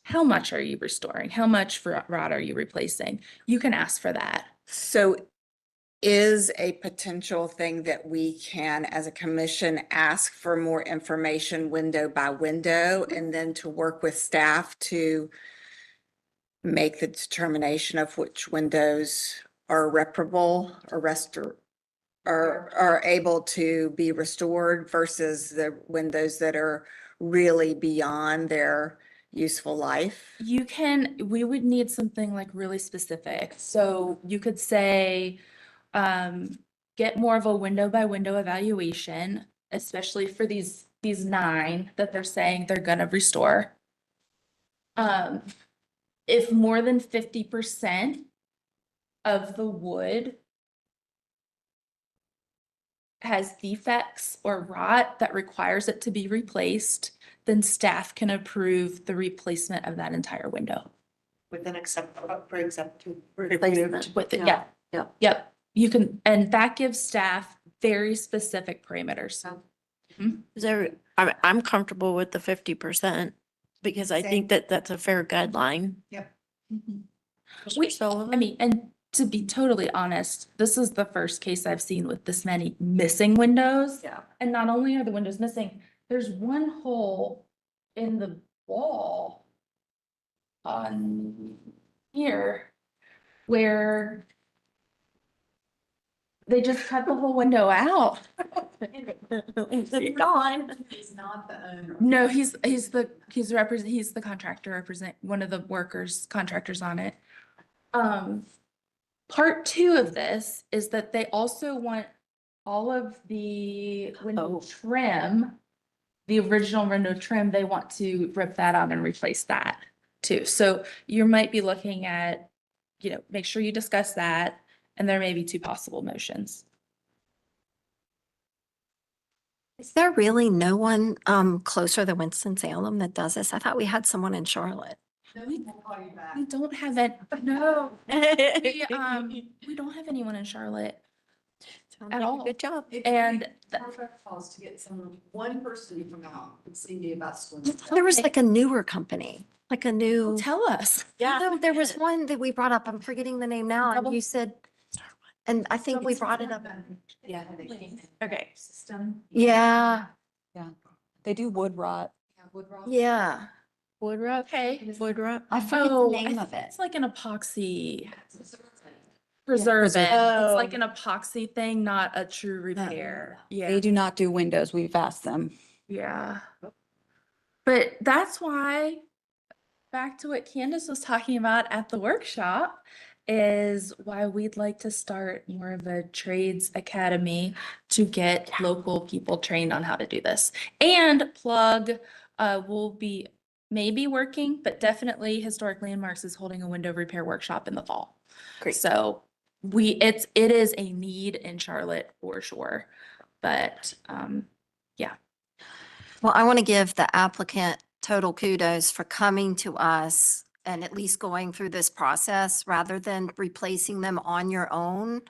how much are you restoring? How much rot are you replacing? You can ask for that. So is a potential thing that we can, as a commission, ask for more information window by window, and then to work with staff to make the determination of which windows are reparable or are able to be restored versus the windows that are really beyond their useful life? We would need something like really specific. So you could say, get more of a window by window evaluation, especially for these 9 that they're saying they're gonna restore. If more than 50% of the wood has defects or rot that requires it to be replaced, then staff can approve the replacement of that entire window. With an acceptable Replacement with it, yeah. Yeah. Yep, you can, and that gives staff very specific parameters. I'm comfortable with the 50% because I think that that's a fair guideline. Yep. I mean, and to be totally honest, this is the first case I've seen with this many missing windows. Yeah. And not only are the windows missing, there's one hole in the wall on here where they just cut the whole window out. It's gone. He's not the owner. No, he's the contractor, one of the contractors on it. Part 2 of this is that they also want all of the window trim, the original window trim, they want to rip that out and replace that too. So you might be looking at, make sure you discuss that, and there may be 2 possible motions. Is there really no one closer than Winston-Salem that does this? I thought we had someone in Charlotte. We don't have it, no. We don't have anyone in Charlotte at all. Good job. And Perfect calls to get one person to come out and see me about swimming. There was like a newer company, like a new. Tell us. Yeah, there was one that we brought up. I'm forgetting the name now. And you said, and I think we brought it up. Yeah. Okay. System. Yeah, They do wood rot. Yeah, wood rot. yeah. Wood rot. Okay. Wood rot. I forget the name of it. It's like an epoxy Preservative. preservative. Oh. It's like an epoxy thing, not a true repair. Yeah. They do not do windows. We've asked them. Yeah. But that's why, back to what Candace was talking about at the workshop, is why we'd like to start more of a trades academy to get local people trained on how to do this. And plug, will be maybe working, but definitely Historic Landmarks is holding a window repair workshop in the fall. Great. So it is a need in Charlotte for sure, but, yeah. Well, I want to give the applicant total kudos for coming to us and at least going through this process rather than replacing them on your own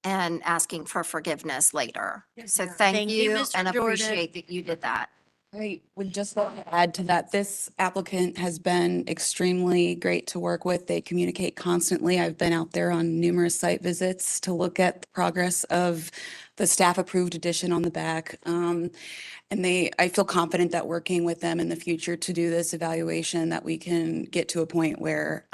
and asking for forgiveness later. So thank Thank you, you Mr. and Jordan. appreciate that you did that. I would just like to add to that, this applicant has been extremely great to work with. They communicate constantly. I've been out there on numerous site visits to look at the progress of the staff-approved addition on the back. I feel confident that working with them in the future to do this evaluation, that we can get to a point where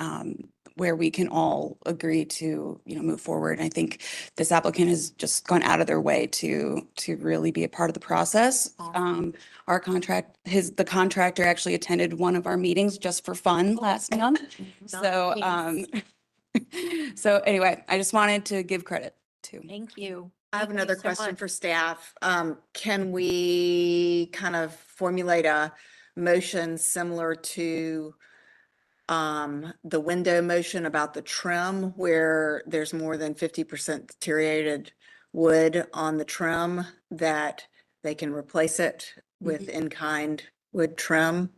we can all agree to, move forward. And I think this applicant has just gone out of their way to really be a part of the process. The contractor actually attended one of our meetings just for fun last month. So, so anyway, I just wanted to give credit to. Thank you. I have Thank you another so question much. for staff. Can we kind of formulate a motion similar to the window motion about the trim where there's more than 50% deteriorated wood on the trim, that they can replace it with in-kind wood trim?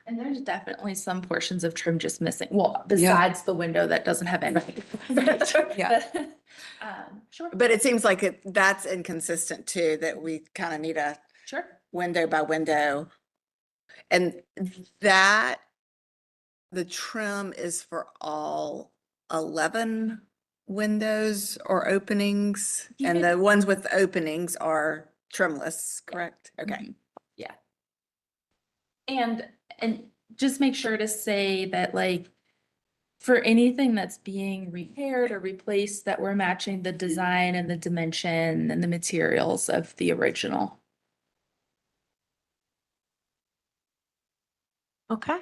And there's definitely some portions of trim just missing. Well, besides the window that doesn't have any. Yeah. Sure. But it seems like that's inconsistent too, that we kind of need a Sure. window by window. And that the trim is for all 11 windows or openings, and the ones with openings are trimless, correct? Okay. Yeah. And just make sure to say that, like, for anything that's being repaired or replaced, that we're matching the design and the dimension and the materials of the original. Okay.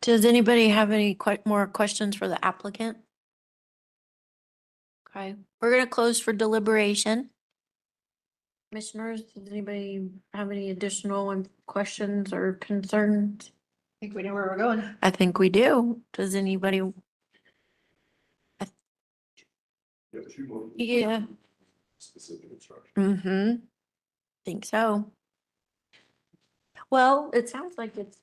Does anybody have any more questions for the applicant? Okay, we're gonna close for deliberation. Commissioners, does anybody have any additional questions or concerns? I think we know where we're going. I think we do. Does anybody? Yeah. Specific instruction. Mm-hmm. Think so. Well, it sounds like it's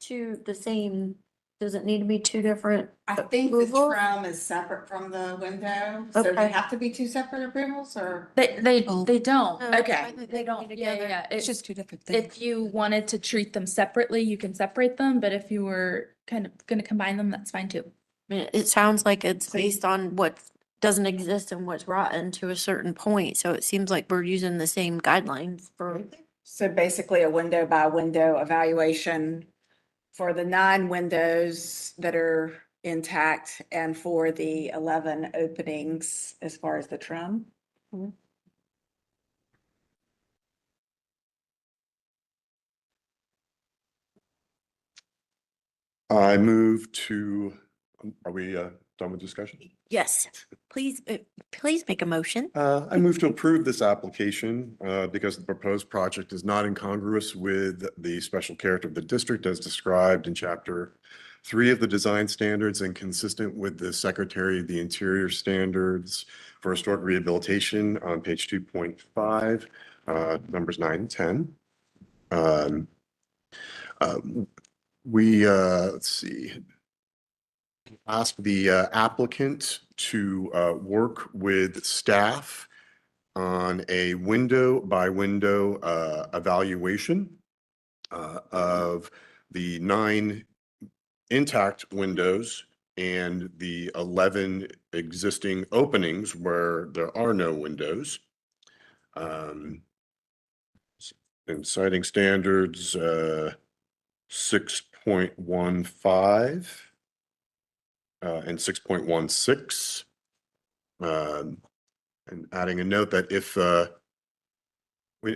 the same. Does it need to be two different? I think the approvals? trim is separate from the window, so they Okay. have to be two separate approvals, or? They Oh. don't. No, Okay. I think They don't. Yeah, together. yeah. It's just two different things. If you wanted to treat them separately, you can separate them, but if you were kind of gonna combine them, that's fine too. I mean, it sounds like it's based on what doesn't exist and what's rotten to a certain point. So it seems like we're using the same guidelines for. So basically a window by window evaluation for the 9 windows that are intact and for the 11 openings as far as the trim. I move to, are we done with discussion? Yes, please make a motion. I move to approve this application because the proposed project is not incongruous with the special character of the district as described in Chapter 3 of the design standards and consistent with the Secretary of the Interior standards for historic rehabilitation on page 2.5, numbers 9 and 10. Let's see. Ask the applicant to work with staff on a window by window evaluation of the 9 intact windows and the 11 existing openings where there are no windows. And citing standards 6.15 and 6.16. And adding a note that if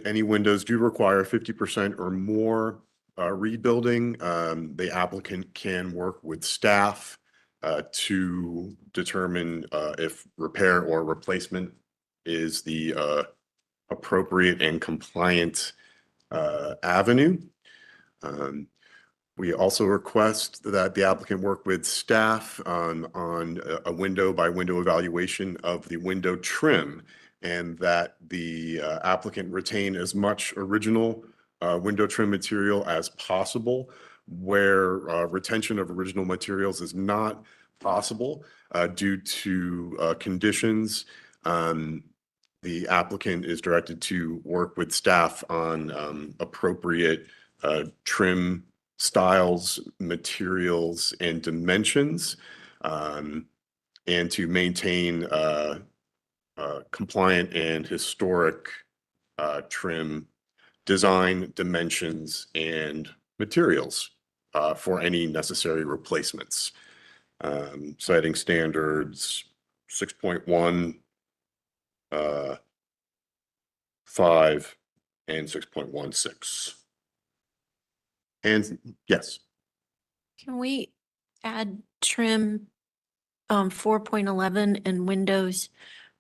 any windows do require 50% or more rebuilding, the applicant can work with staff to determine if repair or replacement is the appropriate and compliant avenue. We also request that the applicant work with staff on a window by window evaluation of the window trim, and that the applicant retain as much original window trim material as possible. Where retention of original materials is not possible due to conditions, the applicant is directed to work with staff on appropriate trim styles, materials, and dimensions, and to maintain compliant and historic trim design, dimensions, and materials for any necessary replacements. Citing standards 6.1, 5, and 6.16. And yes, Can we add trim 4.11 and Windows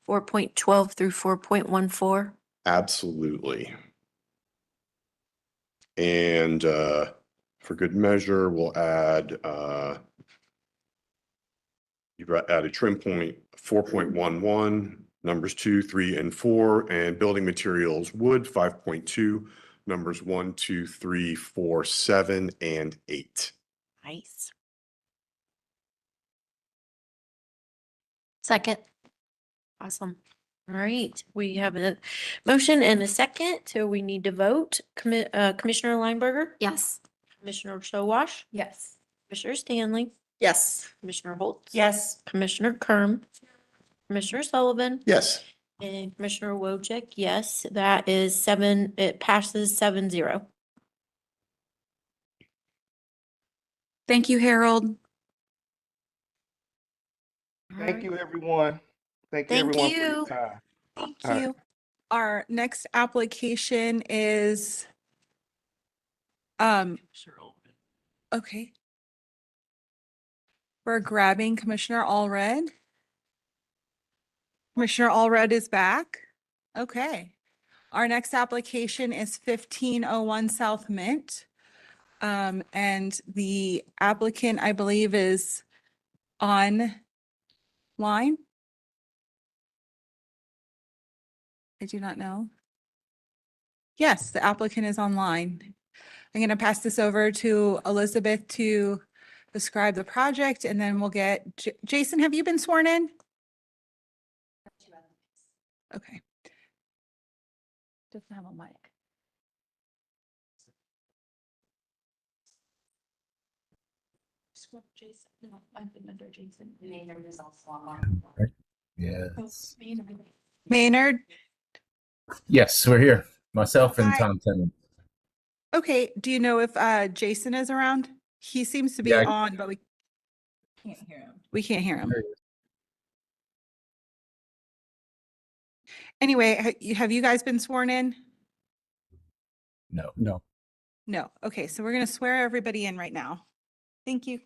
4.12 through 4.14? absolutely. And for good measure, we'll add you've added trim point 4.11, numbers 2, 3, and 4, and building materials wood 5.2, numbers 1, 2, 3, 4, 7, and 8. Nice. Second. Awesome. All right, we have a motion and a second, so we need to vote. Commissioner Lineberger? Yes. Commissioner Sowash? Yes. Commissioner Stanley? Yes. Commissioner Holtz? Yes. Commissioner Kerm? Commissioner Sullivan? Yes. And Commissioner Wojcik, yes, that is 7, it passes 7-0. Thank you, Harold. Thank you, everyone. Thank you, Thank everyone, for your you. time. Thank All right. you. Our next application is, okay. We're grabbing Commissioner Allred. Commissioner Allred is back. Okay. Our next application is 1501 South Mint. And the applicant, I believe, is online. I do not know. Yes, the applicant is online. I'm going to pass this over to Elizabeth to describe the project, and then we'll get, Jason, have you been sworn in? Okay. Doesn't have a mic. Jason, no, I've been under Jason. Maynard is also online. Yes. Maynard? Yes, we're here. Myself and Hi. Tom Timmons. Okay, do you know if Jason is around? He seems to be Yeah, I- on, but we can't hear him. We can't hear him. There he is. Anyway, have you guys been sworn in? No. No. No. Okay, so we're going to swear everybody in right now. Thank you.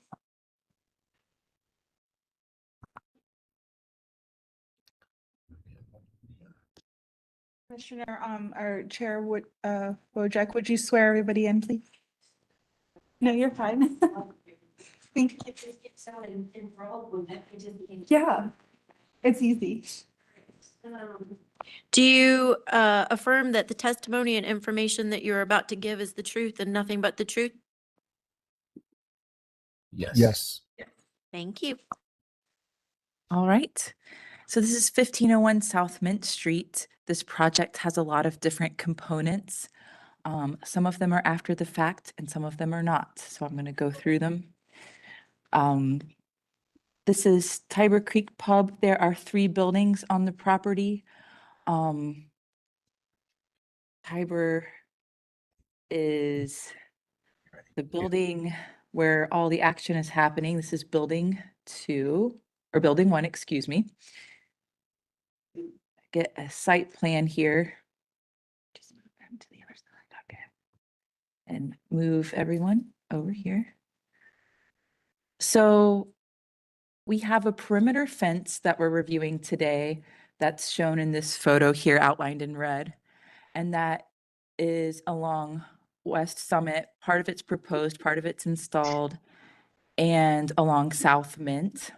Commissioner, our Chair Wojcik, would you swear everybody in, please? No, you're fine. Thank you. Yeah, it's easy. Do you affirm that the testimony and information that you're about to give is the truth and nothing but the truth? Yes. Yes. Thank you. All right. So this is 1501 South Mint Street. This project has a lot of different components. Some of them are after the fact and some of them are not. So I'm going to go through them. This is Tiber Creek Pub. There are 3 buildings on the property. Tiber is the building where all the action is happening. This is building 2, or building 1, excuse me. Get a site plan here. Just move them to the other side, okay. And move everyone over here. So we have a perimeter fence that we're reviewing today that's shown in this photo here outlined in red. And that is along West Summit. Part of it's proposed, part of it's installed, and along South Mint.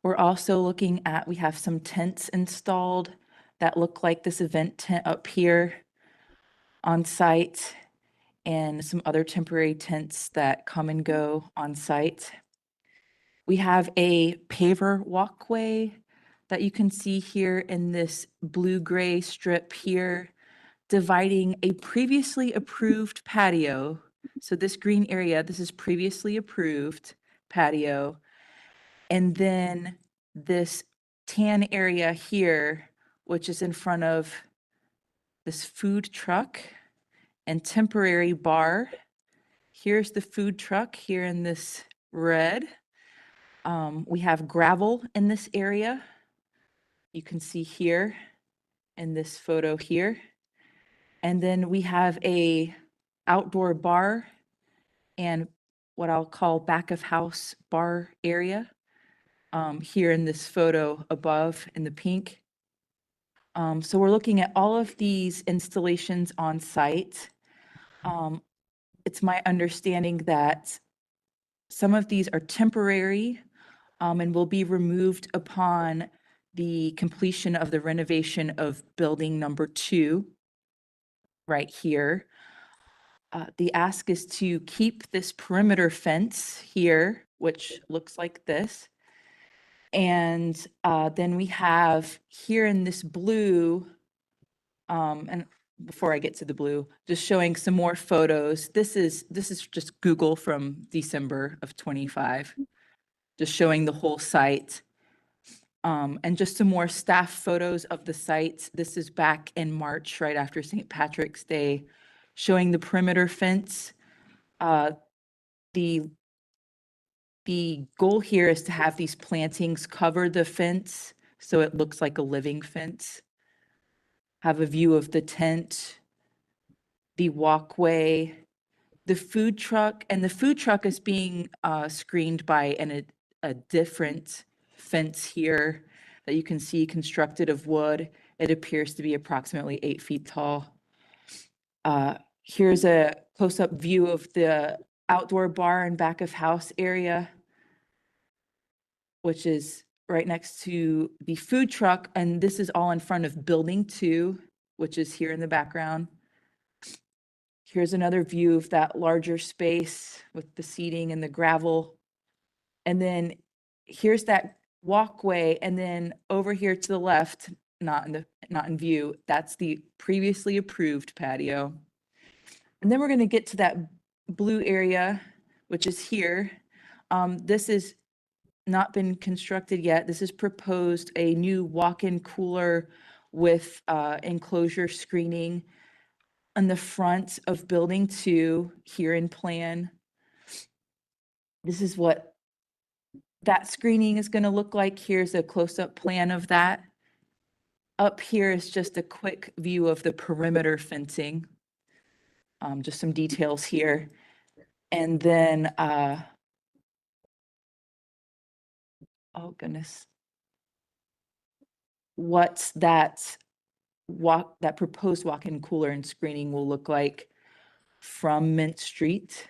We're also looking at, we have some tents installed that look like this event tent up here on site, and some other temporary tents that come and go on site. We have a paver walkway that you can see here in this blue-gray strip here dividing a previously approved patio. So this green area, this is previously approved patio. And then this tan area here, which is in front of this food truck and temporary bar. Here's the food truck here in this red. We have gravel in this area. You can see here in this photo here. And then we have a outdoor bar and what I'll call back of house bar area here in this photo above in the pink. So we're looking at all of these installations on site. It's my understanding that some of these are temporary and will be removed upon the completion of the renovation of building number 2 right here. The ask is to keep this perimeter fence here, which looks like this. And then we have here in this blue, and before I get to the blue, just showing some more photos. This is just Google from December of 25, just showing the whole site. And just some more staff photos of the site. This is back in March, right after St. Patrick's Day, showing the perimeter fence. The goal here is to have these plantings cover the fence so it looks like a living fence. Have a view of the tent, the walkway, the food truck, and the food truck is being screened by a different fence here that you can see constructed of wood. It appears to be approximately 8 feet tall. Here's a close-up view of the outdoor bar and back of house area, which is right next to the food truck. And this is all in front of building 2, which is here in the background. Here's another view of that larger space with the seating and the gravel. And then here's that walkway. And then over here to the left, not in view, that's the previously approved patio. And then we're going to get to that blue area, which is here. This is not been constructed yet. This is proposed a new walk-in cooler with enclosure screening on the front of building 2 here in plan. This is what that screening is going to look like. Here's a close-up plan of that. Up here is just a quick view of the perimeter fencing. Just some details here. And then, oh goodness. What that proposed walk-in cooler and screening will look like from Mint Street.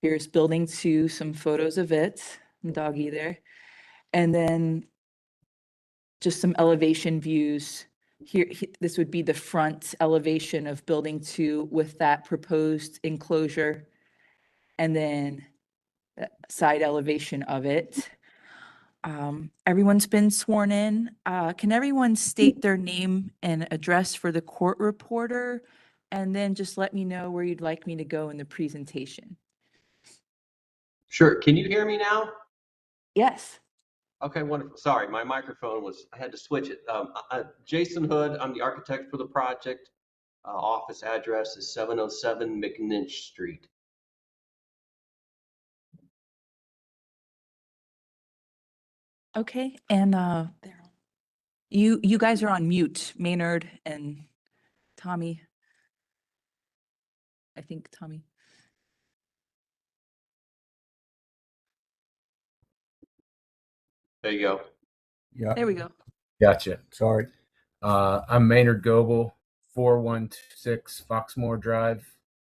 Here's building 2, some photos of it, doggy there. And then just some elevation views. Here, this would be the front elevation of building 2 with that proposed enclosure. And then the side elevation of it. Everyone's been sworn in. Can everyone state their name and address for the court reporter? And then just let me know where you'd like me to go in the presentation. Sure. Can you hear me now? Yes. Okay, wonderful. Sorry, my microphone I had to switch it. Jason Hood, I'm the architect for the project. Office address is 707 McNinch Street. Okay, and you guys are on mute, Maynard and Tommy. I think Tommy. There you go. Yeah. There we go. Gotcha. Sorry. I'm Maynard Goebel, 4126 Foxmore Drive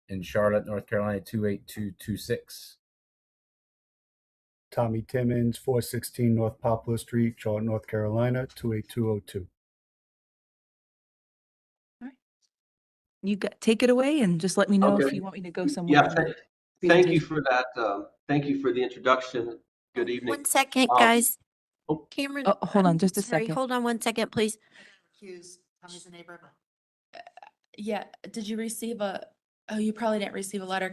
in Charlotte, North Carolina, 28226. Tommy Timmons, 416 North Poplar Street, Charlotte, North Carolina, 28202. You take it away and just let me know if Okay. you want me to go somewhere. Yeah, thank you for that. Thank you for the introduction. Good evening. 1 second, guys. Cameron. Oh, hold on just a sorry, second. hold on 1 second, please. Hughes, Tommy's a neighbor. Yeah, did you receive oh, you probably didn't receive a letter,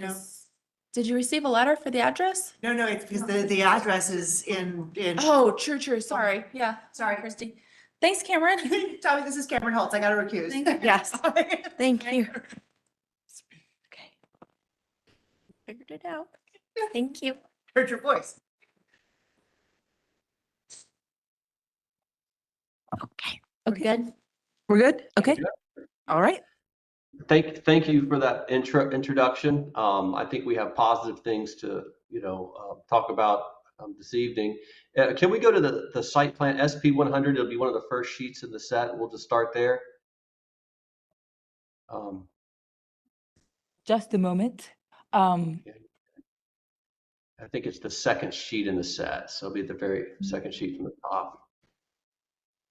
did you receive a letter for the address? No, no, it's because the address is in. Oh, true, sorry, yeah, sorry, Christy. Thanks, Cameron. Tommy, this is Cameron Holtz. I got to recuse. Yes. Thank you. Okay. Figured it out. Thank you. Heard your voice. Okay. We're good. We're good? Okay. All right. Thank you for that introduction. I think we have positive things to, talk about this evening. Can we go to the site plan, SP 100? It'll be one of the first sheets in the set. We'll just start there. Just a moment. I think it's the second sheet in the set, so it'll be the very second sheet from the top.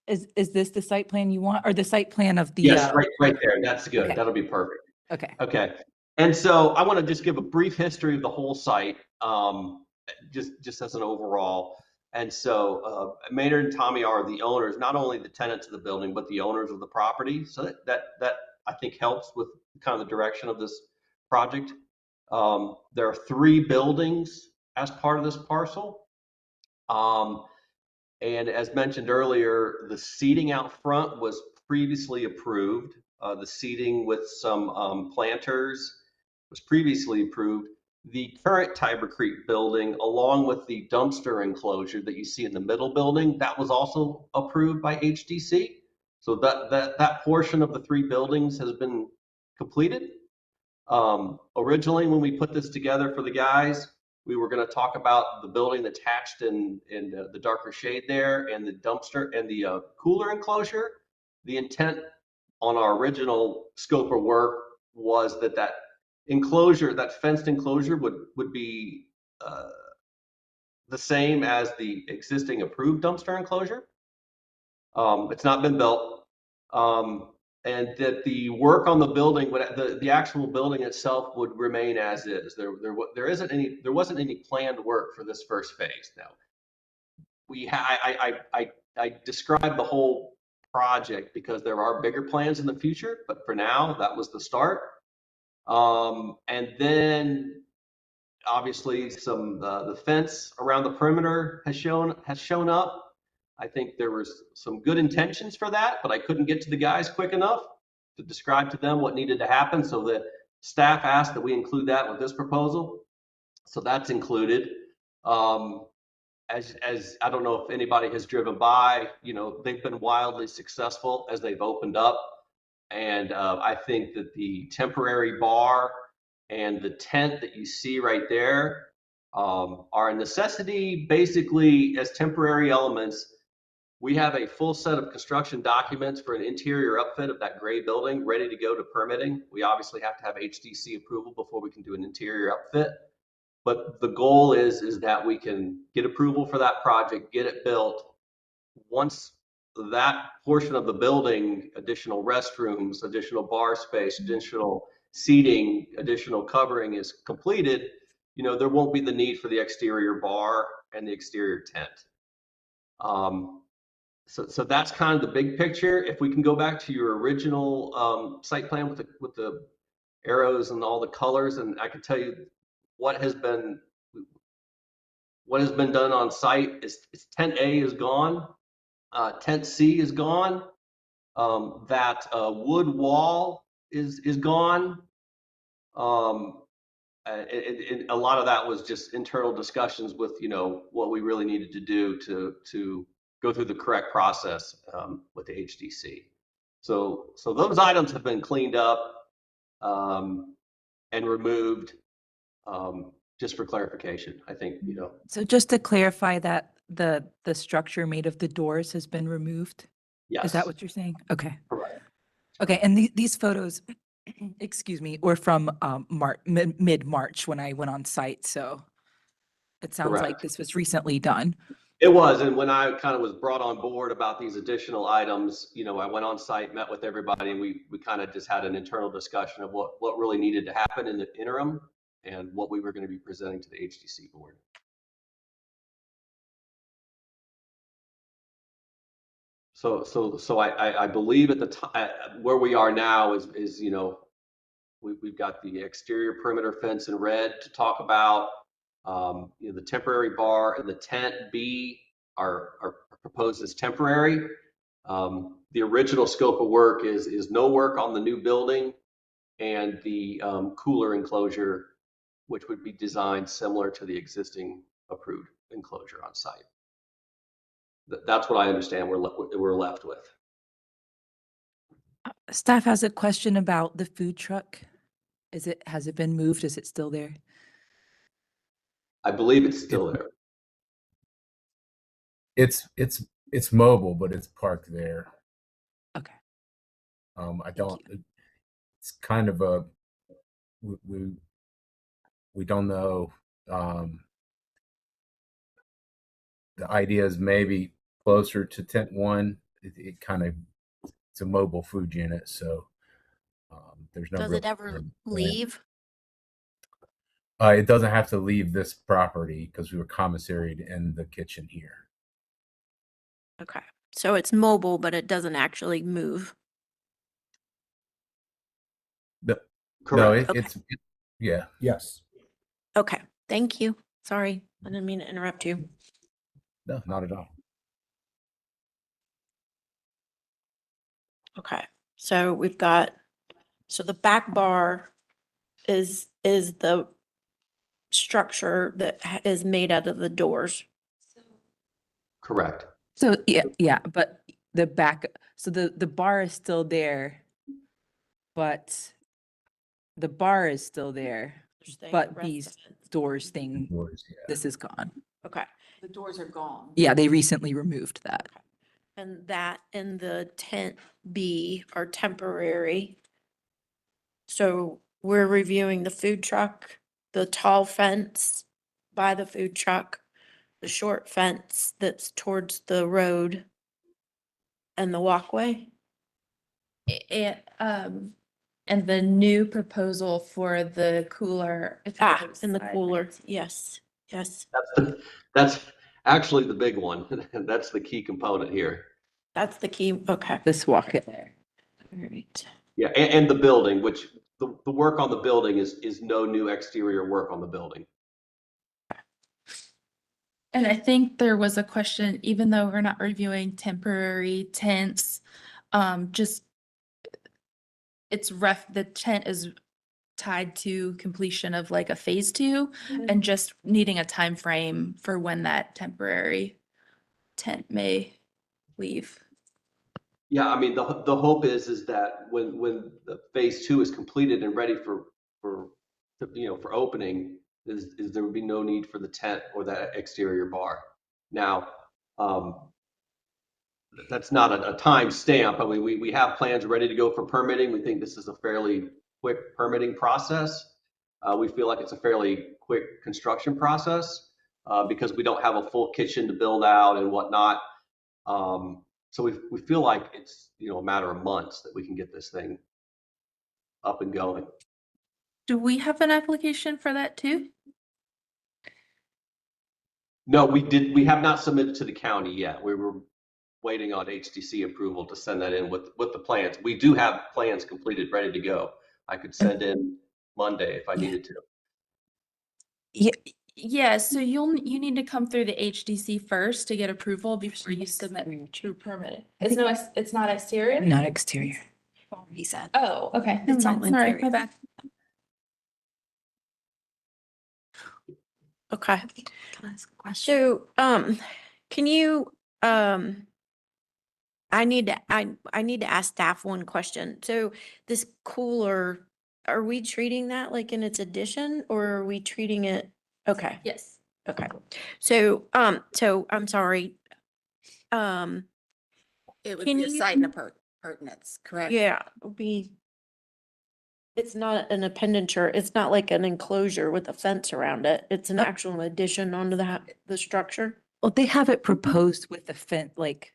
Is this the site plan you want, or the site plan of the? Yes, right there. That's good. Okay. That'll be perfect. Okay. Okay. And so I want to just give a brief history of the whole site, just as an overall. And so Maynard and Tommy are the owners, not only the tenants of the building, but the owners of the property. So that I think helps with kind of the direction of this project. There are 3 buildings as part of this parcel. And as mentioned earlier, the seating out front was previously approved. The seating with some planters was previously approved. The current Tiber Creek building, along with the dumpster enclosure that you see in the middle building, that was also approved by HDC. So that portion of the 3 buildings has been completed. Originally, when we put this together for the guys, we were going to talk about the building that's hatched in the darker shade there, and the dumpster and the cooler enclosure. The intent on our original scope of work was that enclosure, that fenced enclosure would be the same as the existing approved dumpster enclosure. It's not been built. And that the work on the building, the actual building itself would remain as is. There wasn't any planned work for this first phase. Now, I described the whole project because there are bigger plans in the future, but for now, that was the start. And then obviously the fence around the perimeter has shown up. I think there was some good intentions for that, but I couldn't get to the guys quick enough to describe to them what needed to happen. So the staff asked that we include that with this proposal. So that's included. As I don't know if anybody has driven by, they've been wildly successful as they've opened up. And I think that the temporary bar and the tent that you see right there are a necessity basically as temporary elements. We have a full set of construction documents for an interior upfit of that gray building ready to go to permitting. We obviously have to have HDC approval before we can do an interior upfit. But the goal is that we can get approval for that project, get it built. Once that portion of the building, additional restrooms, additional bar space, additional seating, additional covering is completed, there won't be the need for the exterior bar and the exterior tent. So that's kind of the big picture. If we can go back to your original site plan with the arrows and all the colors, and I can tell you what has been done on site is tent A is gone, tent C is gone, that wood wall is gone. And a lot of that was just internal discussions with what we really needed to do to go through the correct process with the HDC. So those items have been cleaned up and removed, just for clarification. I think So just to clarify that the structure made of the doors has been removed? Yes. Is that what you're saying? Okay. Correct. Okay, and these photos, excuse me, were from mid-March when I went on site, so it sounds like Correct. this was recently done. It was, and when I kind of was brought on board about these additional items, I went on site, met with everybody, and we kind of just had an internal discussion of what really needed to happen in the interim and what we were going to be presenting to the HDC board. So I believe at the time, where we are now is, you know, we've got the exterior perimeter fence in red to talk about. You know, the temporary bar and the tent B are proposed as temporary. The original scope of work is no work on the new building and the cooler enclosure, which would be designed similar to the existing approved enclosure on site. That's what I understand we're left with. Staff has a question about the food truck. Has it been moved? Is it still there? I believe it's still there. It's mobile, but it's parked there. Okay. I don't. It's kind of a we don't know. The idea is maybe closer to tent 1. It kind of, it's a mobile food unit, so there's no. Does real it ever plan. leave? It doesn't have to leave this property because we were commissaried in the kitchen here. Okay. So it's mobile, but it doesn't actually move. No, Correct. yeah. Yes. Okay. Thank you. Sorry. I didn't mean to interrupt you. No, not at all. Okay. So we've got, so the back bar is the structure that is made out of the doors. Correct. So yeah, but the back, so the bar is still there, but the bar is still there, but these doors thing, this is gone. Okay. The doors are gone. Yeah, they recently removed that. And that and the tent B are temporary. So we're reviewing the food truck, the tall fence by the food truck, the short fence that's towards the road, and the walkway. And the new proposal for the cooler. And the cooler, yes, yes. That's actually the big one. That's the key component here. That's the key, okay. This walk it there. All right. Yeah, and the building, which the work on the building is no new exterior work on the building. And I think there was a question, even though we're not reviewing temporary tents, just it's rough, the tent is tied to completion of like a phase 2 and just needing a time frame for when that temporary tent may leave. Yeah, I mean, the hope is that when the phase 2 is completed and ready for opening, is there would be no need for the tent or that exterior bar. Now, that's not a time stamp, but we have plans ready to go for permitting. We think this is a fairly quick permitting process. We feel like it's a fairly quick construction process because we don't have a full kitchen to build out and whatnot. So we feel like it's, a matter of months that we can get this thing up and going. Do we have an application for that too? No, we have not submitted to the county yet. We were waiting on HDC approval to send that in with the plans. We do have plans completed, ready to go. I could send in Monday if I needed to. Yeah, so you need to come through the HDC first to get approval before you submit your permit. It's not exterior? Not exterior. He said. Oh, okay. It's all Sorry, interior. my bad. Okay. Can I ask a question? So, can you, I need to ask staff one question. So this cooler, are we treating that like in its addition or are we treating it? Okay. Yes. Okay. So I'm sorry. It would Can be a you- site and appurtenance, correct? Yeah, it's not an appenditure. It's not like an enclosure with a fence around it. It's an actual addition onto the structure. Well, they have it proposed with the fence, like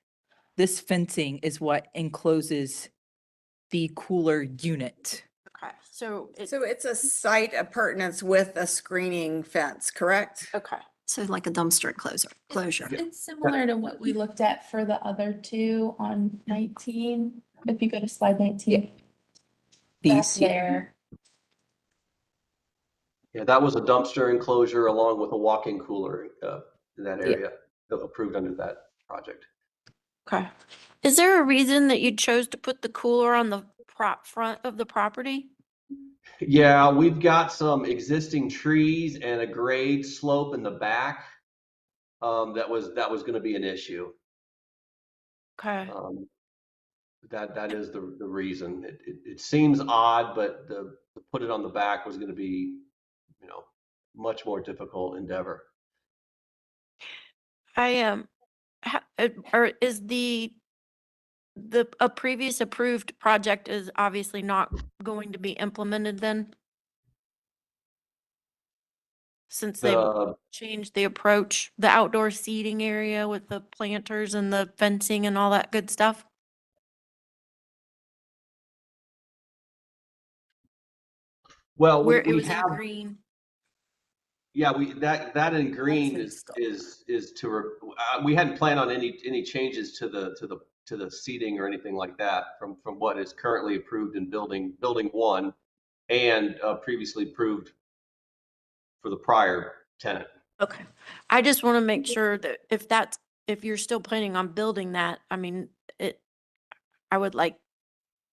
this fencing is what encloses the cooler unit. Okay. So So it's a site appurtenance with a screening fence, correct? okay. So like a dumpster closure. It's similar to what we looked at for the other two on 19. If you go to slide 19. That's These here. there. Yeah, that was a dumpster enclosure along with a walk-in cooler in that Yeah. area, approved under that project. Okay. Is there a reason that you chose to put the cooler on the front of the property? Yeah, we've got some existing trees and a grade slope in the back. That was going to be an issue. Okay. That is the reason. It seems odd, but to put it on the back was going to be, much more difficult endeavor. I or is a previous approved project is obviously not going to be implemented then? Since they changed the approach, the outdoor seating area with the planters and the fencing and all that good stuff? Well, Where it we was in have, green. yeah, that in green is we hadn't planned on any changes to the seating or anything like that from what is currently approved in building 1 and previously approved for the prior tenant. Okay. I just want to make sure that if you're still planning on building that, I mean, I would like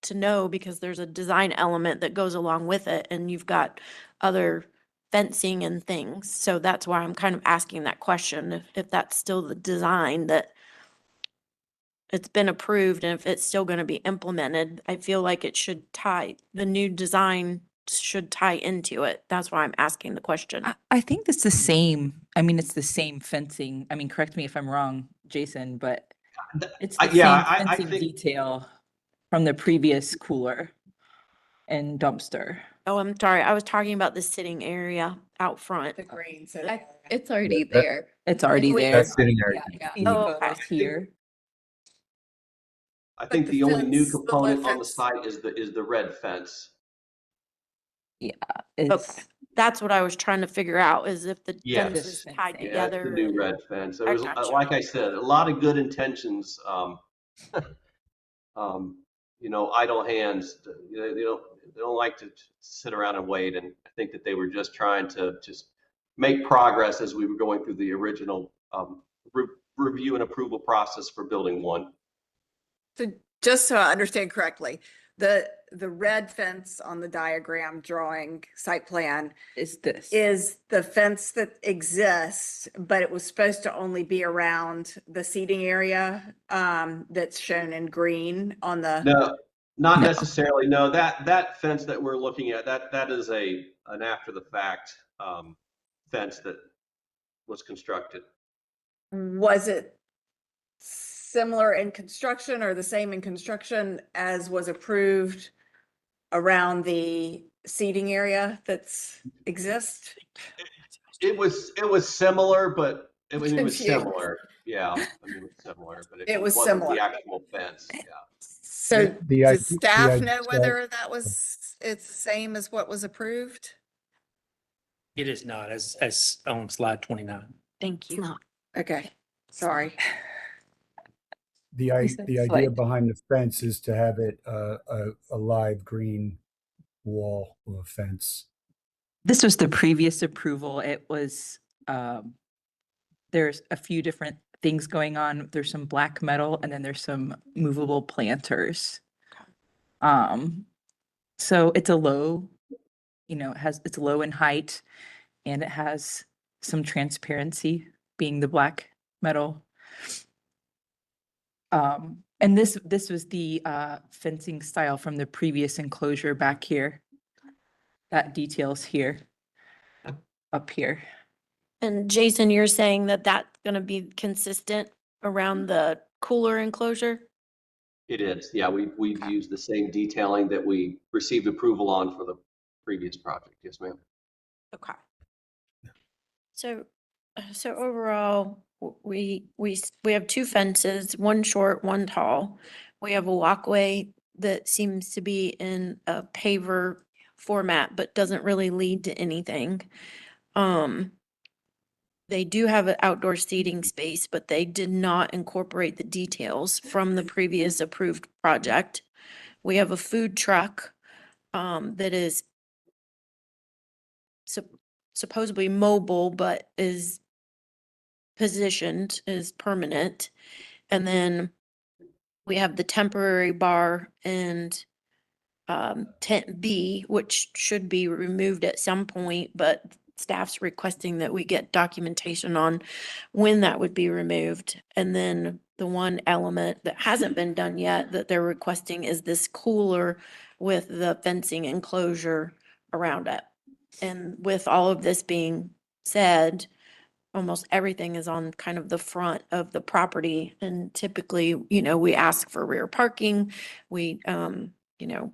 to know because there's a design element that goes along with it and you've got other fencing and things. So that's why I'm kind of asking that question, if that's still the design that it's been approved and if it's still going to be implemented. I feel like the new design should tie into it. That's why I'm asking the question. I think it's the same. I mean, it's the same fencing. I mean, correct me if I'm wrong, Jason, but it's the same fencing detail from the previous cooler and dumpster. Oh, I'm sorry. I was talking about the sitting area out front. The green. It's already That- there. It's already there. That's sitting there. See the Oh, photos here. I think the only new component on the site is the red fence. Yeah. Okay. That's what I was trying to figure out is if the Yes. fence is tied Yeah, together. it's the new red fence. There I was, gotcha. like I said, a lot of good intentions. Idle hands. They don't like to sit around and wait. And I think that they were just trying to just make progress as we were going through the original review and approval process for building 1. So just so I understand correctly, the red fence on the diagram drawing site plan Is this. is the fence that exists, but it was supposed to only be around the seating area that's shown in green on the. No, not necessarily. No, that fence that we're looking at, that is an after the fact fence that was constructed. Was it similar in construction or the same in construction as was approved around the seating area that's exists? It was similar, but it was Confused. similar. Yeah, I mean, it was similar, but It was wasn't similar. the actual fence. Yeah. So does staff idea- know whether it's the same as what was approved? It is not, as on slide 29. Thank you. Okay, sorry. The said idea slight. behind the fence is to have it a live green wall or fence. This was the previous approval. It was, there's a few different things going on. There's some black metal and then there's some movable planters. So it's a low, it's low in height and it has some transparency being the black metal. And this was the fencing style from the previous enclosure back here. That details here, up here. And Jason, you're saying that that's going to be consistent around the cooler enclosure? It is. Yeah, we've used the same detailing that we received approval on for the previous project. Yes, ma'am. Okay. So overall, we have 2 fences, one short, one tall. We have a walkway that seems to be in a paver format, but doesn't really lead to anything. they do have an outdoor seating space, but they did not incorporate the details from the previous approved project. We have a food truck that is supposedly mobile, but is positioned as permanent. And then we have the temporary bar and tent B, which should be removed at some point, but staff's requesting that we get documentation on when that would be removed. And then the one element that hasn't been done yet that they're requesting is this cooler with the fencing enclosure around it. And with all of this being said, almost everything is on kind of the front of the property. And typically, you know, we ask for rear parking. We, you know,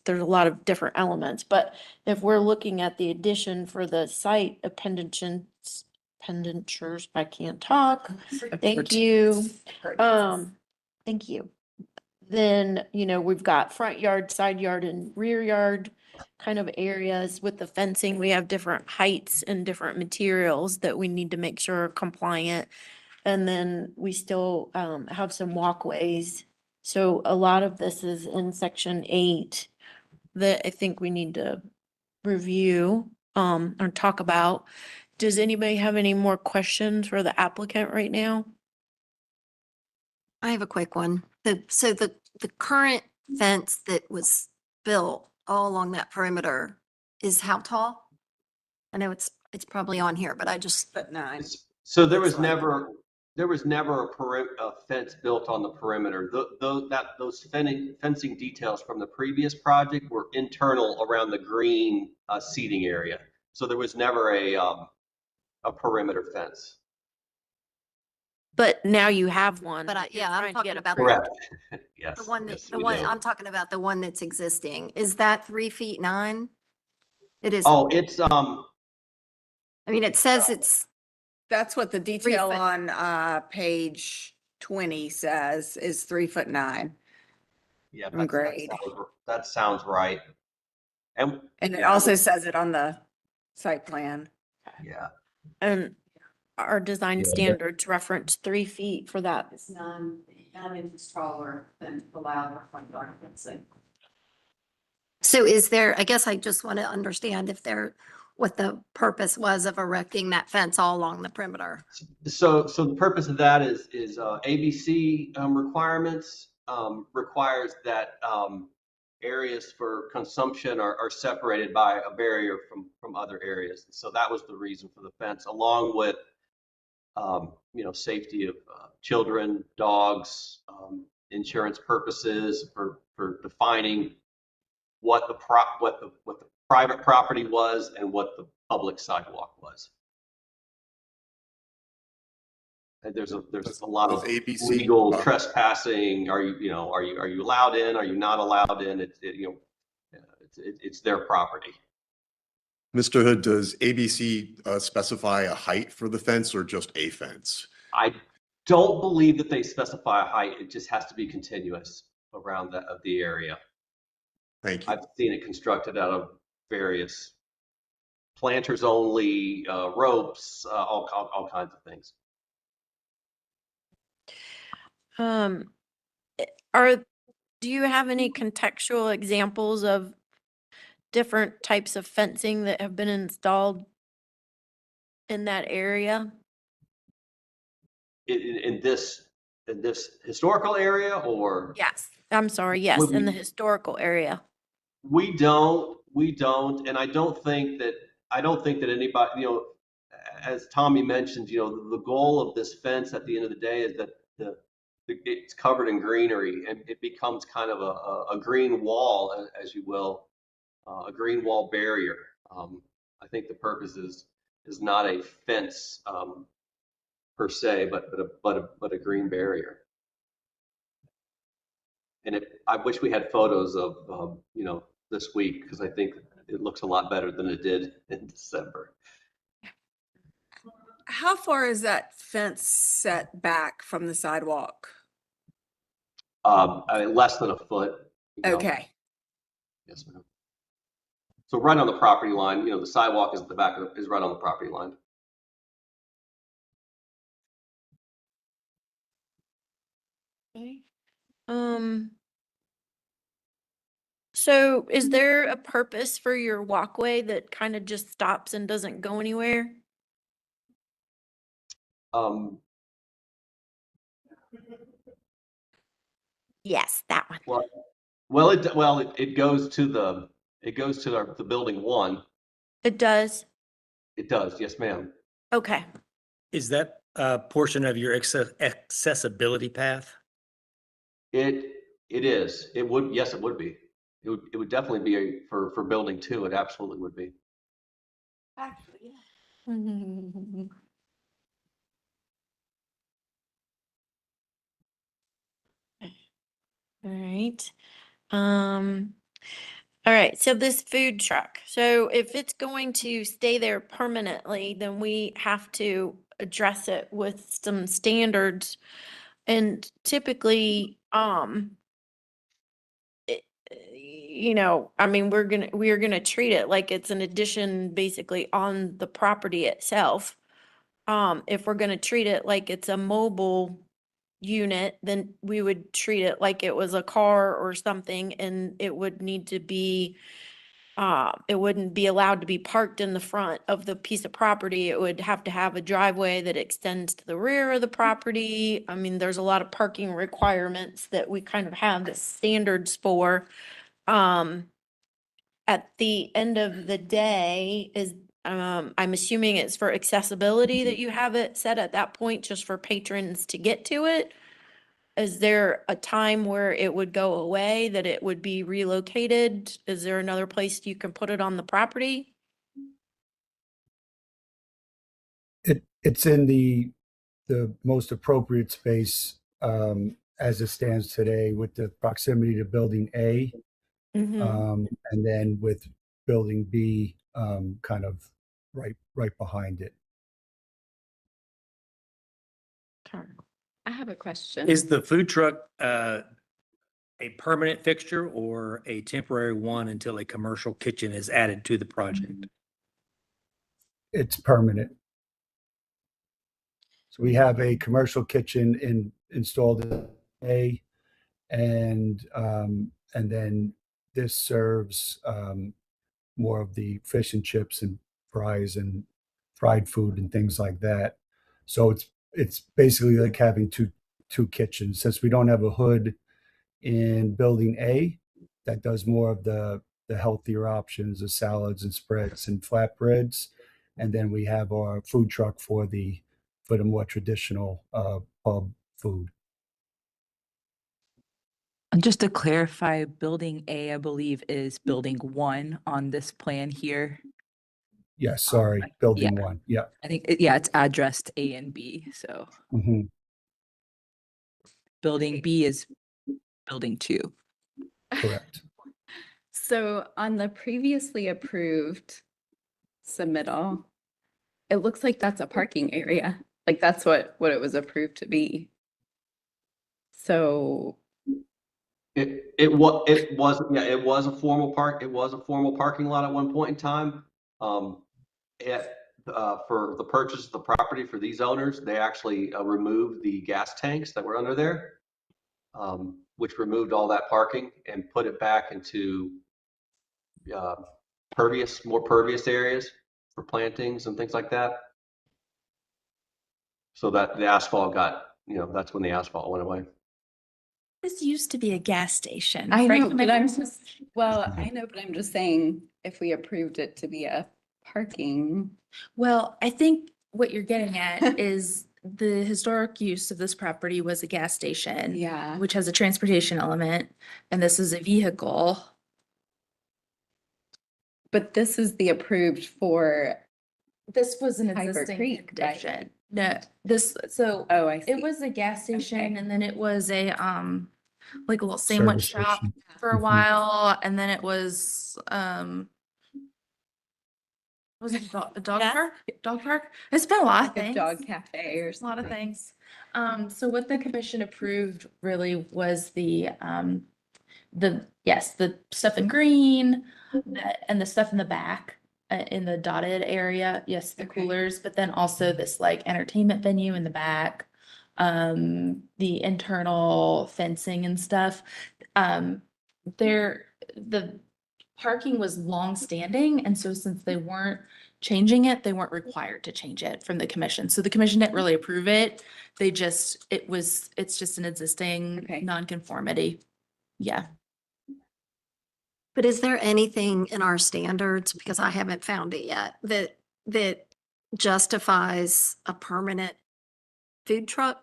there's a lot of different elements, but if we're looking at the addition for the site appenditures, I can't talk. Thank you. Thank you. Then, you know, we've got front yard, side yard, and rear yard kind of areas with the fencing. We have different heights and different materials that we need to make sure are compliant. And then we still have some walkways. So a lot of this is in section 8 that I think we need to review or talk about. Does anybody have any more questions for the applicant right now? I have a quick one. So the current fence that was built all along that perimeter is how tall? I know it's probably on here, but I just. But 9. So there was never a fence built on the perimeter. Those fencing details from the previous project were internal around the green seating area. So there was never a perimeter fence. But now you have one. But that you're I'm trying to talking get about. Correct. Yes. The one yes, that, we do. I'm talking about the one that's existing. Is that 3 feet 9? It is. Oh, it's I mean, it says it's. That's what the detail foot. on page 20 says is 3'9". yeah, from grade. that sounds right. And And it yeah, also says it on the site plan. yeah. And our design Yeah, that- standards reference 3 feet for that. It's 9 inches taller than allowed for front yard fencing. So is there, I guess I just want to understand what the purpose was of erecting that fence all along the perimeter. So the purpose of that is ABC requirements requires that areas for consumption are separated by a barrier from other areas. So that was the reason for the fence, along with safety of children, dogs, insurance purposes for defining what the private property was and what the public sidewalk was. And there's a lot of ABC legal trespassing. Are you allowed in? Are you not allowed in? It's their property. Mr. Hood, does ABC specify a height for the fence or just a fence? I don't believe that they specify a height. It just has to be continuous around the area. Thank you. I've seen it constructed out of various planters only, ropes, all kinds of things. Do you have any contextual examples of different types of fencing that have been installed in that area? In this historical area, or? Yes, I'm sorry, yes, Would in the we- historical area. We don't, and I don't think that anybody, as Tommy mentioned, the goal of this fence at the end of the day is that it's covered in greenery and it becomes kind of a green wall, as you will, a green wall barrier. I think the purpose is not a fence per se, but a green barrier. And I wish we had photos of this week, because I think it looks a lot better than it did in December. How far is that fence set back from the sidewalk? Less than a foot. Okay. Yes, ma'am. So right on the property line, the sidewalk is at the back is right on the property line. Okay. So is there a purpose for your walkway that kind of just stops and doesn't go anywhere? Yes, that one. It goes to the building one. It does. It does, yes, ma'am. Okay. Is that a portion of your accessibility path? It is. It would, yes, it would be. It would definitely be for building two. It absolutely would be. Actually, All right. All right. So this food truck. So if it's going to stay there permanently, then we have to address it with some standards. And typically, I mean, we are gonna treat it like it's an addition basically on the property itself. If we're gonna treat it like it's a mobile unit, then we would treat it like it was a car or something, and it would need to be, it wouldn't be allowed to be parked in the front of the piece of property. It would have to have a driveway that extends to the rear of the property. I mean, there's a lot of parking requirements that we kind of have the standards for. At the end of the day I'm assuming it's for accessibility that you have it set at that point, just for patrons to get to it. Is there a time where it would go away, that it would be relocated? Is there another place you can put it on the property? It's in the most appropriate space as it stands today, with the proximity to building A. And then with building B kind of right behind it. I have a question. Is the food truck a permanent fixture or a temporary one until a commercial kitchen is added to the project? It's permanent. So we have a commercial kitchen installed in A, and then this serves more of the fish and chips and fries and fried food and things like that. So it's basically like having two kitchens. Since we don't have a hood in building A, that does more of the healthier options, the salads and spreads and flatbreads. And then we have our food truck for the more traditional pub food. And just to clarify, building A, I believe, is building 1 on this plan here. Yes, sorry, building yeah. 1. Yeah. I think, it's addressed A and B, so. Building B is building 2. Correct. So on the previously approved submittal, it looks like that's a parking area. Like that's what it was approved to be. So It was a formal parking lot at one point in time. For the purchase of the property for these owners, they actually removed the gas tanks that were under there, which removed all that parking and put it back into more pervious areas for plantings and things like that. So that the asphalt that's when the asphalt went away. This used to be a gas station. I right? know, but I know, but I'm just saying, if we approved it to be a parking. Well, I think what you're getting at is the historic use of this property was a gas station. Yeah. Which has a transportation element, and this is a vehicle. But this is the approved for. This was an Piper existing Creek, right? condition. No, Oh, I see. it was a gas station, Okay. and then it was a like a little sandwich Service shop station. for a while, and then it was it a dog Yeah. park? Dog park? It's been a lot of Like a things. dog cafe or A lot of something. things. So what the commission approved really was the yes, the stuff in green, and the stuff in the back, in the dotted area, yes, the coolers, but then also this like entertainment venue in the back, the internal fencing and stuff. The parking was long-standing, and so since they weren't changing it, they weren't required to change it from the commission. So the commission didn't really approve it. It's just an existing nonconformity. Yeah. But is there anything in our standards, because I haven't found it yet, that justifies a permanent food truck?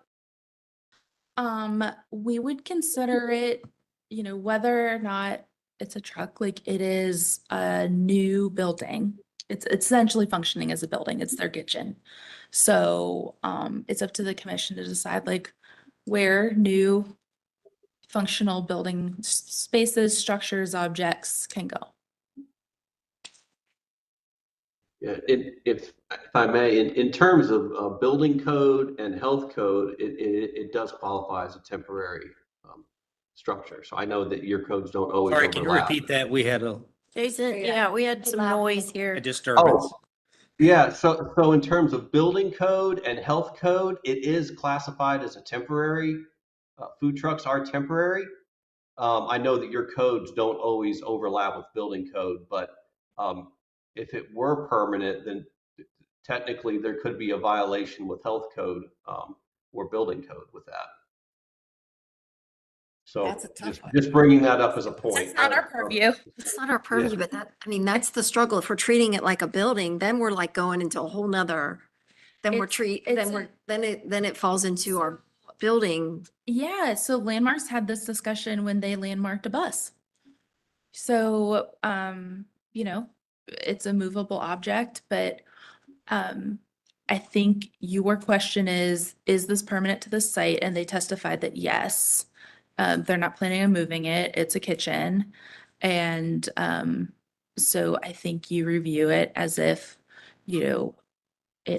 We would consider it, whether or not it's a truck, like it is a new building. It's essentially functioning as a building. It's their kitchen. So, it's up to the commission to decide like where new functional building spaces, structures, objects can go. Yeah, if I may, in terms of building code and health code, it does qualify as a temporary structure. So I know that your codes don't always Sorry, can you overlap. repeat that? We had a Jason, yeah, we had some noise here. disturbance. Oh, yeah. So in terms of building code and health code, it is classified as a temporary. Food trucks are temporary. I know that your codes don't always overlap with building code, but if it were permanent, then technically there could be a violation with health code or building code with that. So That's a tough one. just bringing that up as a point. It's not our purview. It's not our purview, but that's the struggle. If we're treating it like a building, then we're like going into a whole nother, then it falls into our building. Yeah, so Landmarks had this discussion when they landmarked a bus. So, it's a movable object, but I think your question is this permanent to the site? And they testified that yes, they're not planning on moving it. It's a kitchen. And so I think you review it as if, it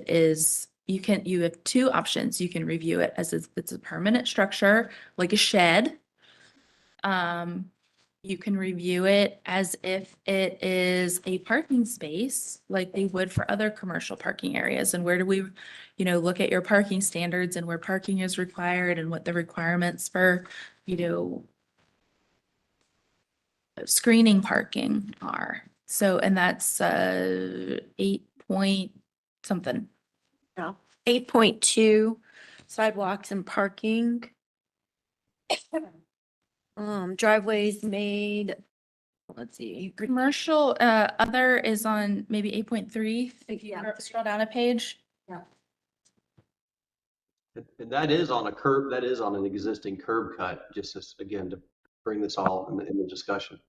is, you have two options. You can review it as if it's a permanent structure, like a shed. You can review it as if it is a parking space, like they would for other commercial parking areas. And where do we, look at your parking standards and where parking is required and what the requirements for, screening parking are. So, and that's 8 point something. Yeah. 8.2 sidewalks and parking. Driveways made, let's see. Commercial, other is on maybe 8.3. If you scroll down a page. Yeah. And that is on a curb, that is on an existing curb cut, just as, again, to bring this all in the discussion.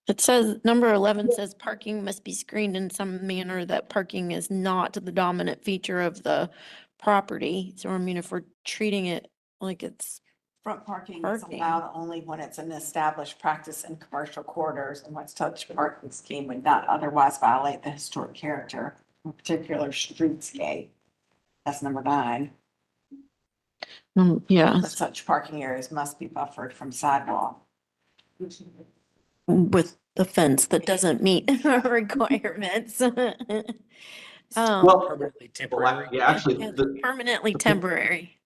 It says, number 11 says parking must be screened in some manner that parking is not the dominant feature of the property. So I mean, if we're treating it like it's Front parking is Parking. allowed only when it's an established practice in commercial quarters and what's such parking scheme would not otherwise violate the historic character of a particular streetscape. That's number 9. yeah, But such parking areas must be buffered from sidewalk. with the fence that doesn't meet requirements. Well, Permanently temporary. yeah, actually, Yeah, permanently temporary.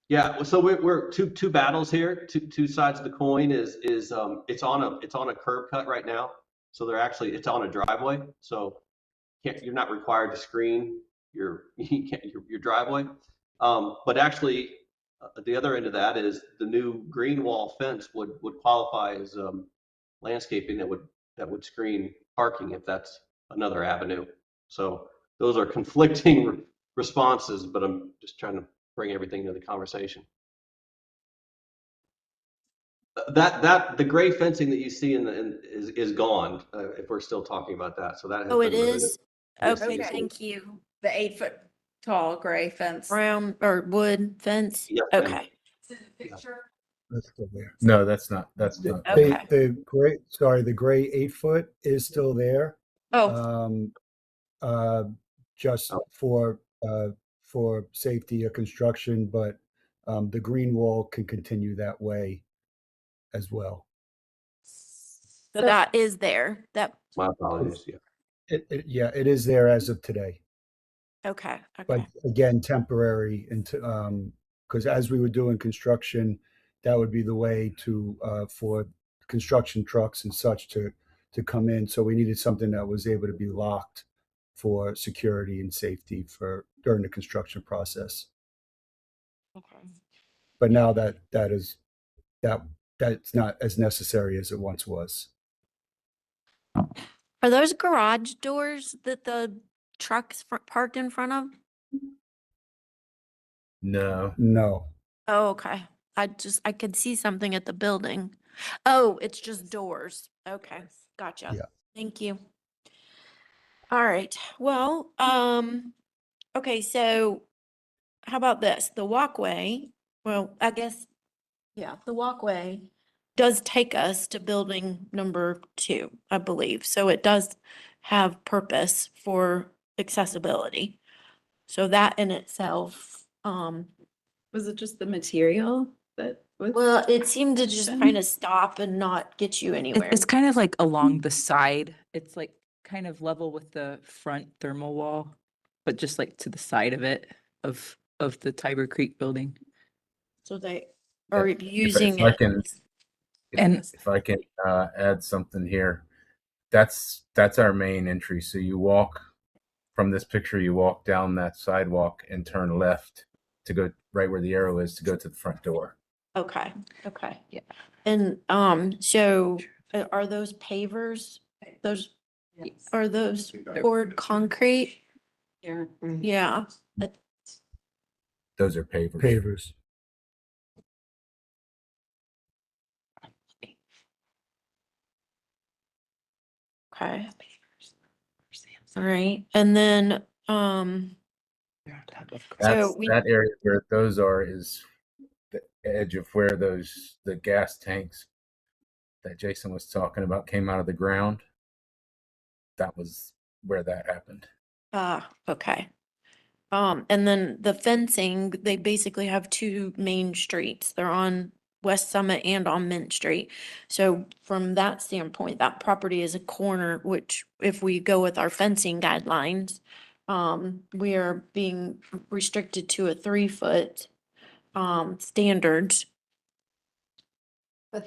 yeah. So we're two battles here. Two sides of the coin is it's on a curb cut right now. So it's on a driveway. So you're not required to screen your driveway. But actually, the other end of that is the new green wall fence would qualify as landscaping that would screen parking if that's another avenue. So those are conflicting responses, but I'm just trying to bring everything to the conversation. The gray fencing that you see is gone if we're still talking about that. So that has Oh, it been removed. is? Yes, Okay, it is. thank you. The 8-foot tall gray fence. Brown or wood fence? Yes, ma'am. Okay. That's still there. No, that's not. That's not. Okay. The gray 8-foot is still there. Oh, Just for safety of construction, but the green wall can continue that way as well. So that is there. That, My apologies, yeah. Yeah, it is there as of today. okay, But okay. again, temporary into, because as we were doing construction, that would be the way to, for construction trucks and such to come in. So we needed something that was able to be locked for security and safety for during the construction process. Okay. But now that's not as necessary as it once was. Are those garage doors that the trucks parked in front of? No. No. Oh, okay. I could see something at the building. Oh, it's just doors. Okay, gotcha. Yeah. Thank you. All right, well, okay, so how about this? The walkway, well, I guess, yeah, the walkway does take us to building number 2, I believe. So it does have purpose for accessibility. So that in itself, Was it just the material that was? well, it seemed to just Then- kind of stop and not get you anywhere. It's kind of like along the side. It's like kind of level with the front thermal wall, but just like to the side of it of the Tiber Creek building. So they are If using I it. can, And if I can add something here, that's our main entry. So you walk from this picture, you walk down that sidewalk and turn left to go right where the arrow is to go to the front door. Okay, okay. Yeah. And, so are those pavers, those, are those poured concrete? Yeah. Yeah. Those are pavers. Pavers. Okay. All right, and then, That's, so we, that area where those are is the edge of where the gas tanks that Jason was talking about came out of the ground. That was where that happened. okay. And then the fencing, they basically have 2 main streets. They're on West Summit and on Mint Street. So from that standpoint, that property is a corner, which if we go with our fencing guidelines, we are being restricted to a 3-foot standards. For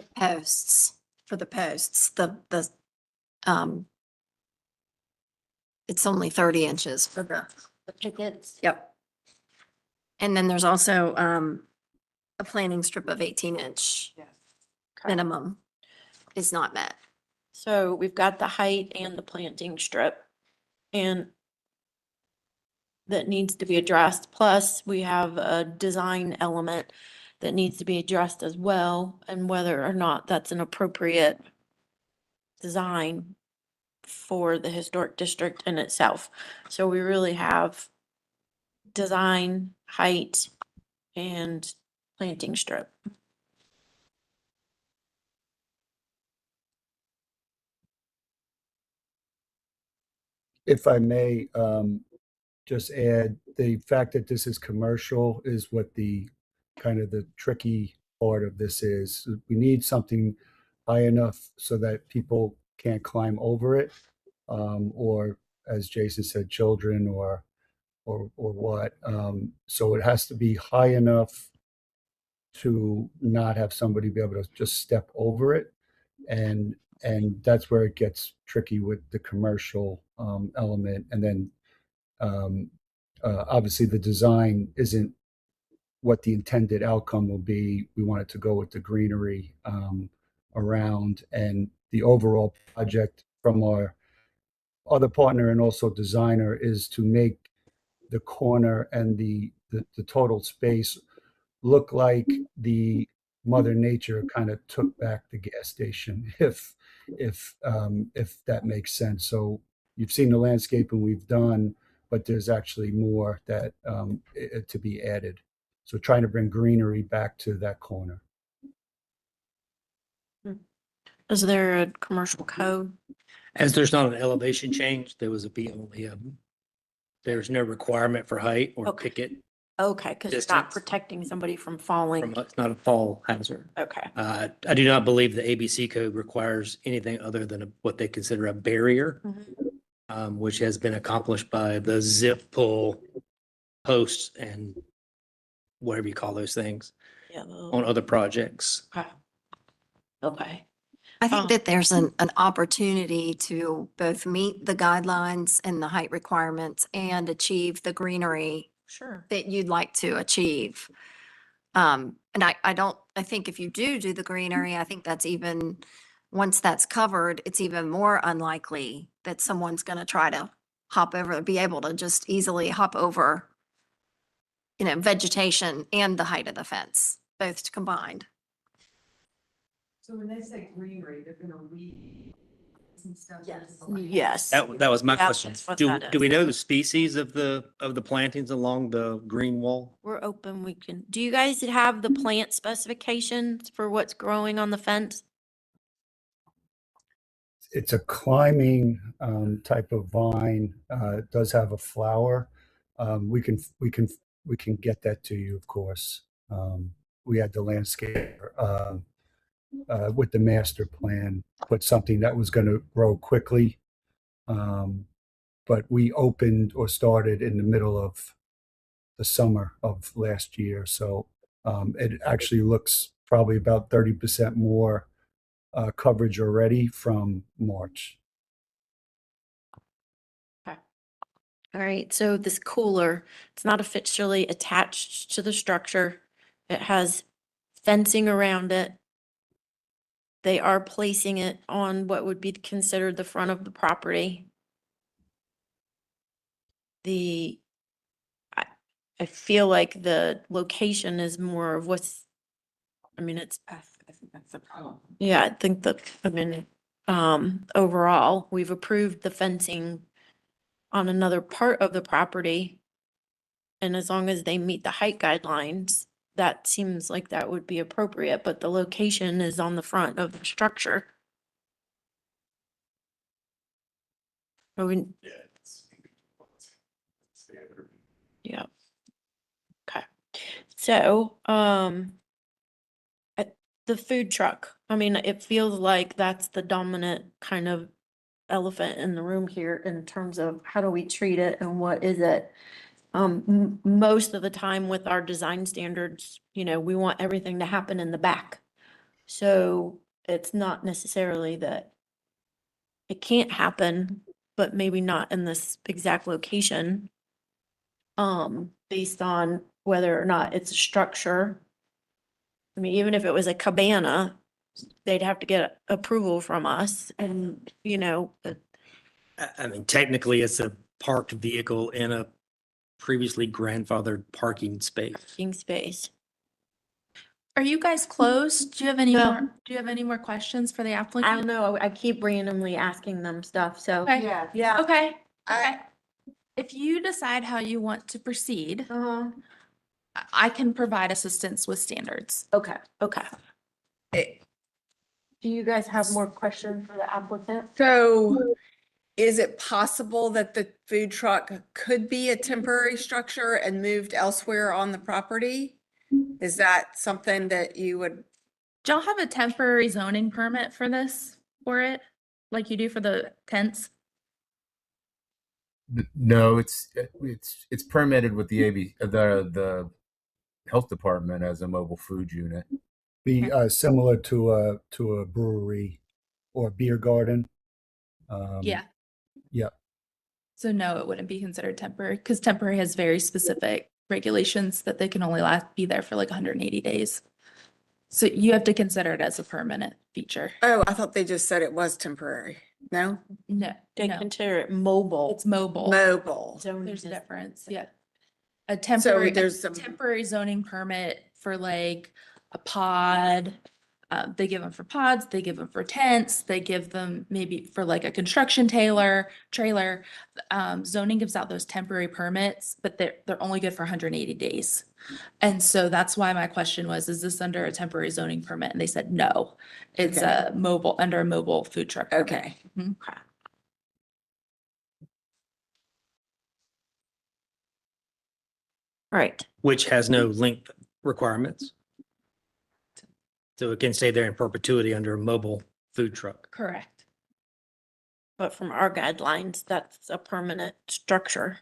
the posts, it's only 30 inches for The pickets. yep. And then there's also, a planting strip of 18-inch minimum is not met. So we've got the height and the planting strip. And that needs to be addressed. Plus, we have a design element that needs to be addressed as well, and whether or not that's an appropriate design for the historic district in itself. So we really have design, height, and planting strip. If I may, just add, the fact that this is commercial is what the kind of the tricky part of this is. We need something high enough so that people can't climb over it, or as Jason said, children or what. So it has to be high enough to not have somebody be able to just step over it. And that's where it gets tricky with the commercial element. And then obviously the design isn't what the intended outcome will be. We wanted to go with the greenery around, and the overall project from our other partner and also designer is to make the corner and the total space look like the Mother Nature kind of took back the gas station, if that makes sense. So you've seen the landscaping we've done, but there's actually more that to be added. So trying to bring greenery back to that corner. Is there a commercial code? As there's not an elevation change, there was only, there's no requirement for height or Okay. picket Okay, because it's not Distance. protecting somebody from falling. It's not a fall hazard. Okay. I do not believe the ABC code requires anything other than what they consider a barrier, which has been accomplished by the zip pull posts and whatever you call those things Yeah. on other projects. Okay. Okay. I think that there's an opportunity to both meet the guidelines and the height requirements and achieve the greenery Sure. that you'd like to achieve. And I think if you do the greenery, I think that's even, once that's covered, it's even more unlikely that someone's gonna try to hop over, be able to just easily hop over, vegetation and the height of the fence, both combined. So when they say greenery, they're gonna weed and stuff? Yes. Yes. That was my Yeah, question. that's what Do that do is. we know the species of the plantings along the green wall? We're open. We can, do you guys have the plant specifications for what's growing on the fence? It's a climbing type of vine. It does have a flower. We can get that to you, of course. We had the landscape with the master plan, put something that was going to grow quickly. But we opened or started in the middle of the summer of last year. So it actually looks probably about 30% more coverage already from March. All right, so this cooler, it's not officially attached to the structure. It has fencing around it. They are placing it on what would be considered the front of the property. I feel like the location is more of what's, I mean, it's, I think that's the problem. yeah, I think that, I mean, overall, we've approved the fencing on another part of the property. And as long as they meet the height guidelines, that seems like that would be appropriate, but the location is on the front of the structure. Are we- Yeah. Okay. So, the food truck, I mean, it feels like that's the dominant kind of elephant in the room here in terms of how do we treat it and what is it? Most of the time with our design standards, we want everything to happen in the back. So it's not necessarily that it can't happen, but maybe not in this exact location. Based on whether or not it's a structure. I mean, even if it was a cabana, they'd have to get approval from us and, I mean, technically, it's a parked vehicle in a previously grandfathered parking space. parking space. Are you guys closed? Do you have any No. more, questions for the applicant? I don't know, I keep randomly asking them stuff, so. Okay. Yeah. Okay, okay. If you decide how you want to proceed, I can provide assistance with standards. Okay. Do you guys have more questions for the applicant? So is it possible that the food truck could be a temporary structure and moved elsewhere on the property? Is that something that you would? Do y'all have a temporary zoning permit for this, for it, like you do for the tents? No, it's permitted with the health department as a mobile food unit. Be similar to a brewery or beer garden. Yeah. Yep. So no, it wouldn't be considered temporary because temporary has very specific regulations that they can only be there for like 180 days. So you have to consider it as a permanent feature. Oh, I thought they just said it was temporary. No? No, They consider it mobile. it's mobile. Mobile. There's a difference, yeah. A temporary, there's some- temporary zoning permit for like a pod. They give them for pods, they give them for tents, they give them maybe for like a construction trailer. Zoning gives out those temporary permits, but they're only good for 180 days. And so that's why my question was, is this under a temporary zoning permit? And they said, no, it's Okay. under a mobile food truck. permit. Okay. Mhm. Okay. Right. which has no length requirements. So it can stay there in perpetuity under a mobile food truck. Correct. But from our guidelines, that's a permanent structure.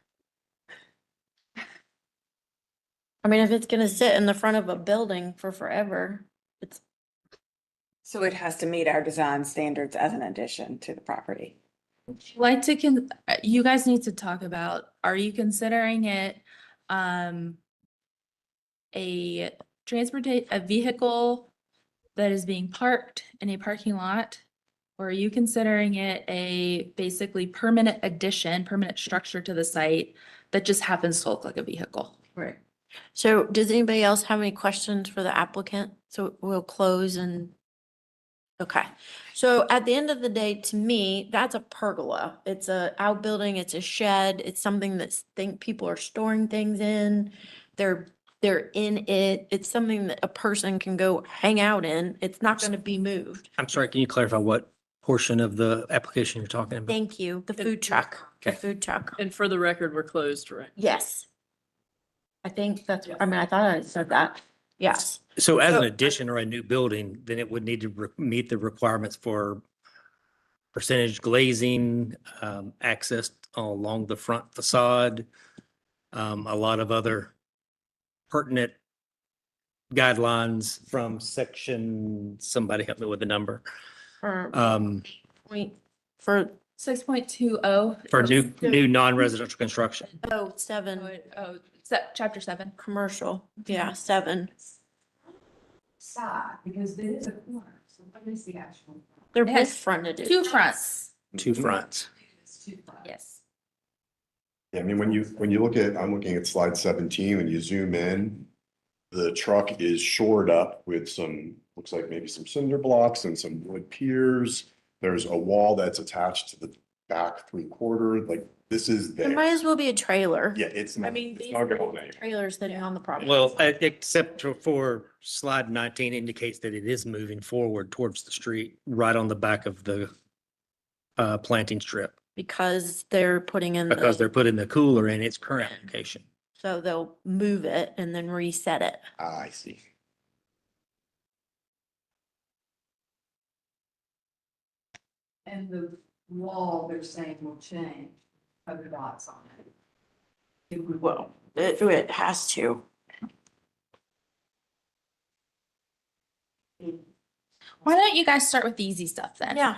I mean, if it's gonna sit in the front of a building for forever, it's, So it has to meet our design standards as an addition to the property. Like to you guys need to talk about, are you considering it a a vehicle that is being parked in a parking lot? Or are you considering it a basically permanent addition, permanent structure to the site that just happens to look like a vehicle? right. So does anybody else have any questions for the applicant? So we'll close and, okay. So at the end of the day, to me, that's a pergola. It's a outbuilding, it's a shed, it's something that people are storing things in. They're in it. It's something that a person can go hang out in. It's not gonna be moved. I'm sorry, can you clarify what portion of the application you're talking about? Thank you. The food truck, the Okay. food truck. And for the record, we're closed, right? Yes. I think that's, I mean, I thought I said that. Yes. So as an addition or a new building, then it would need to meet the requirements for percentage glazing, access along the front facade, a lot of other pertinent guidelines from section, somebody help me with the number. Point for 6.20. For new non-residential construction. Oh, 7, Chapter 7. commercial, yeah, 7. Side, because there is a corner, so what is the actual? They're It both has fronted. 2 fronts. 2 fronts. It's two fronts. Yes. Yeah, I mean, when you look at, I'm looking at slide 17, when you zoom in, the truck is shored up with some, looks like maybe some cinder blocks and some wood piers. There's a wall that's attached to the back 3/4, like this is It there. might as well be a trailer. Yeah, it's I not, mean, it's these not are going anywhere. trailers sitting on the property. Well, except for slide 19 indicates that it is moving forward towards the street, right on the back of the planting strip, Because they're putting in because the, they're putting the cooler in its current location. so they'll move it and then reset it. I see. And the wall they're saying will change, other dots on it. It would, Well, it has to. Why don't you guys start with the easy stuff then? Yeah.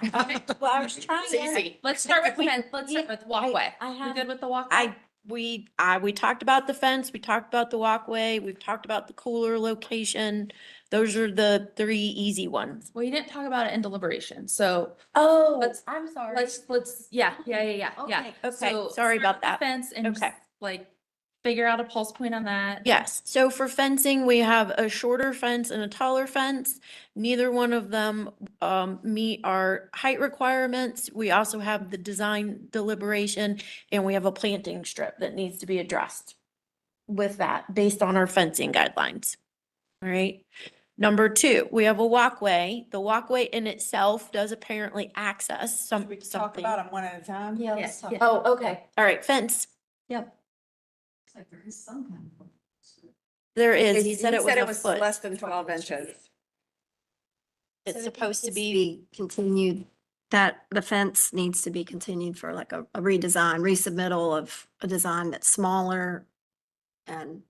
Well, I was trying. It's easy. Let's start with let's start with walkway. I You have- good with the walkway? We talked about the fence, we talked about the walkway, we've talked about the cooler location. Those are the 3 easy ones. Well, you didn't talk about it in deliberation, so Oh, Let's- I'm sorry. let's, yeah. Okay, So sorry start about with the that. Fence and Okay. like figure out a pulse point on that. Yes, so for fencing, we have a shorter fence and a taller fence. Neither one of them meet our height requirements. We also have the design deliberation, and we have a planting strip that needs to be addressed with that, based on our fencing guidelines. All right. Number 2, we have a walkway. The walkway in itself does apparently access something. Talk about them one at a time? Yeah, let's talk. Oh, okay. All right, fence. Yep. it's like there is some kind of. There is. He said it was a foot. less than 12 inches. It's supposed to Needs be, continued, that the fence needs to be continued for like a redesign, resubmittal of a design that's smaller. And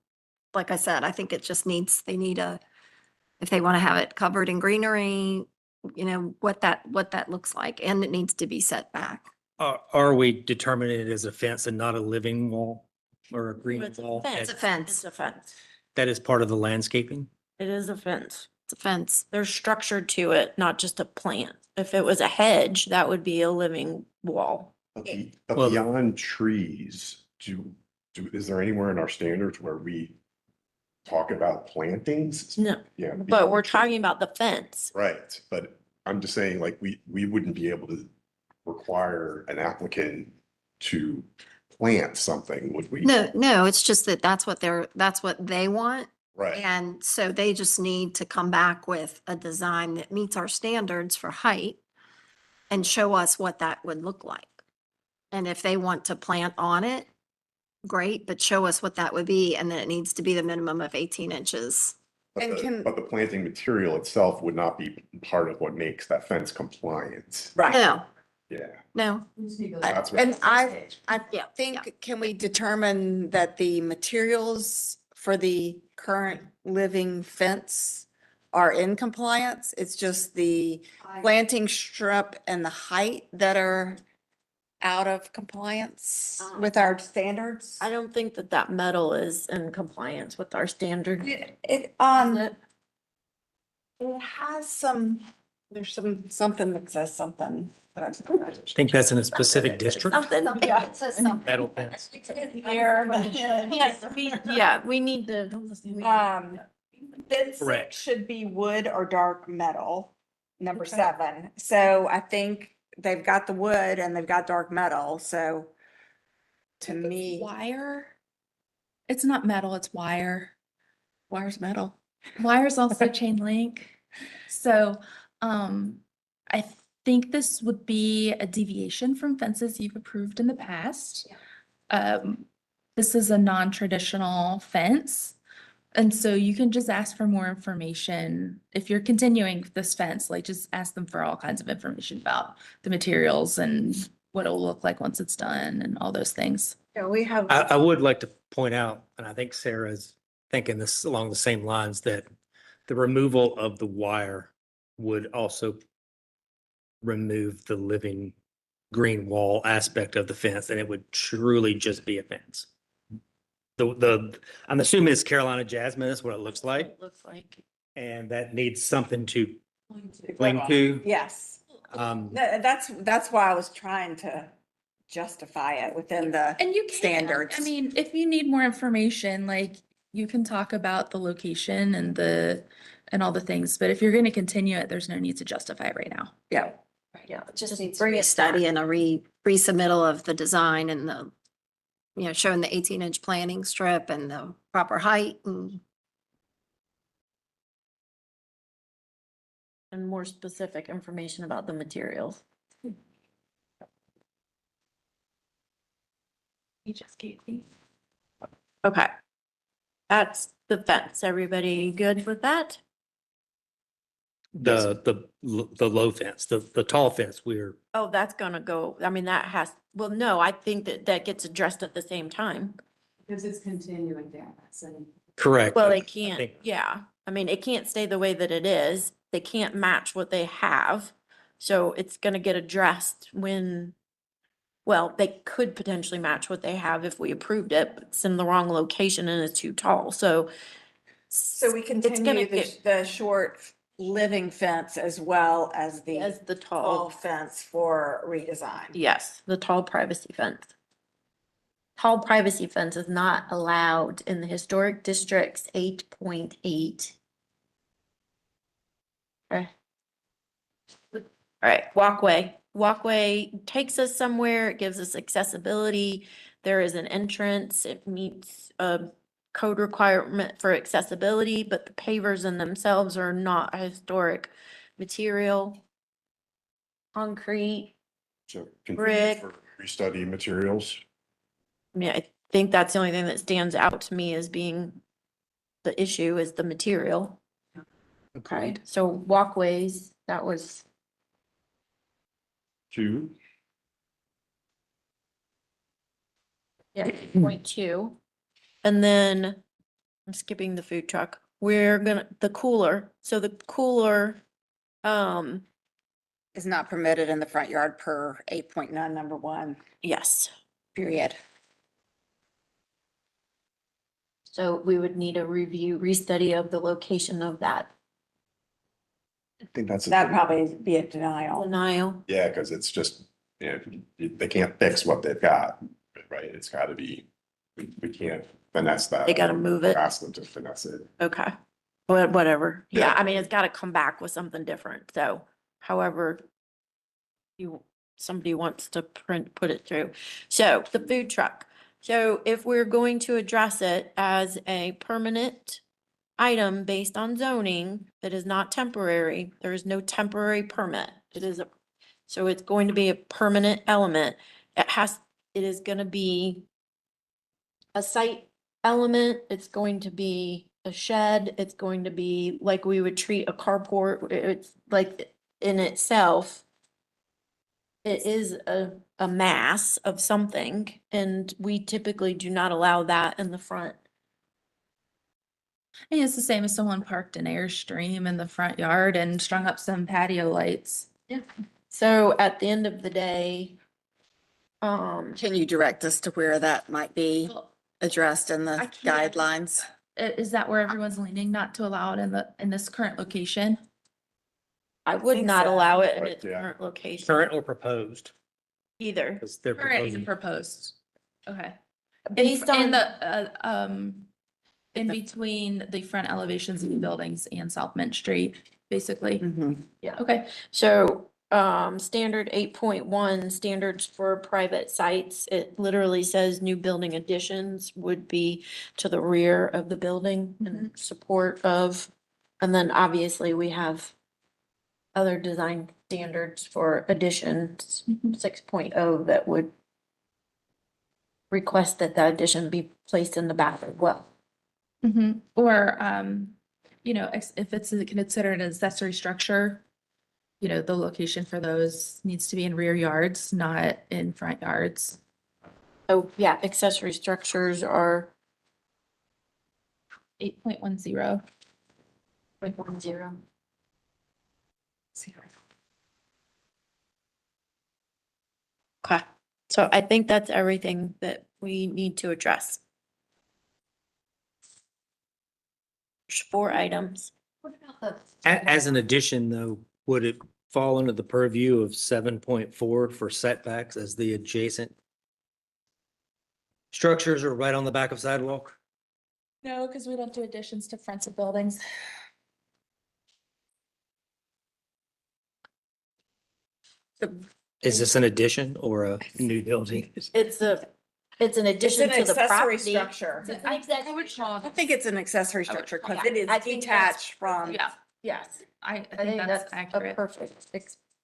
like I said, I think it just needs, they need if they want to have it covered in greenery, you know, what that looks like, and it needs to be set back. Are we determining it as a fence and not a living wall or a green It's a wall? fence. It's a fence. It's a fence. That is part of the landscaping? It is a fence. It's a fence. There's structure to it, not just a plant. If it was a hedge, that would be a living wall. But Well- beyond trees, is there anywhere in our standards where we talk about plantings? No, Yeah. but we're talking about the fence. Right, but I'm just saying, like, we wouldn't be able to require an applicant to plant something, would we? No, it's just that that's what they want. Right, And so they just need to come back with a design that meets our standards for height and show us what that would look like. And if they want to plant on it, great, but show us what that would be, and then it needs to be the minimum of 18 inches. And can- But the planting material itself would not be part of what makes that fence compliant. Right. No, Yeah. no. That's what- And I think, can we determine that the materials for the current living fence are in compliance? It's just the planting strip and the height that are out of compliance with our standards? I don't think that that metal is in compliance with our standard. It, it has there's something that says something. I think that's in a specific district. Yeah, it says something. Metal fence. Yeah, we need to. Fencing Correct. should be wood or dark metal, number 7. So I think they've got the wood and they've got dark metal, so to me. Wire. It's not metal, it's wire. Wire's metal. Wire's also chain link. So, I think this would be a deviation from fences you've approved in the past. This is a non-traditional fence. And so you can just ask for more information. If you're continuing this fence, like just ask them for all kinds of information about the materials and what it'll look like once it's done and all those things. Yeah, we have. I would like to point out, and I think Sarah's thinking this along the same lines, that the removal of the wire would also remove the living green wall aspect of the fence, and it would truly just be a fence. I'm assuming it's Carolina jasmine, that's what it looks like, Looks like. and that needs something to cling to. Yes. That's why I was trying to justify it within the And you can, standards. I mean, if you need more information, like you can talk about the location and all the things, but if you're gonna continue it, there's no need to justify it right now. Yeah. Yeah, just needs to be a study and a resubmittal of the design and the, showing the 18-inch planting strip and the proper height and. And more specific information about the materials. You just gave me. Okay. That's the fence. Everybody good with that? The low fence, the tall fence, Oh, that's gonna go, I mean, that has, well, no, I think that gets addressed at the same time. Because it's continuing down, so. correct. Well, I it can't, think- yeah. I mean, it can't stay the way that it is. They can't match what they have. So it's gonna get addressed when, well, they could potentially match what they have if we approved it, but it's in the wrong location and it's too tall, so. So we it's gonna continue get- the short living fence as well as the tall tall, fence for redesign. yes, the tall privacy fence. Tall privacy fence is not allowed in the historic district's 8.8. Okay. All right, walkway. Walkway takes us somewhere, it gives us accessibility. There is an entrance, it meets a code requirement for accessibility, but the pavers in themselves are not a historic material. Concrete, So continue Brick. for restudy materials. I mean, I think that's the only thing that stands out to me as being the issue is the material. Okay, so walkways, that was, 2. yeah, 0.2. And then I'm skipping the food truck. The cooler, so the cooler, Is not permitted in the front yard per 8.9 number 1, yes. period. So we would need a restudy of the location of that I think that's. That'd probably be a denial. denial. Yeah, because it's just, they can't fix what they've got, right? It's gotta be, we can't finesse that. They gotta move it. Ask them to finesse it. Okay, but whatever. Yeah, Yeah. I mean, it's gotta come back with something different, so however somebody wants to put it through. So the food truck. So if we're going to address it as a permanent item based on zoning that is not temporary, there is no temporary permit. So it's going to be a permanent element. It is gonna be a site element, it's going to be a shed, it's going to be like we would treat a carport, it's like in itself. It is a mass of something, and we typically do not allow that in the front. And it's the same as someone parked an Airstream in the front yard and strung up some patio lights. Yeah. So at the end of the day, Can you direct us to where that might be addressed in I the can't. guidelines? Is that where everyone's leaning not to allow it in this current location? I would think not so. allow it in Right, its yeah. current location Current or proposed, either. because they're Current and proposing. proposed. Okay. Based In on the, in between the front elevations of the buildings and South Mint Street, basically. Mhm. Yeah, okay, so, standard 8.1, standards for private sites, it literally says new building additions would be to the rear of the building in support of, and then obviously we have other design standards for additions, 6.0 that would request that the addition be placed in the back as well. Or, you know, if it's considered an accessory structure, you know, the location for those needs to be in rear yards, not in front yards. Oh, yeah, accessory structures are 8.10. 0.10. Okay, so I think that's everything that we need to address. There's 4 items. As an addition, though, would it fall under the purview of 7.4 for setbacks as the adjacent structures are right on the back of sidewalk? No, because we don't do additions to fronts of buildings. Is this an addition or a new building? It's an addition to the property. structure. I think it's an accessory structure because yeah, it is I think that's- detached from. Yeah, Yes, I think that's a accurate. perfect,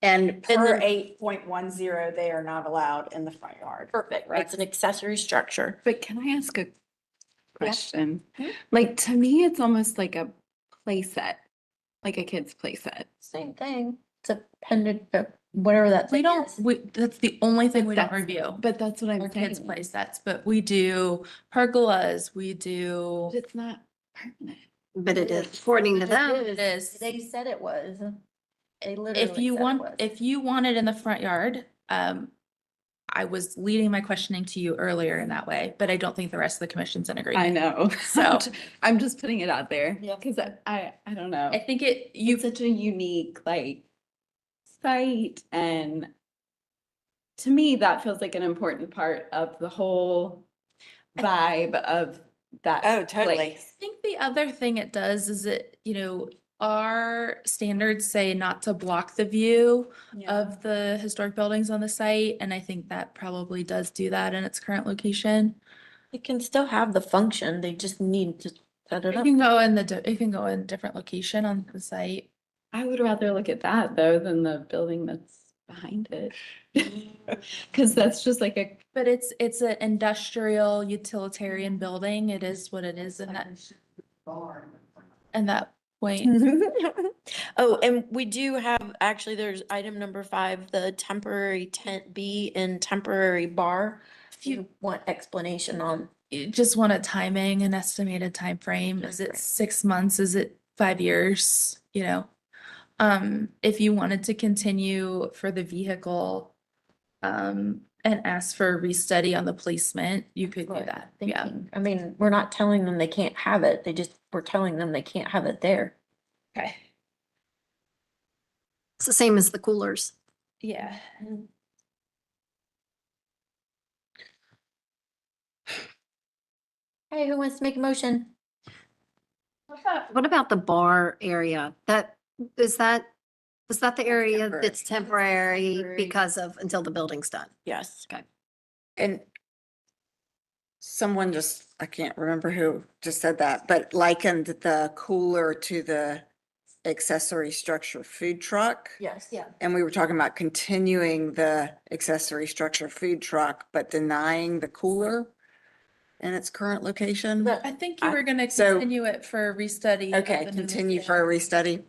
And per then- 8.10, they are not allowed in the front yard. perfect. It's an accessory structure. But can I ask a question? Like, to me, it's almost like a play set, like a kid's play set. Same thing. It's a pendant, whatever that We thing don't, is. that's the only thing we don't That's- review. But that's what I'm Our saying. kids' play sets, but we do pergolas, we do. But it's not permanent. But it is, according to them. It is. They said it was. They literally If you said it want, was. if you want it in the front yard, I was leading my questioning to you earlier in that way, but I don't think the rest of the commission's in agreement. I know. So- I'm just putting it out there. Yeah. Cause I don't know. I think you It's such a unique like site, and to me, that feels like an important part of the whole vibe of that. Oh, totally. place. I think the other thing it does is it, you know, our standards say not to block the view of the historic buildings on the site, and I think that probably does do that in its current location. It can still have the function. They just need to set it It up. can go in it can go in a different location on the site. I would rather look at that though than the building that's behind it. Cause that's just like a, But it's an industrial utilitarian building. It is what it is in that point. Oh, and we do have, actually, there's item number 5, the temporary tent B and temporary bar. If you want explanation on, You just want a timing, an estimated time frame. Is it 6 months? Is it 5 years? You know? If you wanted to continue for the vehicle, and ask for a restudy on the placement, you could do that. Yeah. I mean, we're not telling them they can't have it. We're telling them they can't have it there. Okay. It's the same as the coolers. Yeah. Hey, who wants to make a motion? What about the bar area? Is that the area that's temporary because of, until the building's done? Yes. Okay. And someone just, I can't remember who just said that, but likened the cooler to the accessory structure food truck. Yes. Yeah. And we were talking about continuing the accessory structure food truck, but denying the cooler. in its current location? I think you were gonna so- continue it for a restudy. of Okay, the new continue for a restudy,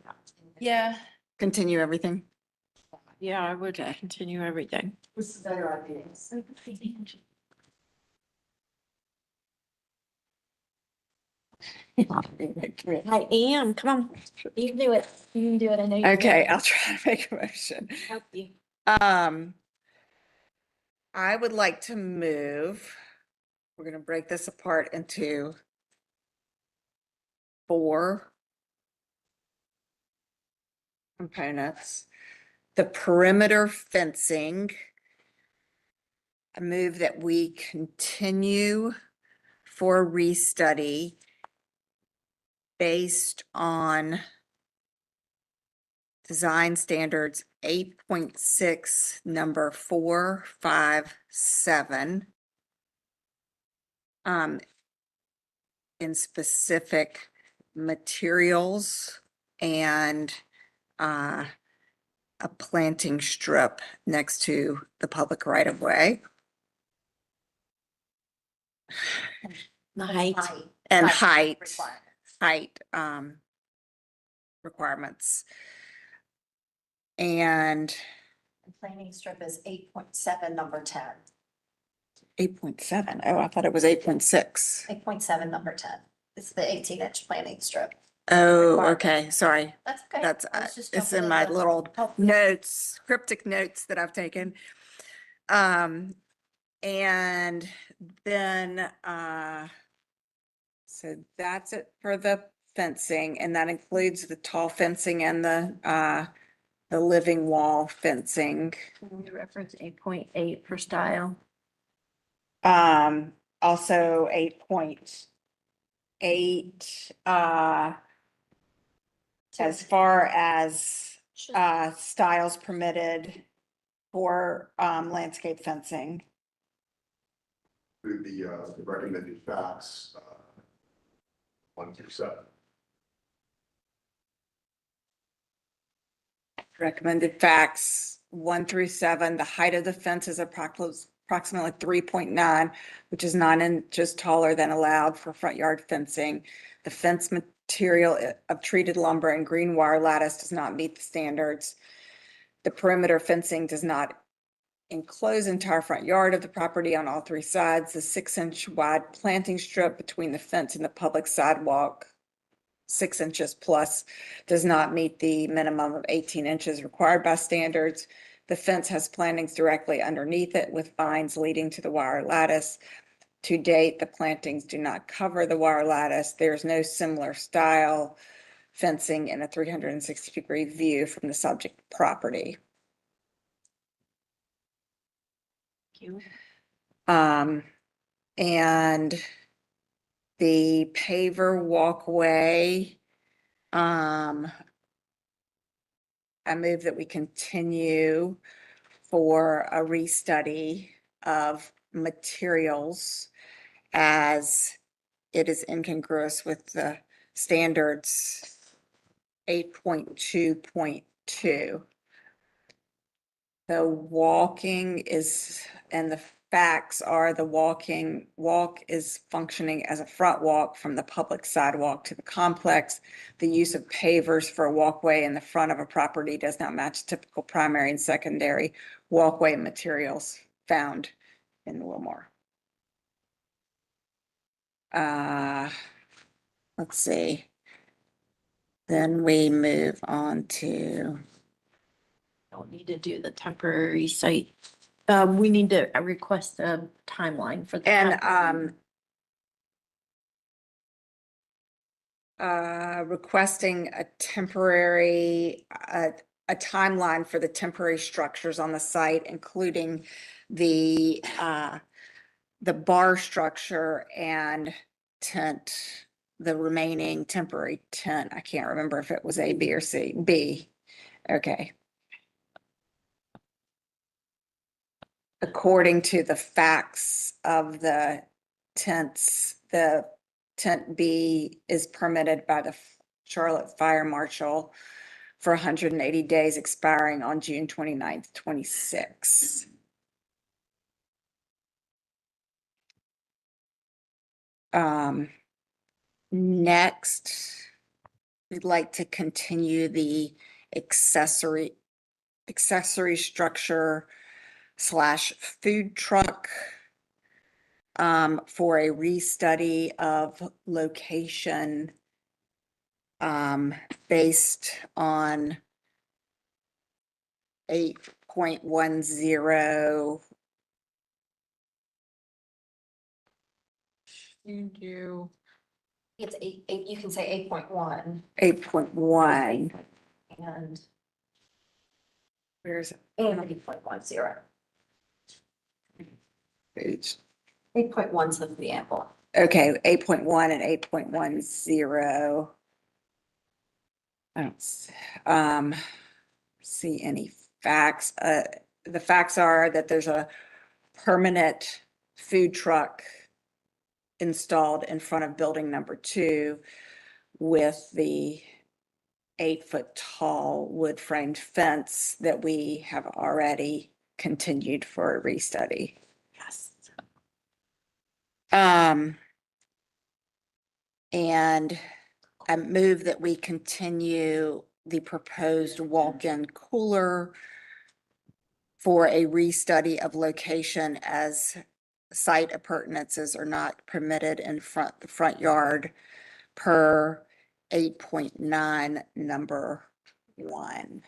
Yeah. continue everything. Yeah, I would continue everything. What's the better idea? I am, come on. You can do it. You can do it. I know you can. Okay, I'll try to make a motion. Help you. I would like to move, we're gonna break this apart into 4 components. The perimeter fencing. I move that we continue for restudy based on design standards 8.6, number 4, 5, 7. In specific materials and a planting strip next to the public right of way. The height. And Height height requirements. And Planning strip is 8.7, number 10. 8.7, oh, I thought it was 8.6. 8.7, number 10. It's the 18-inch planning strip. Oh, Requirement. okay, sorry. That's okay. That's, I was just it's jumping in my the- little Oh, notes, cryptic notes that I've taken. And then, so that's it for the fencing, and that includes the tall fencing and the living wall fencing. Can you reference 8.8 for style? Also 8.8, as far as styles permitted for landscape fencing. The recommended facts, 1 through 7. Recommended facts 1 through 7, the height of the fence is approximately 3.9, which is 9 inches taller than allowed for front yard fencing. The fence material of treated lumber and green wire lattice does not meet the standards. The perimeter fencing does not enclose entire front yard of the property on all 3 sides. The 6-inch wide planting strip between the fence and the public sidewalk, 6 inches plus, does not meet the minimum of 18 inches required by standards. The fence has plantings directly underneath it with vines leading to the wire lattice. To date, the plantings do not cover the wire lattice. There's no similar style fencing in a 360-degree view from the subject property. And the paver walkway, I move that we continue for a restudy of materials as it is incongruous with the standards 8.2.2. The walking is, and the facts are the walk is functioning as a front walk from the public sidewalk to the complex. The use of pavers for a walkway in the front of a property does not match typical primary and secondary walkway materials found in Wilmore. Let's see. Then we move on to. Don't need to do the temporary site. We need to request a timeline for the. And requesting a temporary, a timeline for the temporary structures on the site, including the bar structure and tent, the remaining temporary tent. I can't remember if it was A, B, or C. B. Okay. According to the facts of the tents, the tent B is permitted by the Charlotte Fire Marshal for 180 days, expiring on June 29th, 26. Next, we'd like to continue the accessory structure / food truck for a restudy of location based on 8.10. You do. It's eight, you can say 8.1 8.1. and Where's it? 8.10. Page. 8.1 is the preamble. Okay, 8.1 and 8.10. I don't see any facts. The facts are that there's a permanent food truck installed in front of building number 2 with the 8-foot tall wood framed fence that we have already continued for a restudy. Yes. And I move that we continue the proposed walk-in cooler for a restudy of location as site appurtenances are not permitted in the front yard per 8.9 number 1.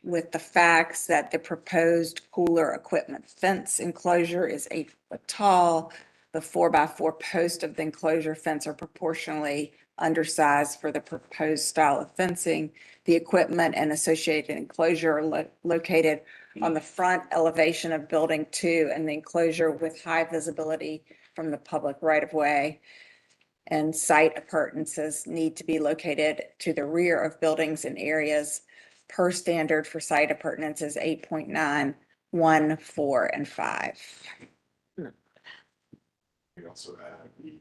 With the facts that the proposed cooler equipment fence enclosure is 8 foot tall, the 4x4 posts of the enclosure fence are proportionally undersized for the proposed style of fencing. The equipment and associated enclosure are located on the front elevation of building 2 and the enclosure with high visibility from the public right of way. And site appurtenances need to be located to the rear of buildings and areas per standard for site appurtenances 8.9, 1, 4, and 5. We also add the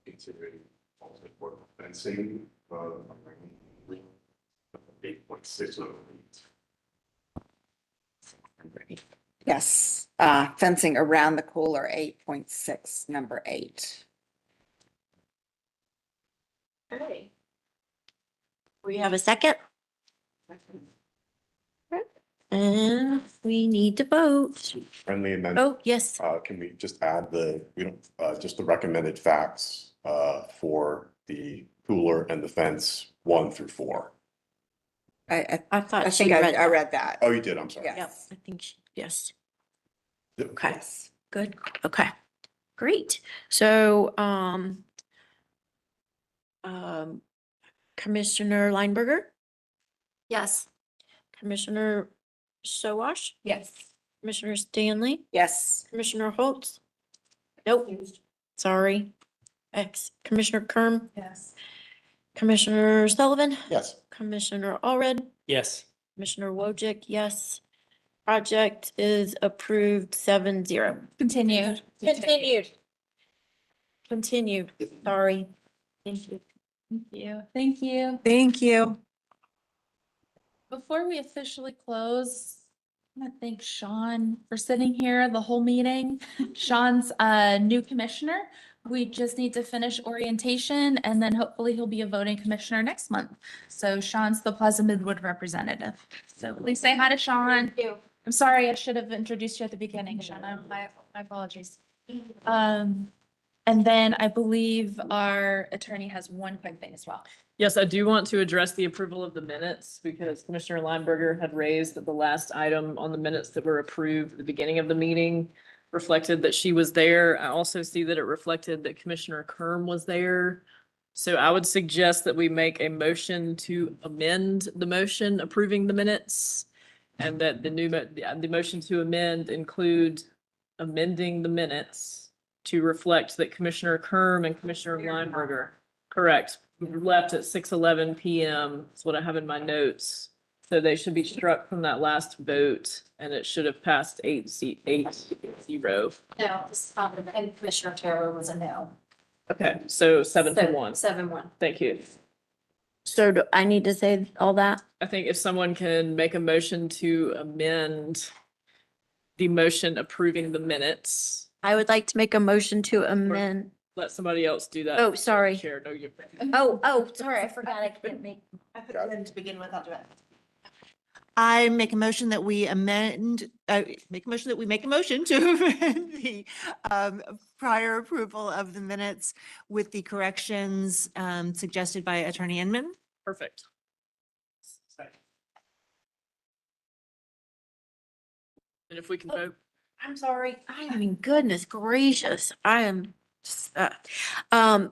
considering alternate fencing 8.6 of Yes, fencing around the cooler 8.6, number 8. Okay. We have a second? And we need to vote. friendly amendment. Oh, yes. Can we just add just the recommended facts for the cooler and the fence 1 through 4? I thought I she think read I that. read that. Oh, you did, I'm sorry. Yep, Yes. I think, yes. Yep. Okay, good. Okay, great. So, Commissioner Lineberger, Yes. Commissioner Sowash, Yes. Commissioner Stanley, Yes. Commissioner Holtz. Nope, sorry. Commissioner Kerm, Yes. Commissioner Sullivan, Yes. Commissioner Allred, Yes. Commissioner Wojcik, yes. Project is approved 7-0. Continued. Continued, sorry. Thank you. Thank you. Thank you. Thank you. Before we officially close, I want to thank Sean for sitting here the whole meeting. Sean's a new commissioner. We just need to finish orientation and then hopefully he'll be a voting commissioner next month. So Sean's the Plaza Midwood representative. So please say hi to Sean. I'm sorry, I should have introduced you at the beginning, Sean. My apologies. And then I believe our attorney has one quick thing as well. Yes, I do want to address the approval of the minutes because Commissioner Lineberger had raised that the last item on the minutes that were approved at the beginning of the meeting reflected that she was there. I also see that it reflected that Commissioner Kerm was there. So I would suggest that we make a motion to amend the motion approving the minutes and that the motion to amend include amending the minutes to reflect that Commissioner Kerm and Commissioner Lineberger, correct, left at 6:11 p.m. That's what I have in my notes. So they should be struck from that last vote and it should have passed 8-0. No, and Commissioner Taylor was a no. Okay, so 7-1. 7-1. Thank you. So do I need to say all that? I think if someone can make a motion to amend the motion approving the minutes, I would like to make a motion to amend. let somebody else do that. Oh, sorry. Chair, no, you're. Oh, sorry, I forgot I can't make. I put it in to begin with, I'll do it. I make a motion that we amend, make a motion that we make a motion to amend the prior approval of the minutes with the corrections suggested by Attorney Inman. Perfect. And if we can vote. I'm sorry. I mean, goodness gracious, I am just,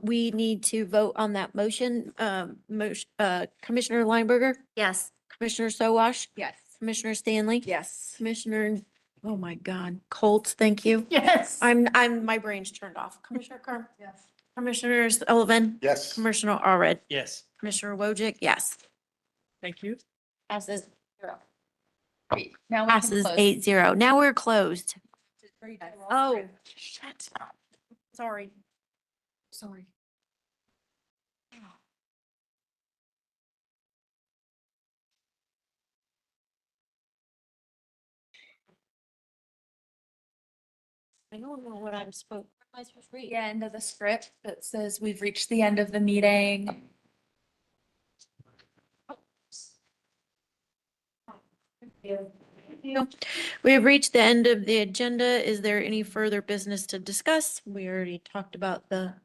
we need to vote on that motion. Commissioner Lineberger, Yes. Commissioner Sowash, Yes. Commissioner Stanley, Yes. Commissioner, oh my God, Colts, thank you. Yes. My brain's turned off. Commissioner Kerr, Yes. Commissioner Sullivan, Yes. Commissioner Allred, Yes. Commissioner Wojcik, yes. Thank you. Passes 0. Now we can Passes close. 8-0. Now we're closed. Very nice. Oh, shit. Sorry. Sorry. I don't know what I'm supposed, what am I supposed to read? The end of the script that says we've reached the end of the meeting. We have reached the end of the agenda. Is there any further business to discuss? We already talked about the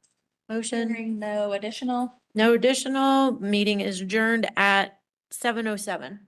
motion. Hearing no additional. No additional. Meeting is adjourned at 7:07.